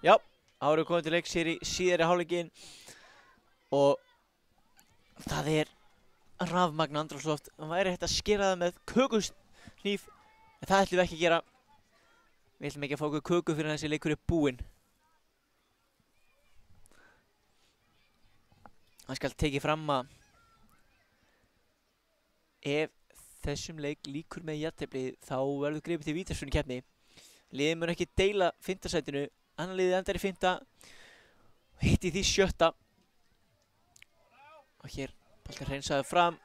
S3: Já, þá erum við komið til leiks hér í síðari hálfleikinn og það er rafmagn andrúmsloft. Það væri hægt að skera það með kökuhníf, en það ætlum við ekki að gera. Við ætlum ekki að fá okkur köku fyrir þessi leikur er búinn. Það skal tekið fram að ef þessum leik lýkur með jafntefli þá verður gripið til vítaspyrnukeppni. Liðið mun ekki deila 5. sætinu. Annar liðið endar í 5. og hitt í því 7. Og hér boltinn hreinsaður fram.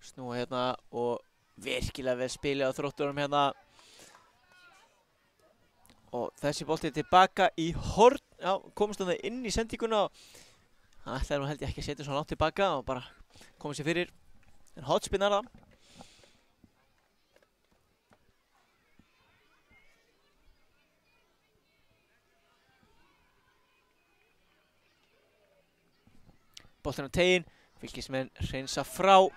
S3: Snúa hérna og virkilega vel spilið á Þrótturum hérna. Og þessi bolti tilbaka í horn. Já, komast hann inn í sendinguna og hann ætlaði nú held ég ekki að setja svona langt tilbaka og bara koma sér fyrir. En hotspinnar það. Boltinn á teginn, Fylkismenn hreinsa frá.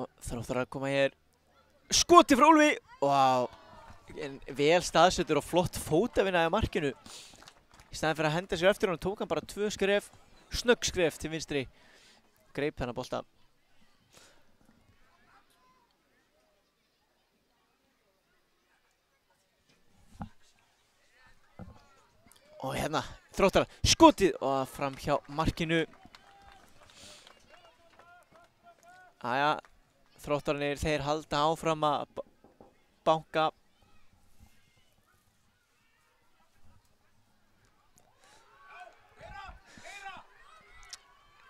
S3: Og Þróttur að koma hér. Skoti frá Úlfi! Vá! En vel staðsettur og flott fótavinna í markinu. Í staðinn fyrir að henda sér eftir honum tók hann bara 2 skref, snögg skref til vinstri. Greip þennan bolta. Og hérna, Þróttar skotið og fram hjá markinu. Æja, Þróttararnir þeir halda áfram að banka.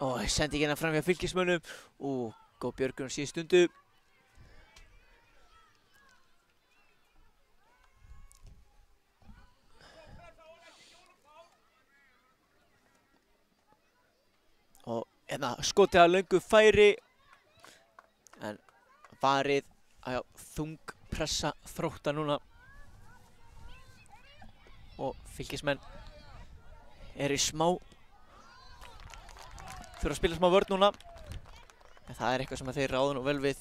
S3: Og sendi hérna fram hjá Fylkismönnum. Góð björgun á síðustu stundu. skotið að löngu færi en varið að þung pressa Þróttar núna og Fylkismenn í smá þurfa að spila smá vörn núna en það eitthvað sem þeir ráða nú vel við.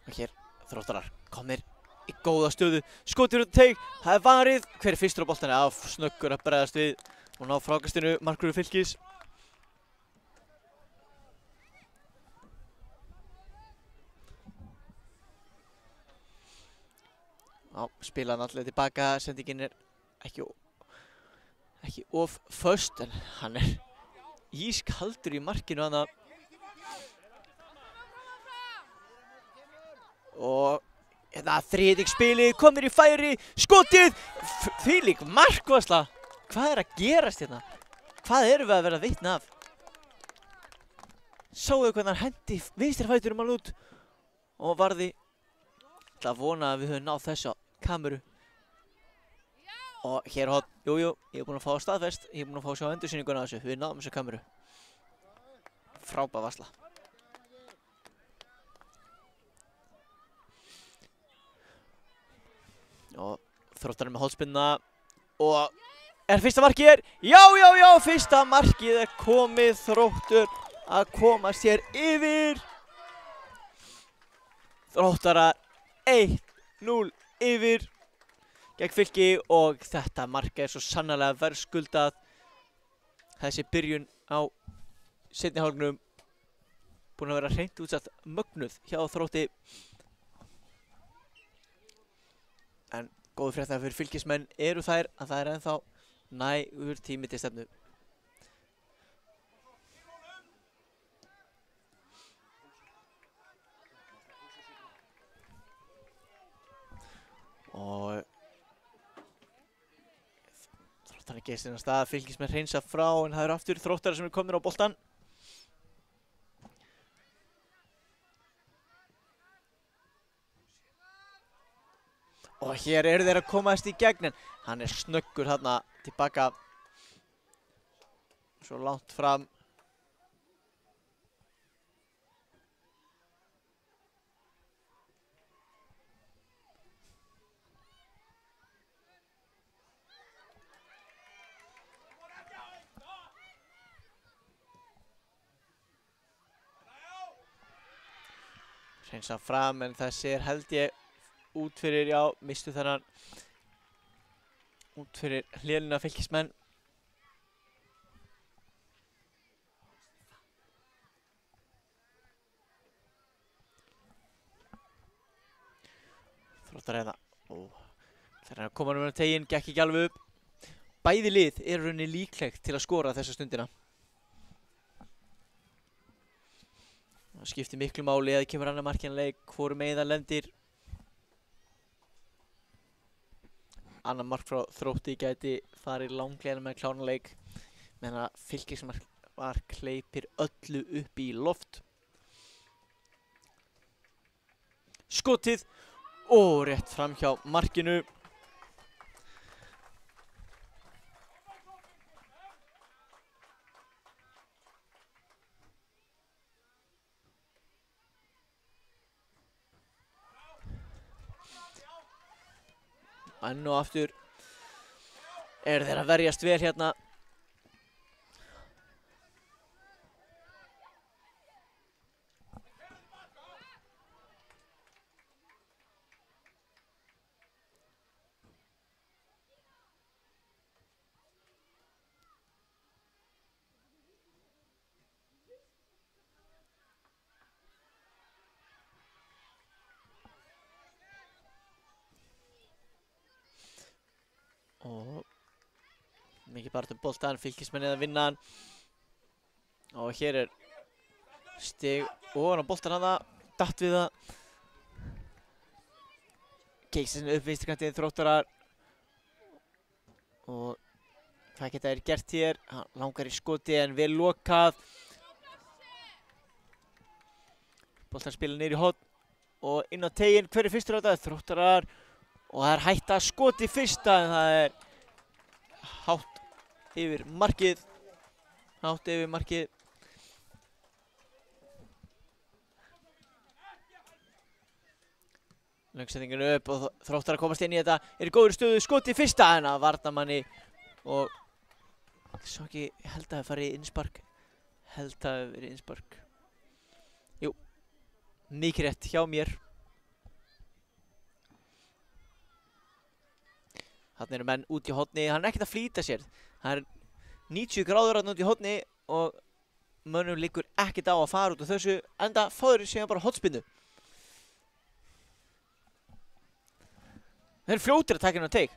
S3: Og hér Þróttarar komnir í góða stöðu, skotir út teig, það varið, hver fyrstur á boltanum? Af snöggur að bregðast við og ná frákastinu markverður Fylkis. Spila hann allir tilbaka, sendingin ekki of föst en hann ískaldur í markinu hana. Og þriðingsspilið, komnir í færi, skotið, þvílík markvarsla. Hvað að gerast hérna? Hvað erum við að vera vitni af? Sáuðu hvernig hann hendi vinstri fætinum hann út og varði. Ég ætla að vona að við höfum náð þessu á kameru. Og hér hótt, ég er búinn að fá staðfest, ég er búinn að fá að sjá endursýninguna af þessu, við náðum þessu kameru. Frábær varsla. Og Þróttar með hólspinna og fyrsta markið hér? Já, fyrsta markið komið, Þróttur að komast hér yfir. Þróttarar 1-0 yfir gegn Fylki og þetta mark svo sannarlega verðskuldað. Þessi byrjun á seinni hálfleiknum búin að vera hreint útsatt mögnuð hjá Þrótti. En góðu fréttir fyrir Fylkismenn eru þær að það ennþá nægur tími til stefnu. Og Þróttar gefst inn á stað, Fylkismenn hreinsa frá en það eru aftur Þróttarar sem komnir á boltann. Og hér eru þeir að komast í gegn en hann snöggur þarna tilbaka svo langt fram. Hreinsa fram en þessi held ég út fyrir, mistu þennan út fyrir hlélina Fylkismenn. Þróttar hérna þegar hann koma um teginn, gekk ekki alveg upp. Bæði lið rauninni líklegt til að skora þessa stundina. Það skiptir miklu máli að kemur annar markjanleik, hvoru megin það lendir. Annar mark frá Þrótti gæti farið langlega með kláraleik meðan að Fylkismark hleypir öllu upp í loft. Skotið og rétt fram hjá markinu. Enn og aftur þeir að verjast vel hérna. Og mikið bara boltan, Fylkismenn að vinna hann. Og hér stig ofan á boltan hana, datt við það. Keissin upp vinstrikantinn, Þróttarar. Og hvað geta þeir gert hér? Hann langar í skoti en vel lokað. Boltan spila niður í horn og inn á teiginn. Hver er fyrstur á þetta? Þróttarar. Og það er hægt að skoti fyrsta en það er hátt yfir markið. Hátt yfir markið. Löngsettingin upp og Þróttarar komast inn í þetta. Er í góðri stöðu, skoti fyrsta en að varnarmanni og svo ekki, ég held að það farið í innspark. Held að það hafi verið innspark. Jú, mikið rétt hjá mér. Þarna eru menn út í horni, hann er ekkert að flýta sér. Það er 90 gráður þarna út í horni og mönnum liggur ekkert á að fara út af þessu, enda fáður síðan bara hornspyrnu. Þeir eru fljótir að taka inn á teig.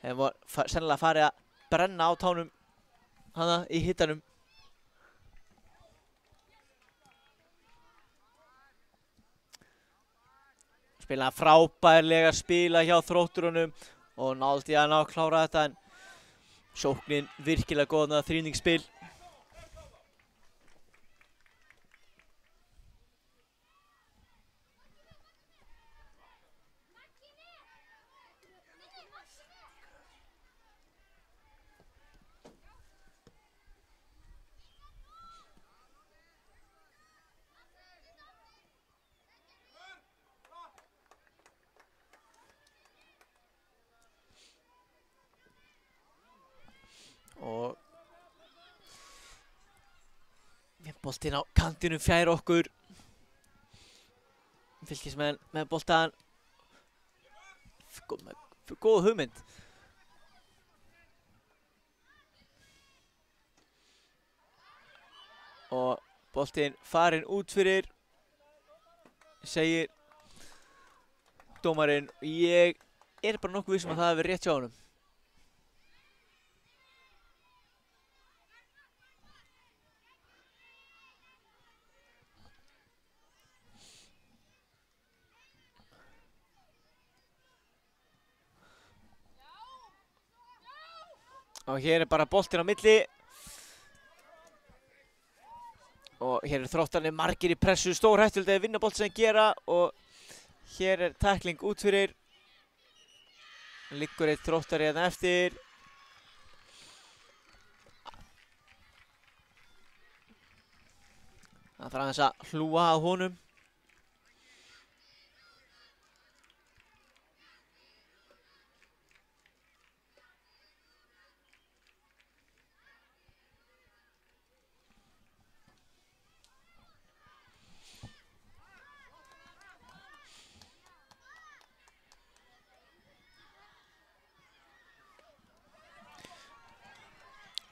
S3: Þeir var sennilega farið að brenna á tánum hana í hittanum. Spilaði frábærlega spila hjá Þrótturunum og náði að ná að klára þetta en sóknin virkilega góð þrýningsspil. Og boltinn á kantinum fjær okkur. Fylkismenn með boltan. Góð hugmynd. Og boltinn farinn út fyrir, segir dómarinn. Ég er bara nokkuð viss að það hefur verið rétt hjá honum. Og hér er bara boltinn á milli. Og hér er Þróttararnir margir í pressu, stórhættulegt að vinna bolt sem gera. Og hér er tækling út fyrir. Liggur eitt Þróttari hérna eftir. Það þarf aðeins að hlúa að honum.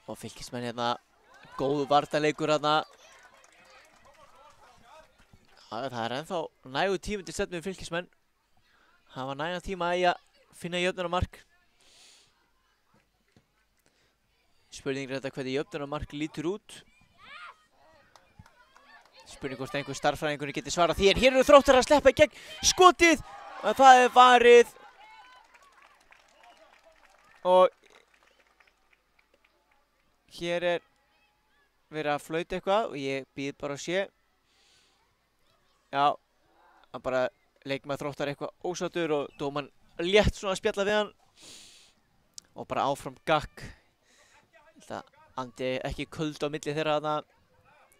S3: Og Fylkismenn hérna, góðu varnarleikur hérna. Það er ennþá nægur tími til stefnu við Fylkismenn. Hafa nægan tíma í að finna jöfnunarmark. Spurning er þetta hvernig jöfnunarmark lítur út. Spurning hvort einhver starffræðingur geti svarað því en hér eru Þróttarar að sleppa í gegn skotið. Og það er varið. Og hér er verið að flauta eitthvað og ég býð bara að sé. Já, hann bara leikmaður Þróttar eitthvað ósáttur og dómarinn létt svona að spjalla við hann. Og bara áfram gakk. Þetta andi ekki köld á milli þeirra þarna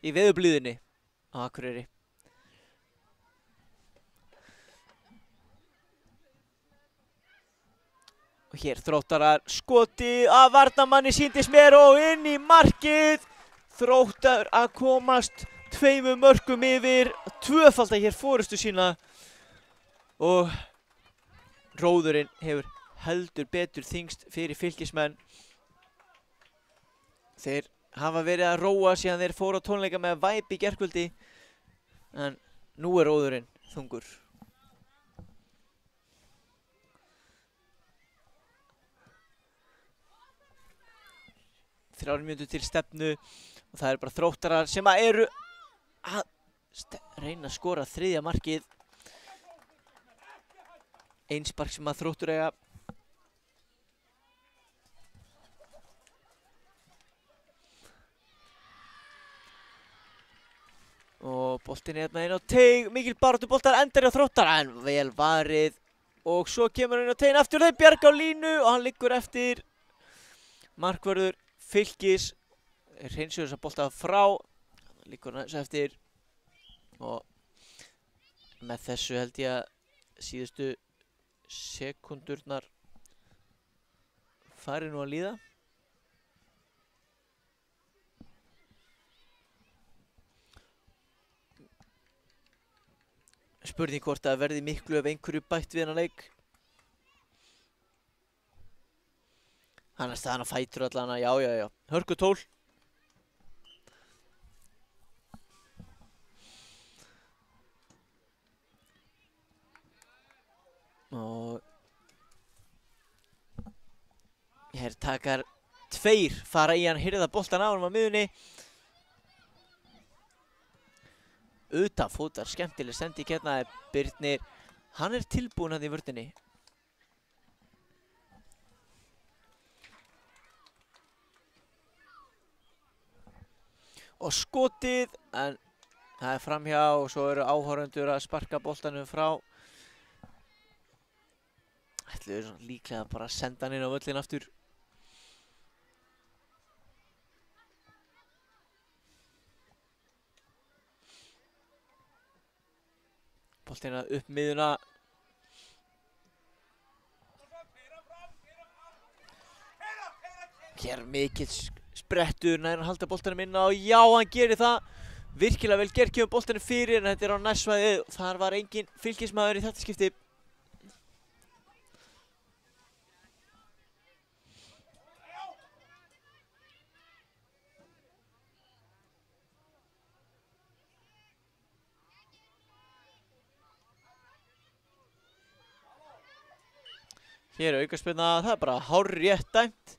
S3: í veðurblíðunni á Akureyri. Og hér Þróttarar skotið af varnarmanni sýndist mér og inn í markið. Þróttar að komast 2 mörkum yfir, tvöfalda hér forystu sína. Og róðurinn hefur heldur betur þyngst fyrir Fylkismenn. Þeir hafa verið að róa síðan þeir fóru á tónleika með Vibe í gærkvöldi. En nú er róðurinn þungur. 3 mínútur til stefnu og það eru bara Þróttarar sem eru að reyna að skora 3. markið. Einspark sem að Þróttur eiga. Og Boltinn hérna inn á teig, mikil baráttu boltar endar hjá Þróttara en vel varið og svo kemur hann inn á tegin aftur, þeir bjarga á línu og hann liggur eftir. Markvörður Fylkis hreinsur þessa bolta frá, liggur hann þessu eftir og með þessu held ég að síðustu sekúndurnar fari nú að líða. Spurning hvort að verði miklu ef einhverju bætt við hennar leik. Hann er staðan á fætur allan að já. Hörku tól. Og hér takar tveir fara í hann, hirða boltan á honum á miðunni. Utan fótar, skemmtileg sendi hérna er Birnir. Hann er tilbúinn hann í vörninni. Og skotið, en það er framhjá og svo eru áhorfendur að sparka boltanum frá. Ætluðu líklega bara að senda hann inn á völlinn aftur. Boltina upp miðuna. Hér mikill sprettur, nær hann halda boltanum inn á. Já, hann gerir það. Virkilega vel gert, kemur boltanum fyrir en þetta er á nærsvæði. Þar var engin Fylkismaður í þetta skipti. Hér er aukaspyrna, það er bara hárrétt dæmt.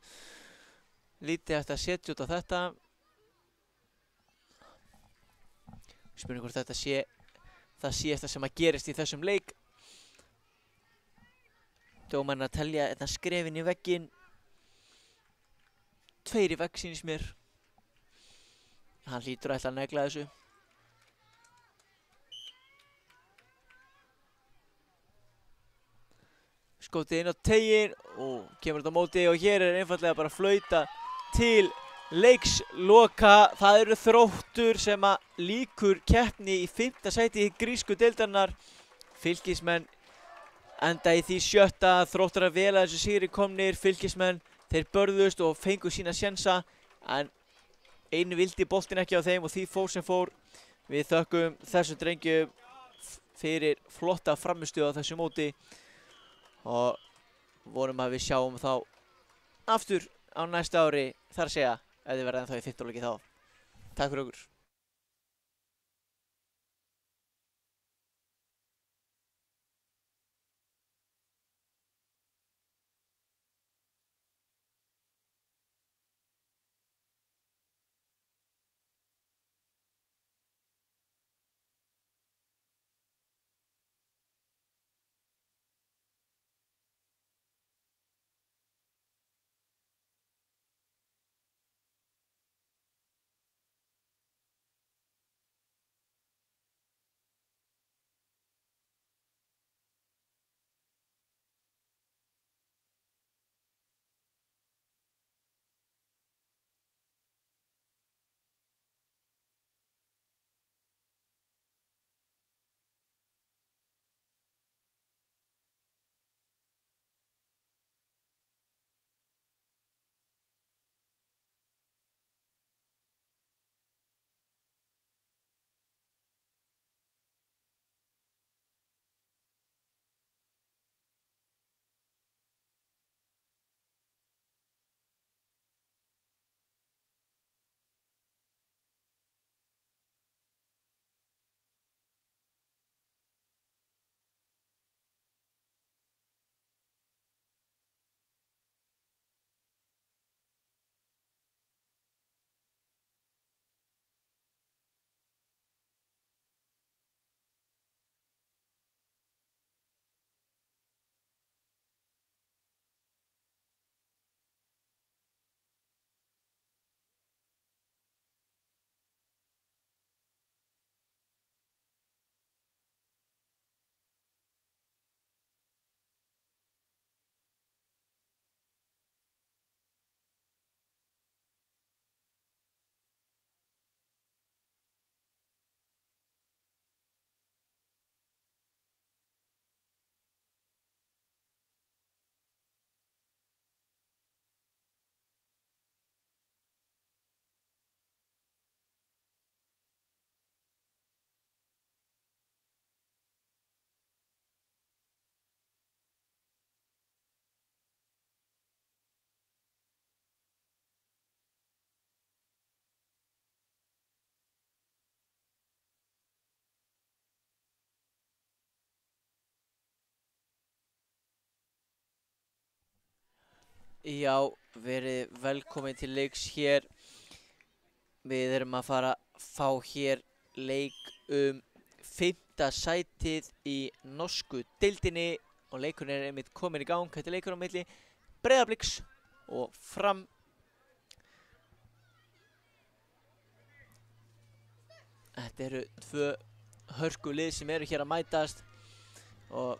S3: Lítið eftir að setja út á þetta. Spurning hvort þetta sé það síðasta sem að gerist í þessum leik. Dómarinn að telja þetta skrefin í vegginn. 2 í vegg sýnist mér. Hann hlýtur að ætla að negla þessu. Skotið inn á tegin og kemur þetta á móti og hér er einfallega bara flauta til leiksloka. Það eru Þróttur sem að lýkur keppni í 5. sæti í grísku deildarinnar. Fylkismenn enda í því 7. Þróttar að vel að þessu sigri komnir. Fylkismenn, þeir börðust og fengu sína sjensa en einu vildi boltinn ekki á þeim og því fór sem fór. Við þökkum þessum drengjum fyrir flotta frammistöðu á þessu móti og vonum að við sjáum þá aftur á næsta ári, þar að segja ef þið verða ennþá í 15. leiki þá. Takk fyrir okkur. Já, verið velkomin til leiks hér. Við erum að fara að fá hér leik 5. sætið í norsku deildinni og leikurinn einmitt komin í gang. Þetta leikur á milli Breiðabliks og Fram. Þetta eru 2 hörkulið sem eru hér að mætast og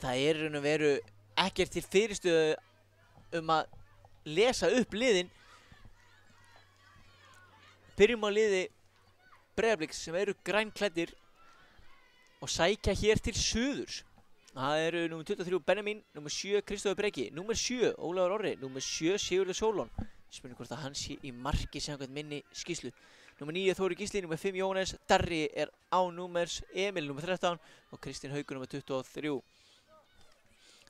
S3: það er raun og veru ekkert til fyrirstöðu að lesa upp liðin. Byrjum á liði Breiðabliks sem eru grænklæddir og sækja hér til suðurs. Það eru númer 23 Benjamin, númer 7 Kristófur Breki, númer 7 Ólafur Orri, númer 7 Sigurður Sólon. Spurning hvort að hann sé í marki samkvæmt minni skýrslu. Númer 9 Þóri Gísli, númer 5 Jóhannes, Darri er á númers, Emil númer 13 og Kristinn Haukur númer 23.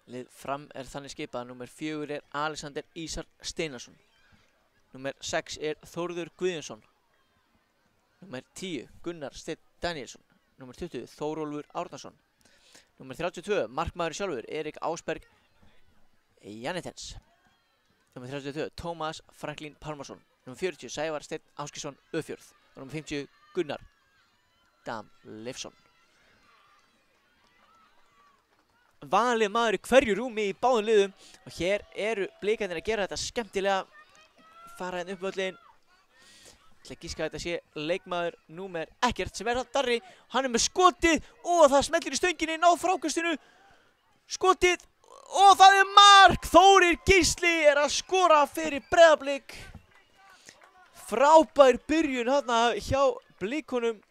S3: Lið Fram er þannig skipað. Númer 4 er Alexander Ísar Steinarsson. Númer 6 er Þórður Guðjónsson. Númer 10 Gunnar Steinn Danielsson. Númer 20 Þórólfur Árnason. Númer 32 markmaður sjálfur Erik Ásberg Janetens. Númer 32 Tómas Franklín Pálmarsson. Númer 40 Sævar Steinn Áskisson Öfjörð. Og númer 50 Gunnar Dam Leifsson. Vanlega maður í hverju rúmi í báðum liðum og hér eru blikarnir að gera þetta skemmtilega. Fara hérna upp völlin. Ég ætla að gíska að þetta sé leikmaður númer ekkert sem er það Darri. Hann er með skotið og það smellir í stönginni, ná frákastinu. Skotið og það er mark. Þórir Gísli er að skora fyrir Breiðablik. Frábær byrjun hérna hjá blikunum.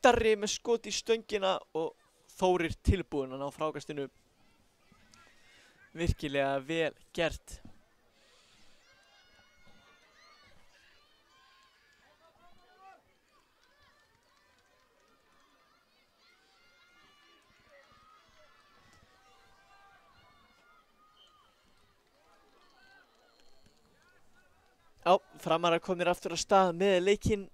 S3: Darri með skot í stöngina og Þórir tilbúinn að ná frákastinu. Virkilega vel gert. Já, Framarar komnir aftur af stað með leikinn.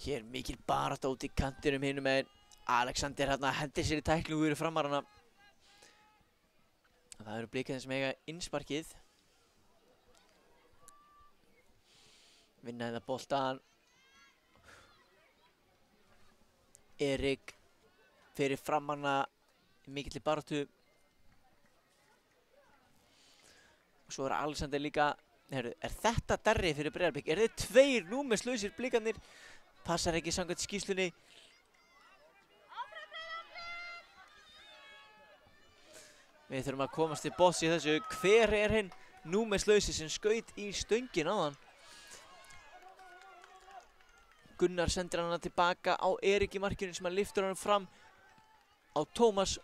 S3: Hér mikil barátta út í kantinum hinum en Alexander hérna hendir sér í tæklingu fyrir Framarana. Það eru blikarnir sem eiga innsparkið. Vinna hérna boltan. Erik fyrir Framarana í mikilli baráttu. Og svo er Alexander líka. Heru, er þetta Darri fyrir Breiðablik? Er þið 2 númerslausir blikarnir? Passar ekki samkvæmt skýrslunni. Við þurfum að komast til botns í þessu. Hver er hinn númerslausi sem skaut í stöngin áðan? Gunnar sendir hana tilbaka á Erik í markinu sem hann lyftur hann fram á Tómas.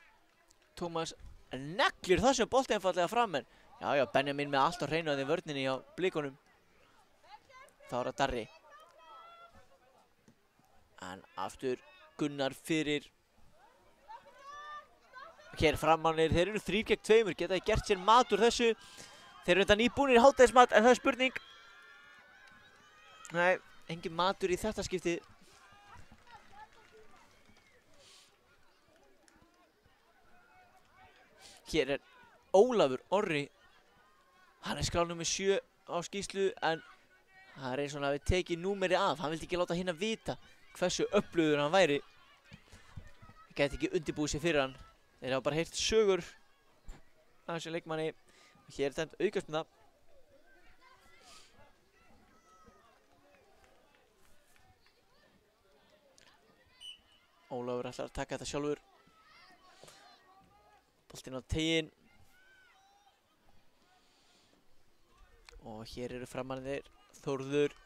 S3: Tómas neglir það sem bolti einfallega fram en já, Benjamin með allt á hreinu að því vörninni á blikunum. Þá er það Darri. En aftur Gunnar fyrir. Hér Framarnir, þeir eru 3 gegn 2, geta gert sér mat úr þessu. Þeir eru þetta nýbúnir í hádægismat en það er spurning. Nei, engin matur í þetta skipti. Hér er Ólafur Orri. Hann er skráð númer 7 á skýrslu en það er eins og hann hafi tekið númeri af. Hann vildi ekki láta hinn að vita hversu öflugur hann væri. Ég gæti ekki undirbúið sér fyrir hann. Þeir hafa bara heyrt sögur af þessu leikmanni. Og hér er dæmt aukaspyrna. Ólafur ætlar að taka þetta sjálfur. Boltinn á teiginn. Og hér eru Framarnir. Þórður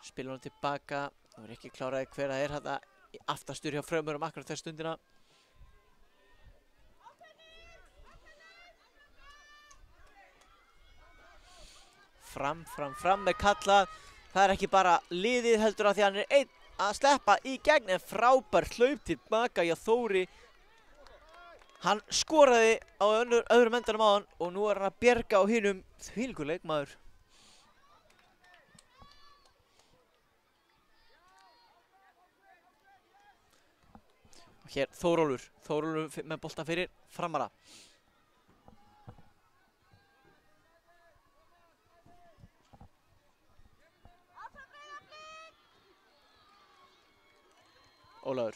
S3: spilur hann tilbaka. Það er ekki kláraði hver það er hérna í aftastur hjá Frömmurum akkurat þess stundina. Fram með kalla. Það er ekki bara liðið heldur að því hann er einn að sleppa í gegn en frábær hlaup tilbaka hjá Þóri. Hann skoraði á öðrum endanum á hann og nú er hann að bjarga á hinum. Þvílíkur leikmaður. Og hér Þórólfur með bolta fyrir Framara. Ólafur.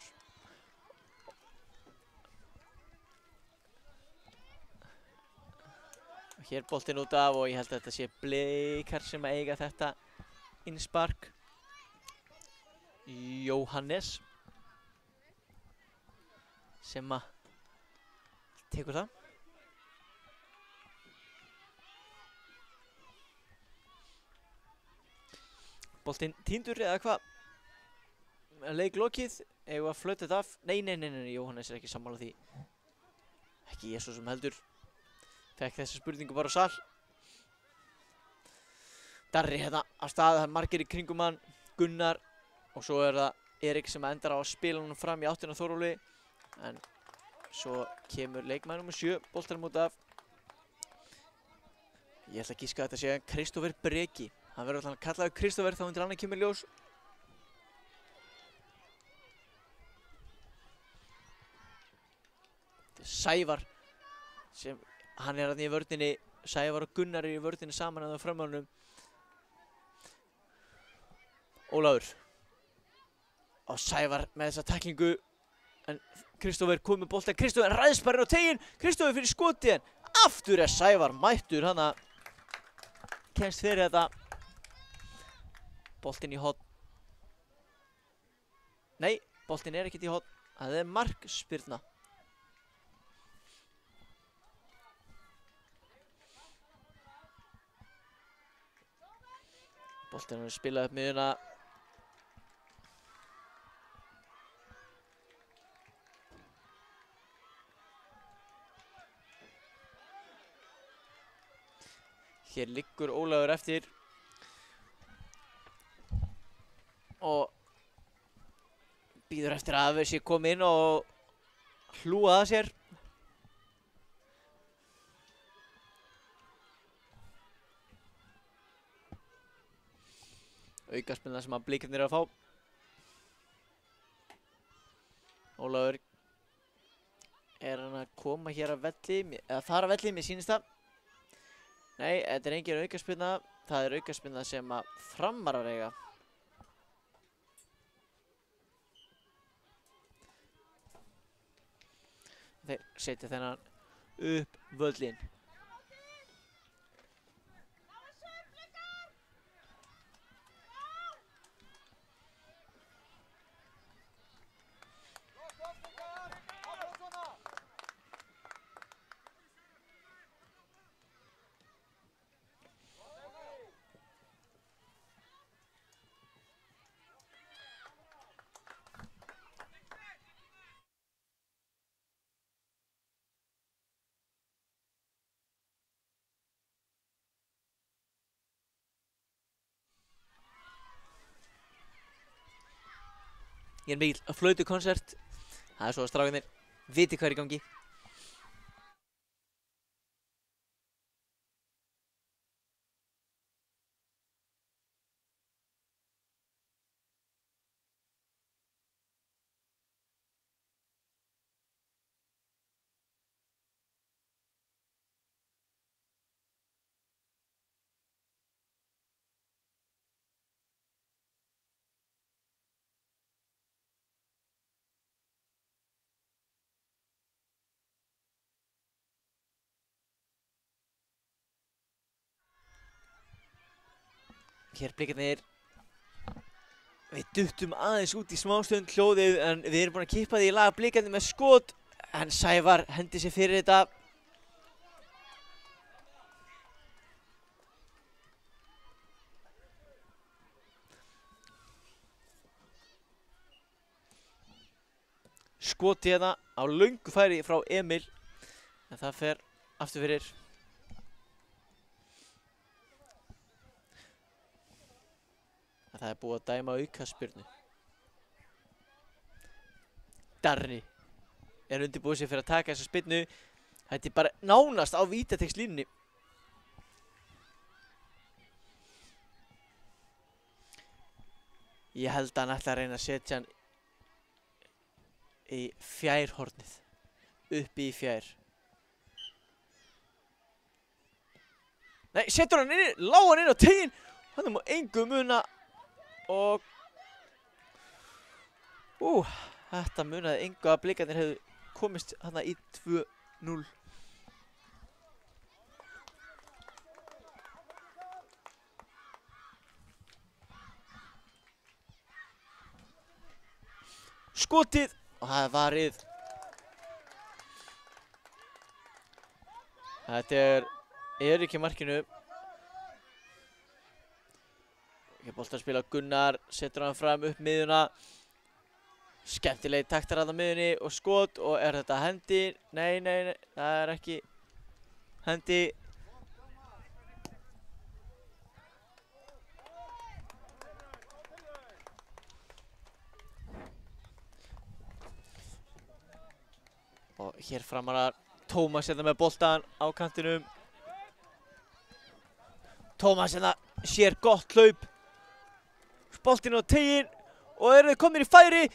S3: Og hér boltinn út af og ég held að þetta sé Blikar sem að eiga þetta innspark. Jóhannes sem að tekur það. Boltinn týndur eða hvað? Leik lokið, eigum að flauta þetta af. Nei, Jóhannes er ekki sammála því. Ekki ég svo sem heldur. Fekk þessa spurningu bara á sal. Darri hérna á stað, það er margir í kringum hann. Gunnar og svo er það Erik sem endar á að spila honum fram í áttina Þórólfi. En svo kemur leikmaður nr. 7, boltanum út af. Ég ætla að gíska að þetta sé Kristófer Breki. Hann verður alltaf að kallaður Kristófer þá undir hann kemur ljós. Sævar sem hann er þarna í vörninni. Sævar og Gunnar eru í vörninni saman að það framhjálnum. Ólafur og Sævar með þessa tæklingu en Kristófer kom með bolta. Kristófer ræðst bara inn á teginn. Kristófer fyrir skoti en aftur er Sævar mættur. Hann að kemst fyrir þetta. Boltinn í horn. Nei, boltinn er ekkert í horn. Það er markspyrna. Boltinn er spilað upp miðjuna. Hér liggur Ólafur eftir og bíður eftir að þessi komi inn og hlúa að sér. Aukaspyrna sem að Blikarnir eru að fá. Ólafur er hann að koma hér að velli, eða fara að velli, mér sýnist það. Nei, þetta er engin aukaspyrna. Það er aukaspyrna sem að Framarar eiga. Þeir setja þennan upp völlinn. Ég er mikill að flautu konsert. Það er svo að strákarnir viti hvað er í gangi. Hér Blikarnir. Við duttum aðeins út í smástund hljóðið en við erum búin að kippa því í lag. Blikarnir með skot en Sævar hendi sér fyrir þetta. Skoti hérna á löngu færi frá Emil en það fer aftur fyrir. Það er búið að dæma aukaspyrnu. Darri er undirbúið sig fyrir að taka þessa spyrnu. Þetta er bara nánast á vítateigslínunni. Ég held að hann ætla að reyna að setja hann í fjærhornið. Uppi í fjær. Nei, setur hann inn, lág hann inn á teiginn. Hann má engu muna og... þetta munaði engu að Blikarnir hefðu komist hana í 2-0. Skotið og það er varið. Þetta er Erik í markinu. Ég bolta að spila Gunnar, setur hann fram upp miðjuna. Skemmtilegi taktar að miðjunni og skot og er þetta hendi? Nei, það er ekki hendi. Og hér framarar Tómas hérna með boltan á kantinum. Tómas hérna sér gott hlaup. Boltinn á teiginn og eru þau komnir í færi.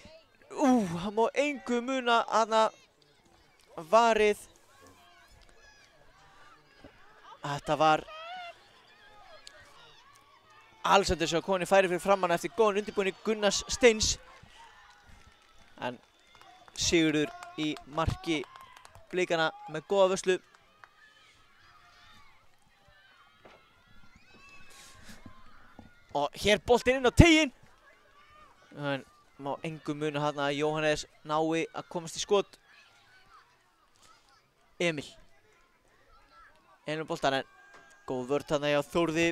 S3: Hann má engu muna hana varið. Þetta var Alexander sem kom í færi fyrir framann eftir góðan undirbúning Gunnars Steins. En Sigurður í marki Blikana með góða vörslu. Og hér boltinn inn á teiginn. En má engu muna hana að Jóhannes nái að komast í skot. Emil boltan en góð vörn hana hjá Þórði.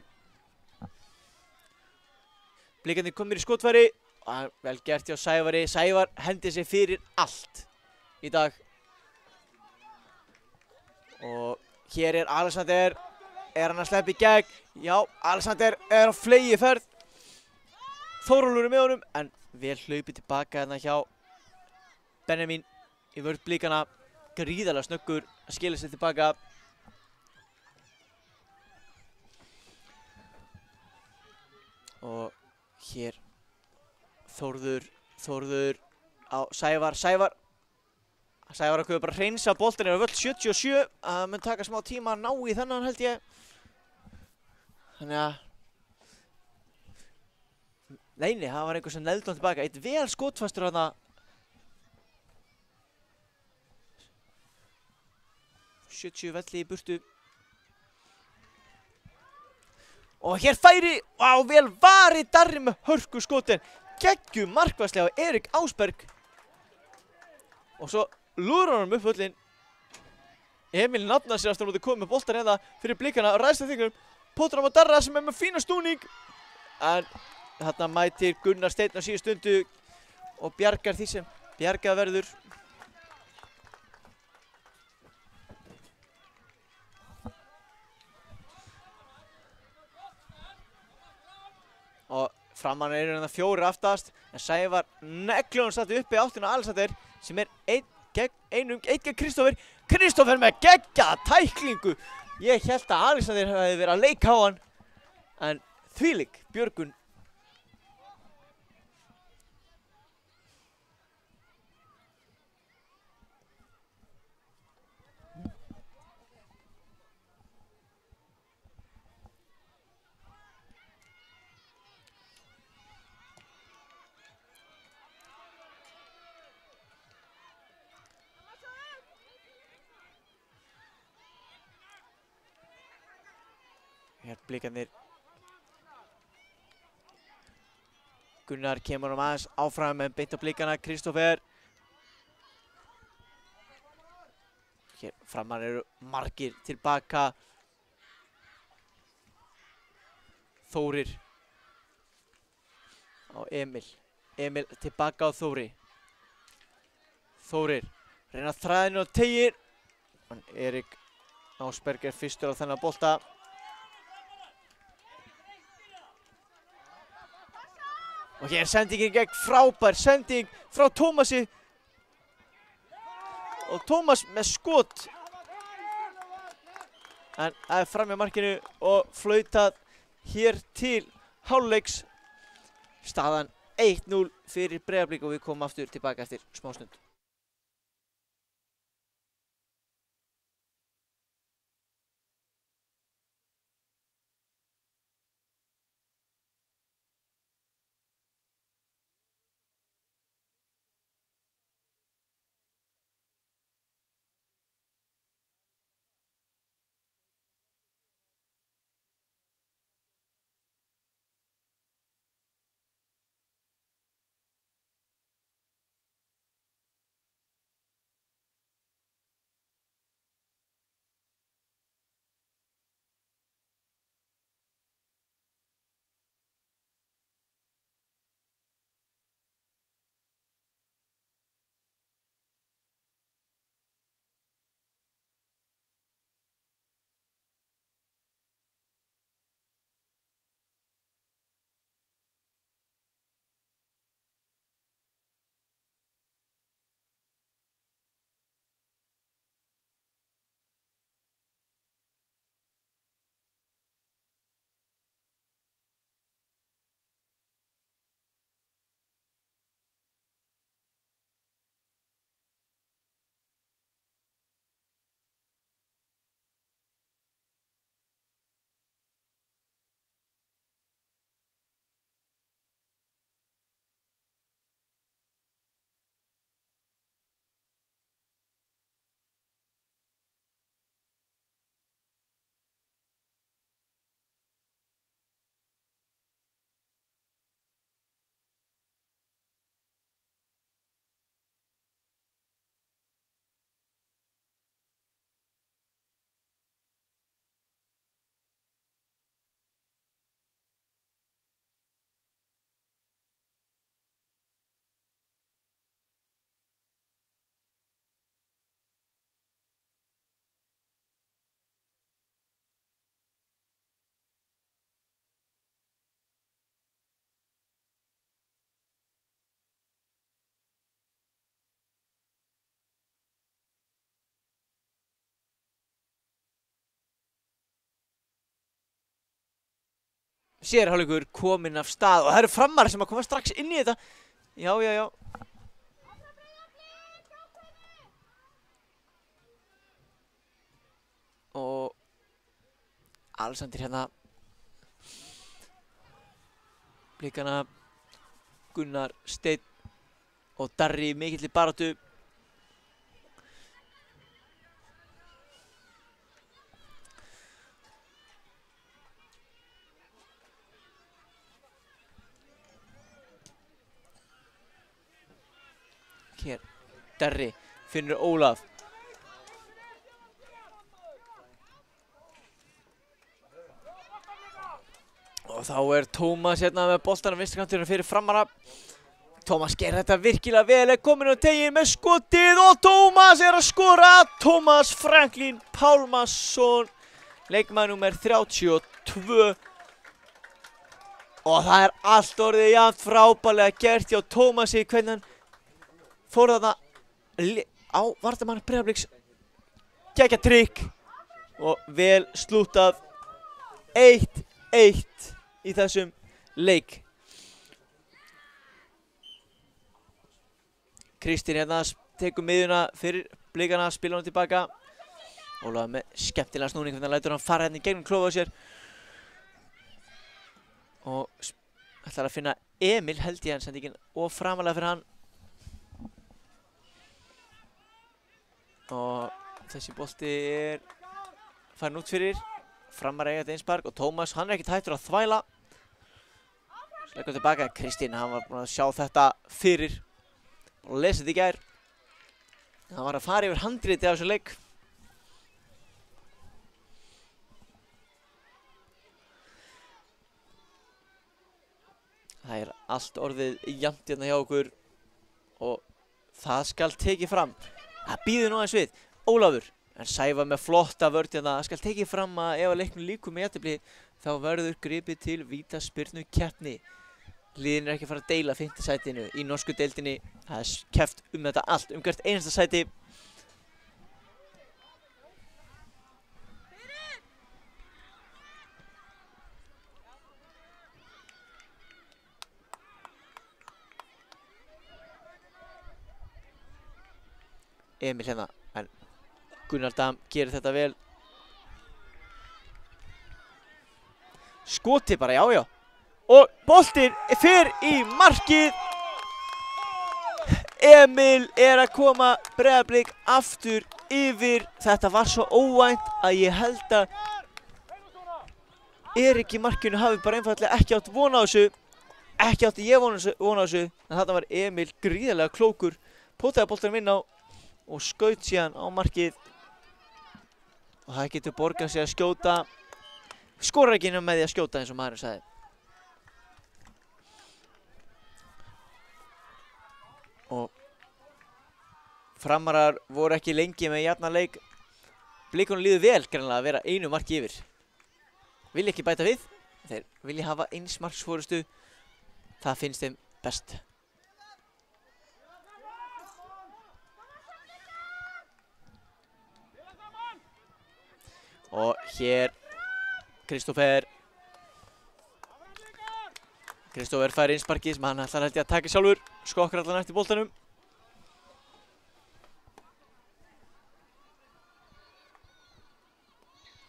S3: Blikarnir komnir í skotfæri. Vel gert hjá Sævari. Sævar hendi sig fyrir allt í dag. Og hér er Alexander. Er hann að sleppa í gegn? Já, Alexander er á fleygiferð. Þórólfur er með honum en vel hlaupið tilbaka hérna hjá Benjamin í vörn Blikana. Gríðarlega snöggur að skila sér tilbaka. Og hér Þórður á Sævar. Sævar að köpa bara hreinsa boltin er á völl 77. Það mun taka smá tíma að ná í þennan held ég. Þannig að Nei, það var einhver sem neðldi hann tilbaka. Eitt vel skotfastur hana. 70 velli í burtu. Og hér færi. Vel varið Darri með hörku skotin. Geggjum markvarslega á Erik Ásberg. Og svo lúður hann upp völlin. Emil nafnar sér aftur á móti komið með boltan hérna fyrir Blikana. Ræðst að þingunum. Pótur hann á Darra sem er með fína snúning. En þarna mætir Gunnar Steinn á síðu stundu og bjargar því sem bjargað verður. Og framan eru hérna 4 aftast en Sævar negljóðan satt uppi áttina Alexander sem er einn gegn Kristófer. Kristófer með geggjaða tæklingu. Ég held að Alexander hefði verið að leika á hann en þvílík björgun. Hér Blikarnir. Gunnar kemur aðeins áfram með beint á Blikana. Kristófer. Hér framan eru margir tilbaka. Þórir á Emil. Emil tilbaka á Þóri. Þórir reyna að þræða inn á teiginn. Erik Ásberg er fyrstur á þennan bolta. Og hér sendingin gegn frábær sending frá Tómasi. og Tómas með skot. En það er fram hjá markinu og flautað hér til hálfleiks. Staðan 1-0 fyrir Breiðablik og við komum aftur tilbaka eftir smástund. Sér hálfleikur kominn af stað og það eru Framarar sem að koma strax inn í þetta. Já. Og Alexander hérna. Blikana Gunnar, Steinn og Darri í mikilli baráttu. Hér, Darri finnur Ólaf. Og þá er Tómas hérna með boltanum vinstri kanturinn fyrir Framara. Tómas gerir þetta virkilega vel, er kominn á teginn með skotið og Tómas er að skora. Tómas Franklín Pálmason, leikmaður númer 32. Og það er allt orðið jafnt, frábærlega gert hjá Tómasi, hvernig hann fór þarna á varnarmann Breiðabliks. Geggjað trikk og vel slútað. 1-1 í þessum leik. Kristinn hérna tekur miðjuna fyrir Blikana, spila hann tilbaka. Ólafur með skemmtilega snúning, hvernig hann lætur hann fara hérna í gegnum klófa á sér. Og ætlar að finna Emil, held ég, hann sendi ekki of framalega fyrir hann. Og þessi bolti er farin út fyrir. Framar eiga þetta einspark og Tómas, hann er ekkert hættur að þvæla. Leggur tilbaka, Kristinn, hann var búinn að sjá þetta fyrir og lesa þetta í gær. Hann var að fara yfir handritið á þessu leik. Það er allt orðið jafnt hérna hjá okkur og það skal tekið fram. Það býður nú aðeins við. Ólafur, en Sævar með flotta vörn hérna. Það skal tekið fram að ef að leiknum líkur með jafntefli þá verður gripið til vítaspyrnu keppni. Liðin er ekki að fara að deila 5. sætinu í norsku deildinni. Það er keppt um þetta allt, um hvert einasta sæti. Emil hérna, en Gunnar Dam gerir þetta vel. Skoti bara, já. Og boltinn fer í markið. Emil er að koma Breiðablik aftur yfir. Þetta var svo óvænt að ég held að Erik í markinu hafi bara einfaldlega ekki átt von á þessu. Ekki átti ég von á þessu. En þarna var Emil gríðarlega klókur. Potaði boltanum inn á og skaut síðan á markið. Og það getur borgað sig að skjóta. Skorar ekki inn með því að skjóta eins og maðurinn sagði. Og Framarar voru ekki lengi með jafnan leik. Blikunum líður vel greinlega að vera einu marki yfir. Vilja ekki bæta við. Þeir vilja hafa eins marks forystu. Það finnst þeim best. Og hér Kristófer fær einsparkið sem hann ætlar held ég að taka sjálfur. Skokkar allan eftir boltanum.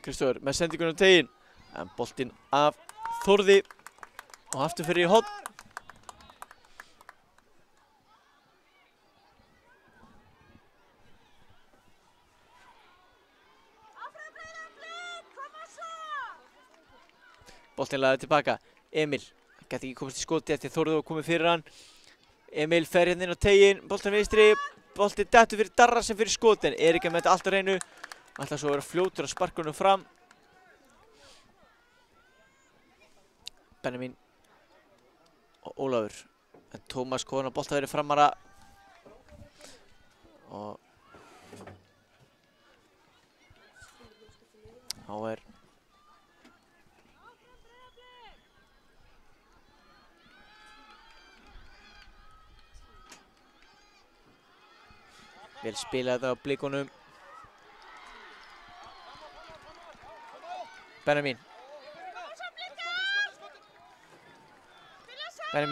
S3: Kristófer með sendingunum tegin. En boltinn af Þórði. Og aftur fyrir í horn. Boltinn lagði tilbaka. Emil gæti ekki komast í skoti eftir Þórður og komið fyrir hann. Emil fer hérna inn á tegin. Boltinn vinstri. Boltinn dettur fyrir Darra sem fyrir skotin. Erik með þetta allt á hreinu. Ætlar svo að vera fljótur að sparka honum fram. Benjamin og Ólafur. En Tómas konar bolta verið framara. Og þá er vel spilað þetta á Blikunum. Benjamin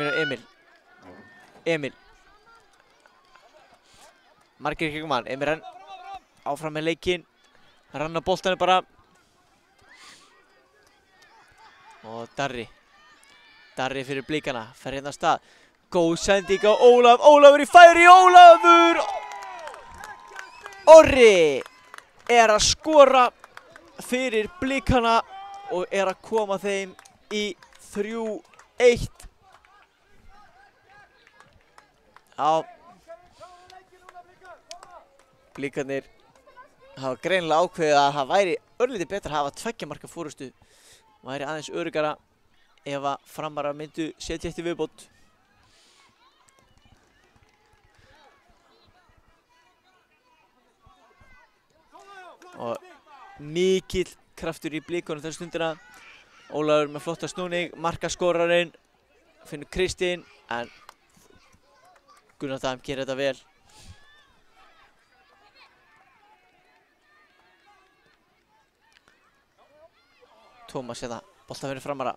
S3: og Emil. Margir kringum hann. Emil renn áfram með leikinn. Hann rann á boltanum bara. Og Darri fyrir Blikana. Fer hérna af stað. Góð sending á Ólaf. Ólafur í færi. Ólafur! Orri er að skora fyrir Blikana og er að koma þeim í 3-1. Já. Blikarnir hafa greinilega ákveðið að það væri örlítið betra að hafa 2 marka forystu. Væri aðeins öruggara ef að Framarar myndu setja eftir viðbót. Og mikill kraftur í Blikunum þessa stundina. Ólafur með flotta snúning. Markaskorarinn finnur Kristinn en Gunnar Dam gerir þetta vel. Tómas hérna, bolta fyrir Framara.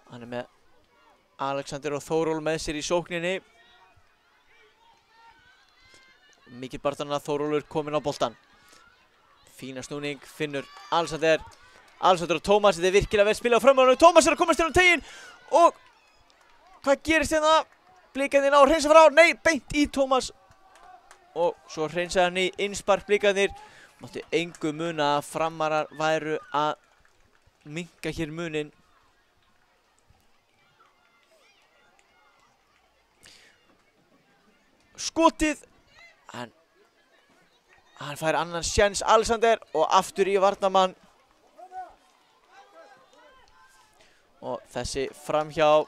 S3: Hann er með Alexander og Þóról með sér í sókninni. Mikið barðan að Þórólfur kominn á boltan. Fína snúning, finnur Alexander og Tómas, þetta er virkilega vel spilað á framhjálpinu. Tómas er að komast inn á tegin og hvað gerist hérna? Blikarnir á að hreinsa frá, nei, beint í Tómas. Og svo hreinsaði hann í innspark Blikarnir. Mátti engu muna að Framarar væru að minnka hér munin. Skotið. Hann fær annan sjens Alexander og aftur í varnarmann. Og þessi framhjá.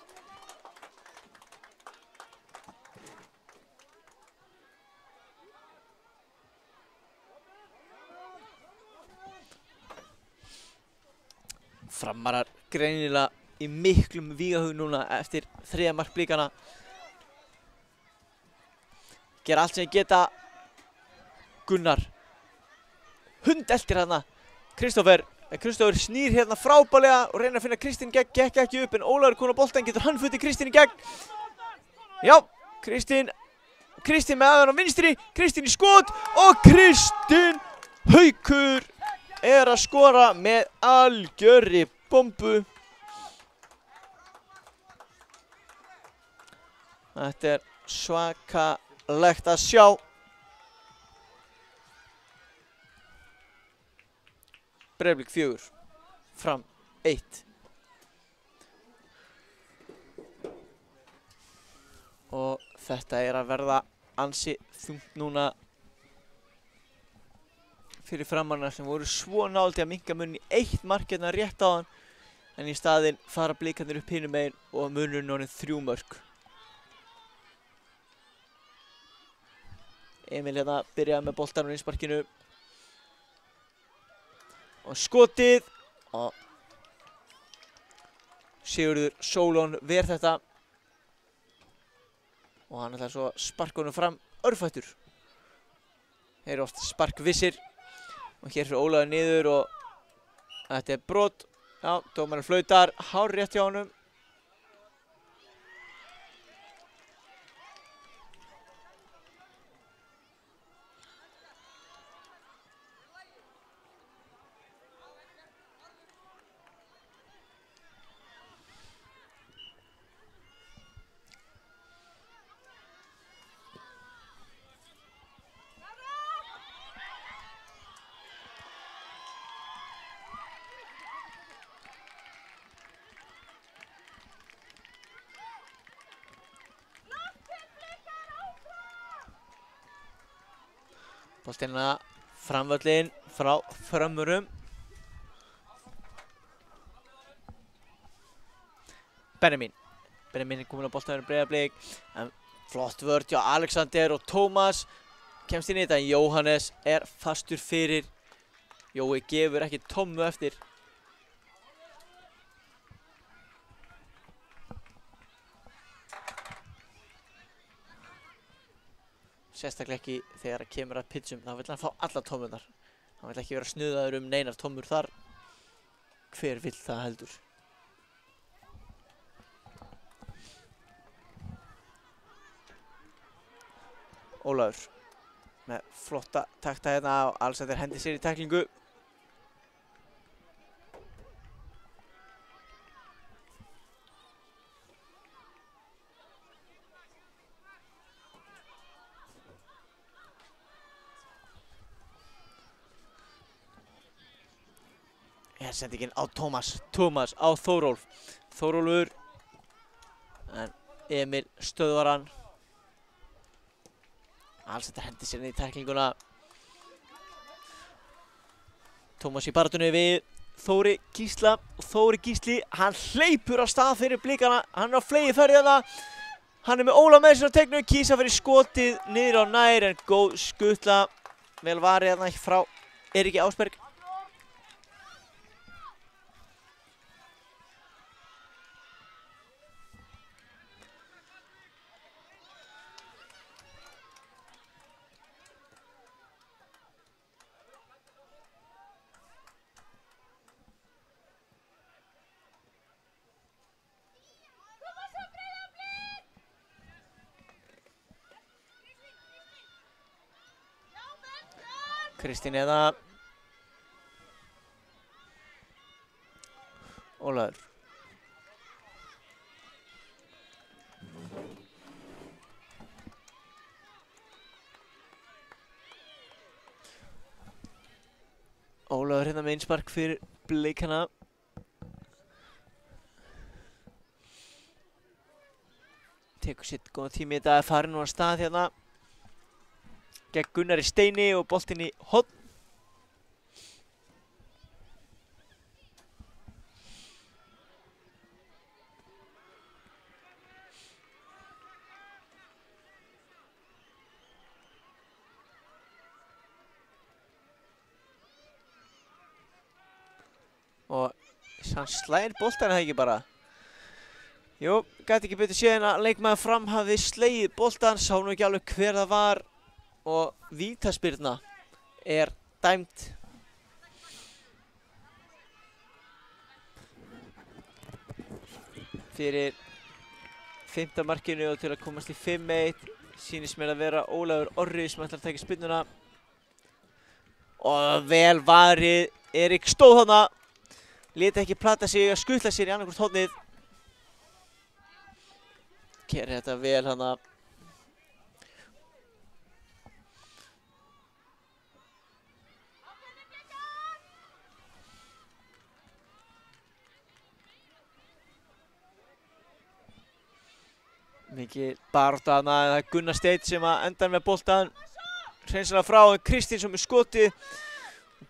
S3: Framarar greinilega í miklum vígahug núna eftir 3. mark Blikana. Gera allt sem ég geta. Gunnar hundeltir hérna Kristófer snýr hérna frábælega og reynir að finna Kristinn gegn, gekk ekki upp en Ólafur kom á boltan, getur hann fundið Kristinn í gegn Já, Kristín með aðeins á vinstri, Kristín í skot og Kristín Haukur er að skora með algjörri bombu. Þetta er svakalegt að sjá. Breiðablik 4, Fram 1. Og þetta er að verða ansi þungt núna fyrir Framarana sem voru svo nálægt í að minnka muninn í 1 mark hérna rétt áðan, en í staðinn fara Blikarnir upp hinum megin og munurinn orðinn 3 mörk. Emil hérna byrjaði með boltann úr innsparkinu og skotið og Sigurður Sólon ver þetta og hann ætlar svo að sparka honum fram örfættur. Þeir eru oft sparkvissir og hér fyrir Ólafur niður og þetta er brot. Já, dómarinn flautar, hárrétt hjá honum. Boltinn að framvöllin frá Frömmurum. Benjamin er komin á boltanum Breiðablik. En flott vörn hjá Alexander og Tómas kemst inn í þetta. Jóhannes er fastur fyrir. Jói gefur ekki tómmu eftir. Sérstaklega ekki þegar það kemur að pitchum, þá vill hann fá alla tómurnar. Hann vill ekki vera snuðaður neinar tómur þar. Hver vill það heldur? Ólafur með flotta takta hérna og Alexander hendir sér í tæklingu. Sendingin á Tómas á Þórólf. Þórólfur, en Emil stöðvar hann. Alexander hendir sér inn í tæklinguna. Tómas í baráttunni við Þóri Gísla og Þóri Gísli, hann hleypur á stað fyrir Blikana. Hann er á fleygiferð hérna. Hann er með Ólaf með sér á teiknu, kýsa fyrir skotið niður á nær, en góð skutla. Vel varið hérna frá Eiríki Ásberg. Kristín eða Ólafur. Ólafur hérna með innspark fyrir Blikana. Tekur sitt góðan tími í þetta, er farin nú á stað hérna gegn Gunnari Steini og boltinn í horn. Og hann slæðir boltan eða ekki bara. Jú, gæti ekki betur séð en að leikmaður Fram hafði slegið boltan, sá nú ekki alveg hver það var. Og vítaspyrna er dæmd. Fyrir 5. markinu og til að komast í 5-1 sýnist mér að vera Ólafur Orri sem ætlar að taka spyrnuna. Og vel varið, Erik stóð þarna, lét ekki plata sig að skutla sér í annarkvort hornið. Gerir þetta vel hana. Mikið barátta þarna, það er Gunnar Steinn sem að endar með boltan. Hreinsanlega frá, en Kristín sem er skotið.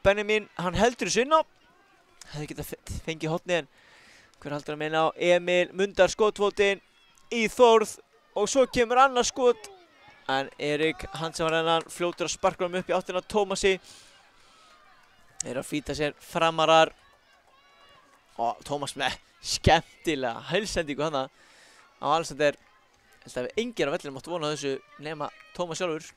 S3: Benjamin, hann heldur þessu inn á. Hefði getað fengið hornið en hver haldur að meina á Emil, mundar skotfótinn í Þórð og svo kemur annað skot. En Erik, hann sem var hennan, fljótur að sparka hann upp í áttina Tómasi. Að flýta sér framarar. Og Tómas með skemmtilega hælsendingu hana á Alexander. Held að við engir á vellinum máttu vona þessu nema Tómas sjálfur.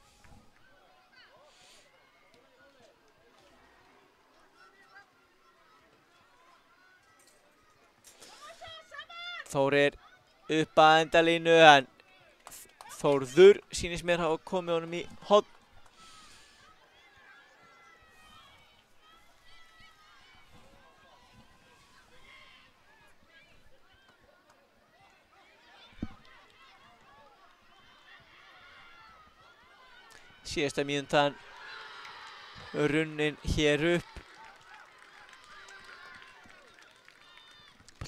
S3: Þórir upp að endalínu en Þórður sýnist mér hafa komið honum í horn. Síðasta mínútan runnin hér upp.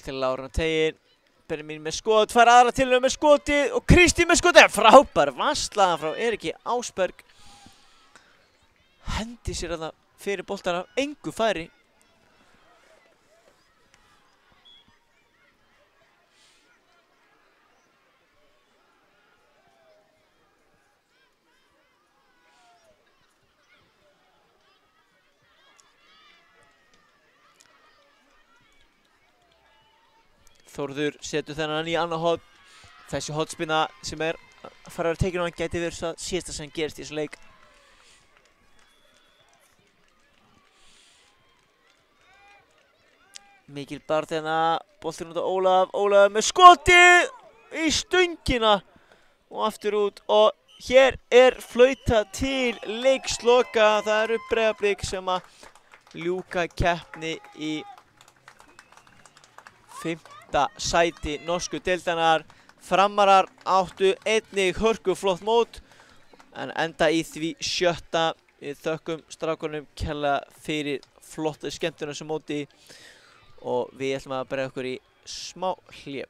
S3: Til Láran Tegin. Benjamin með skot, fær aðra tilraun með skotið og Kristín með skotið. Frábær vassslaga frá Eriki Ásberg. Hendi sér þarna fyrir boltana af engu færi. Þórður setur þennan í annað horn. Þessi hornspinna sem er að fara að vera tekin á hann gæti verið það síðasta sem gerist í þessu leik. Mikil barð hérna, boltinn út á Ólaf. Ólaf með skotið í stöngina og aftur út. Og hér er flautað til leiksloka. Það eru Breiðablik sem að ljúka keppni í 5. sæti norsku deildarinnar. Framarar áttu einnig hörkuflott mót en enda í því 7. Við þökkum strákunum kærlega fyrir flotta skemmtun á þessu móti og við ætlum að bregða okkur í smá hlé.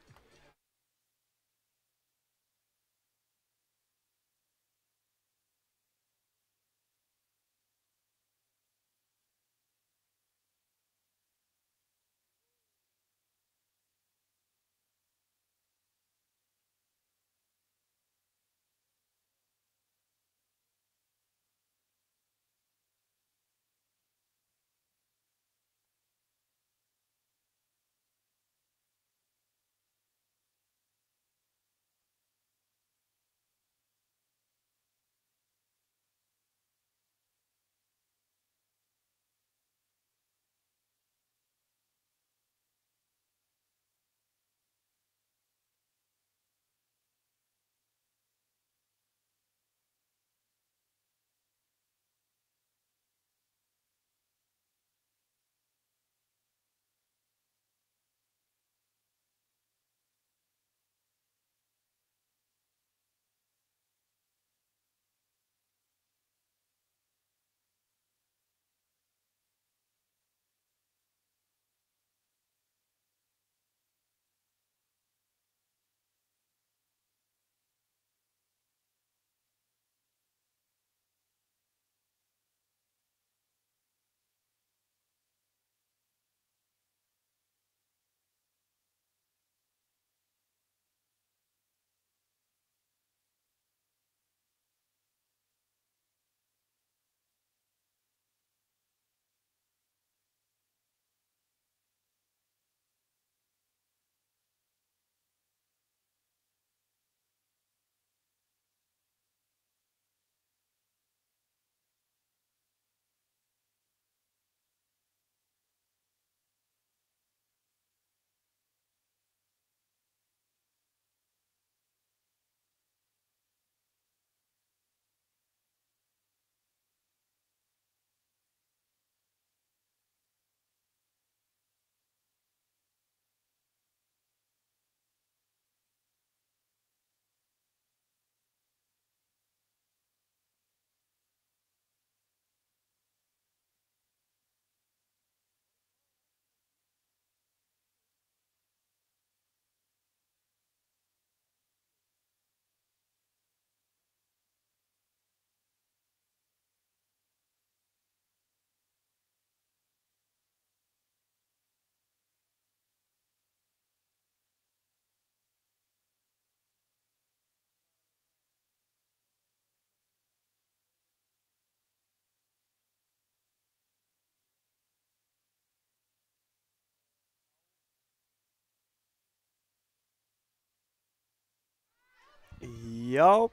S2: Já,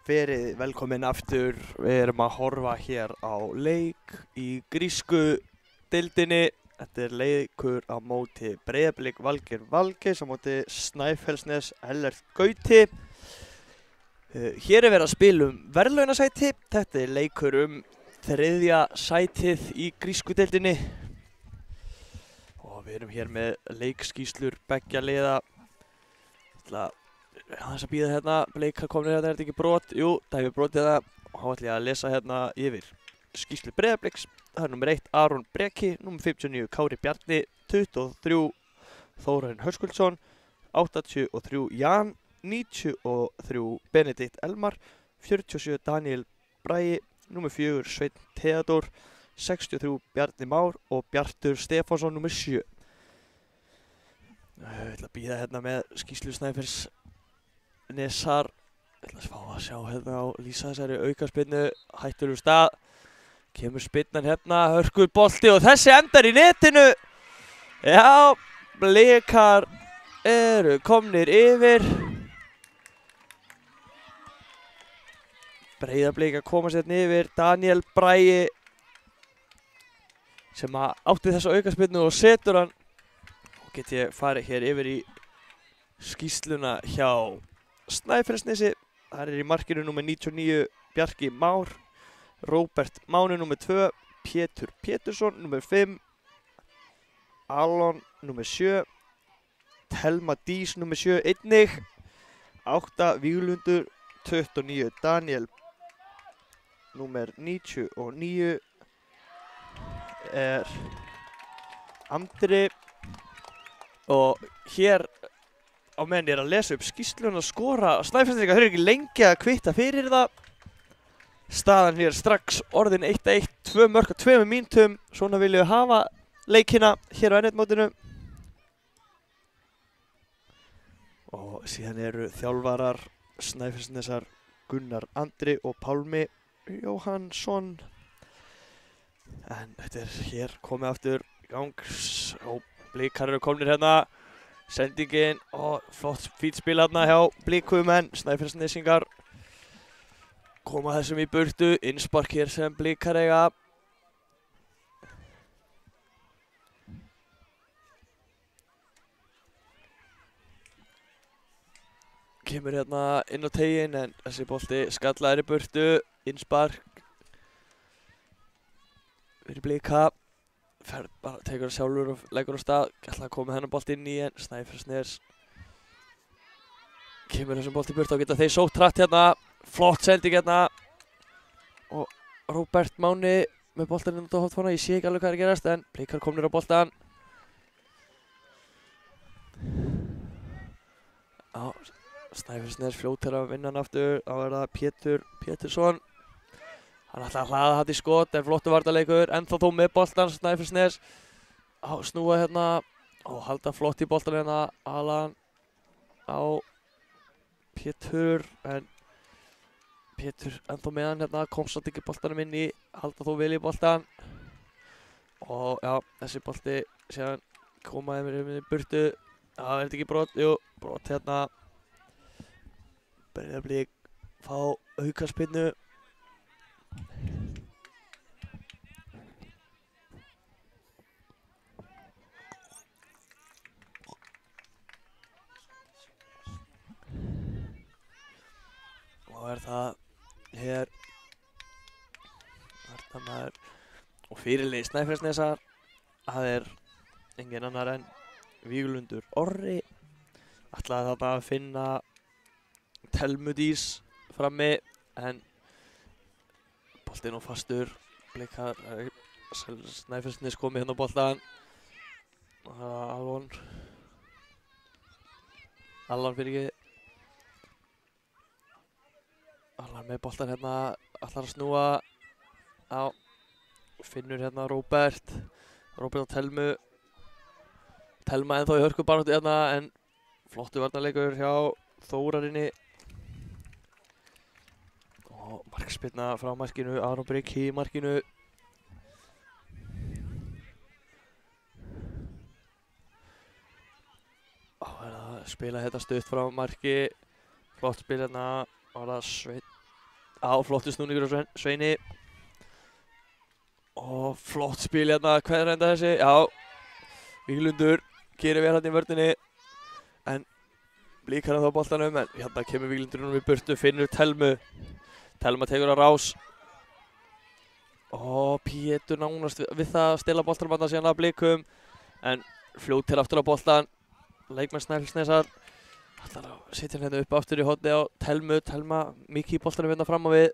S2: verið velkomin aftur. Við erum að horfa hér á leik í grísku deildinni. Þetta er leikur á móti Breiðablik Valgeir Valgeirs á móti Snæfellsnes Ellert Gauti. Hér er verið að spila verðlaunasæti. Þetta er leikur þriðja sætið í grísku deildinni. Og við erum hér með leikskýrslur beggja liða. Aðeins að býða hérna, Bleikar komnir hérna, er þetta ekki brot? Jú, það hefur brotið það og þá ætla ég að lesa hérna yfir skýrslu Breiðabliks. Það er nummer 1 Aron Breki, nummer 59 Kári Bjarni, 23 Þórarinn Höskuldsson, 83 Jan, 93 Benedikt Elmar, 47 Daniel Bragi, nummer 4 Sveinn Theodór, 63 Bjarni Már og Bjartur Stefánsson nummer 7. Ég ætla að býða hérna með skýrslu Snæfells Nesar. Ég ætla að fá að sjá hérna á lýsa þessari aukaspyrnu. Hættur úr stað. Kemur spyrnan hérna, hörkuð bolti og þessi endar í netinu. Já, Blikar eru komnir yfir. Breiðablik að komast hérna yfir. Daniel Bragi sem átti þessa aukaspyrnu og setur hann. Og get ég farið hér yfir í skýrsluna hjá Snæfellsnesi. Það er í markinu nummer 99 Bjarki Már, Róbert Máni nummer 2, Pétur Pétursson nummer 5, Alon nummer 7, Telma Dís nummer 7 einnig, 8 Víglundur, 29 Daniel nummer 99 er Andri. Og hér á meðan ég er að lesa upp skýrsluna að skora Snæfellsnes, þeir eru ekki lengi að kvitta fyrir það. Staðan hér strax orðin 1-1, 2 mörk á 2 mínútum. Svona viljum við hafa leikina hér á N1-mótinu. Og síðan eru þjálfarar Snæfellsnesar Gunnar Andri og Pálmi Jóhannsson. En þetta er hér komið aftur í gang. Og Blikar eru komnir hérna. Sendingin og flott fínt spil hérna hjá Blikum en Snæfellsnesingar koma þessum í burtu. Innspark hér sem Blikar eiga. Kemur hérna inn á tegin en þessi bolti skallaður í burtu. Innspark fyrir Blika. Bara tekur það sjálfur og leggur á stað. Ætla að koma þennan bolt inn í en Snæfellsnes kemur þessum bolt í burt og geta þeir sótt hratt hérna. Flott sending hérna. Og Róbert Máni með boltaninn út á hornfána. Ég sé ekki alveg hvað er að gerast en Blikar komnir á boltan. Snæfellsnes fljótar að vinna hann aftur. Þá er það Pétur Pétursson. Hann ætlaði að hlaða þetta í skot en flottu varnarleikur. Ennþá þó með boltan Snæfellsnes. Snúa hérna og halda flott í boltan hérna. Alan á Pétur en Pétur ennþá með hann hérna. Kom samt ekki boltanum inn í. Halda þó vel í boltan. Og já, þessi bolti síðan komaði mér í burtu. Það er þetta ekki brot? Jú, brot hérna. Breiðablik fá aukaspyrnu. Og er það hér varnarmaður og fyrirliði Snæfellsnesar. Það er engin annar en Víglundur Orri. Ætlaði þarna að finna Telmu Dís frammi en boltinn og fastur. Blikar Snæfellsnes komið hérna á boltan. Allan fyrir ekki. Allan með boltan hérna. Ætlar að snúa á. Finnur hérna Róbert og Telmu. Telma ennþá í hörkubaráttu hérna en flottu varnarleikur hjá Þórarinni. Og markspyrna frá markinu, Aron Breki í markinu. Og er að spila þetta stutt frá marki. Flott spil hérna Var það Sveinn? Já, flottur snúningur á Sveini. Og flott spil hérna, hvað er enda þessi? Já, Víglundur gerir vel hérna í vörninni. En Blikar þá boltanum, en hérna kemur Víglundurinn við burtu, finnur Telmu. Telma tekur á rás. Og Pétur nánast við það að stela boltanum hérna síðan að Blikum. En fljótir aftur á boltan. Leikmenn Snæfellsnesar ætlar að setja hérna upp aftur í horni á Telmu. Telma mikið í boltanum hérna fram á við.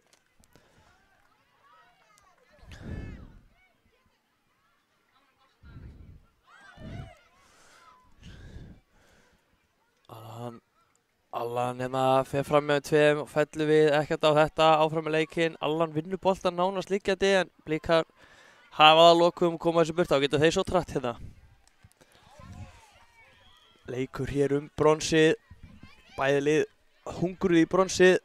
S2: Allan hérna fer fram með tveim og fellur við ekkert á þetta, áfram með leikinn. Allan vinnur boltan nánast liggjandi en Blikar hafa það að lokum koma þessu burt á, geta þeir svo trætt hérna. Leikur hér bronsið, bæði lið hungruð í bronsið.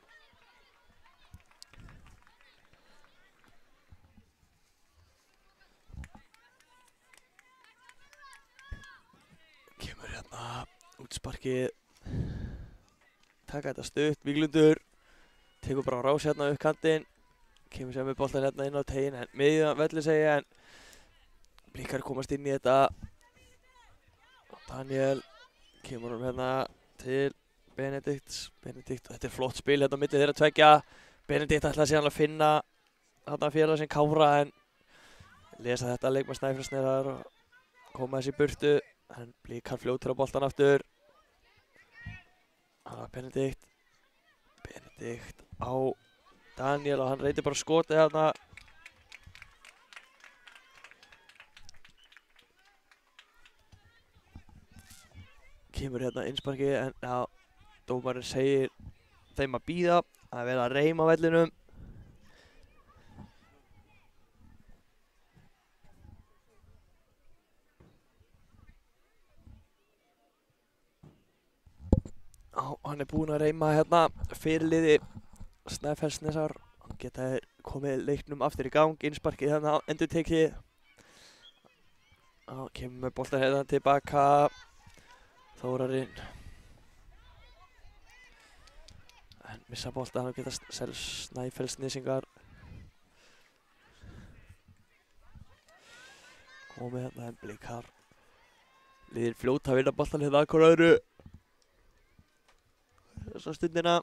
S2: Kemur hérna útsparkið. Taka þetta stutt, Víglundur tekur bara á rás hérna upp kantinn, kemur sér með boltan hérna inn á tegin, en miðjan velli segja, en Blikar komast inn í þetta. Daniel kemur hérna til Benedikt, og þetta er flott spil hérna á milli þeirra tveggja. Benedikt ætlaði síðan að finna þarna félag sinn Kára, en lesa þetta leikmann Snæfellsnesar og koma þessi í burtu, en Blikar fljótur á boltan aftur. Benedikt á Daniel og hann reynir bara skotið hérna. Kemur hérna innsparkið, en já, dómarinn segir þeim að bíða, að vera að reima á vellinum. Hann er búinn að reyma hérna fyrirliði Snæfellsnesar. Hann geta komið leiknum aftur í gang, innsparkið hérna endurtekið. Kemur með boltan hérna tilbaka. Þórarinn. En missa boltan og geta Snæfellsnesingar komið hérna, en Blikar liðir fljóta að vinna boltan hérna að hvort öðru þessa stundina.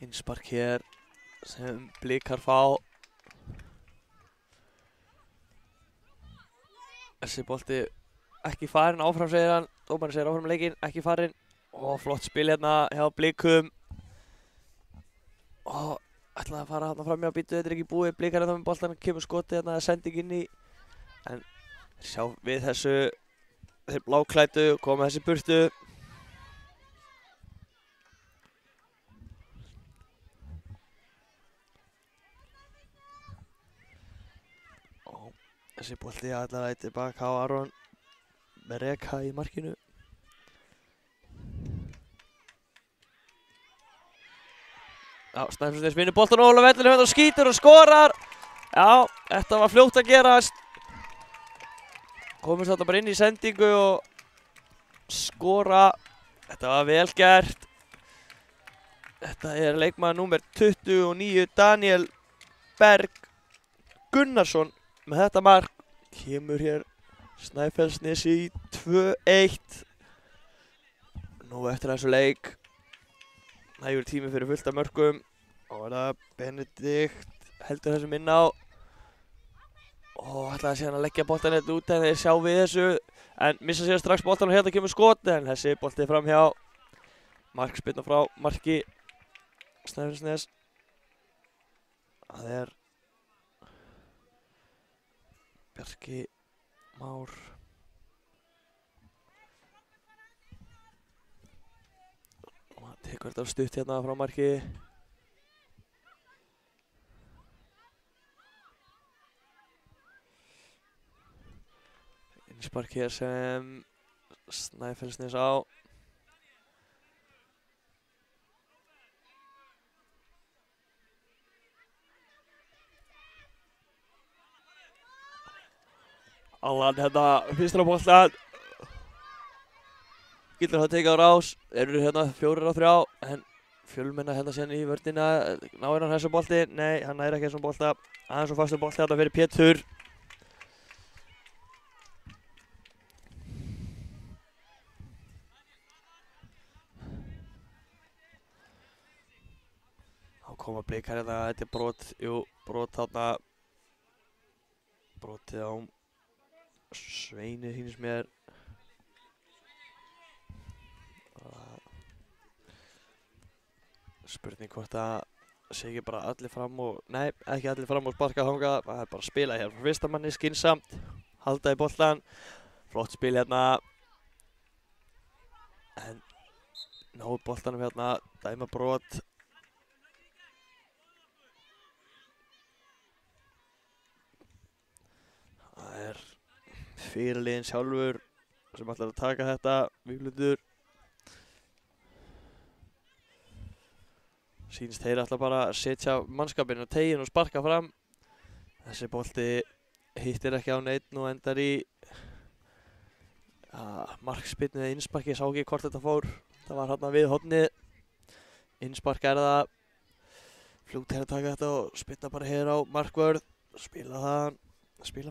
S2: Innspark hér sem Blikar fá. Þessi bolti ekki farinn, áfram segir hann, dómarinn segir áfram leikinn, ekki farinn. Og flott spil hérna hjá Blikum. Og ætlaði að fara hérna fram hjá býtu, þetta er ekki búið. Blikar hérna með boltan, kemur skotið hérna, sending inn í. En sjá við þessu, þeir bláklæddu, koma þessi burtu. Og þessi bolti ætlar að tilbaka á Aron Mereka í markinu. Já, Snæfellsnes vinnur boltan og Ólaf Ellin og skýtur og skorar. Já, þetta var fljótt að gerast. Komist þetta bara inn í sendingu og skora. Þetta var vel gert. Þetta er leikmaður númer 29, Daniel Berg Gunnarsson með þetta mark. Kemur hér Snæfellsnes í 2-1. Nú eftir þessu leik nægur tími fyrir fullt af mörkum. Og er það Benedikt heldur þessum inn á. Og ætlaði síðan að leggja boltan hérna út en þeir sjá við þessu. En missa síðan strax boltan og hérna kemur skot. En þessi bolti fram hjá. Markspyrna frá marki Snæfellsnes. Það er Bjarki Már. Og hann tekur þetta stutt hérna frá marki. Innspark hér sem Snæfellsnes á. Allan hérna fyrstur á boltan. Skildur það tekið á rás, eru hérna 4-3 en Fjölmenna hérna síðan í vörnina, náir hann þessum bolti? Nei, hann næri ekki þessum bolta. Aðeins og fastur bolti þetta fyrir Pétur. Þá koma Blikar hérna, þetta er brot, brot þarna. Brotið á Sveini hýnist mér. Spurning hvort það sé ekki bara allir fram og, nei, ekki allir fram og sparka þangað, það er bara að spila hér frá fyrsta manni, skynsamt, halda í boltan, flott spil hérna, en náðu boltanum hérna, dæma brot. Það er fyrirliðinn sjálfur sem ætlar að taka þetta, Víglundur. Sýnist þeir ætla bara að setja mannskapinn á teginn og sparka fram. Þessi bolti hittir ekki á neitt og endar í markspyrnu eða innsparki, ég sá ekki hvort þetta fór. Það var hérna við hornið. Innspark er það. Fljótt að taka þetta og spyrna bara hér á markvörð. Spila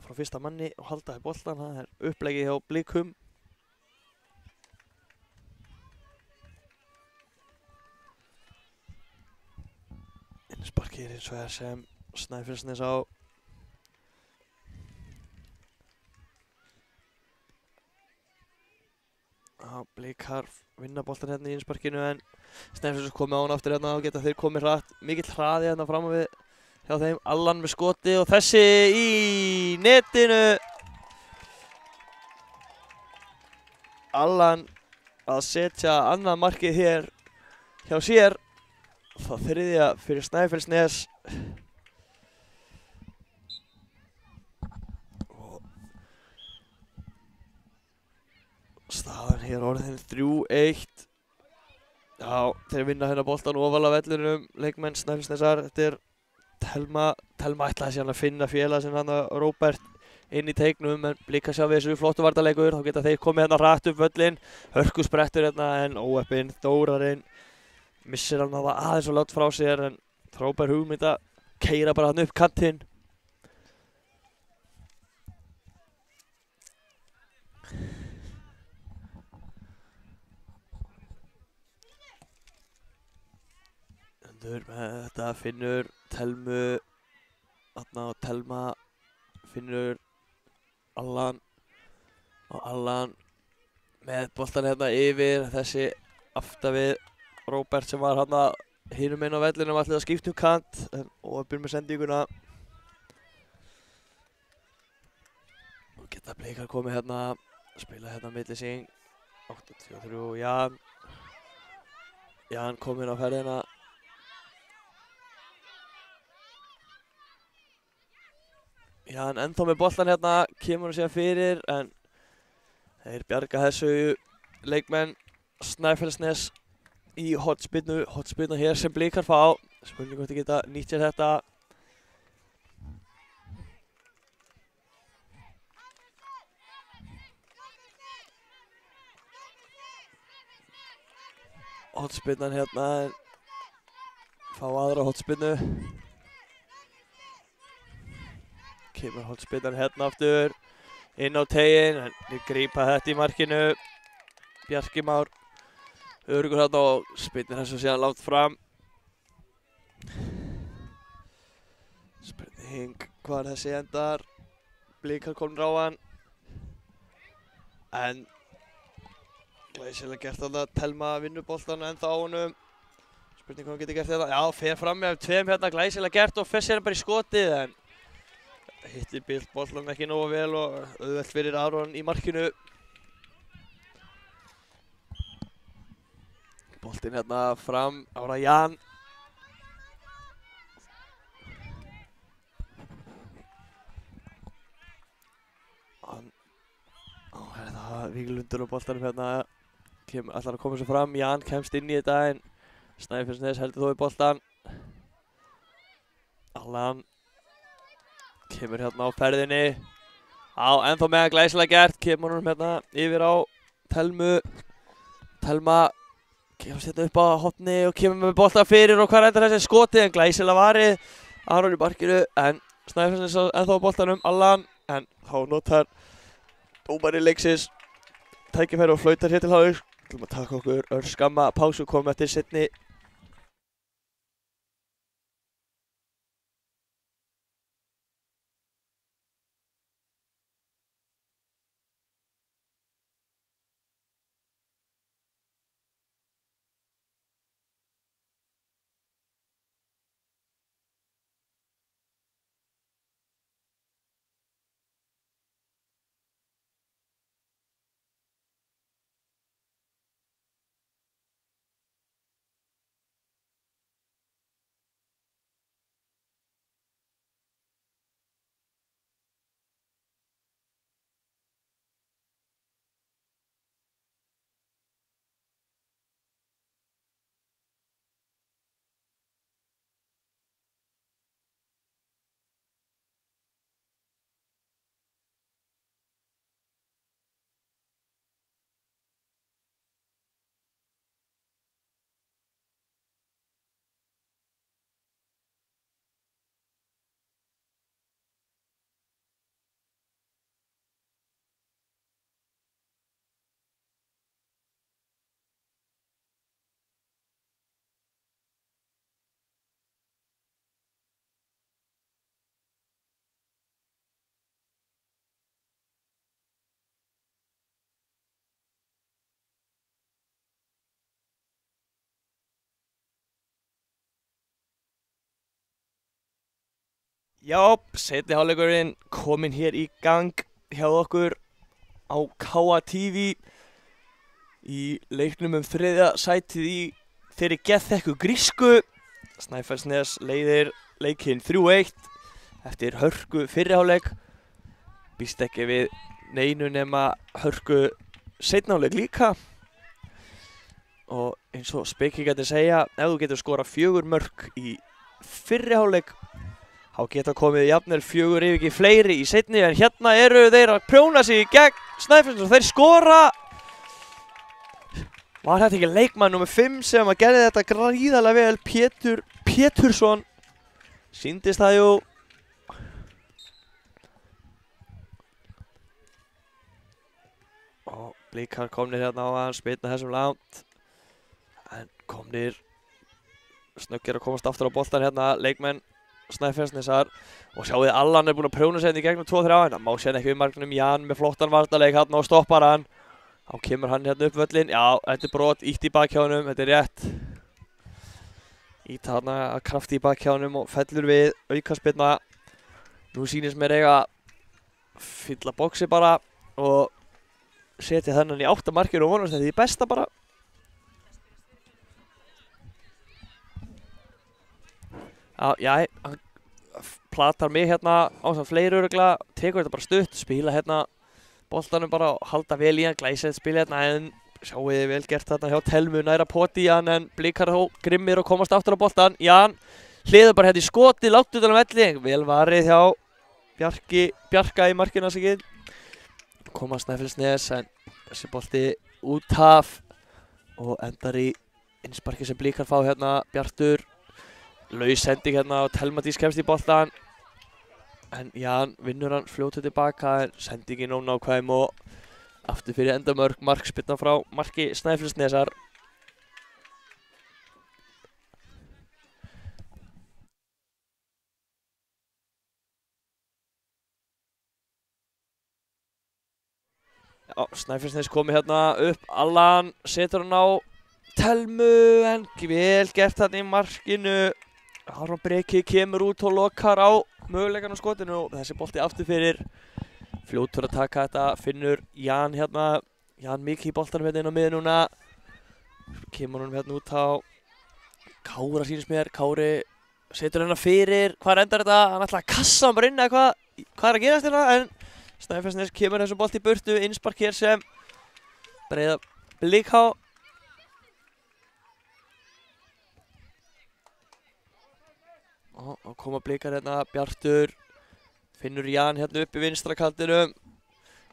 S2: frá fyrsta manni og halda í boltan. Það er upplegið hjá Blikum. Innsparkið er eins og er sem Snæfellsnes á. Blikar vinna boltan hérna í innsparkinu en Snæfellsnes komið á hann aftur hérna og geta þeir komið hratt. Mikill hraði hérna fram á við hjá þeim. Allan með skoti og þessi í netinu. Allan að setja annað markið hér hjá sér. Það þriðja fyrir Snæfellsnes. Og staðan hér orðin 3-1. Já, þeir vinna hérna boltan ofalega vellinum, leikmenn Snæfellsnesar. Þetta er Telma ætlaði síðan að finna félag sem hann Róbert inn í teignum, en Blika sjá við þessu flottu varnarleikur, þá geta þeir komið hérna hratt upp völlin. Hörkusprettur hérna en óheppinn Þórarinn missir hann það aðeins og látt frá sér, en frábær hugmynd að keyra bara hann upp kantinn. Endur með þetta finnur Telmu þarna og Telma finnur Allan og Allan með boltan hérna yfir þessi aftan við Róbert sem var hérna hinum inn á vellinum, ætlaði að skipta kant en óöppin með sendinguna. Og geta Blikar komið hérna, spila hérna milli sín. 8-3 Jan. Jan kom inn á ferðina. Jan ennþá með boltan hérna, kemur hann síðan fyrir en þeir bjarga þessu leikmenn Snæfellsnes í hotspinnu hér sem Blikar fá. Spurning hvort þið geta nýtt sér þetta. Hotspinnan hérna, fá aðra hotspinnu. Kemur hotspinnan hérna aftur inn á teginn, en við grípa þetta í markinu. Bjarki Már örugur hérna og spinnir þessu síðan langt fram. Spurning hvað þessi endar. Blikar komur á hann. En glæsilega gert þarna. Telma vinnur boltan ennþá á honum. Spurning hvað hann getur gert þetta. Já, fer fram með tveim hérna, glæsilega gert og fer sér bara í skotið, en hittir boltan ekki nógu vel og auðvelt fyrir Aron í markinu. Boltinn hérna fram, ára Jan. Það Víglundur og boltanum hérna ætlar að koma svo fram. Jan kemst inn í þetta en Snæfellsnes heldur þó í boltan. Allan kemur hérna á ferðinni. Ennþá með glæsilega gert, kemur hann hérna yfir á Telmu. Telma kemst hérna upp á hotni og kemur með bolta fyrir og hvað endar þessi skotið en glæsilega varið Aron í markinu en Snæfellsnes ennþá á boltanum Allan en þá notar dómari leiksins tækifæri og flautar hér til hálfleiks. Við ætlum að taka okkur örskamma pásu og koma eftir seinni. Já, seinni hálfleikurinn kominn hér í gang hjá okkur á KA TV í leiknum þriðja sætið í þeirri geðþekku grísku. Snæfellsnes leiðir leikinn 3-1 eftir hörku fyrri hálfleik. Býst ekki við neinu nema hörku seinni hálfleik líka. Og eins og spekingandi segja, ef þú getur skorað 4 mörk í fyrri hálfleik þá geta komið jafnvel 4 ef ekki fleiri í seinni en hérna eru þeir að prjóna sig í gegn Snæfellsnes og þeir skora. Var þetta ekki leikmann nr. 5 sem að gerði þetta gríðarlega vel, Pétur Pétursson. Sýndist það jú. Og Blikar komnir hérna á hann, spilna þessum langt. En komnir snöggir að komast aftur á boltan hérna, leikmenn Snæfellsnesar og sjáuði Allan er búinn að prjóna sig í gegnum 2-3 en það má sérna ekki við marknum Jan með flottan varnarleik hérna og stoppar hann. Þá kemur hann hérna upp völlin, já þetta er brot, ítt í bakhjánum, þetta er rétt. Ítt hérna að krafti í bakhjánum og fellur við aukaspyrna. Nú sýnist mér eiga fylla boxi bara og setja þennan í 8 markir og vonast þetta er því besta bara. Já, hann platar mig hérna á samt fleiri örugglega, tekur þetta bara stutt, spila hérna boltanum bara og halda vel í hann, glæsilegt spila hérna en sjáu þið vel gert þarna hjá Telmu næra poti í hann en Blikar þó grimmir og komast aftur á boltan. Jan hliður bara hérna í skoti, lágt utan á velli, vel varið hjá Bjarka í markinu að segja. Komast Snæfellsnes en þessi bolti út af og endar í innsparki sem Blikar fá hérna, Bjartur. Laus sending hérna og Telma Dís kemst í boltan en Jan vinnur hann fljótið tilbaka en sendingin ónákvæm og aftur fyrir endamörk, markspyrna frá marki Snæfellsnesar. Já, Snæfellsnes komið hérna upp, Allan setur hann á Telmu en vel gert þarna í markinu. Aron Breki kemur út og lokar á möguleikann á skotinu og þessi bolti aftur fyrir. Fljótur að taka þetta, finnur Jan hérna, Jan mikið í boltanum hérna inn á miðun núna. Kemur hann hérna út á Kára sýnist mér, Kári setur hérna fyrir, hvað endar þetta? Hann ætlaði að kassa hann bara inn eða hvað er að gerast hérna en Snæfellsnes kemur þessu bolti í burtu, innspark hér sem breiða Blik á. Og koma Blikar hérna, Bjartur finnur Jan hérna upp í vinstra kantinum.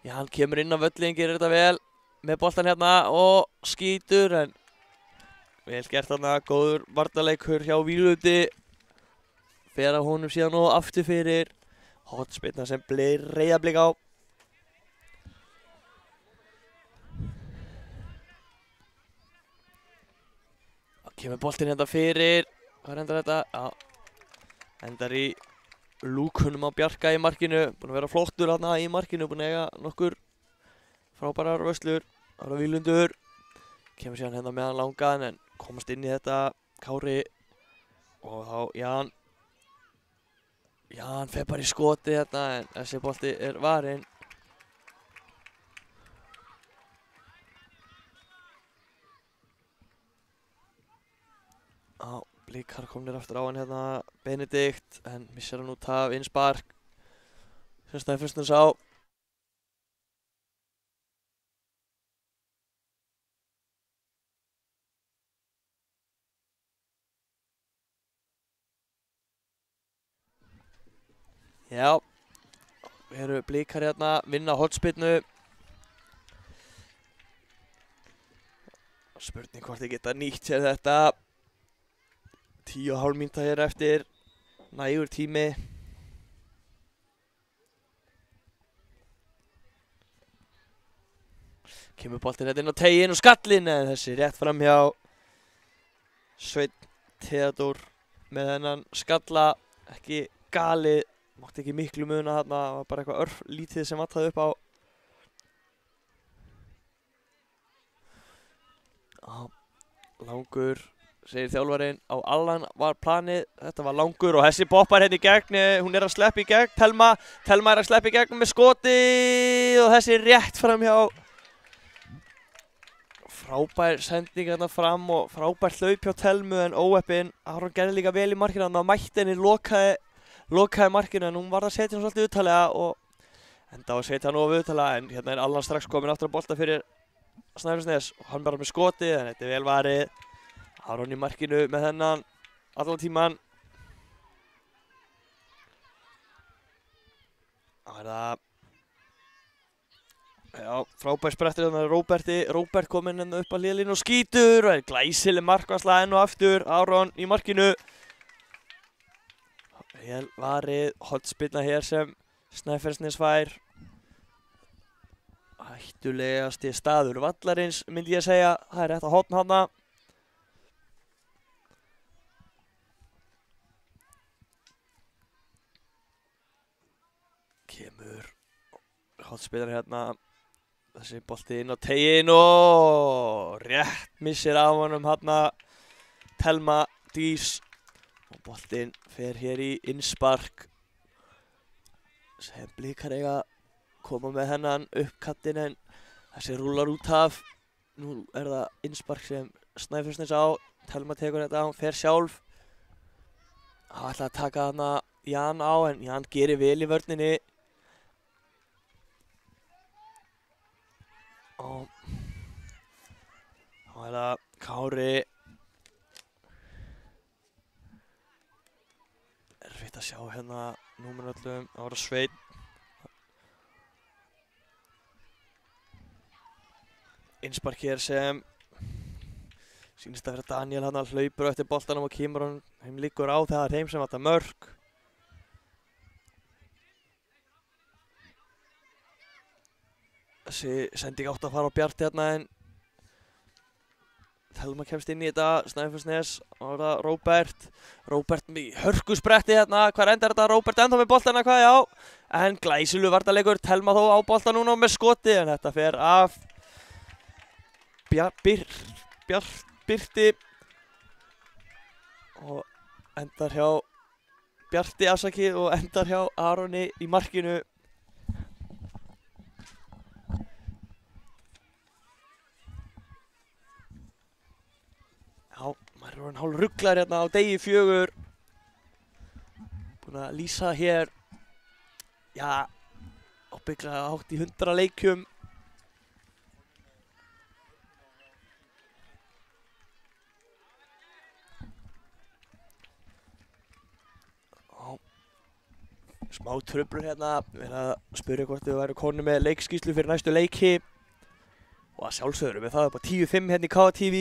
S2: Jan kemur inn á völlin, gerir þetta vel. með boltan hérna og skýtur en vel gert þarna, góður varnarleikur hjá Vígludi. Fer að honum síðan og aftur fyrir hornspyrna sem Breiðablik á. Kemur boltinn hérna fyrir, hvað endar þetta? Já, endar í lúkunum á Bjarka í markinu, búinn að vera flottur hérna í markinu, búinn að eiga nokkur frábærar vöslur. Það var Víglundur, kemur síðan hérna með hann langan en komast inn í þetta Kári og þá Jan fer bara í skoti hérna en þessi bolti er varinn. Blikar komnir aftur á hann hérna, Benedikt, en missar hann út af innspark sem Snæfellsnes á. Já, eru Blikar hérna, vinna hornspyrnu. Spurning hvort þið geta nýtt sér þetta. 10,5 mínúta hér eftir, nægur tími. Kemur boltinn hérna inn á teiginn og skallinn en þessi rétt fram hjá Sveinn Theodór með þennan skalla, ekki galið, mátti ekki miklu muna þarna, það var bara eitthvað örlítið sem vantaði upp á. Langur, segir þjálfarinn, á Allan var planið, þetta var langur og þessi boppar hérna í gegn, hún er að sleppa í gegn, Telma er að sleppa í gegn með skoti og þessi rétt fram hjá. Frábær sending hérna fram og frábær hlaup hjá Telmu en óheppinn. Aron gerði líka vel í markinu, hann á mætti henni, lokaði markinu en hún varð að setja hann svolítið uttalega og enda á að setja hann of uttalega en hérna er Allan strax komin aftur að bolta fyrir Snæfellsnes og hann bara með skoti en þetta er vel varið. Aron í markinu með þennan allan tíman. Það er það. Já, frábær sprettur hérna Róbert kominn hérna upp að hliðalínu og skýtur og er glæsileg markvarsla enn og aftur. Aron í markinu. Vel varið, hornspyrna hér sem Snæfellsnes fær. Hættulegasti staður vallarins myndi ég að segja. Það er rétt að horn hana. Kemur hornspyrnan hérna. Þessi bolti inn á teiginn og rétt missir af honum hérna Telma Dís. Og boltinn fer hér í innspark sem Blikar eiga koma með hennan uppkattinn en þessi rúlar út af. Nú er það innspark sem Snæfellsnes á. Telma tekur þetta, hún fer sjálf. Það ætlaði að taka hana Jan á en Jan gerir vel í vörninni. Og þá er það Kári. Erfitt að sjá hérna númerinn öllum. Það var Sveinn. Innspark hér sem sýnist að vera Daniel hann hlaupur eftir boltanum og kemur hann heim liggur á það er heim sem vantar mörk. Þessi sending átt að fara á Bjarti hérna en Telma kemst inn í þetta, Snæfellsnes og það Róbert með hörkuspretti hérna, hvað endar þetta? Róbert ennþá með boltana, hvað já? En glæsilegur varnarleikur, Telma þó á bolta núna með skoti en þetta fer af Birti og endar hjá Bjarti afsakið og endar hjá Aroni í markinu. Já, maður er orðinn hálf ruglaður hérna á degi 4. Búinn að lýsa hér, já, ábyggilega hátt í 100 leikjum. Smá truflun hérna, verið að spyrja hvort þau væru konur með leikskýrslu fyrir næstu leiki. Og að sjálfsögðu með það upp á 10-5 hérna í KTV.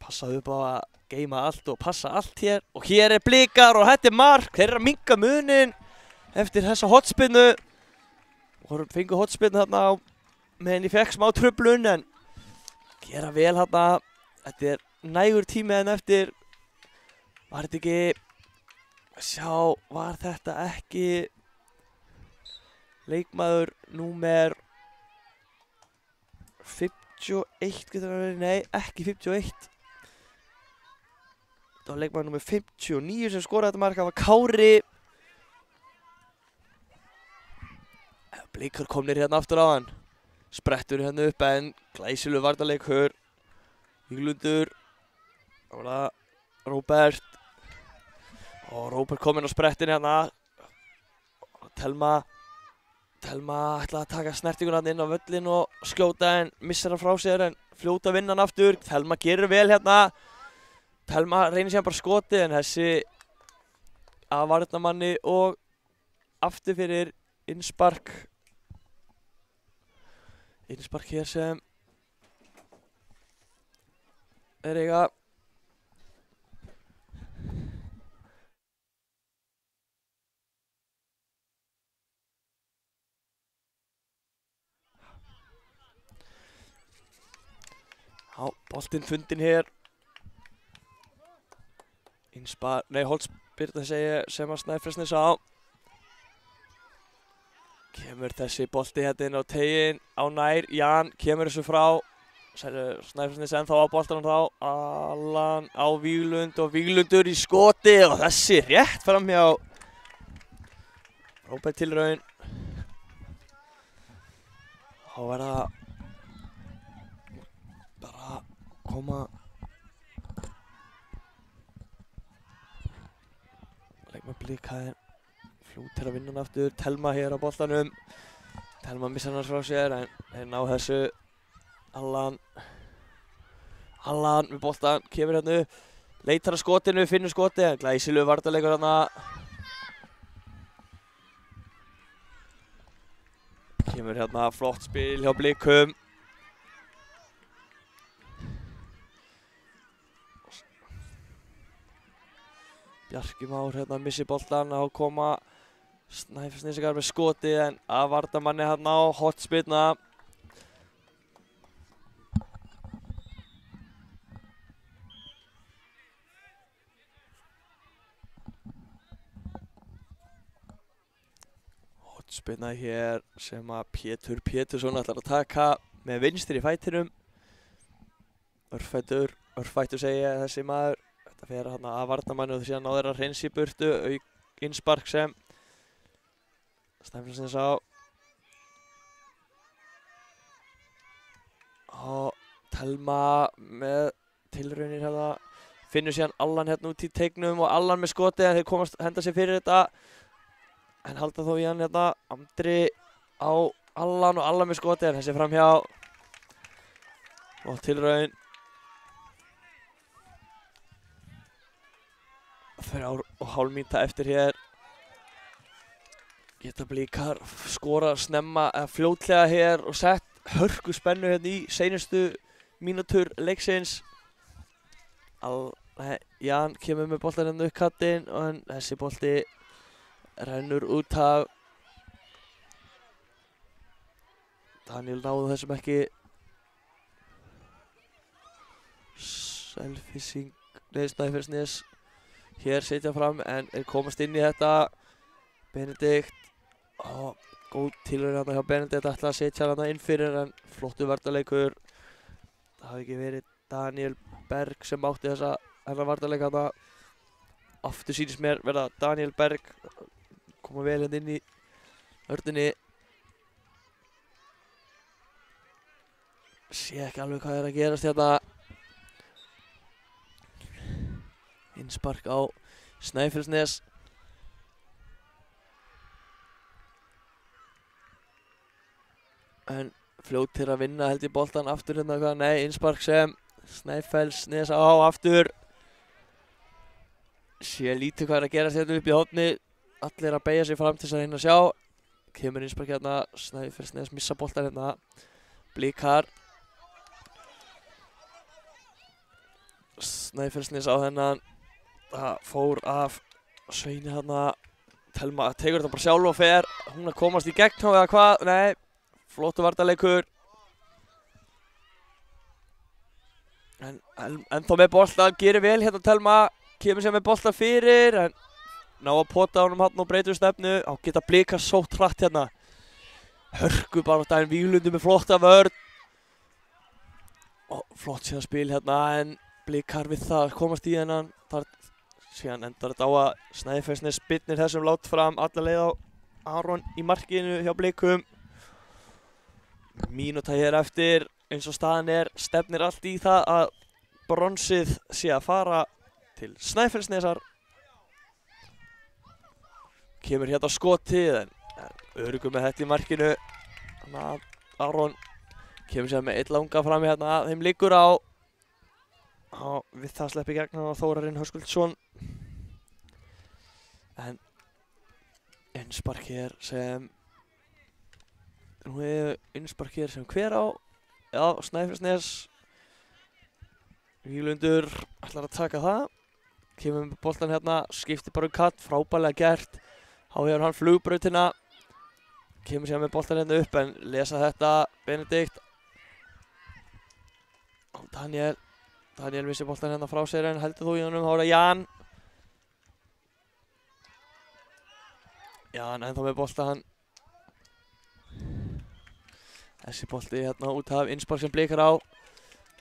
S2: Passa upp á að geima allt og passa allt hér. Og hér Blikar og þetta mark. Þeir að minnka munin eftir þessa hotspinnu. Og fengu hotspinnu þarna á meðan ég fekk smá truflun en gera vel þarna. Þetta nægur tími en eftir. Var þetta ekki, var þetta ekki leikmaður númer 51 getur það verið, nei ekki 51. Það var leikmaður númer 59 sem skoraði þetta mark, það var Kári. Blikar komnir hérna aftur á hann. Sprettur hérna upp en glæsilegur varnarleikur. Víglundur. Það var það Róbert. Og Róbert kominn á sprettin hérna. Telma ætlaði að taka snertinguna inn á völlin og skjóta en missar hann frá sér en fljóta vinnan aftur. Telma gerir vel hérna. Telma reynir sér bara skoti en þessi að varnarmanni og aftur fyrir innspark. Innspark hér sem eiga. Já, boltinn fundinn hér. Holtspyrna sem að Snæfellsnes á. Kemur þessi bolti hérna inn á teginn á nær. Jan kemur þessu frá. Snæfellsnes ennþá á boltanum þá. Allan á Víglund og Víglundur í skoti og þessi rétt framhjá. Róbert tilraun. Þá verða bara koma leikmaður Blikaðir fljótir að vinna hann aftur. Telma hér á boltanum. Telma missar hann frá sér en þeir ná þessu. Allan með boltan kemur hérna upp. Leitar að skotinu, finnur skoti en glæsilegur varnarleikur hérna. Kemur hérna flott spil hjá Blikum. Bjarki Már hérna missi boltan á koma Snæfellsnesingar með skoti en að varnarmanni hérna á hotspyrna. Hotspyrna hér sem að Pétur Pétursson ætlar að taka með vinstri í fætinum. Örfættur segi ég þessi maður. Þetta fer hérna að varnarmanni og síðan á þeirra hreins í burtu, innspark sem Snæfellsnes á. Og Telma með tilraunir hérna, finnur síðan Allan hérna út í teignum og Allan með skoti en þeir komast henda sér fyrir þetta. En halda þó í hann hérna, Andri á Allan og Allan með skoti en þessi framhjá. Og tilraun. 3,5 mínúta eftir hér. Geta Blikar skora snemma eða fljótlega hér og sett hörku spennu hérna í seinustu mínútur leiksins. Jan kemur með boltan hérna upp kattinn og þessi bolti rennur út af. Daniel náðu þessum ekki. Snæfellsnes hér setja fram en þeir komast inn í þetta. Benedikt og góð tilraun hérna hjá Benedikt, ætla að setja hérna inn fyrir en flottu varnarleikur. Það hafi ekki verið Daniel Berg sem átti þennan varnarleik hérna. Aftur sýnist mér verða Daniel Berg koma vel hérna inn í vörninni. Sé ekki alveg hvað að gerast hérna. Innspark á Snæfellsnes. En fljótir að vinna held ég boltan aftur hérna eitthvað. Nei, innspark sem Snæfellsnes á aftur. Sé lítið hvað að gerast hérna upp í hófni. Allir að beygja sig fram til þess að reyna að sjá. Kemur innspark hérna, Snæfellsnes missa boltan hérna. Blikar. Snæfellsnes á þennan. Það fór af Sveini þarna. Telma tekur þetta bara sjálf og fer. Hún að komast í gegn þá eða hvað? Nei, flottu varnarleikur. En ennþá með bolta, gerir vel hérna Telma. Kemur sér með bolta fyrir, en ná að pota honum hann og breytur stefnu. Á geta Blikar sótt hratt hérna. Hörku bara á daginn, Víglundur með flotta vörn. Og flott síðan spil hérna, en Blikar við það komast í hennan. Þar síðan endar þetta á að Snæfellsnes spyrnir þessum lát fram alla leið á Aron í markinu hjá Blikum. Mínúta hér eftir, eins og staðan stefnir allt í það að bronsið sé að fara til Snæfellsnesar. Kemur hérna skotið, en öruggur með þetta í markinu. Þannig að Aron kemur sér með eitt langa fram hérna, þeim liggur á. Við það sleppi gegn hann á Þórarinn Höskuldsson. En innspark hér sem hver á? Já, Snæfellsnes. Víglundur ætlar að taka það. Kemur með boltan hérna, skiptir bara kall, frábærlega gert. Þá hefur hann flugbrautina. Kemur sér með boltan hérna upp, en lesa þetta Benedikt. Og Daniel missir boltan hérna frá sér, en heldur þó í honum. Þá það Jan. Jan ennþá með boltan. Þessi bolti hérna út af innspark sem Blikar á.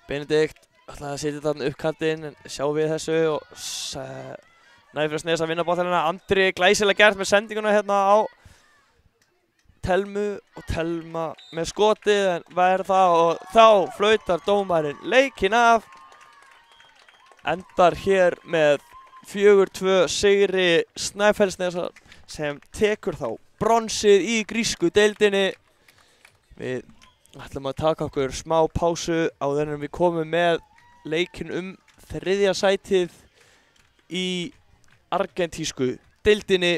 S2: Benedikt ætlaði að setja þarna upp kantinn, en sjá við þessu og Snæfellsnes að vinna boltan hérna. Andri glæsilega gert með sendinguna hérna á Telmu og Telma með skotið, en hvað það? Og þá flautar dómarinn leikinn af. Endar hér með 4-2 sigri Snæfellsnesar sem tekur þá bronsið í grísku deildinni. Við ætlum að taka okkur smá pásu áður en við komum með leikinn um þriðja sætið í argentísku deildinni.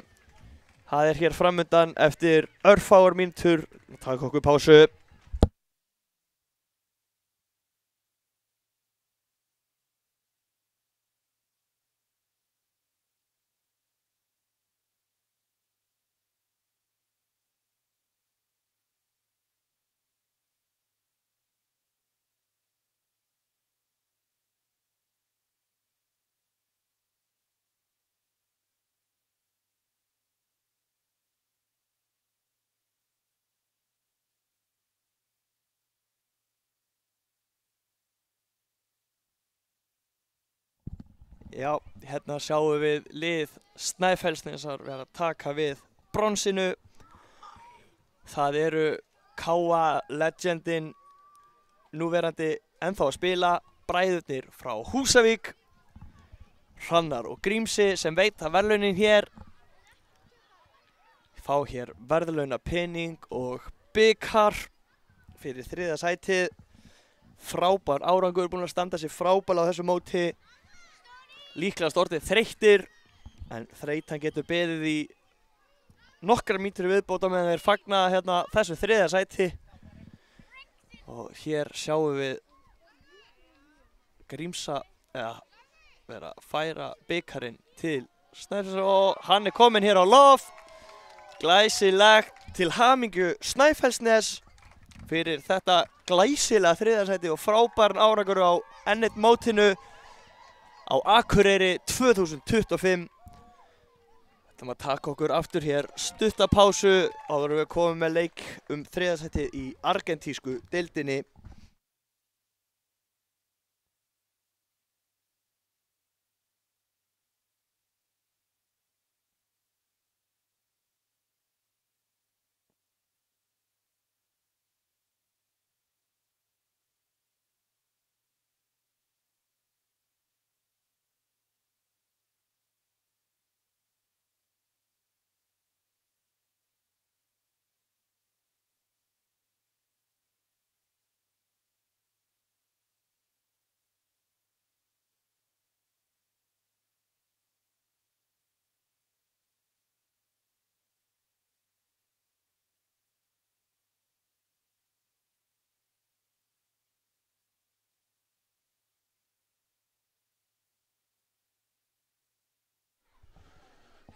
S2: Það hér framundan eftir örfáar mínútur. Taka okkur pásu. Já, hérna sjáum við lið Snæfellsnesar vera að taka við bronsinu. Það eru Káa legendin núverandi ennþá að spila, bræðurnir frá Húsavík, Hrannar og Grímsi sem veita verðlaunin hér. Fá hér verðlaunapening og bikar fyrir þriðja sætið. Frábær árangur, búin að standa sér frábærlega á þessu móti. Líklegast orðið þreyttir, en þreytan getur beðið í nokkrar mínútur viðbót á meðan þeir fagna hérna þessu þriðja sæti. Og hér sjáum við Grímsa vera að færa bikarinn til Snæfellsnes og hann kominn hér á loft. Glæsilegt, til hamingju Snæfellsnes fyrir þetta glæsilega þriðja sæti og frábæran árangur á N1 mótinu á Akureyri 2025. Þetta maður taka okkur aftur hér stutta pásu áður en við komum með leik um þriðja sætið í argentísku deildinni.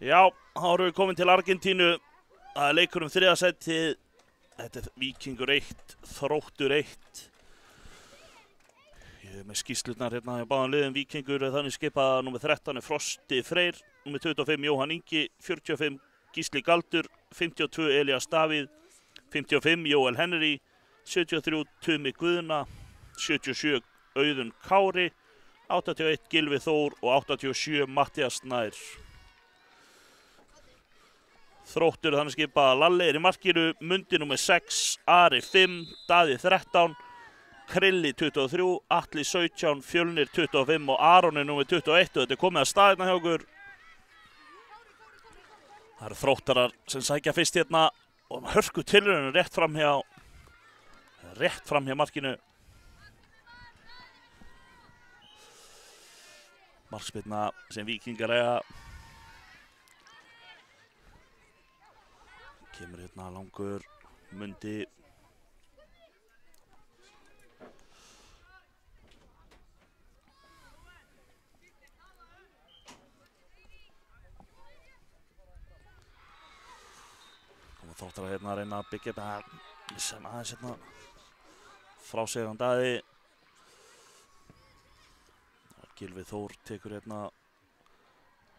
S4: Já, þá erum við komin til Argentínu. Það er leikur þriðja sætið. Þetta er Víkingur 1, Þróttur 1. Ég er með skýrslurnar hérna í báðum liðum. Víkingur er þannig skipað númer 13 er Frosti Freyr, númer 25 Jóhann Ingi, 45 Gísli Galdur, 52 Elías Davíð, 55 Jóel Henry, 73 Tumi Guðna, 77 Auðun Kári, 81 Gylfi Þór og 87 Mattías Snær. Þróttur þannig skipað Lalli er í markinu, Mundi númer 6, Ari 5, Daði 13, Krilli 23, Atli 17, Fjölnir 25 og Aron er númer 21 og þetta er komið að staðina hjá okkur. Það eru Þróttarar sem sækja fyrst hérna og hörku tilraunum rétt fram hjá markinu. Markspyrna sem Víkingar eiga. Kemur hérna langur, Mundi. Koma Þróttarar hérna að reyna að byggja upp að missa hann aðeins hérna frá sig hann Daði. Gylfi Þór tekur hérna,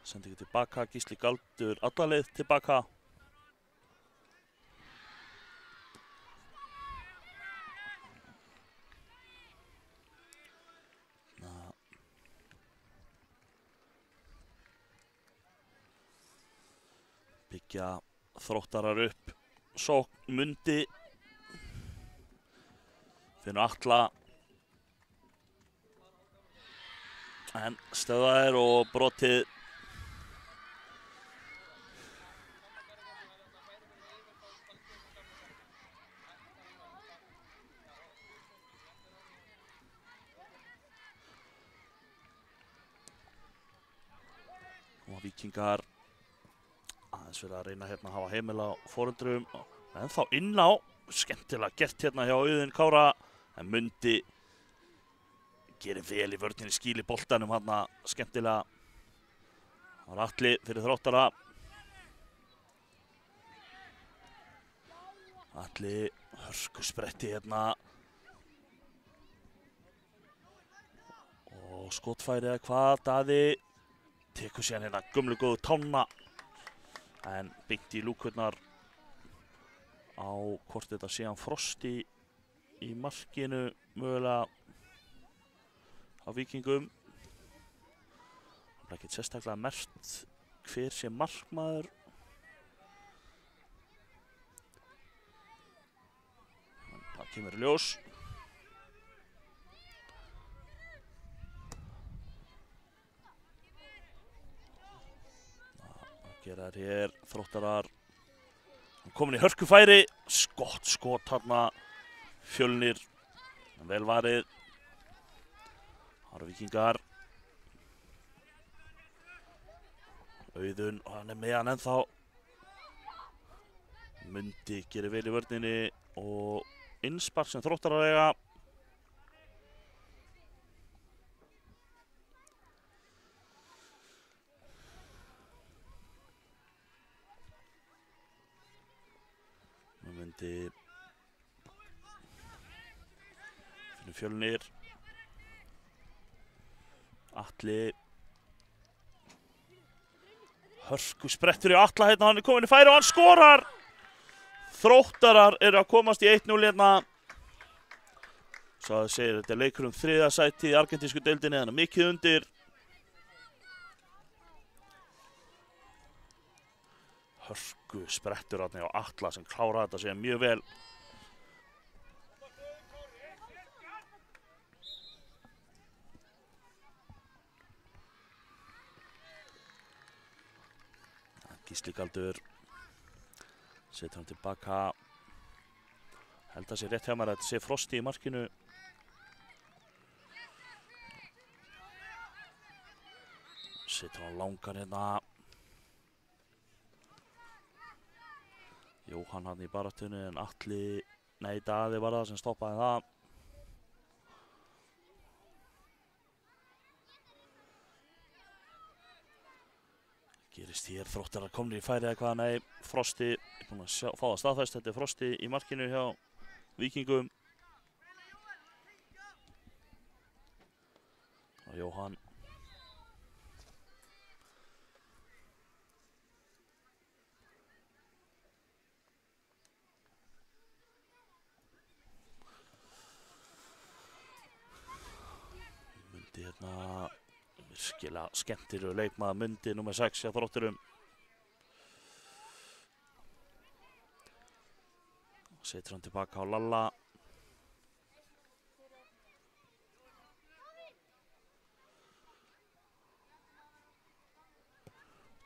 S4: sendi ekki tilbaka, Gísli Galdur alla leið tilbaka. Byggja Þróttarar upp, sókn Mundi, finnur Atla, en stöðaðir og brotið. Og Víkingar aðeins verið að reyna hérna að hafa heimil á forundrum, en þá inn á, skemmtilega gert hérna hjá Auðun Kára, en Mundi gerir vel í vörninni, skýli boltanum hérna, skemmtilega. Það var Atli fyrir Þróttara. Atli, hörku spretti hérna. Og skotfæri eða hvað, Daði tekur síðan hérna gömlu góðu tána. En beint í lúkurnar á hvort þetta sé hann Frosti í markinu mögulega á Víkingum. Það er ekkert sérstaklega merkt hver sé markmaður. Það kemur í ljós. Gera þær hér, Þróttarar komin í hörkufæri, skot þarna, Fjölnir, vel varið. Það eru Víkingar. Auðun, hann er með hann ennþá. Mundi gerir vel í vörninni og innspark sem Þróttarar eiga. Mundi finnur Fjölnir. Atli. Hörku sprettur í Atla hérna, hann er komin í færi og hann skorar! Þróttarar eru að komast í 1-0 hérna. Svo að segir þetta er leikur þriðja sæti í argentísku deildinni, þannig mikið undir. Hörku sprettur hérna á Atla sem klára þetta sér mjög vel. Gísli Galdur setur hann tilbaka. Held að sé rétt hjá mér að þetta sé Frosti í markinu. Setur hann langan hérna. Jóhann hann í baráttunni en Atli, nei Daði var það sem stoppaði það. Gerist hér, Þróttarar komnir í færi eða hvað? Nei, Frosti er búinn að fá það staðfest. Þetta er Frosti í markinu hjá Víkingum. Og Jóhann. Mundi hérna virkilega skemmtilegur leikmaður, Mundi númer 6 hjá Þrótturum. Setur hann tilbaka á Lalla.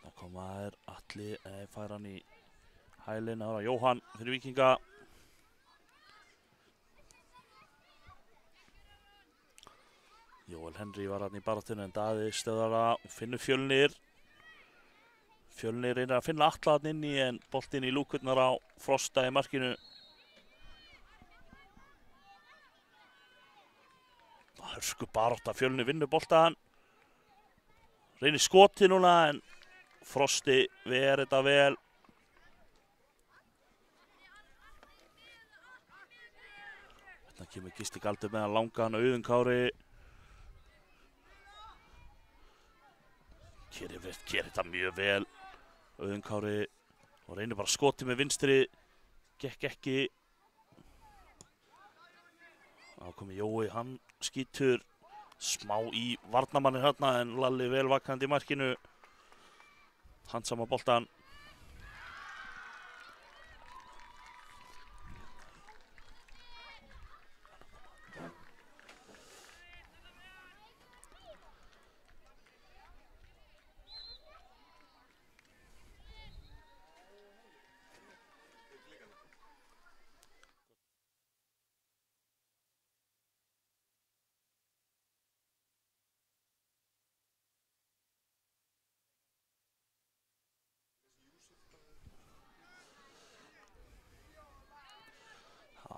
S4: Það koma þær Atli, fær hann í hælinn. Það var Jóhann fyrir Víkinga. Jóel Henry var hann í baráttunni en Daði stöðar það og finnur Fjölnir. Fjölnir reynir að finna Atla hann inni en boltinn í lúkurnar á Frosta í markinu. Hörsku barátta, Fjölnir vinnur boltan. Reynir skoti núna en Frosti ver þetta vel. Þetta kemur Gísli Galdur með að langa hann Auðun Kári. Gerir þetta mjög vel. Auðun Kári og reynir bara skoti með vinstri. Gekk ekki. Þá komið Jói, hann skýtur smá í varnarmannin hérna en Lalli vel vakandi í markinu. Handsama boltan.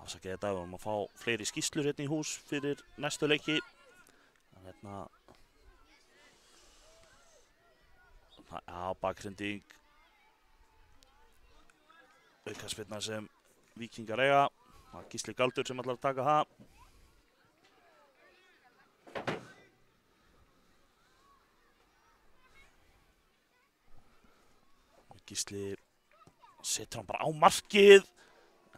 S4: Afsakið þetta, við erum að fá fleiri skýrslur hérna í hús fyrir næstu leiki. Hérna, bakhrinding, aukaspyrna sem Víkingar eiga. Það er Gísli Galdur sem ætlar að taka það. Gísli setur hann bara á markið.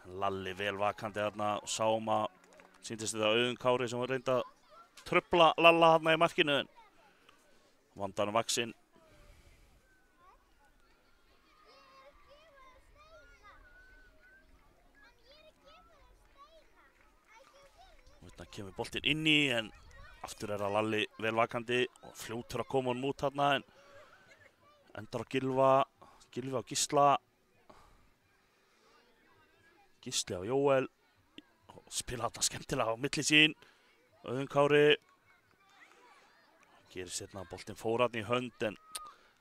S4: Lalli vel vakandi þarna og sáum að sýndist þetta Auðun Kári sem var reynd að trufla Lalla þarna í markinu. Vandanum vaxinn. Og þetta kemur boltinn inn í en aftur er að Lalli vel vakandi og fljótur að koma honum út þarna en endar á Gylfi á Gísla. Gísli á Jóel og spila þetta skemmtilega á milli sín. Auðun Kári gerist hérna að boltinn fór hann í hönd en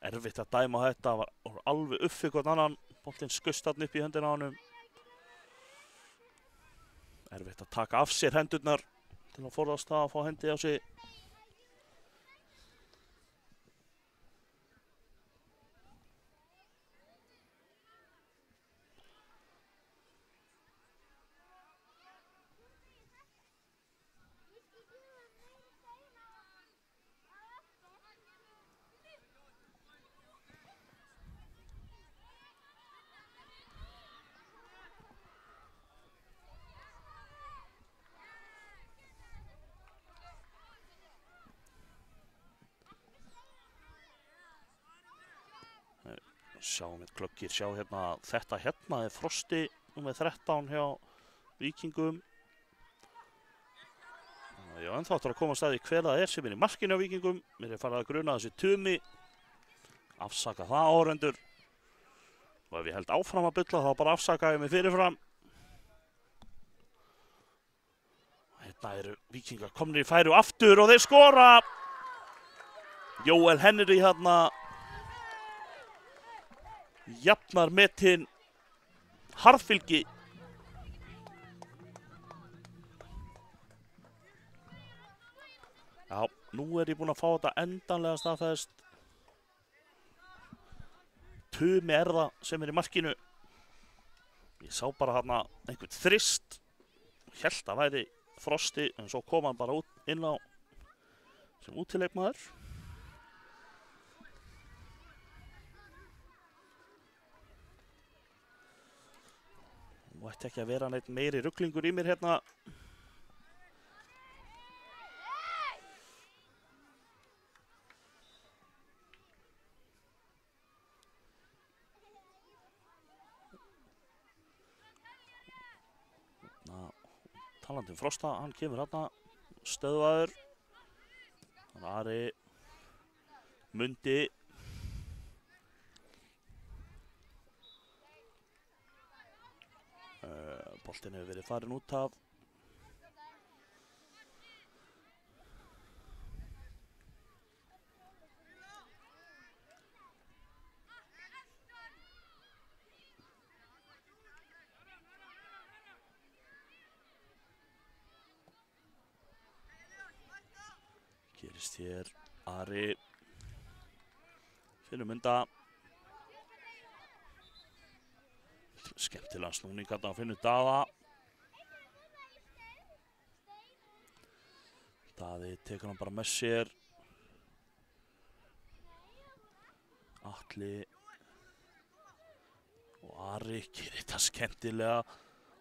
S4: erfitt að dæma þetta. Var alveg uppi hvern annan. Boltinn skust hann upp í höndina á honum. Erfitt að taka af sér hendurnar til að forðast það að fá hendi á sig. Sjáum við glöggir, sjá hérna, þetta hérna er Frosti númer 13 hjá Víkingum. Já, en þá ætlar að koma að staði hver það er sem er í markinu á Víkingum. Mér er farið að gruna þessi Tumi. Afsaka það áhorfendur. Og ef ég held áfram að bulla þá bara afsaka ég mig fyrirfram. Hérna eru Víkingar komnir í færi og aftur og þeir skora. Jóel Henry hérna. Jafnar metinn harðfylgi. Já, nú er ég búinn að fá þetta endanlega staðfest. Tumi er það sem í markinu. Ég sá bara þarna einhvern þrist. Hélt að væri Frosti, en svo kom hann bara inn á sem útileikmaður. Nú ætti ekki að vera neitt meiri ruglingur í mér hérna. Talandi Frosta, hann kemur hérna stöðvaður. Ari Mundi. Boltinn hefur verið farin út af. Gerist hér, Ari finnur Munda. Skemmtilega snúning að hann finnur Daða. Daði tekur hann bara með sér. Atli og Ari gerir þetta skemmtilega.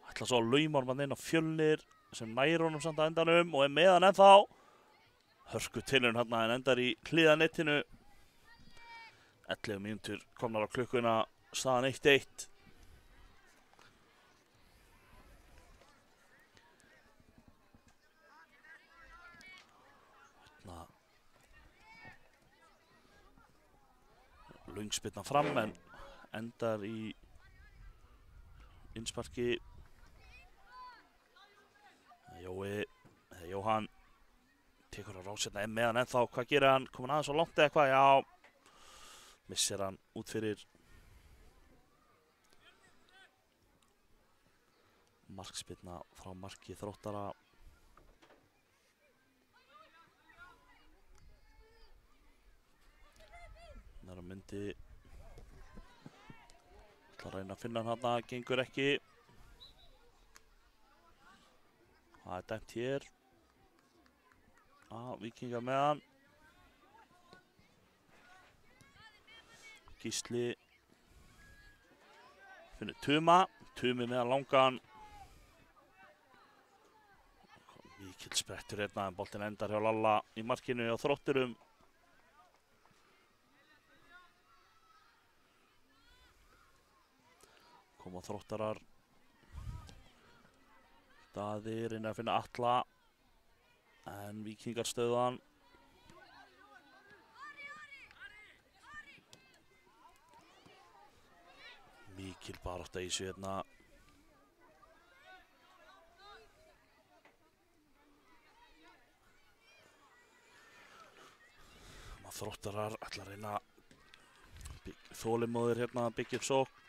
S4: Ætla svo að laumar mann inn á Fjölnir sem nær honum samt að endanum og er með hann ennþá. Hörku tilraun hérna en endar í hliðanettinu. 11 mínútur komnar á klukkuna, staðan 1-1. Hérna löngspyrna fram en endar í innsparki. Jóhann tekur að rásirna með hann ennþá. Hvað gerir hann? Kominn aðeins á langt eða eitthvað? Já. Missir hann út fyrir markspyrna frá marki Þróttara. Það er að Mundi. Það að reyna að finna hann þarna, gengur ekki. Það er dæmt hér. Víkingar með hann. Gísli finnur Tuma. Tumi með hann langan. Mikil sprettur hérna en boltinn endar hjá Lalla í markinu á Þrótturum. Koma Þróttarar. Daði reynir að finna Atla. En Víkingar stöðan. Mikil barátta í þessu hérna. Þróttarar ætla að reyna þolinmóðir hérna að byggja upp sókn.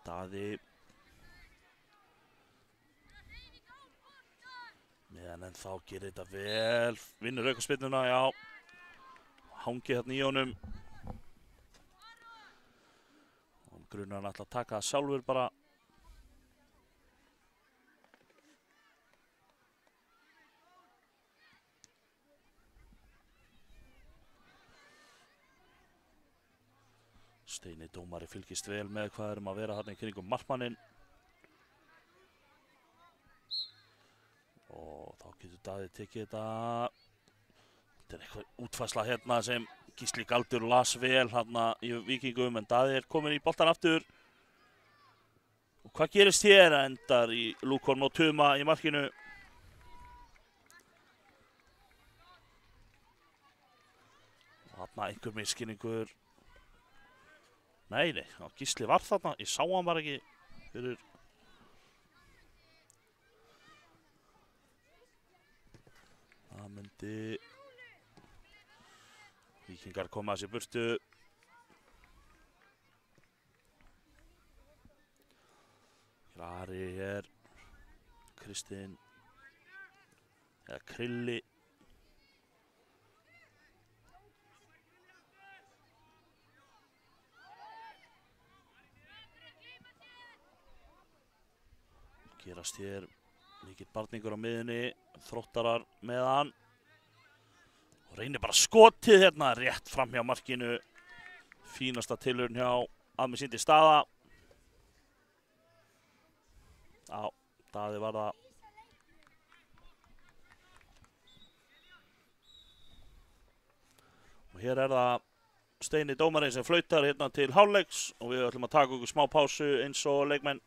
S4: Daði meðan en þá gerir þetta vel, vinnur aukaspyrnuna, já, hangið hérna í honum og grunar hann ætla að taka það sjálfur bara. Steini dómari fylgist vel með hvað að vera þarna í kringum markmanninn. Og þá getur Daði tekið þetta. Þetta er eitthvað útfærsla hérna sem Gísli Galdur las vel hérna í Víkingum en Daði er komin í boltan aftur. Og hvað gerist hér? Endar í Lúkholm og Tuma í markinu. Og þarna einhver misskilningur. Nei, Gísli var þarna, ég sá hann bara ekki fyrir. Það myndi Víkingar koma að sér burtu. Ari hér. Kristinn. Eða Krilli. Gerast hér mikill barningur á miðunni, Þróttarar með hann og reynir bara skotið hérna rétt fram hjá markinu. Fínasta tilraun hjá Admi Sindri Staða. Já, Daði var það. Og hér er það Steini dómarinn sem flautar hérna til hálfleiks og við ætlum að taka okkur smá pásu eins og leikmenn.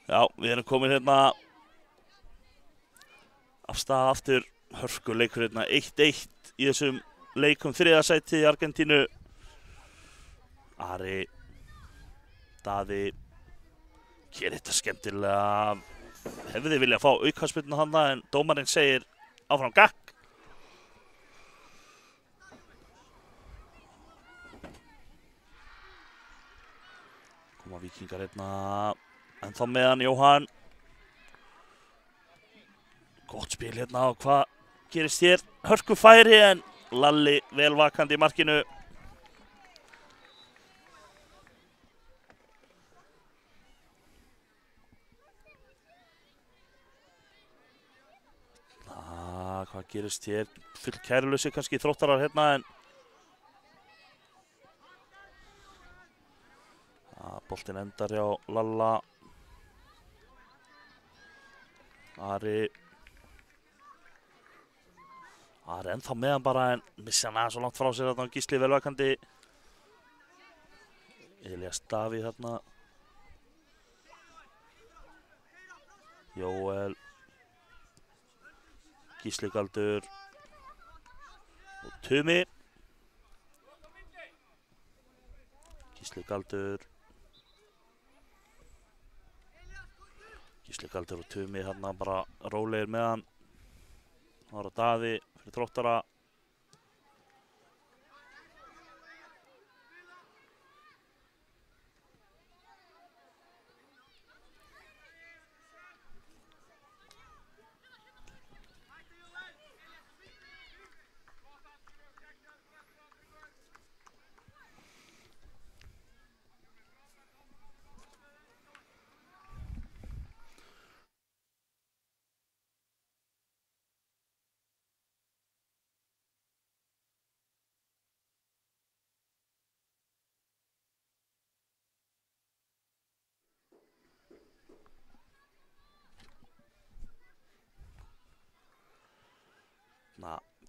S4: Já, við erum komin hérna af stað aftur. Hörkuleikur hérna 1-1 í þessum leikum þriðasæti í Argentínu. Ari, Daði, hér þetta skemmtilega. Hefði viljað fá aukaspyrnu þarna en dómarinn segir áfram gakk. Koma Víkingar hérna. En þá meðan Jóhann. Gott spil hérna og hvað gerist hér? Hörku færi en Lalli vel vakandi í markinu. Hvað gerist hér? Full kæruleysi kannski Þróttarar hérna en boltinn endar hjá Lalla. Ari ennþá meðan bara en missi hann aðeins svo langt frá sér þarna og Gísli velvakandi. Elías Davíð þarna. Jóel. Gísli Galdur. Og Tumi. Gísli Galdur. Gísli Galdur og Tumi hérna bara rólegir með hann. Það var Daði fyrir Þróttara.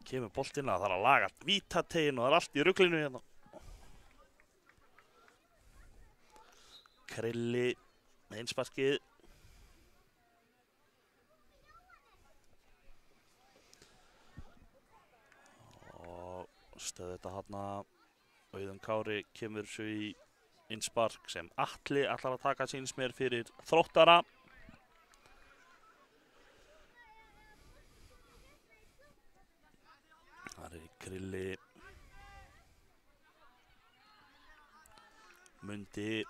S4: Kemur boltinn að það þarf að laga vítategin og það allt í ruglinu hérna. Krilli með einsparkið. Og stöðu þetta hérna. Auðun Kári kemur svo í innspark sem Atli ætlar að taka síns mér fyrir Þróttara. Það er Krilli. Mundi.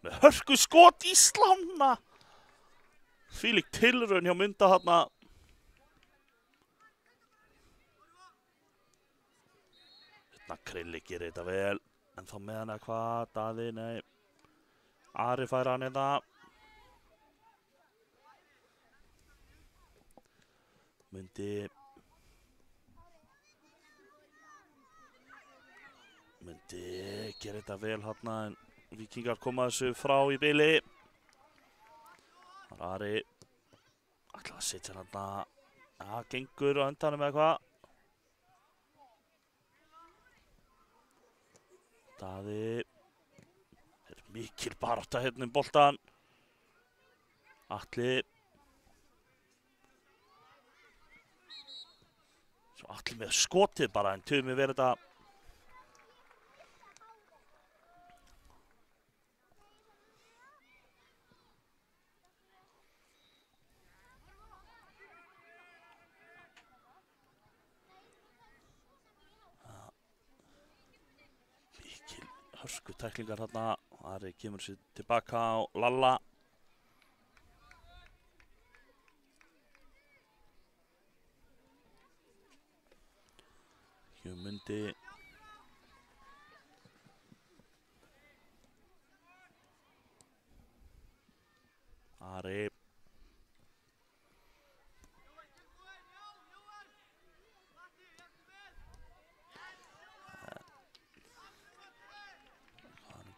S4: Með hörku skot í slána. Þvílík tilraun hjá Munda þarna. Hérna Krilli gerir þetta vel. En þá með hann eða hvað? Daði, nei. Ari fær hann hérna. Mundi. Mundi gerir þetta vel hérna en Víkingar koma þessu frá í bili. Það er Ari. Ætla að setja hérna. Já, gengur á endanum eða hvað. Daði. Það er mikil barátta hérna boltan. Atli. Svo Atli með skotið bara en Tumi verið þetta. Hörsku tæklingar hérna. Ari kemur sér tilbaka á Lalla. Mundi. Ari.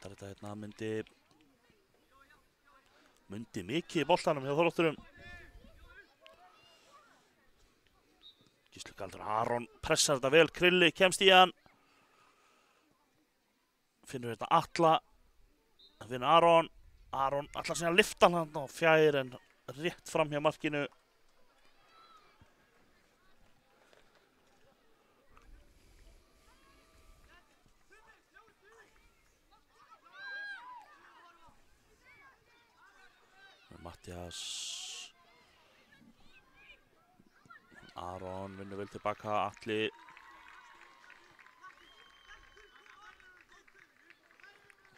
S4: Þetta hérna Mundi mikið í boltanum hjá Þrótturum. Gísli Galdur Aron pressar þetta vel, Krilli kemst í hann. Finnur þetta Atla. Finnur Aron. Aron ætlar síðan að lyfta hann á fjær en rétt fram hjá markinu. Mattias. Aron vinnur vel tilbaka, Atli.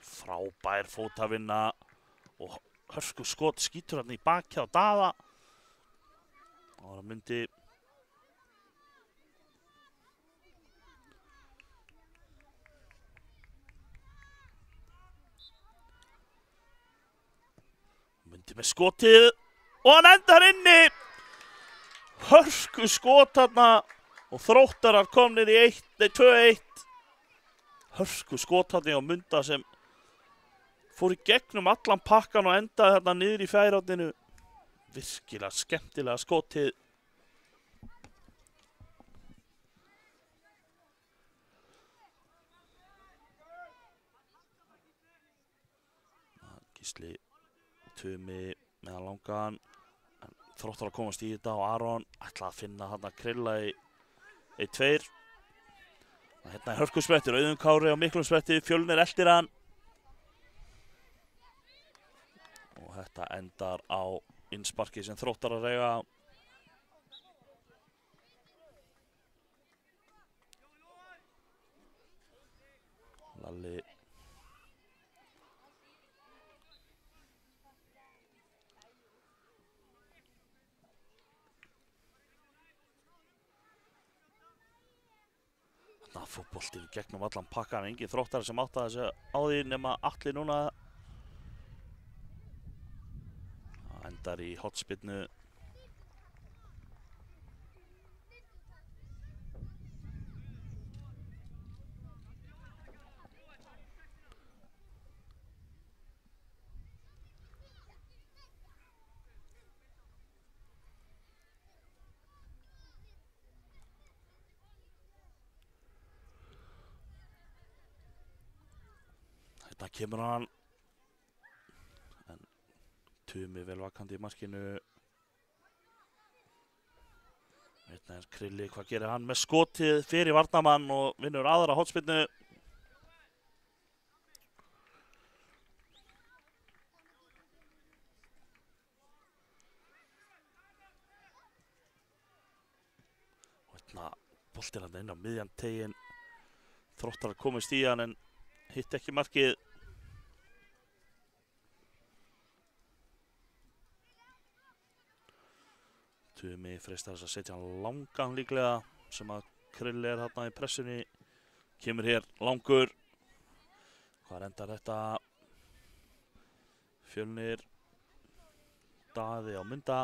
S4: Frábær fótavinna og hörsku skot skýtur hann í bakið á Daða. Og það myndi með skotið og hann endar inni. Hörsku skot þarna og Þróttarar komnir í 2-1. Hörsku skot þarna á Munda sem fór í gegnum allan pakkan og endaði þarna niður í fjærhorninu. Virkilega skemmtilega skotið. Gísli Tumi meðan langan. Þróttar að komast í þetta og Aron ætla að finna hann að Krilla í 1-2. Hérna er hörkusprettur, Auðun Kári á miklum spretti, Fjölnir eltir hann. Og þetta endar á innsparki sem Þróttar að reyga. Lalli. Fótboltinn gegnum allan pakkan, engin Þróttar sem átti að þessu á því nema Atli núna. Það endar í hornspyrnu. Þarna kemur hann. En Tumi vel vakandi í markinu. Hérna Krilli, hvað gerir hann með skotið fyrir varnarmann og vinnur aðra hornspyrnu. Og hérna boltinn hann inn á miðjan teginn. Þróttarar komist í hann en hitt ekki markið. Tumi freistar þess að setja hann langan líklega sem að Krilli þarna í pressunni. Kemur hér langur. Hvað endar þetta? Fjölnir. Daði á Munda.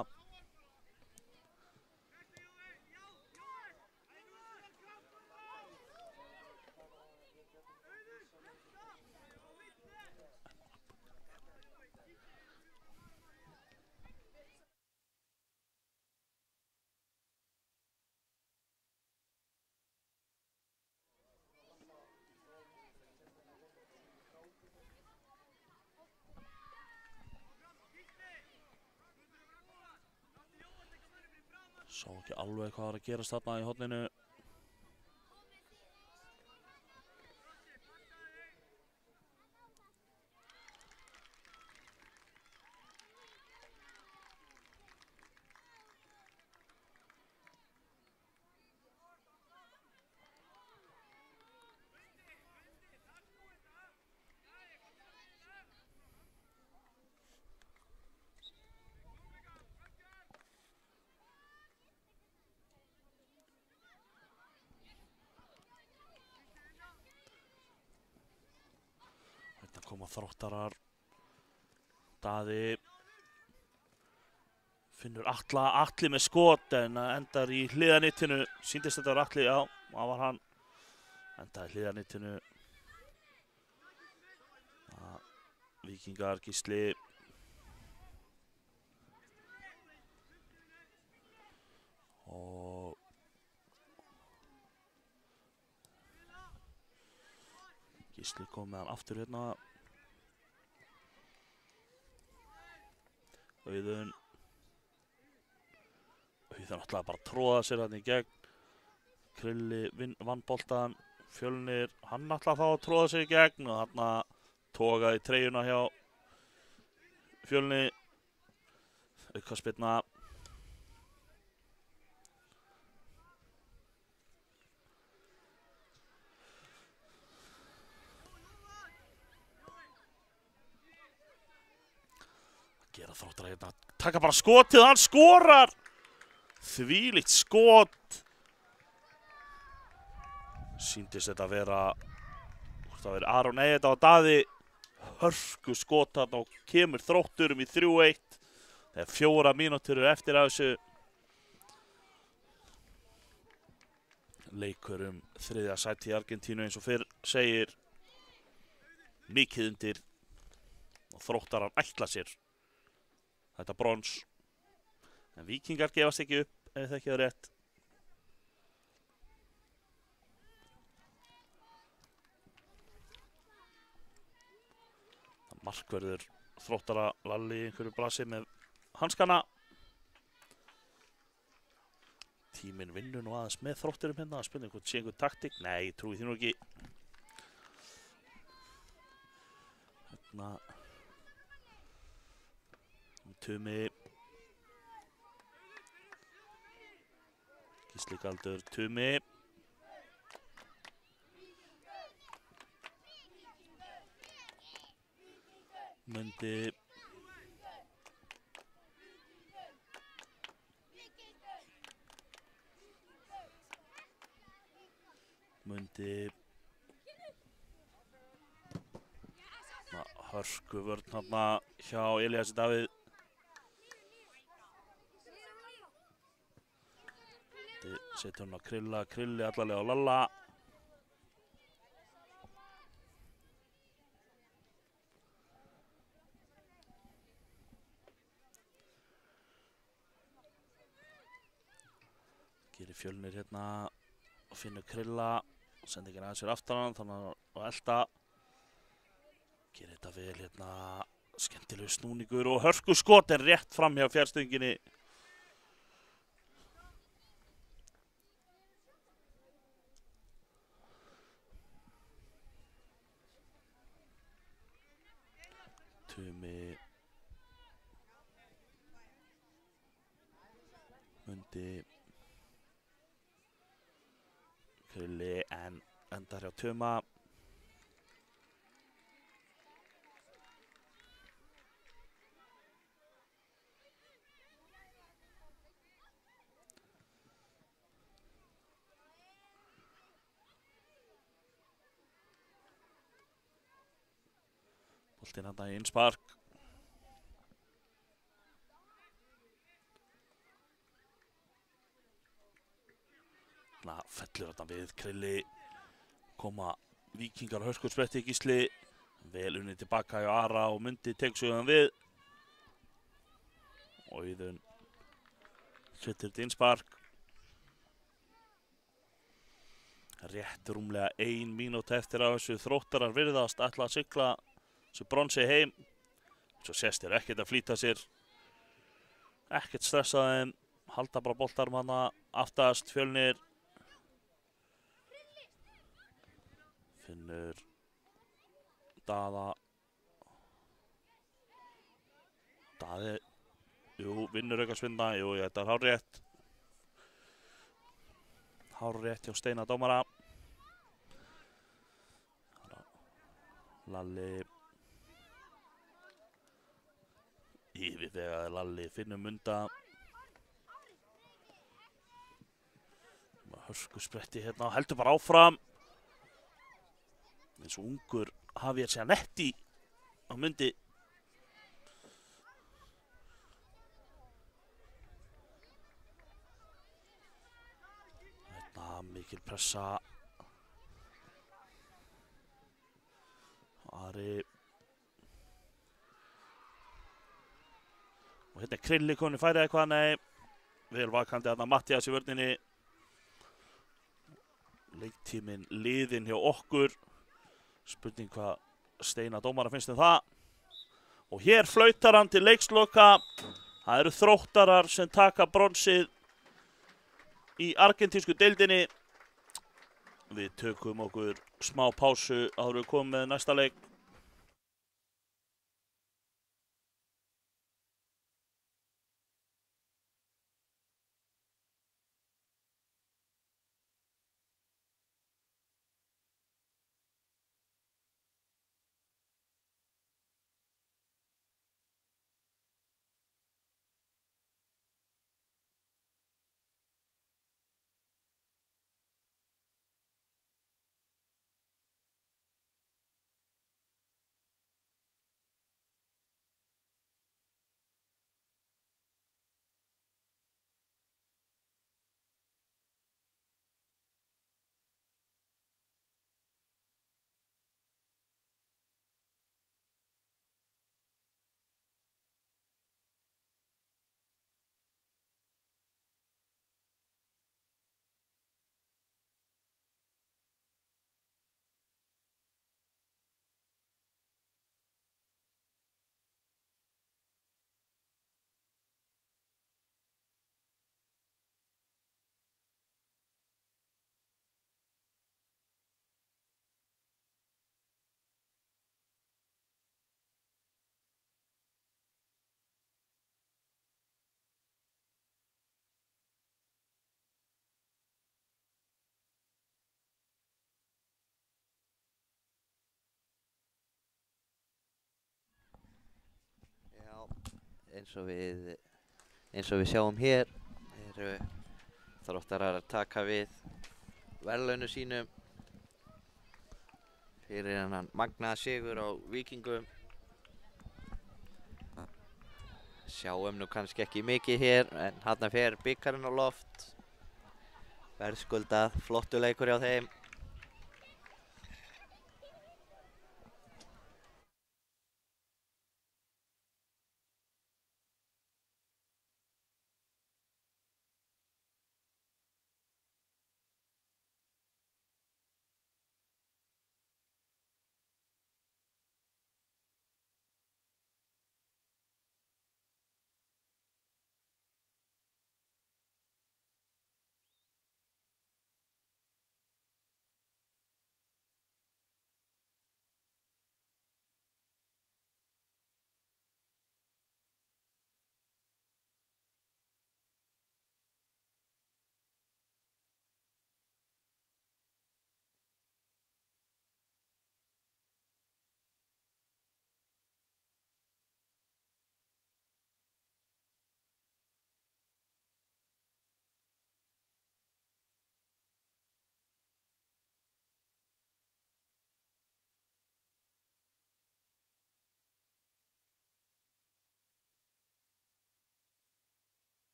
S4: Sá ekki alveg hvað var að gerast þarna í horninu. Koma Þróttarar. Daði finnur Atli með skot en endar í hliðarnetinu. Sýndist þetta var Atli, já, það var hann. Endaði í hliðarnetinu. Víkingar, Gísli. Og Gísli kom með hann aftur hérna. Auðun náttúrulega bara tróða sér hann í gegn. Krilli vann boltan. Fjölnir, hann náttúrulega þá að tróða sér í gegn og þarna togaði treyjuna hjá Fjölni. Aukaspyrna. Gera Þróttarar hérna, taka bara skotið, hann skorar! Þvílíkt skot! Sýndist þetta að vera, hvort það veri Aron, nei þetta var Daði. Hörku skot þarna og kemur Þrótturum í 3-1. Þegar 4 mínútur eru eftir af þessu. Leikur þriðja sæti í Argentínu eins og fyrr segir. Mikið undir og Þróttarar ætla sér þetta brons. En Víkingar gefast ekki upp ef það ekki er rétt. Markverður Þróttara Lalli í einhverju brasi með hanskana. Tíminn vinnur nú aðeins með Þrótturum hérna. Það spilur sé einhver taktík. Nei, ég trúi því nú ekki. Hérna Tumi. Gísli Galdur, Tumi. Mundi. Hörku vörn hérna hjá Elíasi Davíð. Setur hann á Krilla, Krilli allarlega á Lalla. Gerir Fjölnir hérna og finnur Krilla. Sendi ekki aðeins fyrir aftan hann, þannig að elta. Gerir þetta vel hérna, skemmtilegu snúningur og hörku skot en rétt fram hjá fjærstönginni. Tumi Mundi Krulli en endar hjá Tuma. Boltinn hann í innspark. Fellur þetta við Krulli. Koma Víkingar og hörkurspretti Gísli. Vel unnið tilbaka hjá Ara og Mundi tekur sig við. Og Iðunn setur þetta innspark. Rétt rúmlega 1 mínúta eftir að þessu Þróttarar virðast ætla að sigla þessu bronsi heim. Svo sést þeir ekkert að flýta sér. Ekkert stressa þeim. Halda bara boltarum hana aftast Fjölnir. Finnur Daða. Daði, vinnur aukaspyrna, þetta er hárrétt. Hárrétt hjá Steina dómara. Lalli. Yfirvegaði Lalli, Finnur Munda. Hörkuspretti hérna, heldur bara áfram. Eins og ungur Javier Zanetti á Mundi. Þetta mikil pressa. Ari. Og hérna Krulli komin í færið eitthvað, nei. Vel vakandi þarna Matthías í vörninni. Leiktíminn liðinn hjá okkur. Spurning hvað Steina dómara finnst það. Og hér flautar hann til leiksloka. Það eru Þróttarar sem taka bronsið í argentísku deildinni. Við tökum okkur smá pásu áður við komum með næsta leik.
S1: eins og við sjáum hér eru Þróttarar að taka við verðlaunum sínum fyrir hennan magnaða sigur á Víkingum. Sjáum nú kannski ekki mikið hér en þarna fer bikarinn á loft. Verðskuldað, flottur leikur hjá þeim.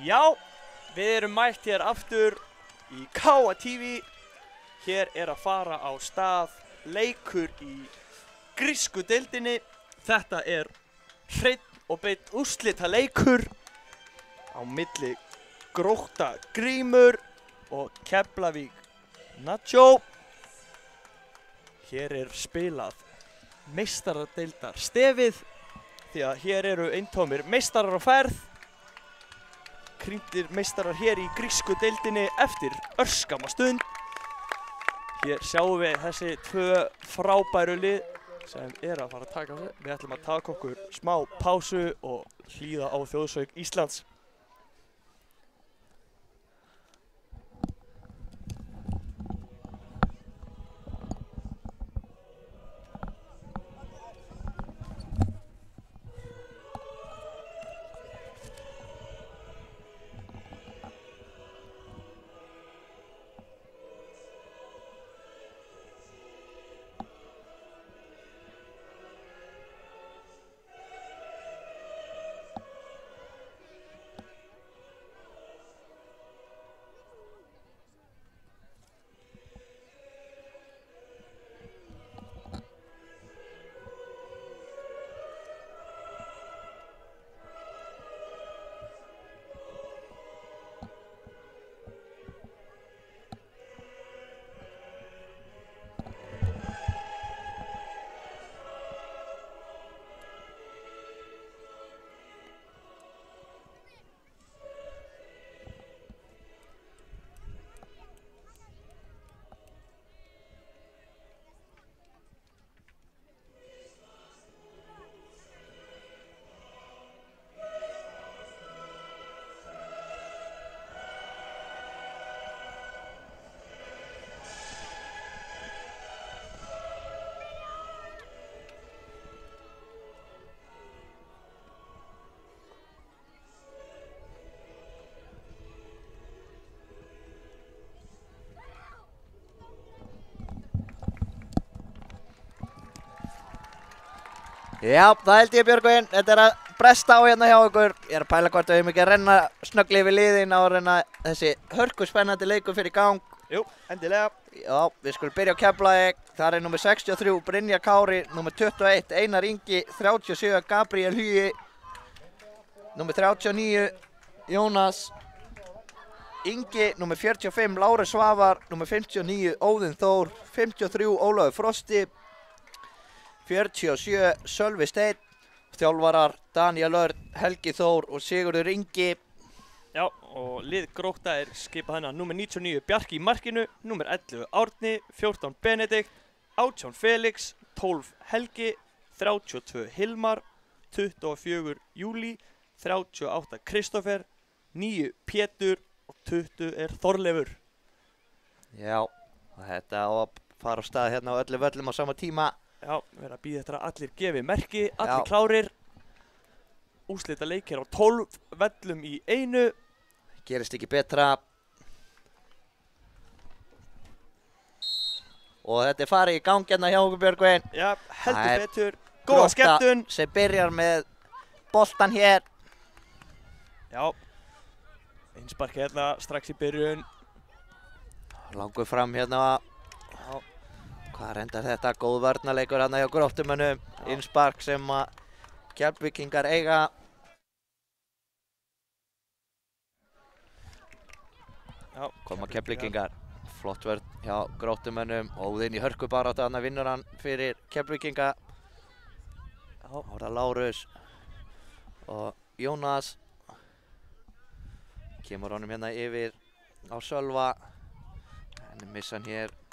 S2: Já, við erum mætt hér aftur í Káa TV. Hér er að fara á stað leikur í grísku deildinni. Þetta er hreinn og beinn úrslita leikur á milli Grótta Grímur og Keflavík Nacho. Hér er spilað meistaradeildar stefið því að hér eru eintómir meistarar á ferð. Krýndir meistarar hér í grísku deildinni eftir örskamma stund. Hér sjáum við þessi tvö frábæru lið sem er að fara að taka sig. Við ætlum að taka okkur smá pásu og hlýða á þjóðsöng Íslands.
S1: Já, það held ég Björgvin, þetta er að bresta á hérna hjá okkur. Ég er að pæla hvort við höfum ekki að renna snöggli yfir liðin áður en að þessi hörku spennandi leikur fyrir í gang.
S2: Jú, endilega.
S1: Já, við skulum byrja á Keflavík. Þar er númer 63 Brynjar Kári, númer 21 Einar Ingi, 37 Gabriel Hugi, númer 39 Jónas Ingi, númer 45 Lárus Svavar, númer 59 Óðinn Þór, 53 Ólafur Frosti, 47 Sölvi Steinn, þjálfarar Daniel Örn, Helgi Þór og Sigurður Ingi.
S2: Já, og lið Grótta er skipað hérna númer 99 Bjarki í markinu, númer 11 Árni, 14 Benedikt, 18 Felix, 12 Helgi, 32 Hilmar, 24 Júlí, 38 Kristoffer, 9 Pétur og 20 er Þorleifur.
S1: Já, og þetta á að fara á stað hérna á öllu völlum á sama tíma.
S2: Já, við erum að bíða eftir að allir gefi merki, allir klárir. Úrslita leikir á 12 völlum í einu.
S1: Gerist ekki betra. Og þetta er farið í gang hérna hjá okkur Björgvin.
S2: Já, heldur
S1: Það er
S2: betur. Góða skemmtun.
S1: Grótta sem byrjar með boltan hér.
S2: Já, einsparki hérna strax í byrjun.
S1: Langur fram hérna.
S2: Já.
S1: Hvað reyndar þetta? Góð vörnarleikur hérna hjá Gróttumönnum. Innspark sem að Keflvíkingar eiga.
S2: Já,
S1: Koma Keflvíkingar. Flott vörn hjá Gróttumönnum. Óðinn í hörkubaráttu þarna vinnur hann fyrir Keflvíkinga.
S2: Já.
S1: Þá er það Lárus og Jónas. Kemur honum hérna yfir á Sölva. En missa hann hér.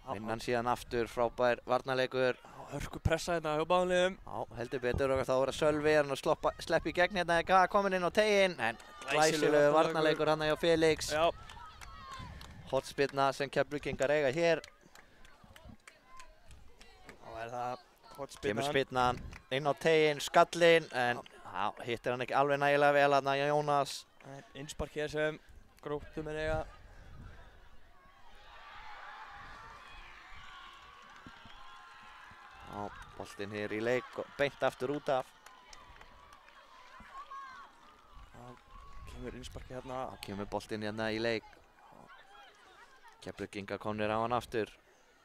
S1: Vinna hann síðan aftur, frábær varnarleikur.
S2: Hörku pressa hérna hjá báðum.
S1: Já, heldur betur og þá er að Sölvi hann að sleppa í gegn hérna eða komin inn á teginn. En glæsilegu varnarleikur hann hjá Felix.
S2: Já.
S1: Hornspyrna sem Keflvíkingar eiga hér.
S2: Þá er það hornspyrnan.
S1: Kemur spyrnan inn á teginn, skallinn. En hittir hann ekki alveg nægilega vel hann hjá Jónas.
S2: Innspark hér sem Gróttumenn eiga.
S1: Já, boltinn hér í leik og beint aftur út af.
S2: kemur innsparki hérna.
S1: Þá kemur boltinn hérna í leik. Keflvíkingar komnir á hann aftur.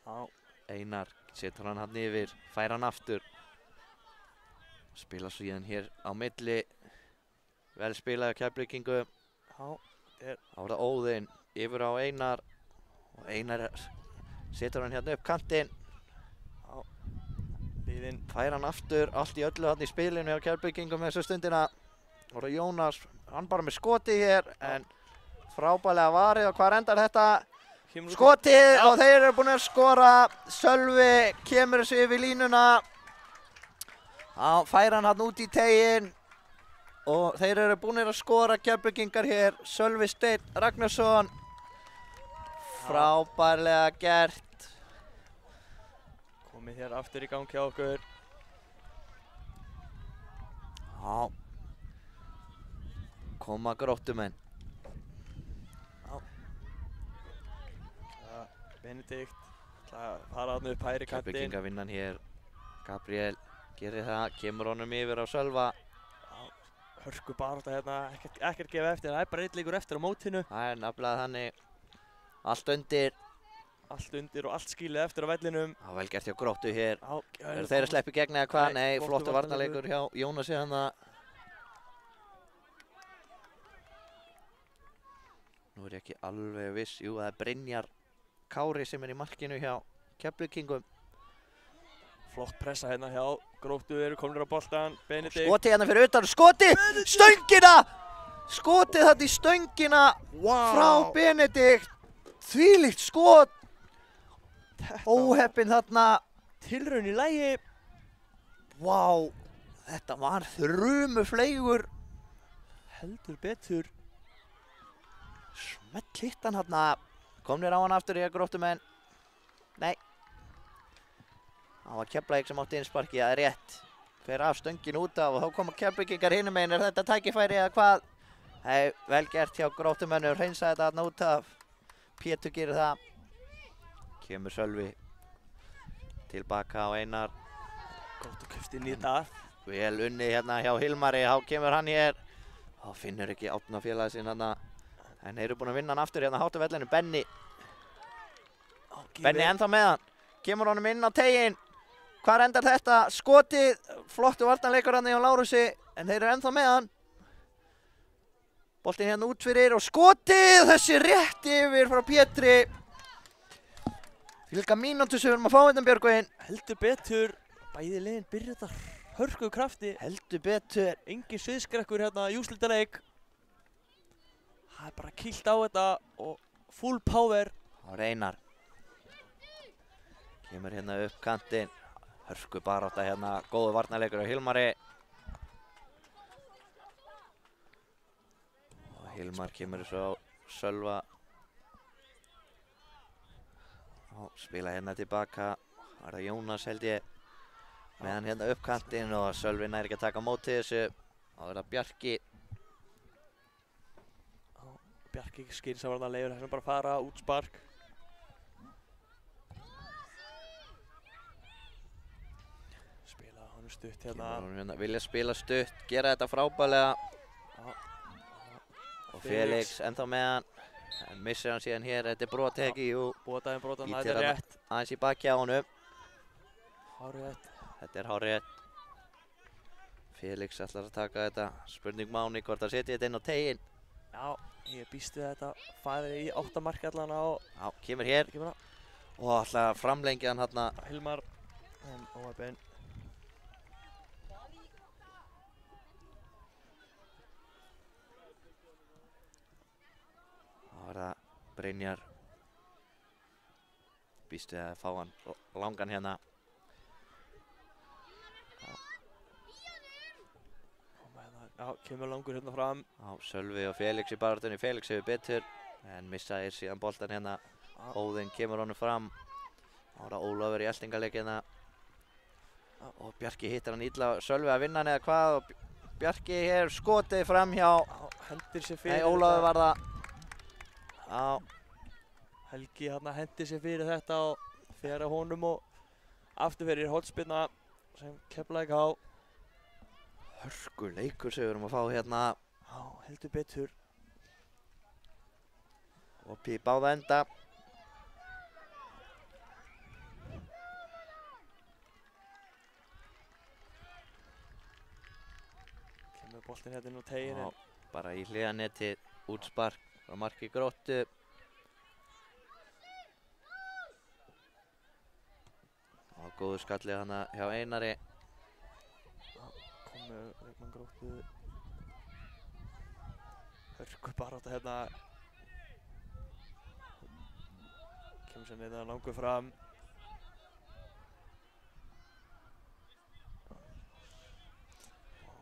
S2: Já,
S1: Einar setur hann hann yfir, fær hann aftur. Spila síðan hér á milli. Vel spilaði Keflvíkingum.
S2: já,
S1: Þá er það Óðinn yfir á Einar. Og Einar setur hann hérna upp kantinn.
S2: liðin.
S1: Fær hann aftur, allt í öllu hann í spilinu hjá Keflvíkingum þessu stundina. Og það Jónas, hann bara með skoti hér, en frábærlega varið og hvað endar þetta? Skotið og þeir eru búin að skora. Sölvi kemur þessu yfir línuna. Þá fær hann hann út í teginn. Og þeir eru búin að skora Keflvíkingar hér. Sölvi Steinn Ragnarsson. Frábærlega gert.
S2: Komið hér aftur í gang hjá okkur.
S1: Já. Koma Gróttumenn.
S2: Benedikt ætla að fara þarna upp hægri kantinn.
S1: Keflvíkingar vinnan hér. Gabriel gerir það, kemur honum yfir á Sölva.
S2: Hörku barátta hérna, ekkert gefa eftir, það er bara einn leikur eftir á mótinu.
S1: Það er nafnilega þannig. Allt undir.
S2: Allt undir og allt skilið eftir á vellinum.
S1: Það var vel gert hjá Gróttu hér.
S2: Já,
S1: Eru þeir að sleppa í gegn eða hvað?
S2: Nei,
S1: Nei,
S2: flottur
S1: flottur
S2: varnarleikur.
S1: varnarleikur hjá Jónasi hann. Nú er ég ekki alveg viss. Jú, það er Brynjar Kári sem er í markinu hjá Keflvíkingum.
S2: Flott pressa hérna hjá Gróttu, eru komnir á boltan. Benedikt.
S1: Skotið hérna fyrir utan. Skotið! Stöngina! Skotið þetta í stöngina frá Benedikt. Þvílíkt skot. Óheppinn þarna.
S2: Tilraun í lagi.
S1: Vá, þetta var þrumufleygur.
S2: Heldur betur.
S1: Smell hitt hann þarna. Komnir á hann aftur í að Gróttumenn. Nei. Það var Keflavík sem átti innsparki, það er rétt. Fer af stöngin út af og þá koma Keflvíkingar hinum megin. Er þetta tækifæri eða hvað? Hei, vel gert hjá Gróttumennum, hreinsa þetta þarna út af. Pétur gerir það. Kemur Sölvi. Tilbaka á Einar.
S2: Gróttu kemst inn í þetta.
S1: Vel unni hérna hjá Hilmari, þá kemur hann hér. Þá finnur ekki Átna félagi sinn þarna. En þeir eru búin að vinna hann aftur hérna hátt á vellinu. Benni. Benni ennþá með hann. Kemur honum inn á teginn. Hvar endar þetta? Skotið. Flottu varnarleikur hann hjá Lárusi. En þeir eru ennþá með hann. Boltinn hérna út fyrir og skotið. Þessi rétt yfir frá Pétri. Fylga mínútu sem við erum að fá þetta Björgvin.
S2: Heldur betur. Bæði liðin byrja þetta hörku krafti.
S1: Heldur betur.
S2: Engin sviðskrekkur hérna í úrslitaleik. Það er bara kýlt á þetta og full power.
S1: Það er Einar. Kemur hérna upp kantinn. Hörku barátta hérna. Góðu varnarleikur á Hilmari. Og Hilmar kemur svo á Sölva. Og spila hérna tilbaka. Það er það Jónas held ég. Með hann hérna upp kantinn og Sölvi nær ekki að taka á móti þessu. Það er það Bjarki.
S2: Bjarki skynsavarnarlegur, þessum bara fara út spark. Spila honum stutt hérna.
S1: Kemur honum hérna. Vilja spila stutt. Gera þetta frábælega. Og Felix ennþá með hann. En missir hann síðan hér. Þetta er brotteki.
S2: Bótaðin brotan,
S1: Ýtir
S2: þetta er
S1: þarna
S2: rétt.
S1: aðeins í baki á honum.
S2: Hárrétt.
S1: Þetta er hárrétt. Felix ætlar að taka þetta. Spurning Máni hvort að setja þetta inn á teginn.
S2: Já, ég býst við þetta. Farið í 8 mark allan á
S1: Já, kemur hér. Og ætlar að framlengja hann hérna.
S2: Hilmar. En óheppinn.
S1: Það var það Brynjar. Býst við að fá hann langan hérna.
S2: Já, kemur langur hérna fram.
S1: Já, Sölvi og Felix í baráttunni. Felix hefur betur. En missaði síðan boltan hérna. Óðinn kemur honum fram. Það var Ólafur í eltingaleik hérna. Og Bjarki hittar hann illa. Sölvi að vinna hann eða hvað. Og Bjarki hér skotið fram hjá.
S2: Hendir sér fyrir.
S1: Nei, Ólafur var það. Já.
S2: Helgi hérna hendir sér fyrir þetta og fer að honum og aftur fyrir hornspyrna sem Keflavík á.
S1: Hörku leikur sem við erum að fá hérna.
S2: Já, heldur betur.
S1: Opið í báða enda.
S2: Kemur boltinn hérna inn á tegin.
S1: Já, bara í hliðanetti, útspark frá marki Gróttu. Og góðu skallið hana hjá Einari.
S2: Komið leikmann Gróttu. Hörku barátta hérna. Kemur sér niður langur fram.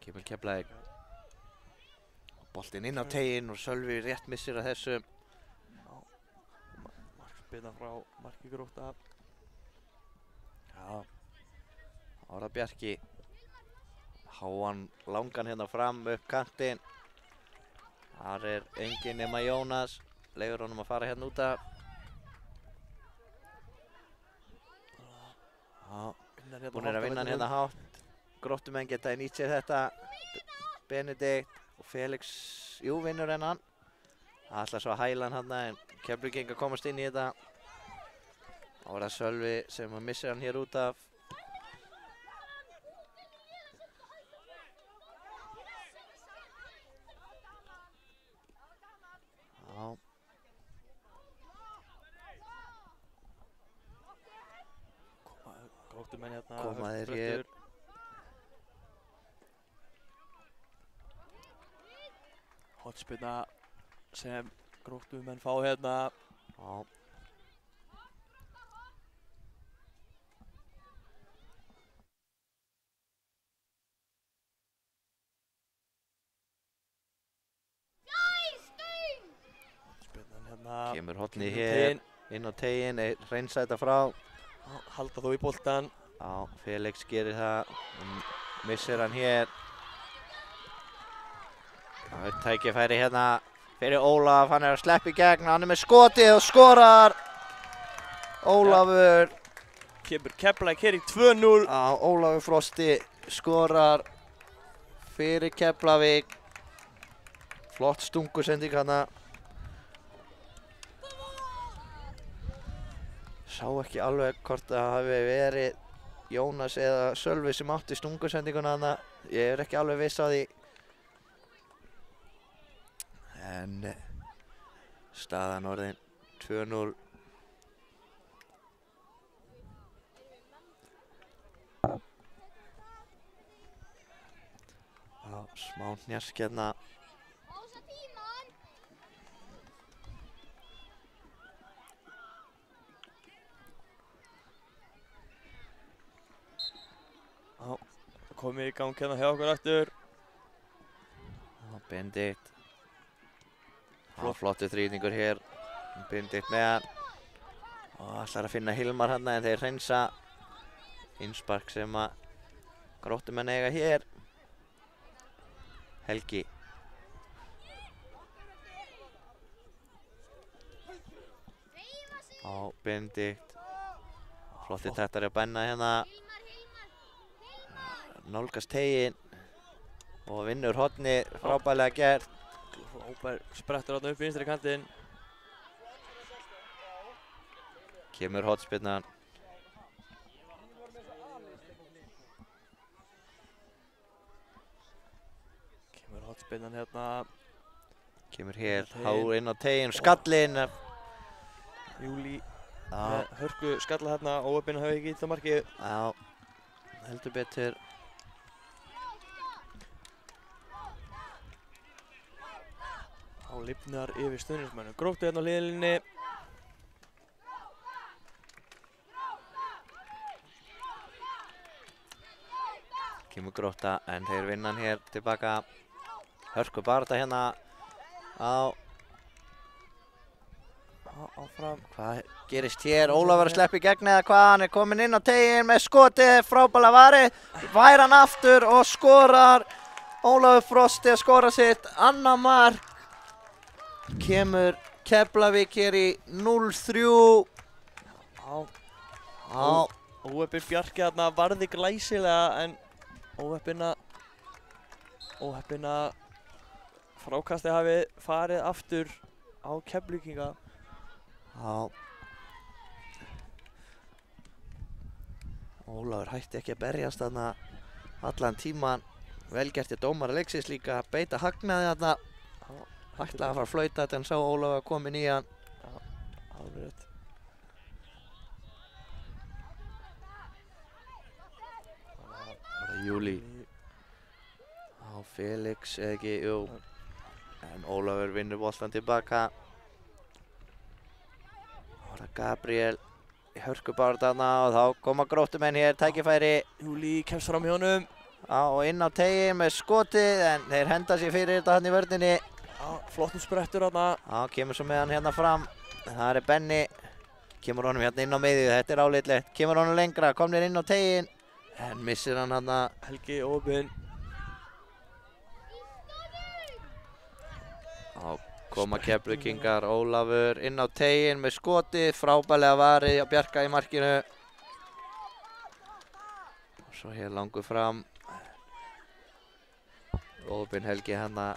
S1: Kemur Keflavík. Boltinn inn á tegin og Sölvi rétt missir að þessu.
S2: Markspyrna frá marki Grótta.
S1: Já. Ára Bjarki. Háan langan hérna fram upp kantinn. Þar er enginn nema Jónas. Leyfir honum að fara hérna út af. Já. Búin að vinna hann hérna hátt. Gróttumenn geta nýtt sér þetta. Benedikt og Felix, jú, vinnur hennan. Það ætla svo að hæla hann hérna en Keflvíkingar komast inn í þetta. Þá er það Sölvi sem missir hann hér út af. Já.
S2: Gróttumenn hérna.
S1: Koma þeir hér.
S2: Hotspyrna sem Gróttumenn fá hérna.
S1: Já.
S2: Hotspyrnan hérna.
S1: Kemur hornið hér inn á tegin, hreinsa þetta frá.
S2: Halda þó í boltan.
S1: Já, Felix gerir það. Missir hann hér. Það er tækifæri hérna fyrir Ólaf, hann er að sleppa í gegn, hann er með skotið og skorar. Ólafur.
S2: Kemur Keflavík hér í 2-0.
S1: Já, Ólafur Frosti skorar fyrir Keflavík. Flott stungusending hana. Sá ekki alveg hvort það hafi verið Jónas eða Sölvi sem átti stungusendinguna hana. Ég er ekki alveg viss á því. En staðan orðin 2-0. Já, smá hnjask hérna.
S2: Já, komið í gang hérna hjá okkur aftur.
S1: Já, Benedikt. Flottur þrýningur hér. Benedikt með hann. Og ætlar að finna Hilmar hann en þeir hreinsa. Innspark sem að Gróttumenn eiga hér. Helgi. Já, Benedikt. Flottir tættari að benna hérna. Nálgast tegin. Og vinnur horni, frábærlega gert.
S2: Frábær sprettur þarna upp í vinstri kantinn.
S1: Kemur hornspyrnan.
S2: Kemur hotspyrnan hérna.
S1: Kemur hér,
S2: Tegin.
S1: hár inn á tegin, skallinn.
S2: Júlí
S1: Já,
S2: með hörku skalla hérna. Óöppin hafi ekki illa markið.
S1: já, heldur betur.
S2: Á lifnar yfir stuðningsmönnum Gróttu hérna á hliðinni.
S1: Kemur Grótta en þeir vinna hann hér tilbaka. Hörku barata hérna á.
S2: Áfram.
S1: Hvað gerist hér? Ólafur að sleppa í gegn eða hvað? Hann er kominn inn á tegin með skotið, frábærlega varið. Vær hann aftur og skorar. Ólafur Frosti að skora sitt annað mark. Kemur Keflavík hér í 0-3. Já.
S2: Óöppin Bjarki þarna varði glæsilega en óheppin að frákastið hafi farið aftur á Keflvíkinga.
S1: Já. Ólafur hætti ekki að berjast þarna allan tíman. Vel gert til dómara leiksins líka að beita hagnaði þarna. Ætlaði að fara að flauta þetta en sá Ólafur komin í hann.
S2: Alveg rétt.
S1: Var það Júlí á Felix eða ekki, jú. En Ólafur vinnur boltan tilbaka. Var það Gabriel í hörkubaráttu þarna og þá koma Gróttumenn hér, tækifæri.
S2: Júlí kemst fram hjá honum.
S1: Já, og inn á tegin með skotið en þeir henda sér fyrir þetta hann í vörninni.
S2: Já, flottum sprettur þarna.
S1: Já, kemur svo með hann hérna fram. Það er Benni. Kemur honum hérna inn á miðju, þetta er álitlegt. Kemur honum lengra, komnir inn á tegin. En missir hann hérna.
S2: Helgi opinn.
S1: Já, koma Keflvíkingar, Ólafur inn á tegin með skotið. Frábærlega varið á Bjarka í markinu. Og svo hér langur fram. Opinn Helgi hérna.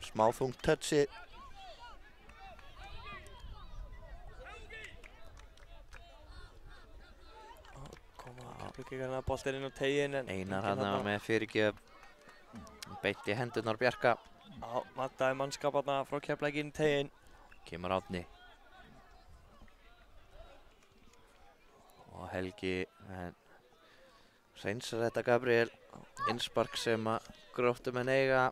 S1: Smá þungt touchið.
S2: Keflvíkingarna boltinn inn á tegin en
S1: Einar hérna með fyrirgjöf. Beint í hendurnar Bjarka.
S2: Já, vantaði mannskap þarna frá Keflavík inn í tegin.
S1: Kemur Árni. Og Helgi hreinsar þetta Gabriel. Innspark sem að Gróttumenn eiga.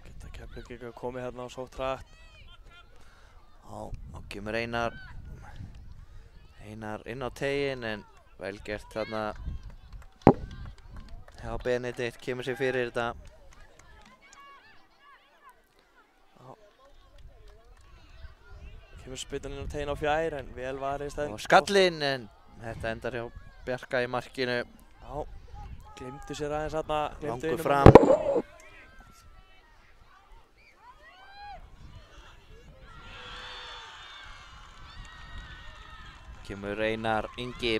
S2: Geta Keflvíkingar komið hérna á sótt hratt.
S1: Já, og kemur Einar inn á tegin en vel gert þarna. Já, Benedikt kemur sér fyrir þetta.
S2: Kemur spillan inn á tegin á fjær en vel varist
S1: Og skallinn en þetta endar hjá Bjarka í markinu.
S2: Já, glimtu sér aðeins þarna.
S1: Langur fram. Kemur Einar Ingi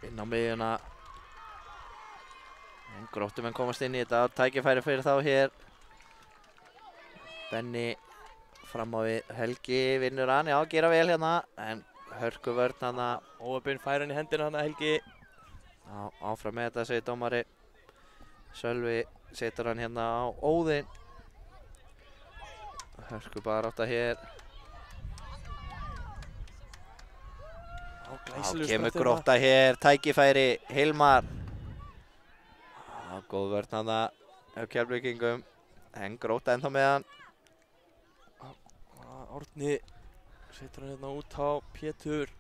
S1: inn á miðjuna. En Gróttumenn komast inn í þetta. Tækifæri fyrir þá hér. Benni fram á við. Helgi vinnur hann. Já, gera vel hérna. En hörku vörn hana.
S2: Óöpinn fær hann í hendina hana Helgi.
S1: Já, áfram með þetta segir dómari. Sölvi setur hann hérna á Óðinn. Hörku barátta hér. Já, kemur Grótta hér, tækifæri, Hilmar. Já, góð vörn hana af Keflvíkingum. En Grótta ennþá með hann.
S2: Árni setur hann hérna út á Pétur.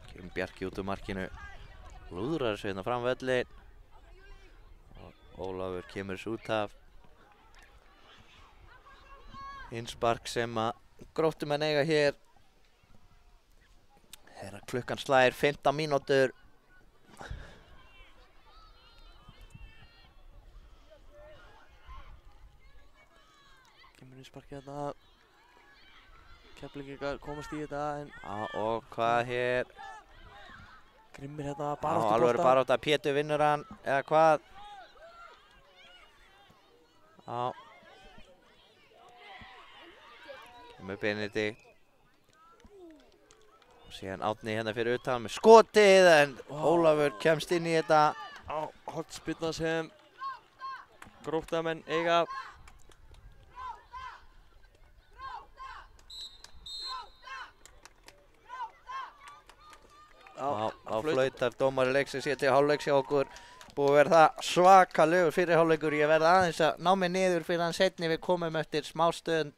S1: Kemur Bjarki út úr markinu. Lúðrar þessu hérna fram völlin. Ólafur kemur þessu út af. Innspark sem að Gróttumenn eiga hér. Þegar klukkan slær 15 mínútur.
S2: Kemur innsparkið hérna. Keflvíkingar komast í þetta en
S1: Já, og hvað hér?
S2: Grimmir hérna
S1: Já,
S2: baráttubolta.
S1: alveg barátta, Pétur vinnur hann, eða hvað? Já. Kemur Benedikt. Og síðan Árni hérna fyrir utan með skotið en Ólafur kemst inn í þetta.
S2: Já, hornspyrna sem Gróttamenn eiga.
S1: Já, á flautar dómari leiksins hér til hálfleiks hjá okkur. Búið að vera það svakalegur fyrir hálfleikur. Ég verð aðeins að ná mig niður fyrir hann seinni. Við komum eftir smá stund.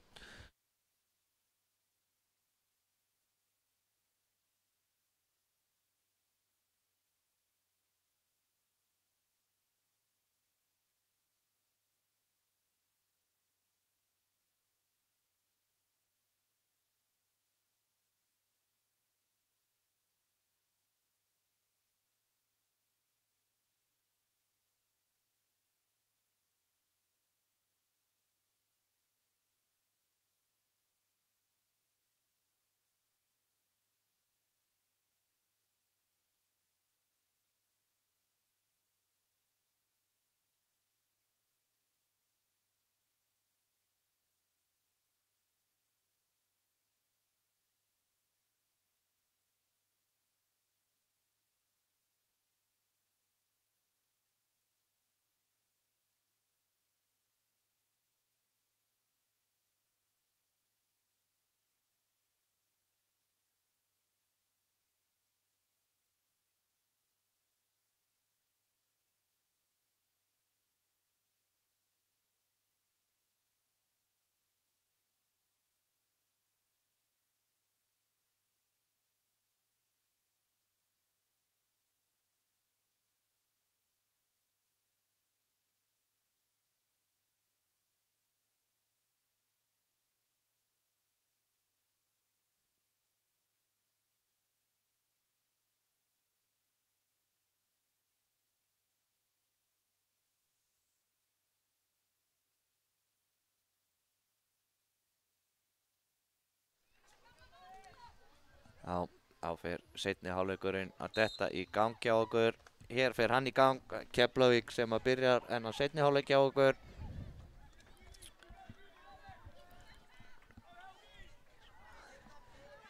S1: Á fer seinni hálfleikurinn að detta í gang hjá okkur. Hér fer hann í gang, Keflavík sem að byrjar en á seinni hálfleik hjá okkur.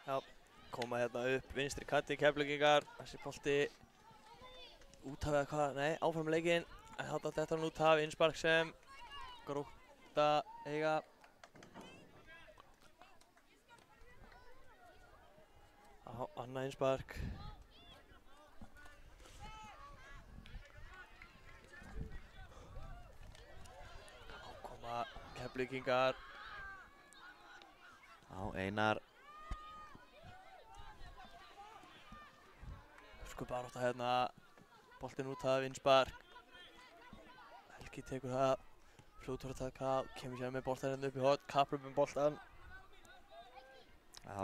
S2: Já, koma hérna upp vinstri kanti Keflavíkingar. Þessi bolti út af eða hvað? Nei, áfram leikinn. En þarna þetta hann út af innspark sem Grótta eiga. Já, annað innspark. Þá koma Keflavíkingar.
S1: Einar.
S2: Barátta hérna, boltinn út af innspark. Helgi tekur það, fljótur að taka, kemur sér með boltan hérna upp í horn, kappar upp um boltan.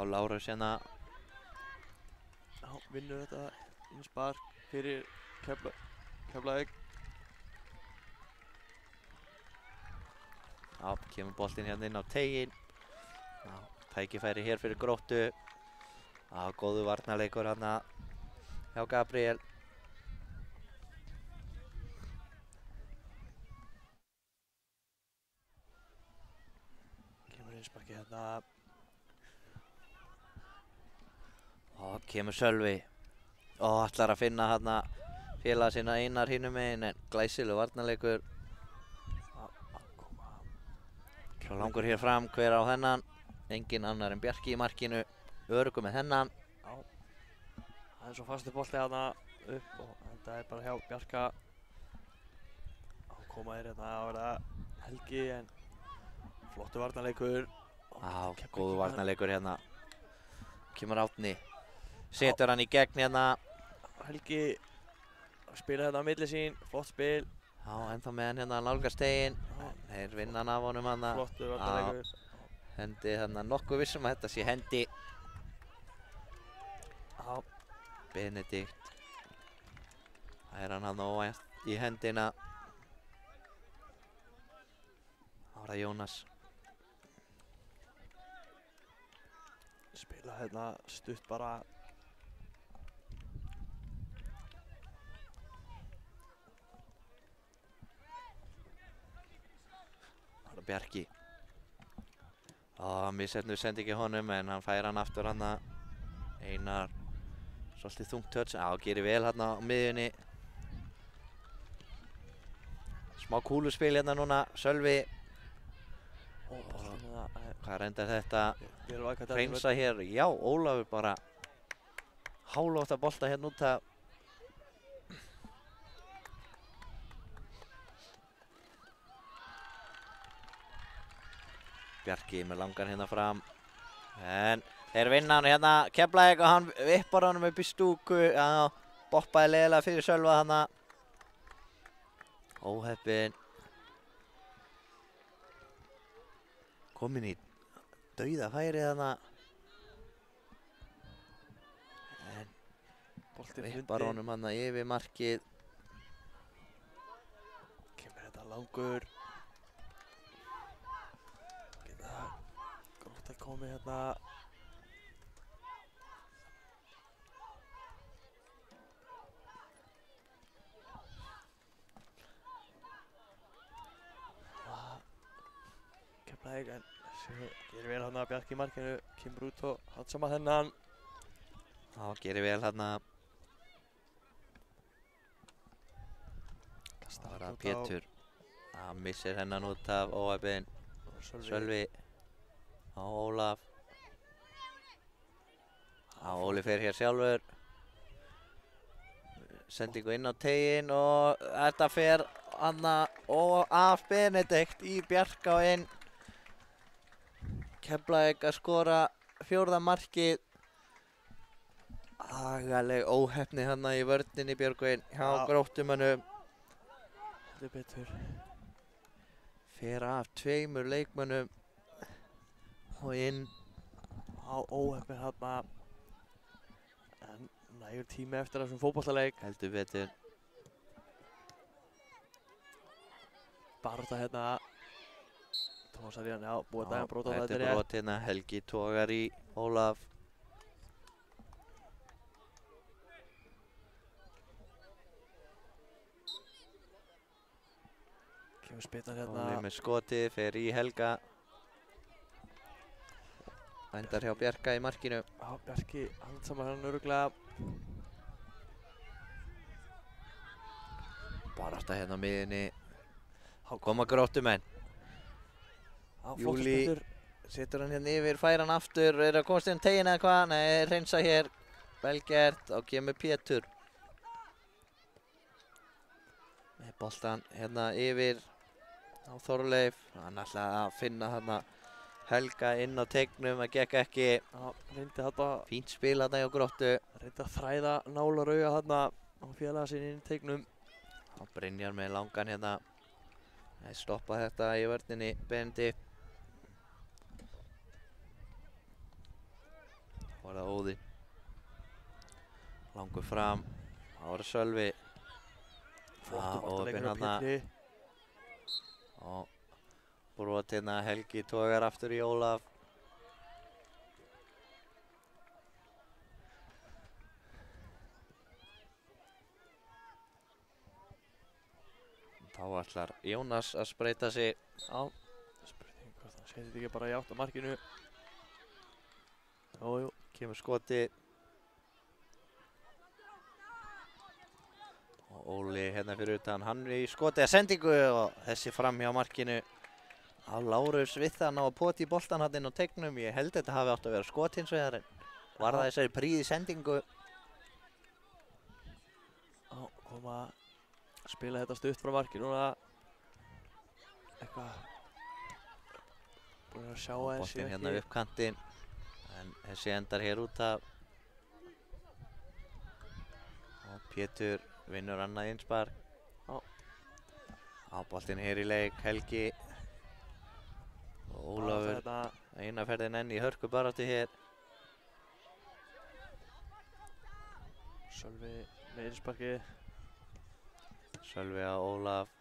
S1: Lárus hérna.
S2: Já, vinnur þetta innspark fyrir Keflavík.
S1: Kemur boltinn hérna inn á teiginn. Tækifæri hér fyrir Gróttu. Góðu varnarleikur hérna hjá Gabriel.
S2: Kemur innsparki hérna.
S1: Kemur Sölvi. Ætlar að finna hérna félaga sinna Einar hinum megin en glæsilegur varnarleikur. Svo langur hér fram, hver á þennan? Engin annar en Bjarki í markinu. Öruggur með þennan.
S2: Það svo fastu bolti hérna upp og þetta bara hjá Bjarka. Koma þér hérna að vera Helgi en flottu varnarleikur.
S1: Góðu varnarleikur hérna. Kemur Árni. Setur hann í gegn hérna.
S2: Helgi spila hérna á milli sín, flott spil.
S1: Ennþá með hann hérna nálgast teginn. Þeir vinna hann af honum hann.
S2: Flottu varnarleikur.
S1: Hendi hérna nokkuð vissum að þetta sé hendi. Benedikt. Það hann óvænt í hendina. Það var það Jónas.
S2: Spila hérna stutt bara.
S1: Það var Bjarki. Missetnu sendi ekki honum en hann fær hann aftur hann. Einar. Svolítið þungt touch, gerir vel hérna á miðjunni. Smá kúluspil hérna núna, Sölvi. Hvað reyndar þetta? Hreinsa hér, já, Ólafur bara hálótt að bolta hérna út af. Bjarki með langan hérna fram. En þeir vinna hann hérna, Keflavík og hann vippar honum upp í stúku. Boppaði leiðilega fyrir Sölva hana. Óheppinn. Komin í dauða færið hana. En vippar honum hana yfir markið.
S2: Kemur þetta langur. Grótta komið hérna. Keflavík en gerir vel hérna Bjarki í markinu. Kemur út og hatt sama þennan.
S1: Gerir vel hérna. Það var að Pétur. Missir hennan út af óheppinn. Sölvi. Ólaf. Óli fer hér sjálfur. Sendingu inn á teiginn og þetta fer Anna og af Benedikt í Bjarka og inn. Keflavík að skora 4. markið. Agaleg óheppni hérna í vörninni Björgvin hjá Gróttumönnum.
S2: Heldur betur.
S1: Fer af 2 leikmönnum og inn.
S2: Óheppni hérna. En nægur tími eftir þessum fótboltaleik.
S1: Heldur betur.
S2: Barátta hérna. Tómasar í hann, já, búið daginn brot á þetta
S1: Þetta er brot hérna, Helgi togar í Ólaf.
S2: Kemur spitan
S1: Óli
S2: hérna.
S1: með skotið, fer í Helga. Endar hjá Bjarka í markinu.
S2: Já, Bjarki handsamar hann örugglega.
S1: Barátta hérna á miðjunni. Koma Gróttumenn.
S2: Já, flottur
S1: Júlí
S2: spiltur.
S1: setur hann hérna yfir, fær hann aftur, er að komast inn tegin eða hvað? Nei, reynsa hér. Vel gert, þá kemur Pétur. Með boltan hérna yfir á Þorleif. Hann ætlaði að finna þarna Helga inn á teignum, það gekk ekki.
S2: Já, reyndi þetta.
S1: Fínt spil þarna hjá Gróttu.
S2: Reyndi að þræða nálarauga þarna á félaga sinni inn í teignum.
S1: Þá Brynjar með langan hérna. Nei, stoppa þetta í vörninni, Bendi. Þá var það Óðinn. Langur fram. Það var Sölvi.
S2: Flottur
S1: opinn
S2: boltaleikur á
S1: þarna.
S2: Pétri.
S1: Og brot hérna, Helgi togar aftur í Ólaf. Þá ætlar Jónas að spreyta sig.
S2: Já, spurning hvort hann setið ekki bara í átt á markinu. Jú,
S1: Kemur skoti. Og Óli hérna fyrir utan, hann er í skoti að sendingu og þessi fram hjá markinu. Á Lárus við það ná að poti í boltan hann inn á teignum. Ég held þetta hafi átt að vera skot hins vegar en var það þessari príði sendingu.
S2: Já, koma að spila þetta stutt frá markinu núna. Eitthvað búin að sjá að þessi
S1: Boltinn hérna upp kantinn. En þessi endar hér út af. Og Pétur vinnur annað innspark. Á boltinn hér í leik, Helgi. Og Ólafur eina ferðin enn í hörku baráttu hér.
S2: Sölvi með innsparkið.
S1: Sölvi á Ólaf.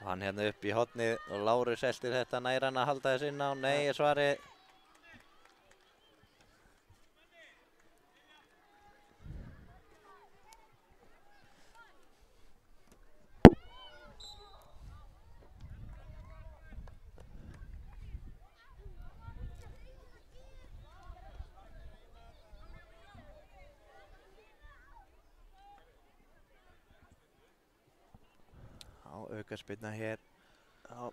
S1: Og hann hérna upp í hornið og Lárus eltir þetta nær hann að halda þess inn á. Nei, er svarið. Aukaspyrna hér.
S2: Já,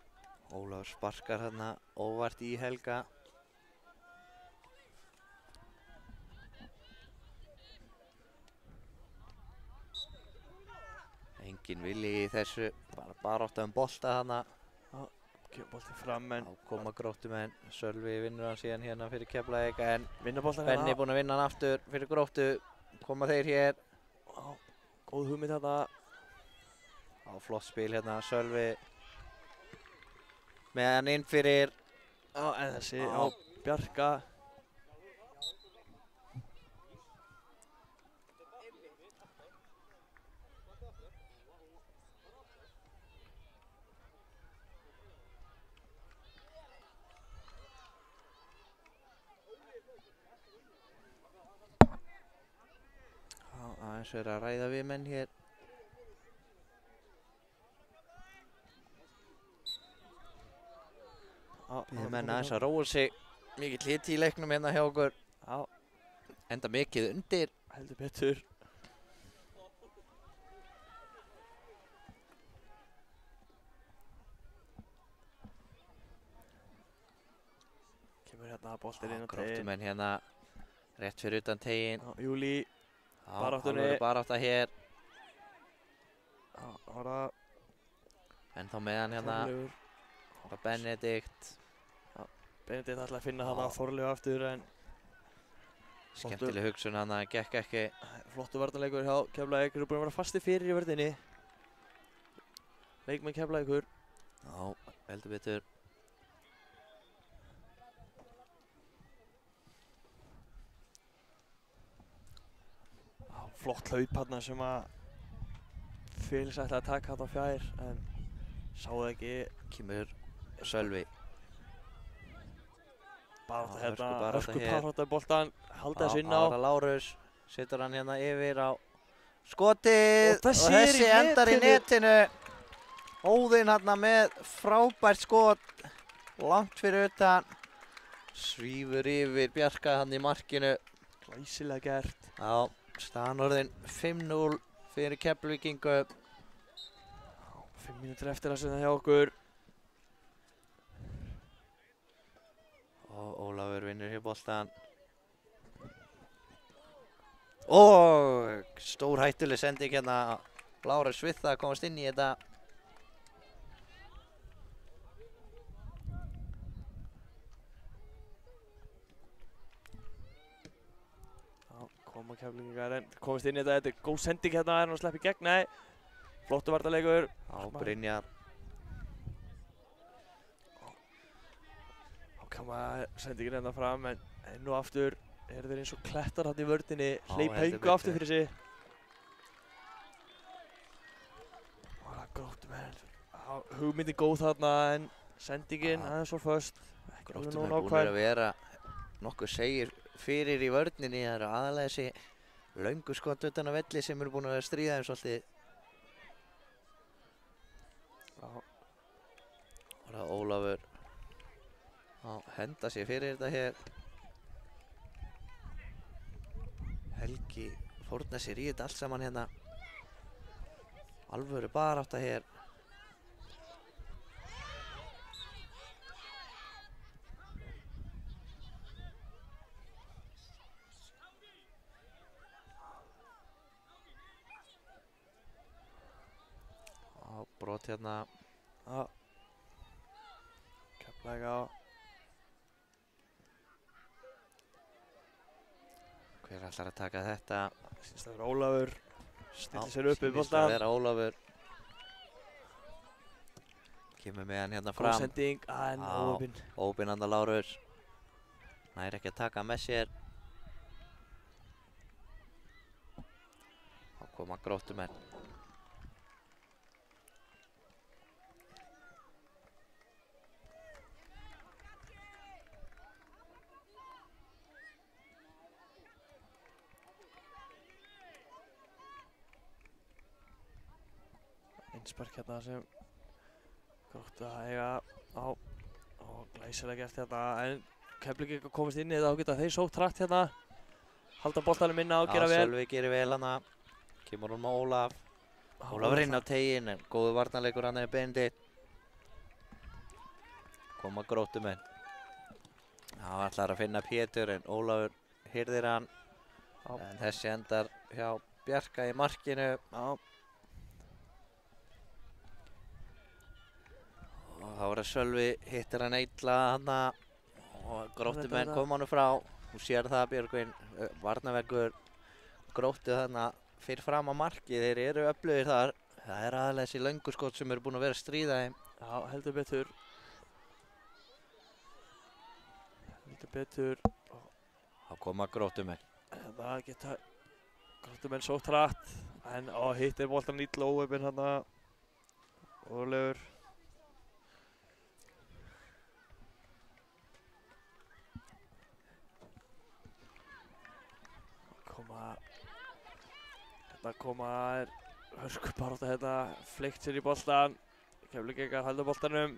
S1: Ólafur sparkar hérna óvart í Helga. Engin vilji í þessu, bara barátta bolta þarna.
S2: kemur boltinn fram en
S1: Þá koma Gróttumenn, Sölvi vinnur hann síðan hérna fyrir Keflavík en
S2: vinna boltan
S1: Benni búinn að vinna hann aftur fyrir Gróttu. Koma þeir hér.
S2: Já, góð hugmynd þetta.
S1: Á flott spil hérna, Sölvi með hann inn fyrir.
S2: Já, en þessi
S1: Já.
S2: á Bjarka.
S1: Aðeins er að ræða við menn hér. Við menn aðeins að róa sig. Mikill hiti í leiknum hérna hjá okkur.
S2: Já,
S1: Enda mikið undir.
S2: heldur betur. Kemur hérna boltinn inn á tegin.
S1: Gróttumenn hérna rétt fyrir utan tegin.
S2: Já, Júlí.
S1: Já,
S2: baráttunni.
S1: alvöru barátta hér.
S2: Já, það var það.
S1: En þá meðan hérna
S2: Þorleifur.
S1: var Benedikt.
S2: Benedikt ætlaði að finna hana Þorleif aftur en
S1: Skemmtileg hugsun hann að gekk ekki.
S2: flottu varnarleikur hjá Keflavík. Eru búin að vera fastir fyrir í vörðinni. Leikmenn Keflavíkur.
S1: Já, heldur betur.
S2: Já, flott hlaup hérna sem að Fils ætlaði að taka þetta fjær en sáðu ekki.
S1: Kemur Sölvi.
S2: Barátta
S1: Já,
S2: hérna,
S1: hörkubarátta hér.
S2: barátta í boltan, halda þessu inn á.
S1: Ára Lárus. Setur hann hérna yfir á skotið.
S2: Og þessi er í
S1: endar í netinu. Óðinn hérna með frábært skot. Langt fyrir utan. Svífur yfir Bjarka hann í markinu.
S2: Glæsilega gert.
S1: Já, staðan orðin 5-0 fyrir Keflvíkingu.
S2: 5 mínútur eftir að setja hjá okkur.
S1: Og Ólafur vinnur hér boltan. Og stór hættuleg sending hérna. Lárus við það að komast inn í þetta.
S2: Koma Keflvíkingar en komast inn í þetta. Þetta er góð sending hérna. Er hann að sleppa í gegn? Nei. Flottu varnarleikur.
S1: Á Brynjar.
S2: Þá koma sendingin hérna fram en enn og aftur eru þeir eins og klettar hann í vördinni. Hleypa
S1: heldur
S2: engu aftur
S1: betur.
S2: fyrir sig. Og það er Gróttumenn. Hugmyndin góð þarna en sendingin aðeins svo föst. Ekki alveg nógu
S1: Gróttumenn búnir
S2: nákvæm.
S1: að vera nokkuð segir fyrir í vörninni. Það eru aðalega þessi löngu skot utan á velli sem eru búin að vera að stríða þeim svolítið.
S2: Já.
S1: Og það Ólafur henda sér fyrir þetta hér. Helgi fórnar sér í þetta allt saman hérna. Alvöru barátta hér. Brot hérna.
S2: Já. Keflavík á.
S1: Hver ætlar að taka þetta?
S2: Sýnst að vera Ólafur. Stillir sér upp við
S1: Sýnist að
S2: boltann.
S1: vera Ólafur. Kemur með hann hérna
S2: Góð
S1: fram.
S2: sending en
S1: Já.
S2: óöfinn.
S1: Óbinn hann að Lárus. Nær ekki að taka með sér. Þá koma Gróttumenn.
S2: Einspark hérna sem Gróttu að eiga á og glæsilega gert hérna en Keflvíkingar komast inn í þetta og geta þeir sótt hratt hérna halda boltanum inna og gera vel.
S1: Sölvi gerir vel hana. Kemur hún með Ólaf. Ólafur inn á teginn en góðu varnarleikur hann er Benedikt. Koma Gróttumenn. Já, ætlar að finna Pétur en Ólafur hirðir hann.
S2: Já.
S1: En þessi endar hjá Bjarka í markinu.
S2: Já.
S1: Og þá er að Sölvi hittir hann illa hana og Gróttumenn
S2: Þetta-
S1: koma hann frá. Þú sér það Björgvin, varnarveggur Gróttu þarna fyrir fram á marki. Þeir eru öflugir þar. Það er aðalega þessi löngu skot sem eru búin að vera að stríða þeim.
S2: Já, heldur betur. Heldur betur.
S1: Þá koma Gróttumenn.
S2: Það geta Gróttumenn sótt hratt en hittir boltan illa óöfinn hérna Ólafur. Hérna koma er hörkubarátta hérna, fleikt sér í boltan. Keflvíkingar halda boltanum.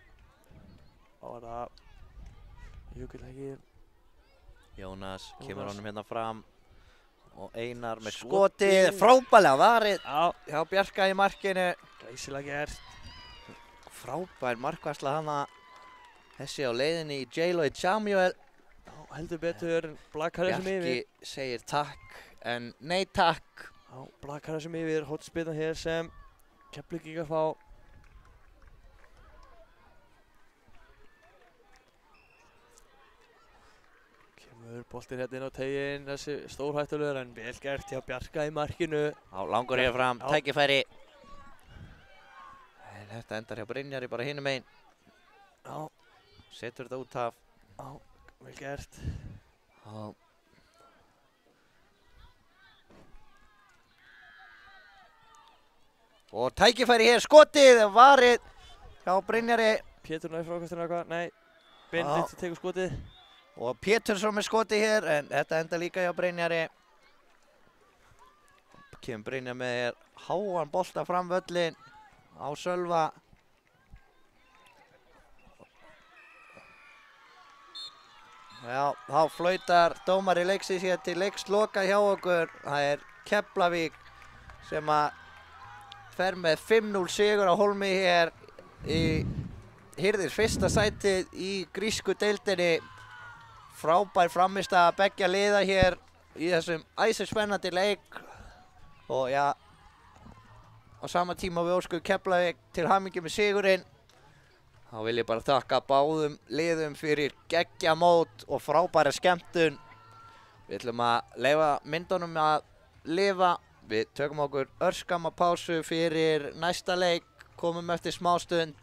S2: Þá er það Jökulhækki.
S1: Jónas kemur
S2: Jónas.
S1: honum hérna fram og Einar með skotið. Frábælega varið
S2: Já,
S1: hjá Bjarka í markinu.
S2: glæsilega gert.
S1: Frábær markvarsla hana. Þessi á leiðinni í J-Lloyd Samuel.
S2: Já, heldur betur, blakar þessum yfir.
S1: Bjarki segir takk en nei takk.
S2: Já, blakar þessum yfir, hotspilna hér sem Keflvíkingar fá. Kemur boltinn hérna inn á teginn, þessi stórhættulegur en vel gert hjá Bjarka í markinu.
S1: Á langur hér fram,
S2: Já.
S1: tækifæri. En þetta endar hjá Brynjari bara hinum einn.
S2: Já,
S1: Setur þetta út af.
S2: já, vel gert.
S1: Já. Og tækifæri hér, skotið, varið hjá Brynjari.
S2: Pétur nær frákastinu eitthvað, nei. Benedikt tekur skotið.
S1: Og Pétursson með skotið hér, en þetta enda líka hjá Brynjari. Kemur Brynjar með hér háan bolta fram völlin á Sölva. Já, þá flautar dómari leiksins hér til leiksloka hjá okkur. Það er Keflavík sem að fer með 5-0 sigur á Hólmi hér hirðir fyrsta sætið í grísku deildinni. Frábær frammistaða beggja liða hér í þessum æsispennandi leik. Og já, á sama tíma við óskum Keflavík til hamingju með sigurinn. Þá vil ég bara þakka báðum liðum fyrir geggjamót og frábæra skemmtun. Við ætlum að leyfa myndunum að lifa. Við tökum okkur örskamma pásu fyrir næsta leik, komum eftir smástund.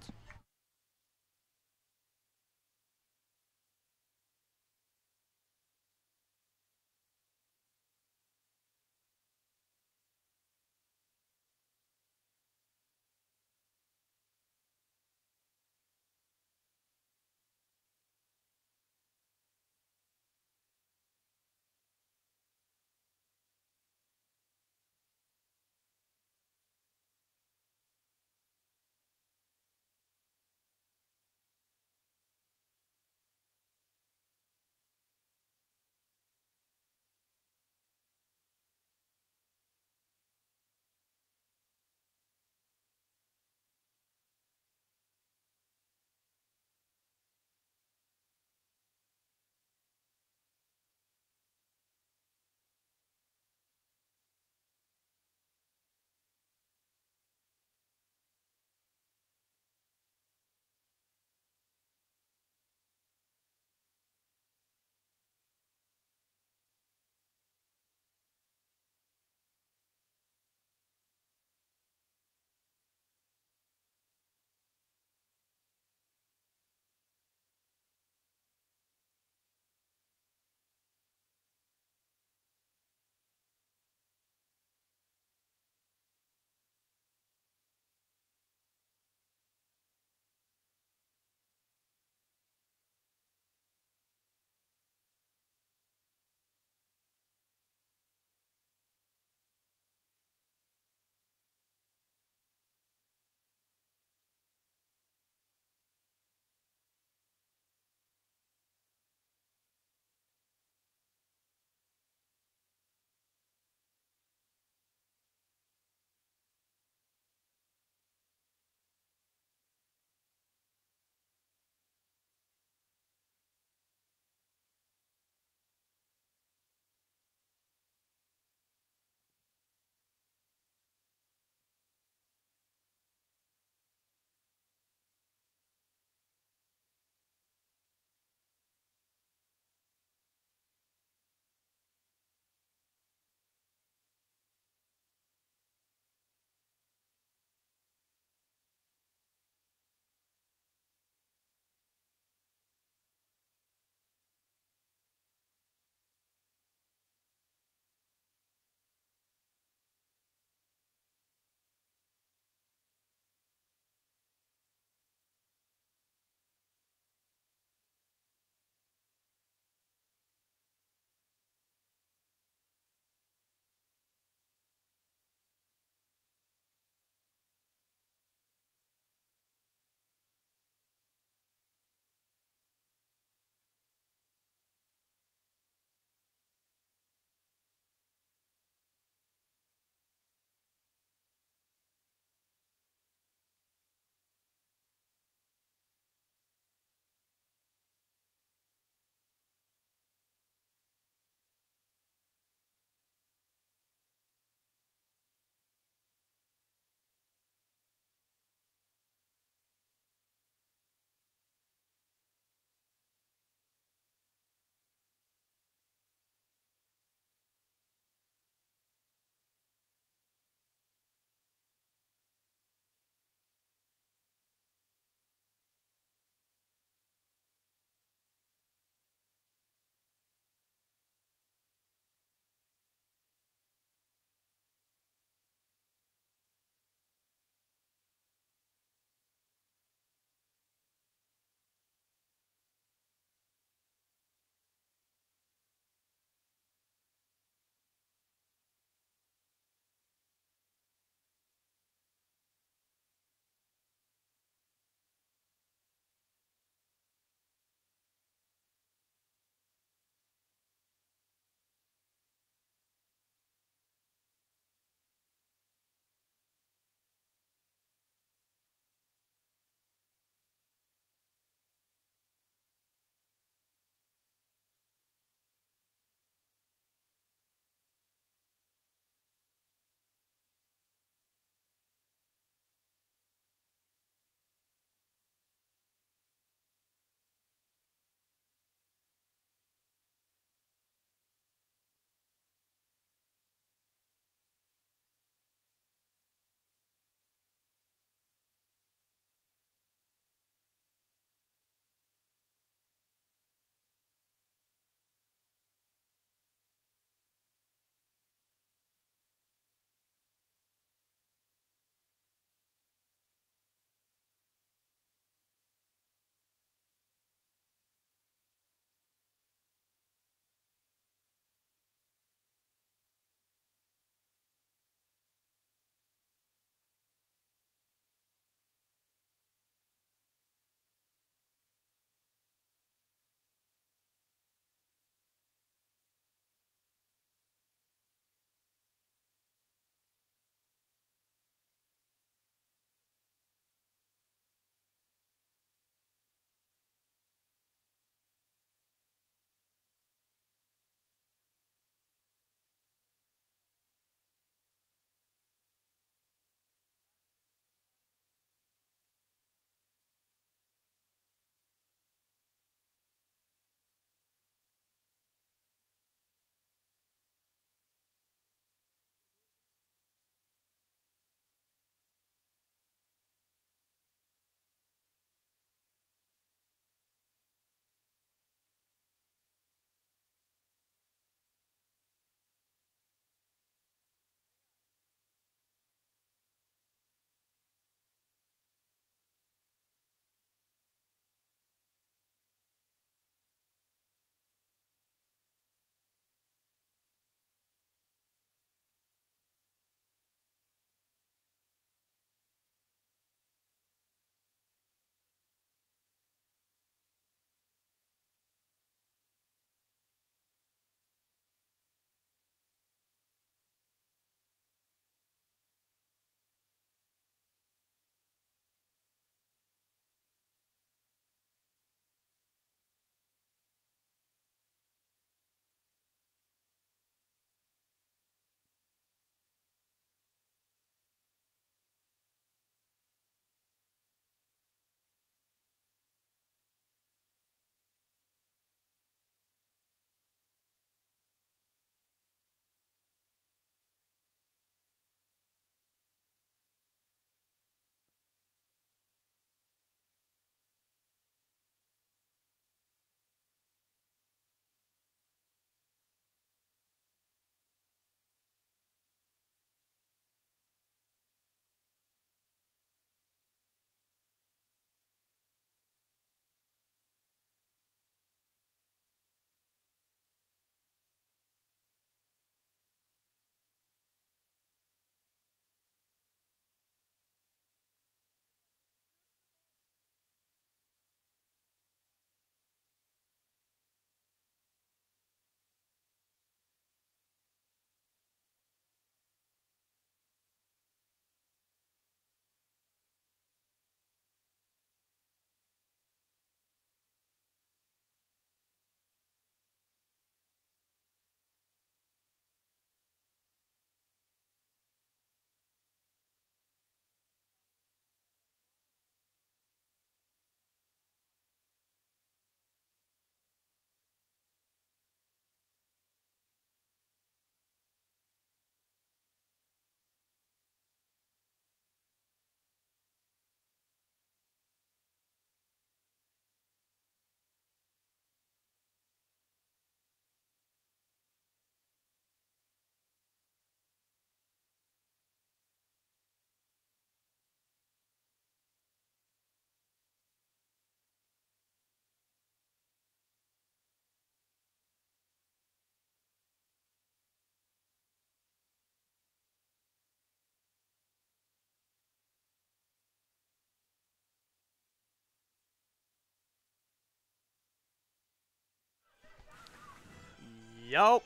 S2: Já,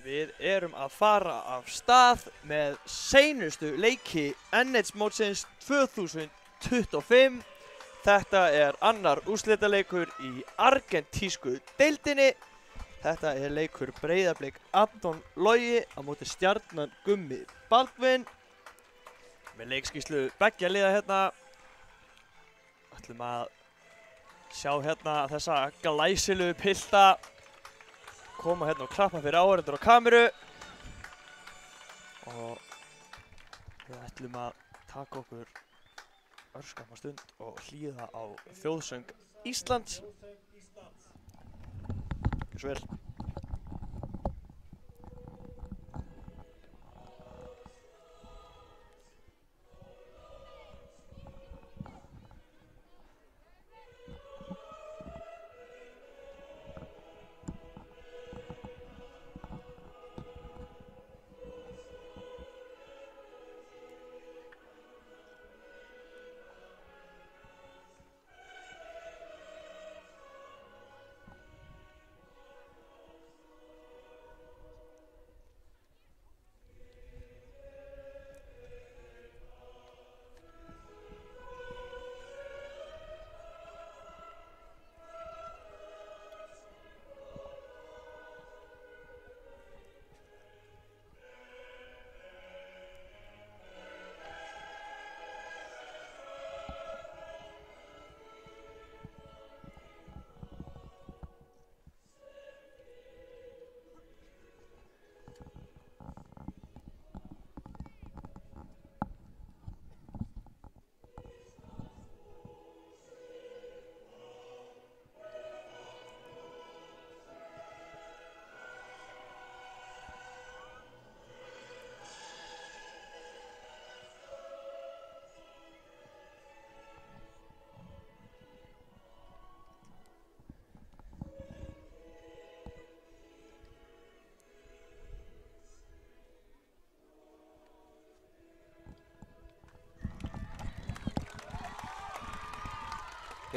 S2: við erum að fara af stað með seinustu leiki NH mótsins 2025. Þetta er annar úrslitaleikur í argentísku deildinni. Þetta er leikur Breiðablik Anton Logi á móti Stjarnan Gummi Baldvin. Með leikskýrslu beggja liða hérna. Ætlum að sjá hérna þessa glæsilegu pilta koma hérna og klappa fyrir áhorfendur á kameru. Og við ætlum að taka okkur örskamma stund og hlýða á þjóðsöng Íslands. Gjörðu svo vel.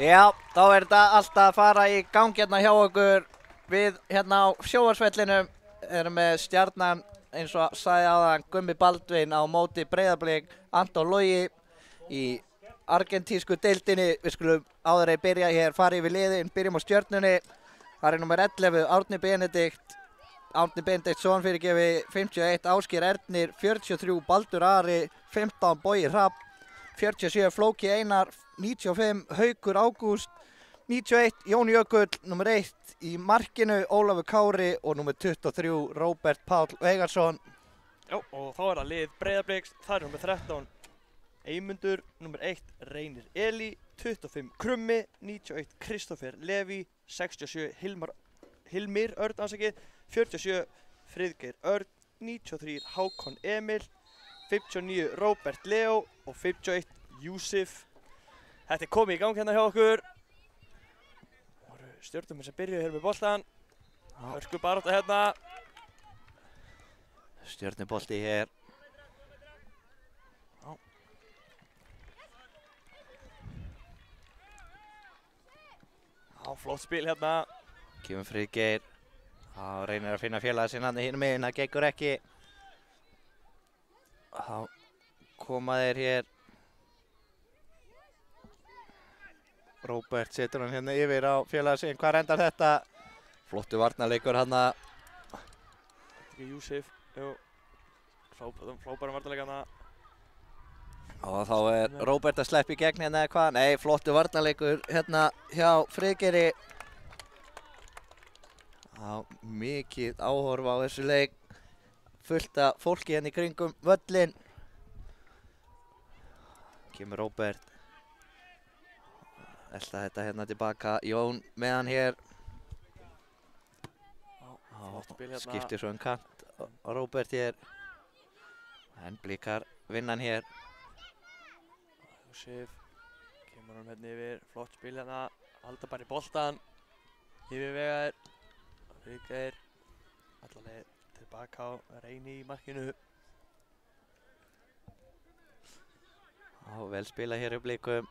S1: Já, þá er þetta alltaf að fara í gang hérna hjá okkur. Við hérna á sjónvarpsvellinum erum með Stjarnan, eins og sagði áðan, Gummi Baldvin á móti Breiðablik Anton Logi í argentísku deildinni. Við skulum áður að byrja hér, fara yfir liðin, byrjum á Stjörnunni. Það er nummer 11, Árni Benediktsson fyrirgefi 51, Ásgeir Ernir 43, Baldur Ari 15, Bogi Hrafn 47, Flóki Einar 95, Haukur Ágúst 91, Jón Jökull nummer 1 í markinu, Ólafur Kári og nummer 23, Róbert Páll Veigarsson.
S2: Já, og þá er það lið Breiðabliks. Það er nummer 13, Eymundur, nummer 1, Reynir Eli, 25, Krummi, 91, Kristófer Levi, 67, Hilmir Örn, 47, Friðgeir Örn, 93, Hákon Emil, 59, Róbert Leo og 51, Júsif. Þetta er komið í gang hérna hjá okkur. Það eru Stjörnumenn sem byrjuðu hér með boltan. Hörku barátta hérna.
S1: Stjörnubolti hér.
S2: Já, flott spil hérna.
S1: Kemur Friðgeir. Þá reynir að finna félaga sinna hinum megin, það gengur ekki. Þá koma þeir hér. Róbert setur hann hérna yfir á félaga sinn. Hvar endar þetta? Flottu varnarleikur hérna.
S2: Þetta er Júsif. Jú. Frábærum varnarleik hérna.
S1: Og þá er Róbert að sleppa í gegn hérna eða hvað? Nei, flottu varnarleikur hérna hjá Friðgeiri. Já, mikið áhorf á þessu leik. Fullt af fólki hérna í kringum völlin. Kemur Róbert. Elta þetta hérna tilbaka. Jón með hann hér.
S2: Flott spil hérna.
S1: Skiptir svo kant á Róbert hér. En Blikar vinnan hér.
S2: Júsif. Kemur hann hérna yfir. Flott spil hérna. Halda bara í boltan. Yfirvegaðir. Friðgeir. Allaveg tilbaka á Reyni í markinu.
S1: Já, vel spila hér í Blikum.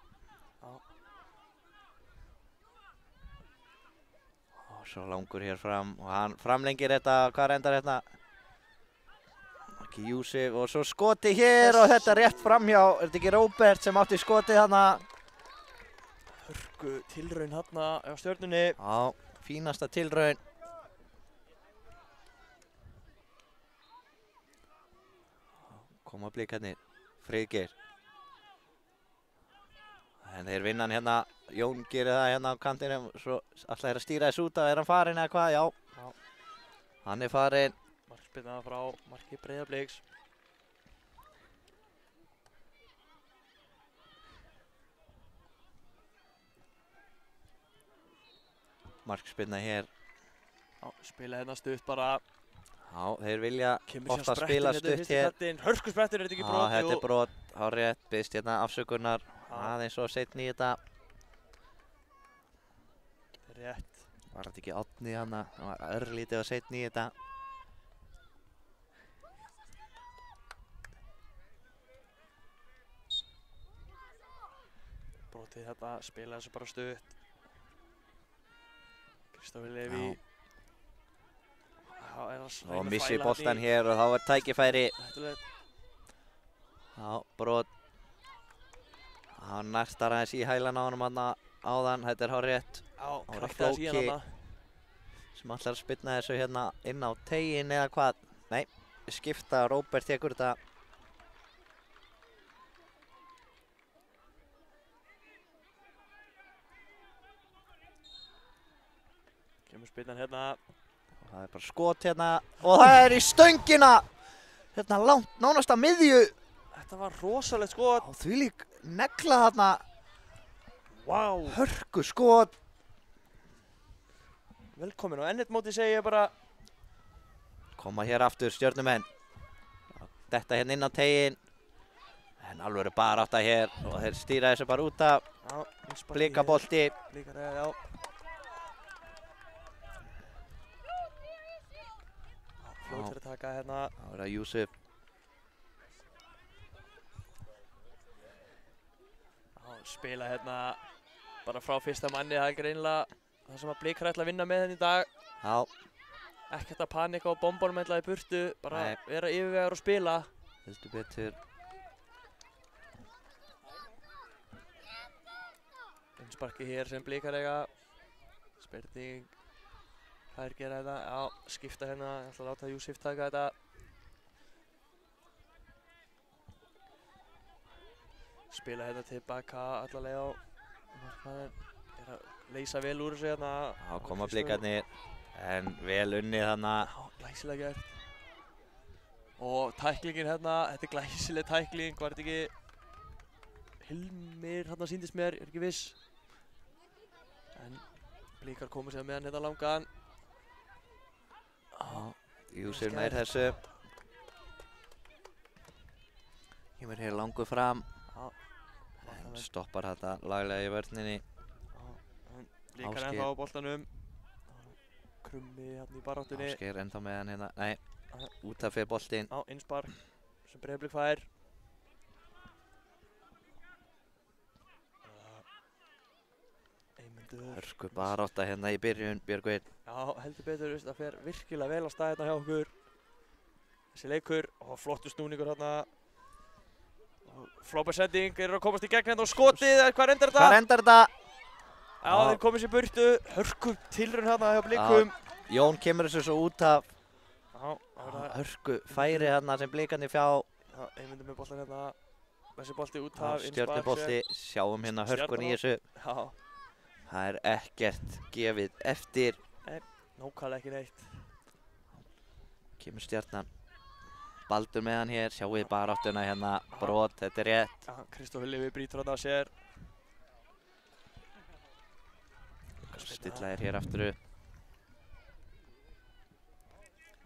S1: Svo langur hér fram og hann framlengir þetta, hvað endar þetta? Ekki Júsef og svo skoti hér og þetta rétt framhjá, er þetta ekki Róbert sem átti skotið þarna?
S2: Hörku tilraun þarna á Stjörnunni.
S1: Já, fínasta tilraun. Koma blikarnir, Friðgeir. En þeir vinna hann hérna, Jón gerir það hérna á kantinum, svo alltaf að stýra þessu út af, hann farinn eða hvað? Já. Hann farinn.
S2: Markspyrna frá marki Breiðabliks.
S1: Markspyrna hér.
S2: Já, spila hérna stutt bara.
S1: Já, þeir vilja ofta spila stutt hér.
S2: Hörkusprettur, er þetta ekki brot?
S1: Já, þetta er brot, hárrétt, biðst hérna afsökunar. Aðeins svo seinni í þetta.
S2: Rétt.
S1: Var þetta ekki Árni hana, það var örlítið og seinni í þetta.
S2: Brotið þetta, spila þessu bara stutt. Kristófer Leví.
S1: Og missi boltan hér og þá var tækifæri. Já, brot. Hann næstar aðeins í hælan á honum hana áðan, þetta er hárrétt.
S2: Já, krækti aðeins í hann hana.
S1: Sem ætlar að spyrna þessu hérna inn á tegin eða hvað. Nei, skipta, Róbert tekur þetta.
S2: Kemur spyrnan hérna.
S1: Og það er bara skot hérna og það er í stöngina! Hérna langt, nánast að miðju.
S2: Þetta var rosalegt skot.
S1: Og þvílík negla þarna.
S2: Vá.
S1: Hörku skot.
S2: Velkomin og ennett móti segi ég bara.
S1: Koma hér aftur Stjörnumenn. Detta hérna inn á tegin. En alveg bara átta hér og þeir stýra þessu bara út af.
S2: Já,
S1: Blikabolti.
S2: Blikar, já. Fljótur að taka hérna.
S1: Það var að Júsef.
S2: Spila hérna bara frá fyrsta manni, það er greinilega það sem að Blikar ætla að vinna með henni í dag.
S1: Já.
S2: Ekkert að panika og bombanum ætla í burtu, bara vera yfirvegar og spila.
S1: Heldur betur.
S2: Innsparki hér sem Blikar eiga. Spurning, hvað gera þetta? Já, skipta hérna, ég ætla að láta Júsef taka þetta. Spila hérna tilbaka allavega á markmaðurinn. Er að leysa vel úr þessu hérna.
S1: Já, koma Blikarnir. En vel unnið þarna.
S2: Já, glæsilega gert. Og tæklingin hérna, þetta er glæsileg tækling. Var þetta ekki Hilmir hérna sýndist mér, ég er ekki viss. En Blikar komur sér með hann hérna langan.
S1: Já, Júsef nær þessu. Kemur hér langur fram. En stoppar þetta laglega í vörninni.
S2: Blikar ennþá á boltanum. Krummi hérna í baráttunni.
S1: Ásgeir ennþá með hann hérna. Nei, út af fyrir boltinn.
S2: Já, innspark sem Breiðablik fær.
S1: Hörku barátta hérna í byrjun, Björgvin.
S2: Já, heldur betur, það fer virkilega vel á stað hérna hjá okkur. Þessi leikur, og flottur snúningur hérna. Frábær sending, eru að komast í gegn hérna og skotið, hvað endar þetta?
S1: Hvað endar þetta?
S2: Já, þeir komið sér burtu, hörku tilraun hérna hjá Blikum.
S1: Jón kemur þessu svo út af.
S2: Já,
S1: hörku færi hérna sem Blikarnir fjá.
S2: Já, Eymundur með boltan hérna, þessi bolti út af,
S1: Stjörnubolti, sjáum hérna hörkun í þessu.
S2: Já.
S1: Það er ekkert gefið eftir.
S2: Nei, nákvæmlega ekki neitt.
S1: Kemur Stjarnan. Baldur með hann hér, sjáum við baráttuna hérna, brot, þetta er rétt.
S2: Já, Kristófer Leví brýtur hann á sér.
S1: Stilla hér aftur upp.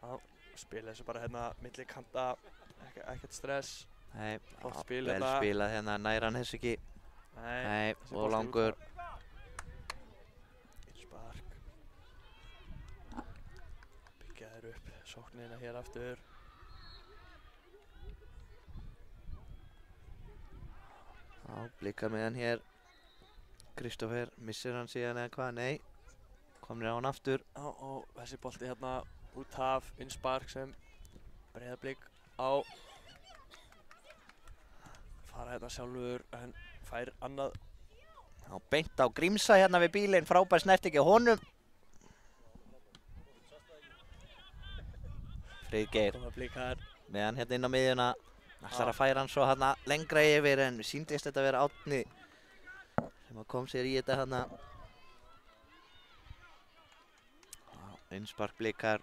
S2: Já, spila þessu bara hérna milli kanta, ekkert stress.
S1: Nei,
S2: vel
S1: spilað hérna, nær hann þessu ekki. Nei, og langur.
S2: Innspark. Byggja þér upp, sóknina hér aftur.
S1: Já, Blikar með hann hér. Kristófer, missir hann síðan eða hvað? Nei. komnir á hann aftur.
S2: Já, og þessi bolti hérna út af innspark sem Breiðablik á. Fara hérna sjálfur en fær annað.
S1: Já, beint á Grímsa hérna við bílinn, frábær snerting á honum. Friðgeir
S2: Koma Blikar.
S1: með hann hérna inn á miðjuna. Ætlar að færa hann svo hérna lengra yfir en síndist þetta að vera Árni sem að kom sér í þetta hérna. Innspark Blikar.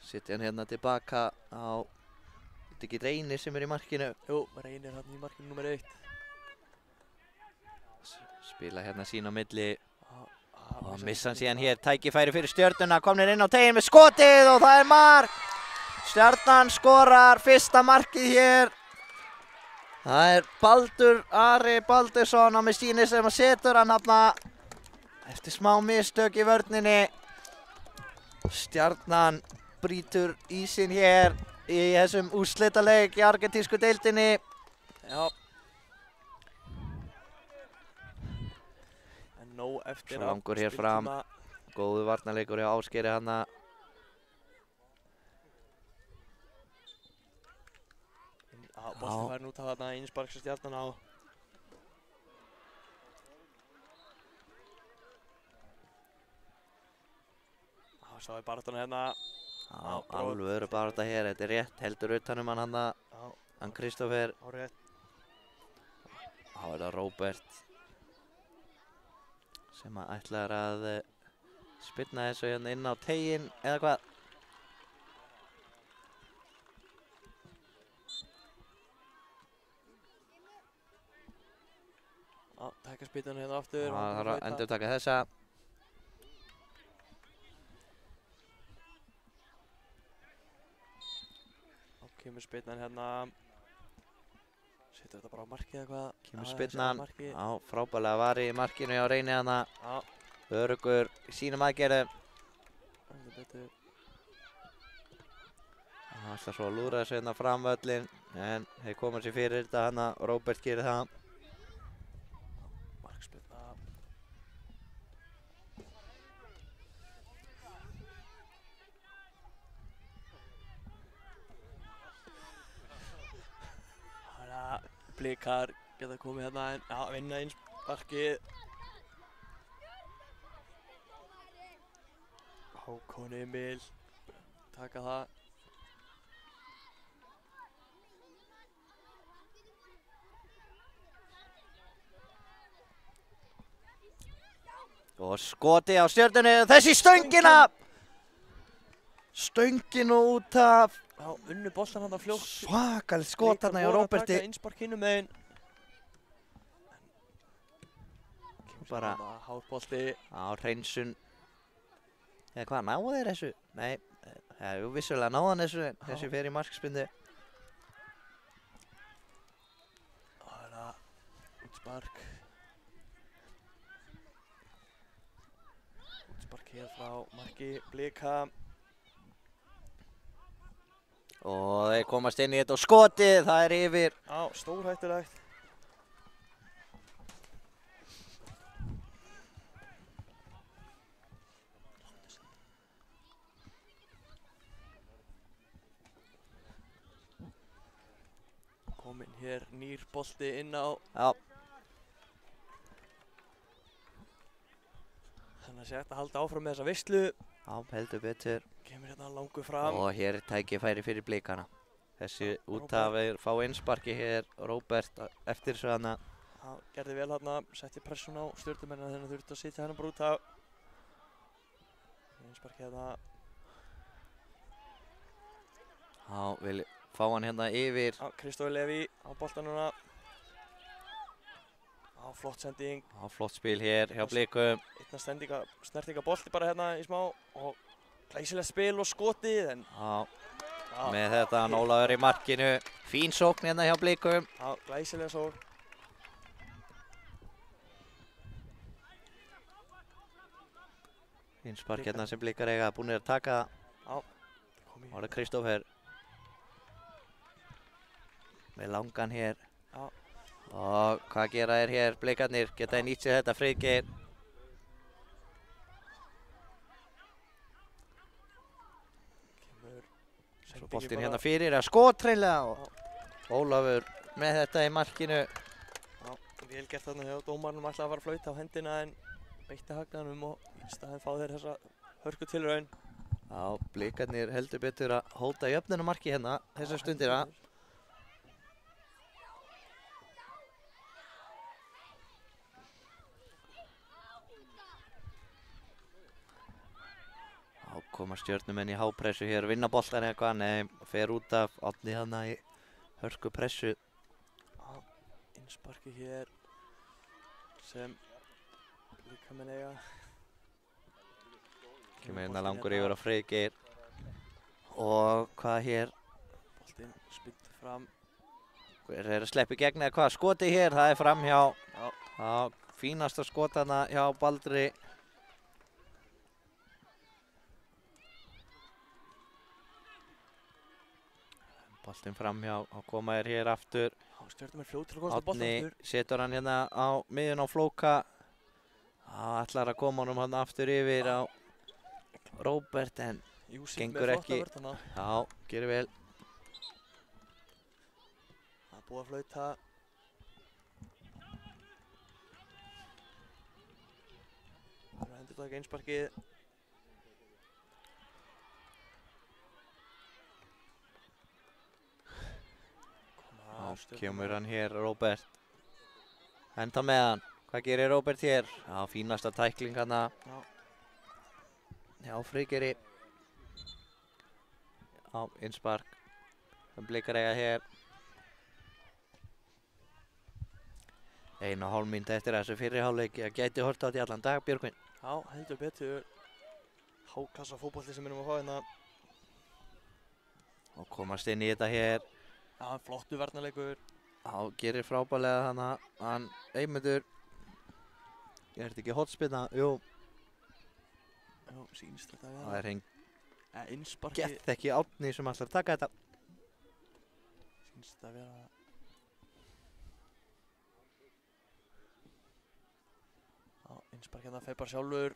S1: Setja hann hérna tilbaka á, þetta ekki Reynir sem er í markinu.
S2: Jú, Reynir hann í markinu nummer 1.
S1: Spila hérna sín á milli og
S2: Og
S1: missa hann síðan hér. Tækifæri fyrir Stjörnuna, komnir inn á teginn með skotið og það er mark! Stjarnan skorar fyrsta markið hér. Það er Baldur Ari Baldursson á með síni sem að setur hann hérna eftir smá mistök í vörninni. Stjarnan brýtur ísinn hér í þessum úrslitaleik í argentísku deildinni.
S2: Já. En nóg eftir
S1: Svo langur hér fram. Góðu varnarleikur hjá Ásgeiri hana.
S2: Bolti fær nú út af þarna innspark sem Stjarnan á. Sá við baráttuna hérna.
S1: Já, alvöru barátta hér, þetta er rétt, heldur utanum hann hana, hann Kristoffer.
S2: Hárétt.
S1: Þá er það Róbert sem að ætlar að spyrna þessu hérna inn á teginn eða hvað.
S2: Já, taka spýtan hérna aftur.
S1: Það þarf að endurtaka þessa.
S2: Kemur spyrnan hérna. Setur þetta bara á markið eða hvað?
S1: Kemur spyrnan á frábærlega vari í markinu hjá Reyni hana.
S2: Já.
S1: Öruggur í sínum aðgerðum.
S2: Heldur betur.
S1: Það ætlar svo að lúra þessu hérna fram völlin en þeir koma sér fyrir þetta hana. Róbert gerir það.
S2: Markspyrna. Blikar geta komið hérna en vinna innsparkið. Hákon Emil taka það.
S1: Og skoti á Stjörnunni, þessi stöngina! Stöngin út af
S2: Já, unnu boltan hann fljótt.
S1: svakalegt skot þarna hjá Róberti.
S2: Taka innspark hinum megin.
S1: Bara
S2: hárbolti.
S1: á hreinsun. Eða hvað, náðu þeir þessu? Nei, jú, vissulega náðu hann þessu en þessi fer í markspyndu.
S2: Það er það útspark. Útspark hér frá marki Blika.
S1: Og þeir komast inn í þetta og skotið, það er yfir.
S2: Já, stórhættulegt. Kominn hér nýr bolti inn á.
S1: Já,
S2: Þannig að sé hægt að halda áfram með þessa veislu.
S1: já, heldur betur.
S2: Kemur hérna langur fram.
S1: Og hér er tækifæri fyrir Blikana. Þessi út af fá einsparki hér, Róbert eftir þessu hana.
S2: Já, gerði vel hérna, setti pressun á Stjörnumennina þegar þurfti að sitja hérna bara út af. Einsparki hérna.
S1: Já, vil fá hann hérna yfir.
S2: Já, Kristófi Leví á boltan núna. Já, flott sending.
S1: Já, flott spil hér hjá Blikum.
S2: Einna snertinga bolti bara hérna í smá. Og glæsilegt spil og skotið en
S1: Já, með þetta hann Ólafur í markinu. Fín sókn hérna hjá Blikum.
S2: já, glæsilega sókn.
S1: Innspark hérna sem Blikar eiga búinir að taka.
S2: Já, kom í.
S1: Og það er Kristófer. Með langan hér.
S2: Já.
S1: Og hvað gera þeir hér, Blikarnir? Geta þeir nýtt sér þetta, Friðgeir? boltinn hérna fyrir að skotreinlega og Ólafur með þetta í markinu.
S2: Já, vel gert þarna hjá dómarnum, ætlaði að fara að flauta á hendina en beitti hagnaðanum og í staðinn fá þeir þessa hörku tilraun.
S1: Já, Blikarnir heldur betur að hóta jöfnunamarki hérna þessa stundina. Þá koma stjörnumenn í hápressu hér, vinna boltan eitthvað, nei, fer út af Árni þarna í hörku pressu.
S2: Já, innsparki hér sem Blikamenn eiga.
S1: Kemur hérna langur yfir á Friðgeir. Og hvað hér?
S2: Boltinn spiltur fram.
S1: Hver er að sleppa í gegn eða hvað? Skoti hér, það er framhjá.
S2: Já.
S1: Já, fínasta skotana hjá Baldri. Boltinn framhjá, og koma þér hér aftur.
S2: Já, stjörnumenn fljót til að komast á boltann
S1: Árni
S2: aftur.
S1: setur hann hérna á miðjun á Flóka. Ætlar að koma honum hann aftur yfir á Róbert en
S2: Júsif
S1: gengur
S2: með
S1: ekki.
S2: flotta vörn þarna.
S1: já, gerir vel.
S2: Það er búið að flauta. Það er að hendur taka einsparkið.
S1: Já, kemur hann hér, Róbert. Henda með hann. Hvað gerir Róbert hér? Já, fínasta tækling hana.
S2: Já.
S1: Já, Friðgeiri. Já, innspark. Það Blikar eiga hér. 1,5 mínúta eftir þessu fyrri hálfleik. Ég gæti hort á því allan dag, Björgvin.
S2: Já, heldur betur. Háklassa fótbolti sem við erum að fá hérna.
S1: Og komast inn í þetta hér.
S2: Já, flottu varnarleikur.
S1: Já, gerir frábærlega hana. Hann Eymundur. Er þetta ekki hotspinna? Jú,
S2: Já, sýnist þetta að
S1: það
S2: vera.
S1: er heng
S2: Einsparkið.
S1: gett ekki Árni sem ætlar að taka þetta.
S2: Sýnist þetta að vera. Já, einsparkið hérna fer bara sjálfur.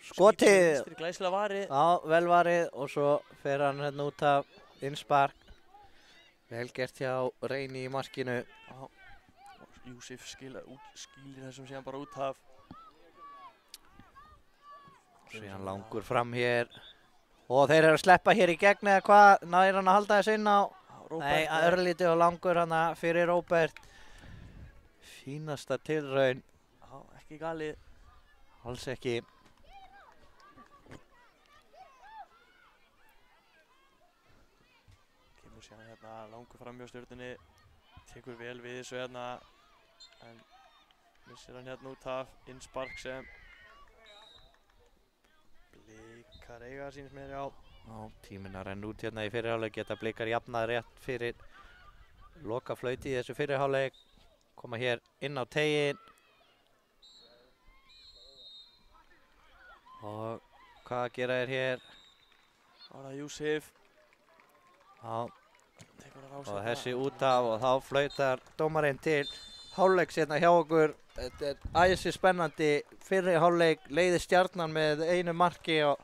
S1: Skotið!
S2: Vinstri glæsilega varið.
S1: Já, vel varið og svo fer hann hérna út af innspark. Vel gert hjá Reyni í markinu.
S2: Já, og Júsif skýlir þessum síðan bara út af.
S1: Síðan langur fram hér. Og þeir eru að sleppa hér í gegn eða hvað? Nær hann að halda þess inn á? Nei, örlítið og langur hann fyrir Róbert. Fínasta tilraun.
S2: Já, ekki galið.
S1: Alls ekki.
S2: Kemur síðan hérna langur fram hjá stjörnunni. Tekur vel við þessu hérna. En missir hann hérna út af innspark sem Blikar eiga sýnist mér, já.
S1: Já, tíminn að renna út hérna í fyrirháleik. Geta Blikar jafnað rétt fyrir loka flauti í þessu fyrirháleik. Koma hér inn á teginn. Og hvað gera þeir hér?
S2: Það var það Júsif.
S1: Já,
S2: Tekur hann á sig
S1: og
S2: hérna.
S1: þessi út af og þá flautar dómarinn til hálfleiks hérna hjá okkur. Þetta er æsi spennandi fyrri hálfleik, leiði Stjarnan með einu marki og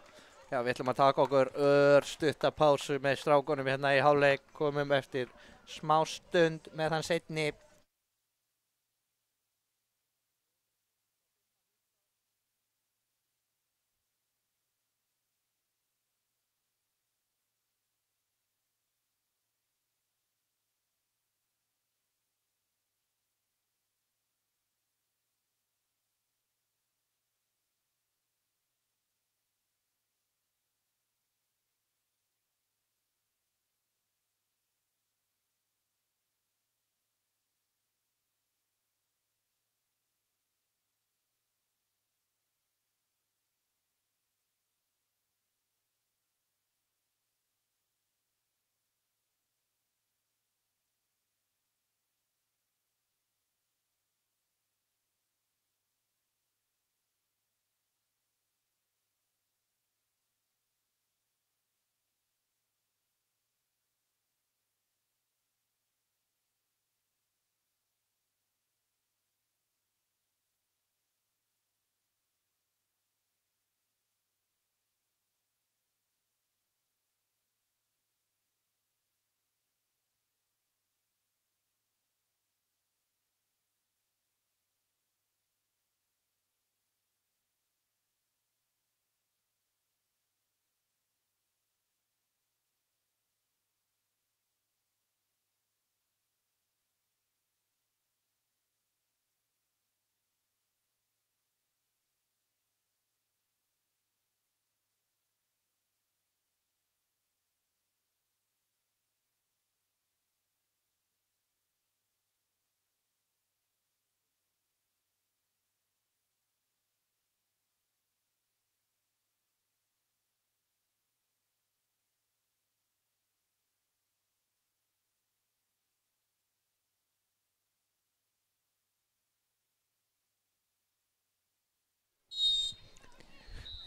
S1: já, við ætlum að taka okkur örstutta pásu með strákunum hérna í hálfleik, komum eftir smá stund með hann seinni.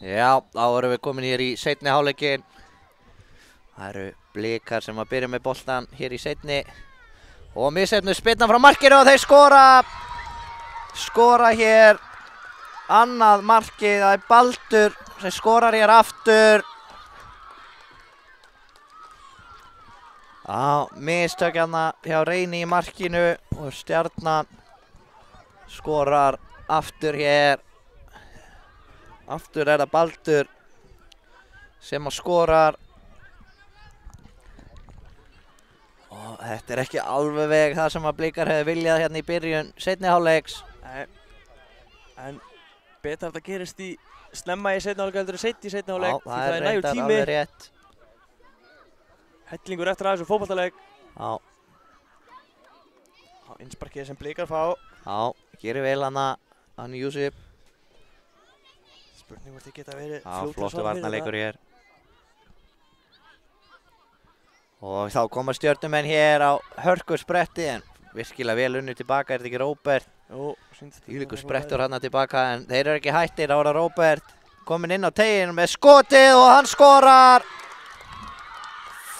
S1: Já, þá erum við komin hér í seinni hálfleikinn. Það eru Blikar sem að byrja með boltan hér í seinni. Og misheppnuð spyrna frá markinu og þeir skora hér annað markið. Það er Baldur sem skorar hér aftur. Já, mistök hérna hjá Reyni í markinu og Stjarnan skorar aftur hér. Aftur er það Baldur sem að skorar. Og þetta er ekki alveg veg það sem að Blikar hefði viljað hérna í byrjun seinni hálfleiks.
S2: Nei, en betra að þetta gerist í snemma í seinni hálfleik heldur en seint í seinni hálfleik.
S1: Já, það er reyndar alveg rétt.
S2: Hellingur eftir að þessu fótboltaleik.
S1: Já.
S2: Á innsparkið sem Blikar fá.
S1: Já, gerir vel hann Júsip.
S2: Spurning hvort þið geta verið
S1: Já, flottu varnarleikur hér. Og þá koma Stjörnumenn hér á hörkuspretti en virkilega vel unnið tilbaka, er þetta ekki Róbert?
S2: Jú,
S1: Þvílíkur sprettur hann tilbaka en þeir eru ekki hættir, þá er það Róbert kominn inn á teginn með skotið og hann skorar!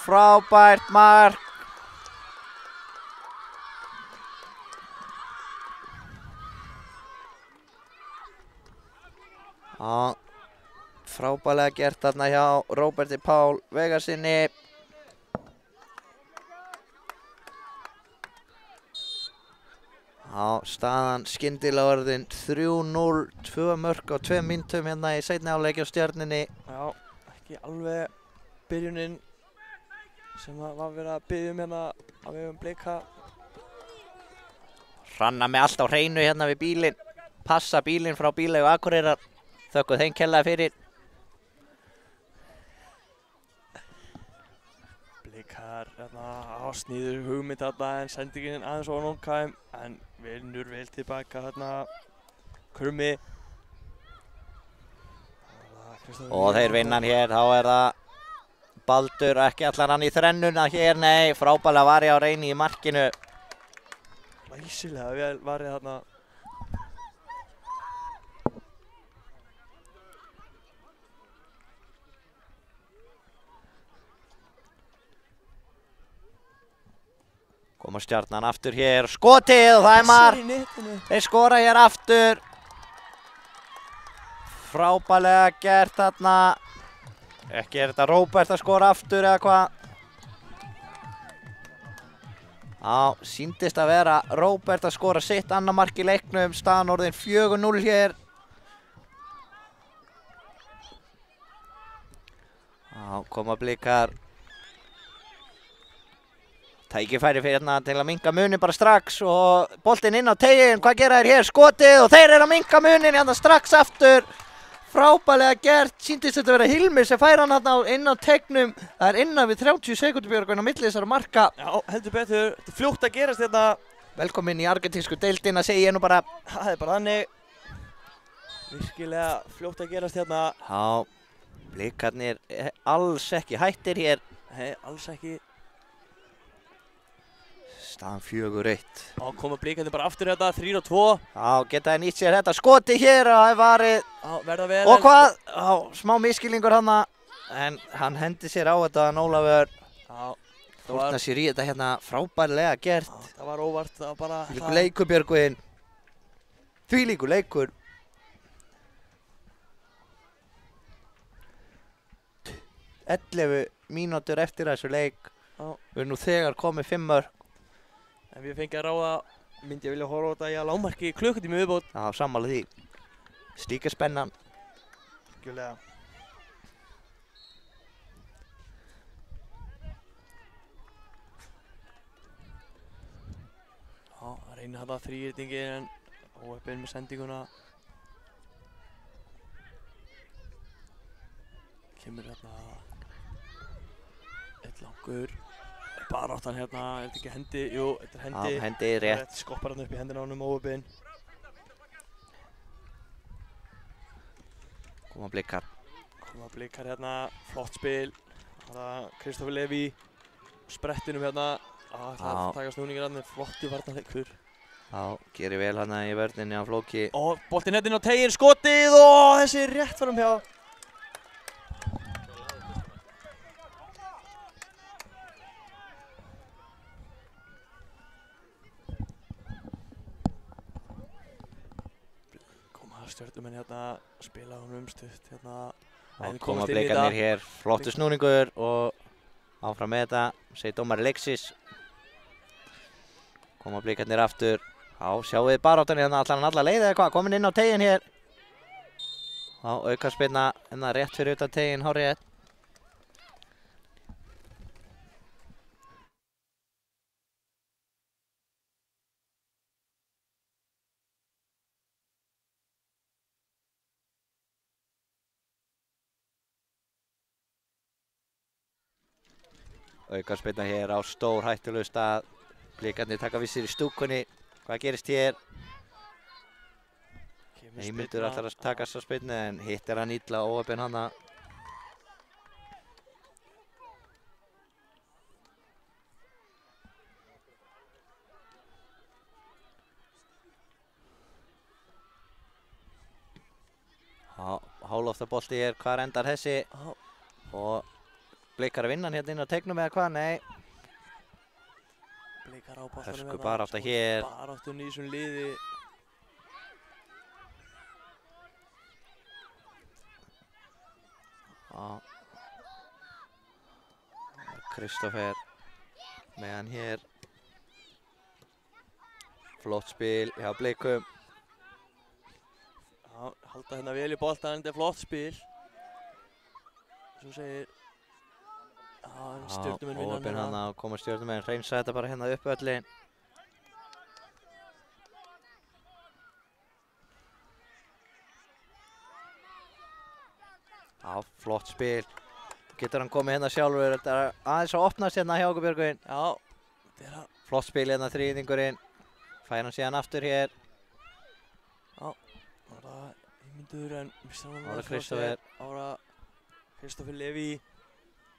S1: Frábært mark! Já, frábærlega gert þarna hjá Róberti Pál Vegarsinni. Já, staðan skyndilega orðin 3-0, 2 mörk á 2 mínútum hérna í seinni hálfleik á Stjörnunni.
S2: Já, ekki alveg byrjunin sem var verið að biðja hérna á vegum Blika.
S1: Hranna með allt á hreinu hérna við bílinn. Passa bílinn frá Bílaugu Akureyrar. Þökkum þeim kærlega fyrir.
S2: Blikar hérna á sníður hugmynd þarna en sendingin aðeins ofan ónkæm en vinnur vel tilbaka þarna Krummi.
S1: Og þeir vinna hann hér, þá er það Baldur, ekki allar hann í þrennuna hér, nei, frábærlega varði á Reyni í markinu.
S2: Læsilega vel varði þarna.
S1: Koma Stjarnan aftur hér, skotið og það er mark. Þeir skora hér aftur. Frábærlega gert þarna. Ekki er þetta Róbert að skora aftur eða hvað? Já, sýndist að vera Róbert að skora sitt annað mark í leiknum. Staðan orðin 4-0 hér. Já, koma Blikar. Tækifæri fyrir hérna til að minnka munin bara strax og boltinn inn á teginn. Hvað gera þeir hér? Skotið og þeir eru að minnka munin hérna strax aftur. Frábærlega gert. Sýndist þetta að vera Hilmir sem fær hann hérna inn á tegnum. Það er innan við 30 sekúndubjörgun á milli þessara marka.
S2: Já, heldur betur. Þetta er fljótt að gerast hérna.
S1: Velkomin í argentísku deildina, segi ég nú bara.
S2: Það er bara þannig. Virkilega fljótt að gerast hérna.
S1: Já, Blikarnir alls ekki hættir hér.
S2: Nei, alls ekki.
S1: Staðan 4-1.
S2: Já, koma Blikarnir bara aftur hérna, 3-2.
S1: Já, geta þeir nýtt sér þetta skoti hér og það er varið.
S2: Já, verða vel.
S1: Og hvað? Já, smá miskilningur hana. En hann hendi sér á þetta, Ólafur.
S2: Já.
S1: Fórna sér í þetta hérna frábærlega gert.
S2: Já, það var óvart, það var bara...
S1: Þvílíkur leikur, Björgvin. Þvílíkur leikur. Mínútur eftir þessu leik.
S2: Já.
S1: Við erum nú þegar komið 5 mörk.
S2: En við fengið að ráða, myndi ég vilja horfa á þetta í að lágmarki klukkutími viðbót.
S1: Já, sammála því. Slík er spennan.
S2: Gjörlega. Já, það reynir þetta þríhyrtingin en óheppinn með sendinguna. Kemur hérna eitt langur. Baráttan hérna, er þetta ekki hendi? Jú, þetta er hendi.
S1: Já, hendi er rétt.
S2: Skoppar hann upp í hendina á honum óheppinn.
S1: Koma Blikar.
S2: Koma Blikar hérna, flott spil. Það er Kristoffer Leví. Sprettinum hérna. Það er að taka snúningir hérna, flotti varnarleikur.
S1: Já, gerir vel hana í vörninni á Flóki.
S2: Og boltinn hérna inn á teginn, skotið og þessi rétt fram hjá Stjörnumenn hérna spila honum stutt hérna.
S1: Og
S2: En
S1: koma
S2: komast inn í
S1: blikarnir
S2: þetta.
S1: hér, flottu snúningur og áfram með þetta, segir dómari leiksins. Koma blikarnir aftur. Já, sjáum við baráttunni hérna, allan alla leið eða hvað, komin inn á tegin hér. Já, aukaspyrna, hérna rétt fyrir utan tegin, hárrétt. Aukaspyrna hér á stór hættulegu stað. Blikarnir taka við sér í stúkunni. Hvað gerist hér? Heimildur ætlar að taka þessa spyrnu en hittir hann illa óheppinn hana. Háloftabolti hér, hvar endar þessi? Og Blikar að vinna hann hérna inn á teignum eða hvað? Nei.
S2: Blikar á boltanum
S1: Hörku barátta hér.
S2: Baráttun í þessum liði.
S1: Kristoffer með hann hér. Flott spil hjá Blikum.
S2: Já, halda hérna vel í boltan, þetta er flott spil. Svo segir Stjörnumenn vinna
S1: óheppinn hann að koma Stjörnumenn, hreinsa þetta bara hérna upp öllin. Já, flott spil. Getur hann komið hérna sjálfur, þetta er aðeins að opnast hérna hjá okkur Björgvin.
S2: Já, þetta er að...
S1: Flott spil hérna þriðingurinn. Fær hann síðan aftur hér.
S2: Já, það var það Ímyndur en missar hann
S1: Ára Kristoffer.
S2: Ára Kristoffer Leví.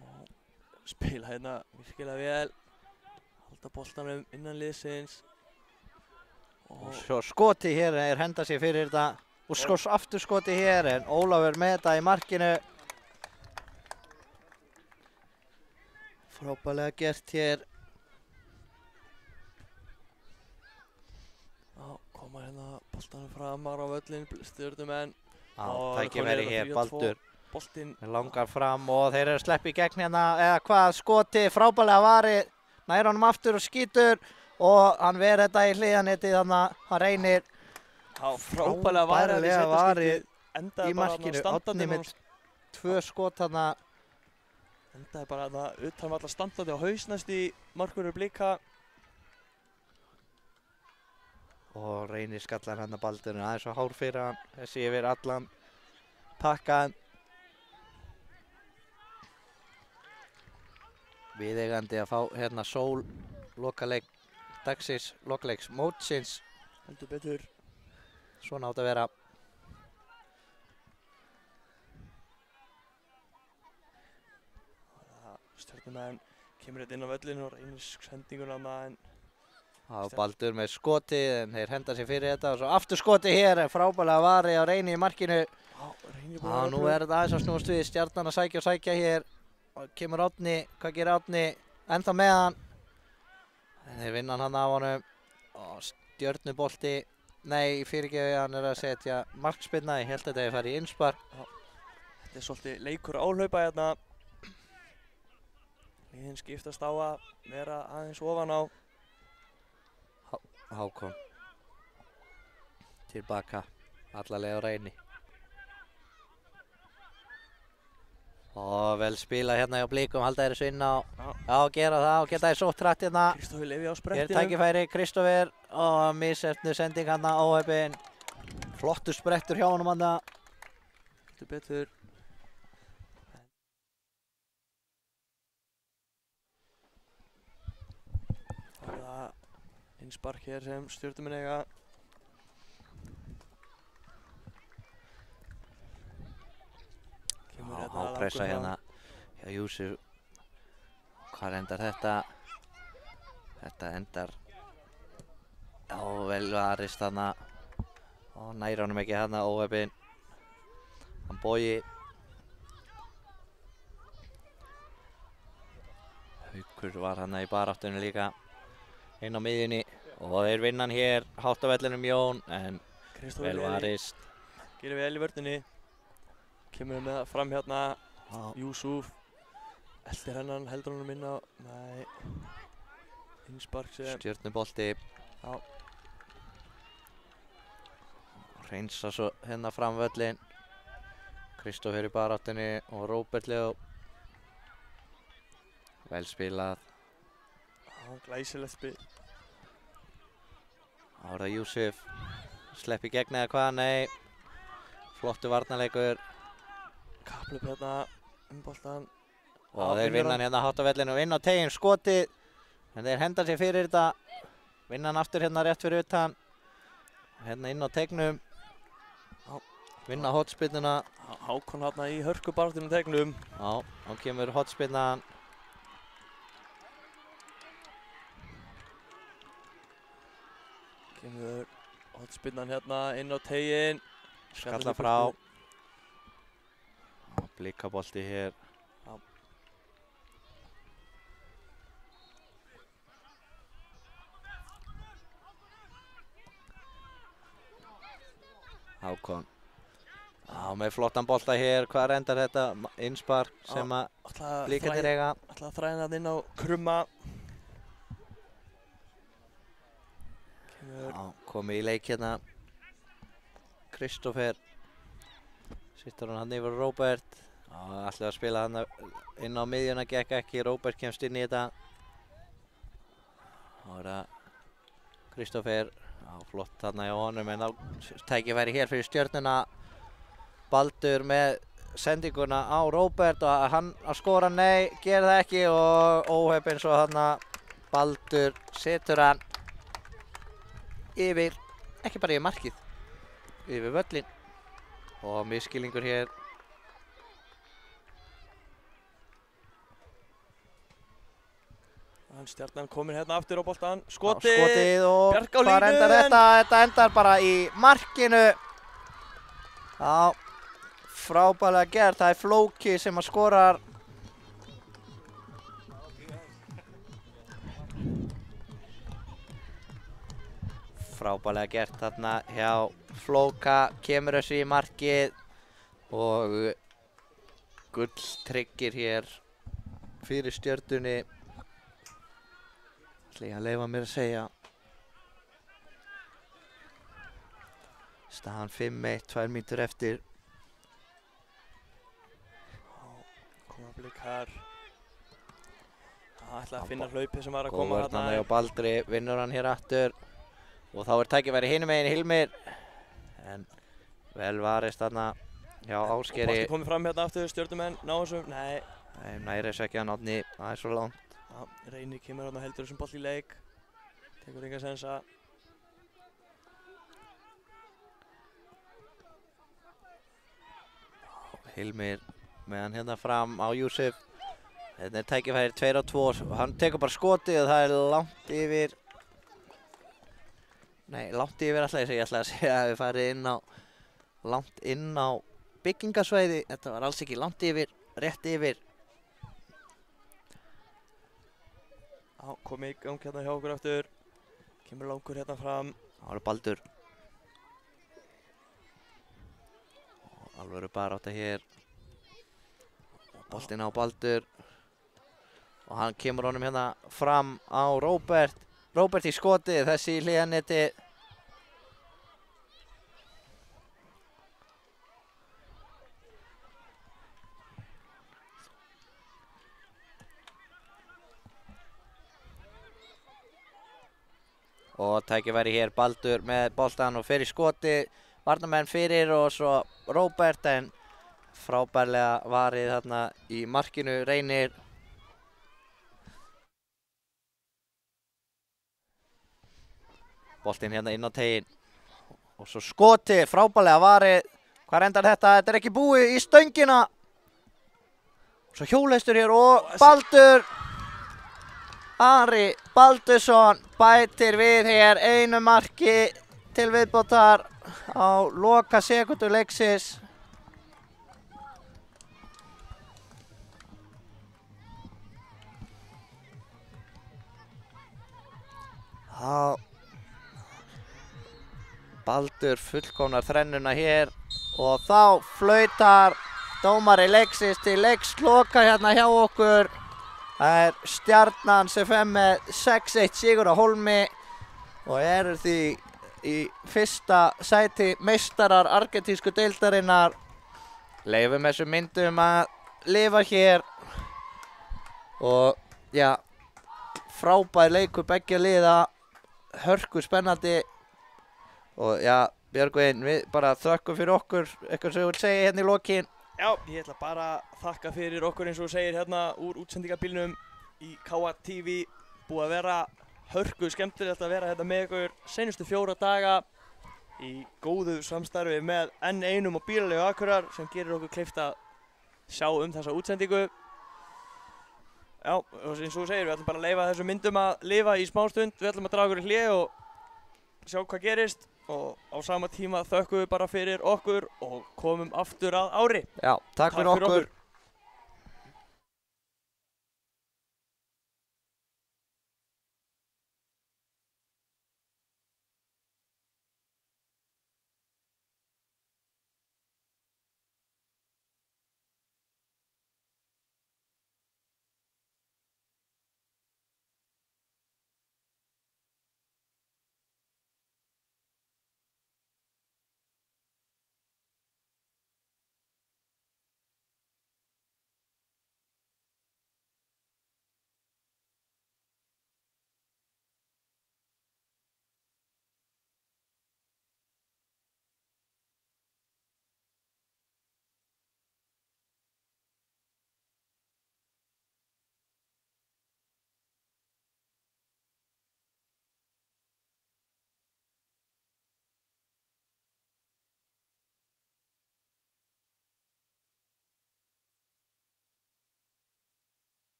S2: Og spila hérna virkilega vel. Halda boltanum innan liðsins.
S1: Og svo skoti hér er henda sér fyrir þetta. Og svo aftur skoti hér en Ólafur með þetta í markinu. Frábærlega gert hér.
S2: Já, koma hérna boltanum framar á völlin, Stjörnumenn.
S1: Já, tækifæri hér, Baldur.
S2: Boltinn
S1: Langar fram og þeir eru að sleppa í gegn hérna, eða hvað, skoti, frábærlega varið. Nær honum aftur og skýtur og hann ver þetta í hliðanetti þannig að hann reynir.
S2: Já, frábærlega varið
S1: í markinu. Árni með 2 skot þarna.
S2: Endaði bara þarna utan með alla standandi á haus næst í markverður Blika.
S1: Og reynir skallar hann að Baldurinn aðeins og hár fyrir hann. Þessi yfir allan pakkan. Viðeigandi að fá hérna Sól lokaleik dagsins, lokaleiks mótsins.
S2: Heldur betur.
S1: Svona átt að vera.
S2: Stjörnumenn kemur þetta inn á völlinu og reynir sendinguna en...
S1: Já, Baldur með skoti en þeir henda sér fyrir þetta og svo aftur skoti hér en frábærlega varið á Reyni í markinu.
S2: Já, Reyni
S1: Já, nú er þetta aðeins að snúast við, Stjarnan að sækja hér. Og kemur Árni, hvað gerir Árni? Ennþá með hann. En þeir vinna hann af honum. Og Stjörnubolti, nei fyrirgefi, hann er að setja markspyrna, ég held að þetta er farið í innspark.
S2: Þetta er svolítið leikur áhlaupa hérna. Liðin skiptast á að vera aðeins ofan á.
S1: Hákon tilbaka, allalega á Reyni. Og vel spila hérna hjá Blikum, halda þeir þessu inn á. Já, gera það og geta þeir sótt hratt hérna.
S2: Kristoffer Leví á
S1: Hér
S2: sprettinum.
S1: er tækifæri, Kristoffer og misefnu sending hann á óheppinn. Flottur sprettur hjá honum hann.
S2: Heldur betur. Innspark hér sem Stjörnumenn eiga.
S1: Já, pressa hérna hjá Júsuf. Hvar endar þetta? Þetta endar... Já, vel varist þarna. Og nær honum ekki þarna, óheppinn. Hann Bogi. Haukur var þarna í baráttunni líka. Inn á miðjunni og þeir vinna hann hér hátt á vellinum Jón en vel varist.
S2: gerir vel í vörninni. Kemur með það fram hérna, Yusuf. Eldir hennan, heldur honum inn á, nei. Innspark sem,
S1: Stjörnubolti.
S2: Já.
S1: Hreinsa svo hérna fram völlin. Kristófer í baráttunni og Róbert Leó. Vel spilað.
S2: Glæsilegt spil.
S1: Þá er það Yusuf. Slepp í gegn eða hvað? Nei. Flottu varnarleikur.
S2: Kapplup hérna, boltan.
S1: Og þeir vinna hann hérna hátt á vellinu og inn á teginn skotið. En þeir henda sér fyrir þetta. Vinna hann aftur hérna rétt fyrir utan. Hérna inn á tegnum. Vinna hotspinnuna.
S2: Hákon hérna í hörkubaráttunum tegnum.
S1: Já, þá kemur hotspinnan.
S2: Kemur hotspinnan hérna inn á teginn.
S1: Skalla frá. Blikabolti hér. Hákon. Já, með flottan bolta hér. Hvað endar þetta? Innspark sem að Blikarnir eiga.
S2: Ætla að þræða hann inn á krumma.
S1: Já, komið í leik hérna. Kristófer. Sittur hann yfir Róbert. Já, ætlaði að spila hann inn á miðjuna, gekk ekki. Róbert kemst inn í þetta. Þá er það Kristófer. Já, flott þarna hjá honum, en þá tækifæri hér fyrir Stjörnuna. Baldur með sendinguna á Róbert og hann að skora, nei, gerir það ekki og óheppinn svo þarna Baldur setur hann yfir, ekki bara yfir markið, yfir völlin og misskilningur hér.
S2: Stjarnan komin hérna aftur á boltan, skotið
S1: og
S2: Bjark á
S1: hvar endar þetta? Þetta endar bara í markinu. Já, frábærlega gert, það er Flóki sem að skorar. Frábærlega gert þarna hjá Flóka, kemur þessu í markið og Gull tryggir hér fyrir Stjörnunni. Ætla ég að leyfa mér að segja. Staðan 5-1, 2 mínútur eftir.
S2: Koma Blikar. Það ætla að finna hlaupið sem var að koma
S1: þarna. Góð vörn á Baldri, vinnur hann hér aftur. Og þá er tækifæri hinum megin Hilmir. En vel varist þarna hjá Ásgeiri.
S2: Og Baldur komið fram hérna aftur, Stjörnumenn, ná þessum, nei.
S1: Nei, næri þessu ekki að Árni, það er svo langt.
S2: Já, Reynir kemur hérna heldur þessum boll í leik. Tekur enga sensa.
S1: Hilmir með hann hérna fram á Yusuf. Þetta er tækifæri 2 á 2 og hann tekur bara skotið og það er langt yfir. Nei, langt yfir ætla ég að segja að við farið inn á langt inn á byggingasvæði. Þetta var alls ekki langt yfir, rétt yfir.
S2: Já, komið í gang hérna hjá okkur aftur. Kemur langur hérna fram.
S1: Það var Baldur. Alvöru barátta hér. Boltinn á Baldur. Og hann kemur honum hérna fram á Róbert. Róbert í skotið, þessi í hliðarneti. Og tækifæri hér Baldur með boltan og fer í skoti. Varnarmenn fyrir og svo Róbert, en frábærlega varið þarna í markinu Reynir. Boltinn hérna inn á teginn. Og svo skoti, frábærlega varið. Hvar endar þetta? Þetta er ekki búið í stöngina. Svo hjóleistur hér og Baldur. Ari Baldursson bætir við hér einu marki til viðbótar á loka sekundu leiksins. Baldur fullkomnar þrennuna hér Og þá flautar dómari leiksins til leiksloka hérna hjá okkur. Það Stjarnan sem fer með 6-1 sigur á Hólmi og eru því í fyrsta sæti meistarar argentísku deildarinnar. Leifum þessum myndum að lifa hér og já, frábær leikur beggja liða, hörku spennandi og já, Björgvin, við bara þökkum fyrir okkur, eitthvað sem þú vilt segja hérna í lokin.
S2: Já, ég ætla bara að þakka fyrir okkur eins og þú segir hérna úr útsendingabílnum í KA TV. Búið að vera hörku skemmtilegt að vera hérna með ykkur seinustu 4 daga í góðu samstarfi með N1 og Bílalegu Akureyrar sem gerir okkur kleift að sjá þessa útsendingu. Já, og eins og þú segir, við ætlum bara að leyfa þessum myndum að lifa í smástund. Við ætlum að draga okkur í hlé og sjá hvað gerist og á sama tíma þökkum við bara fyrir okkur og komum aftur að ári.
S1: Já, takk fyrir okkur.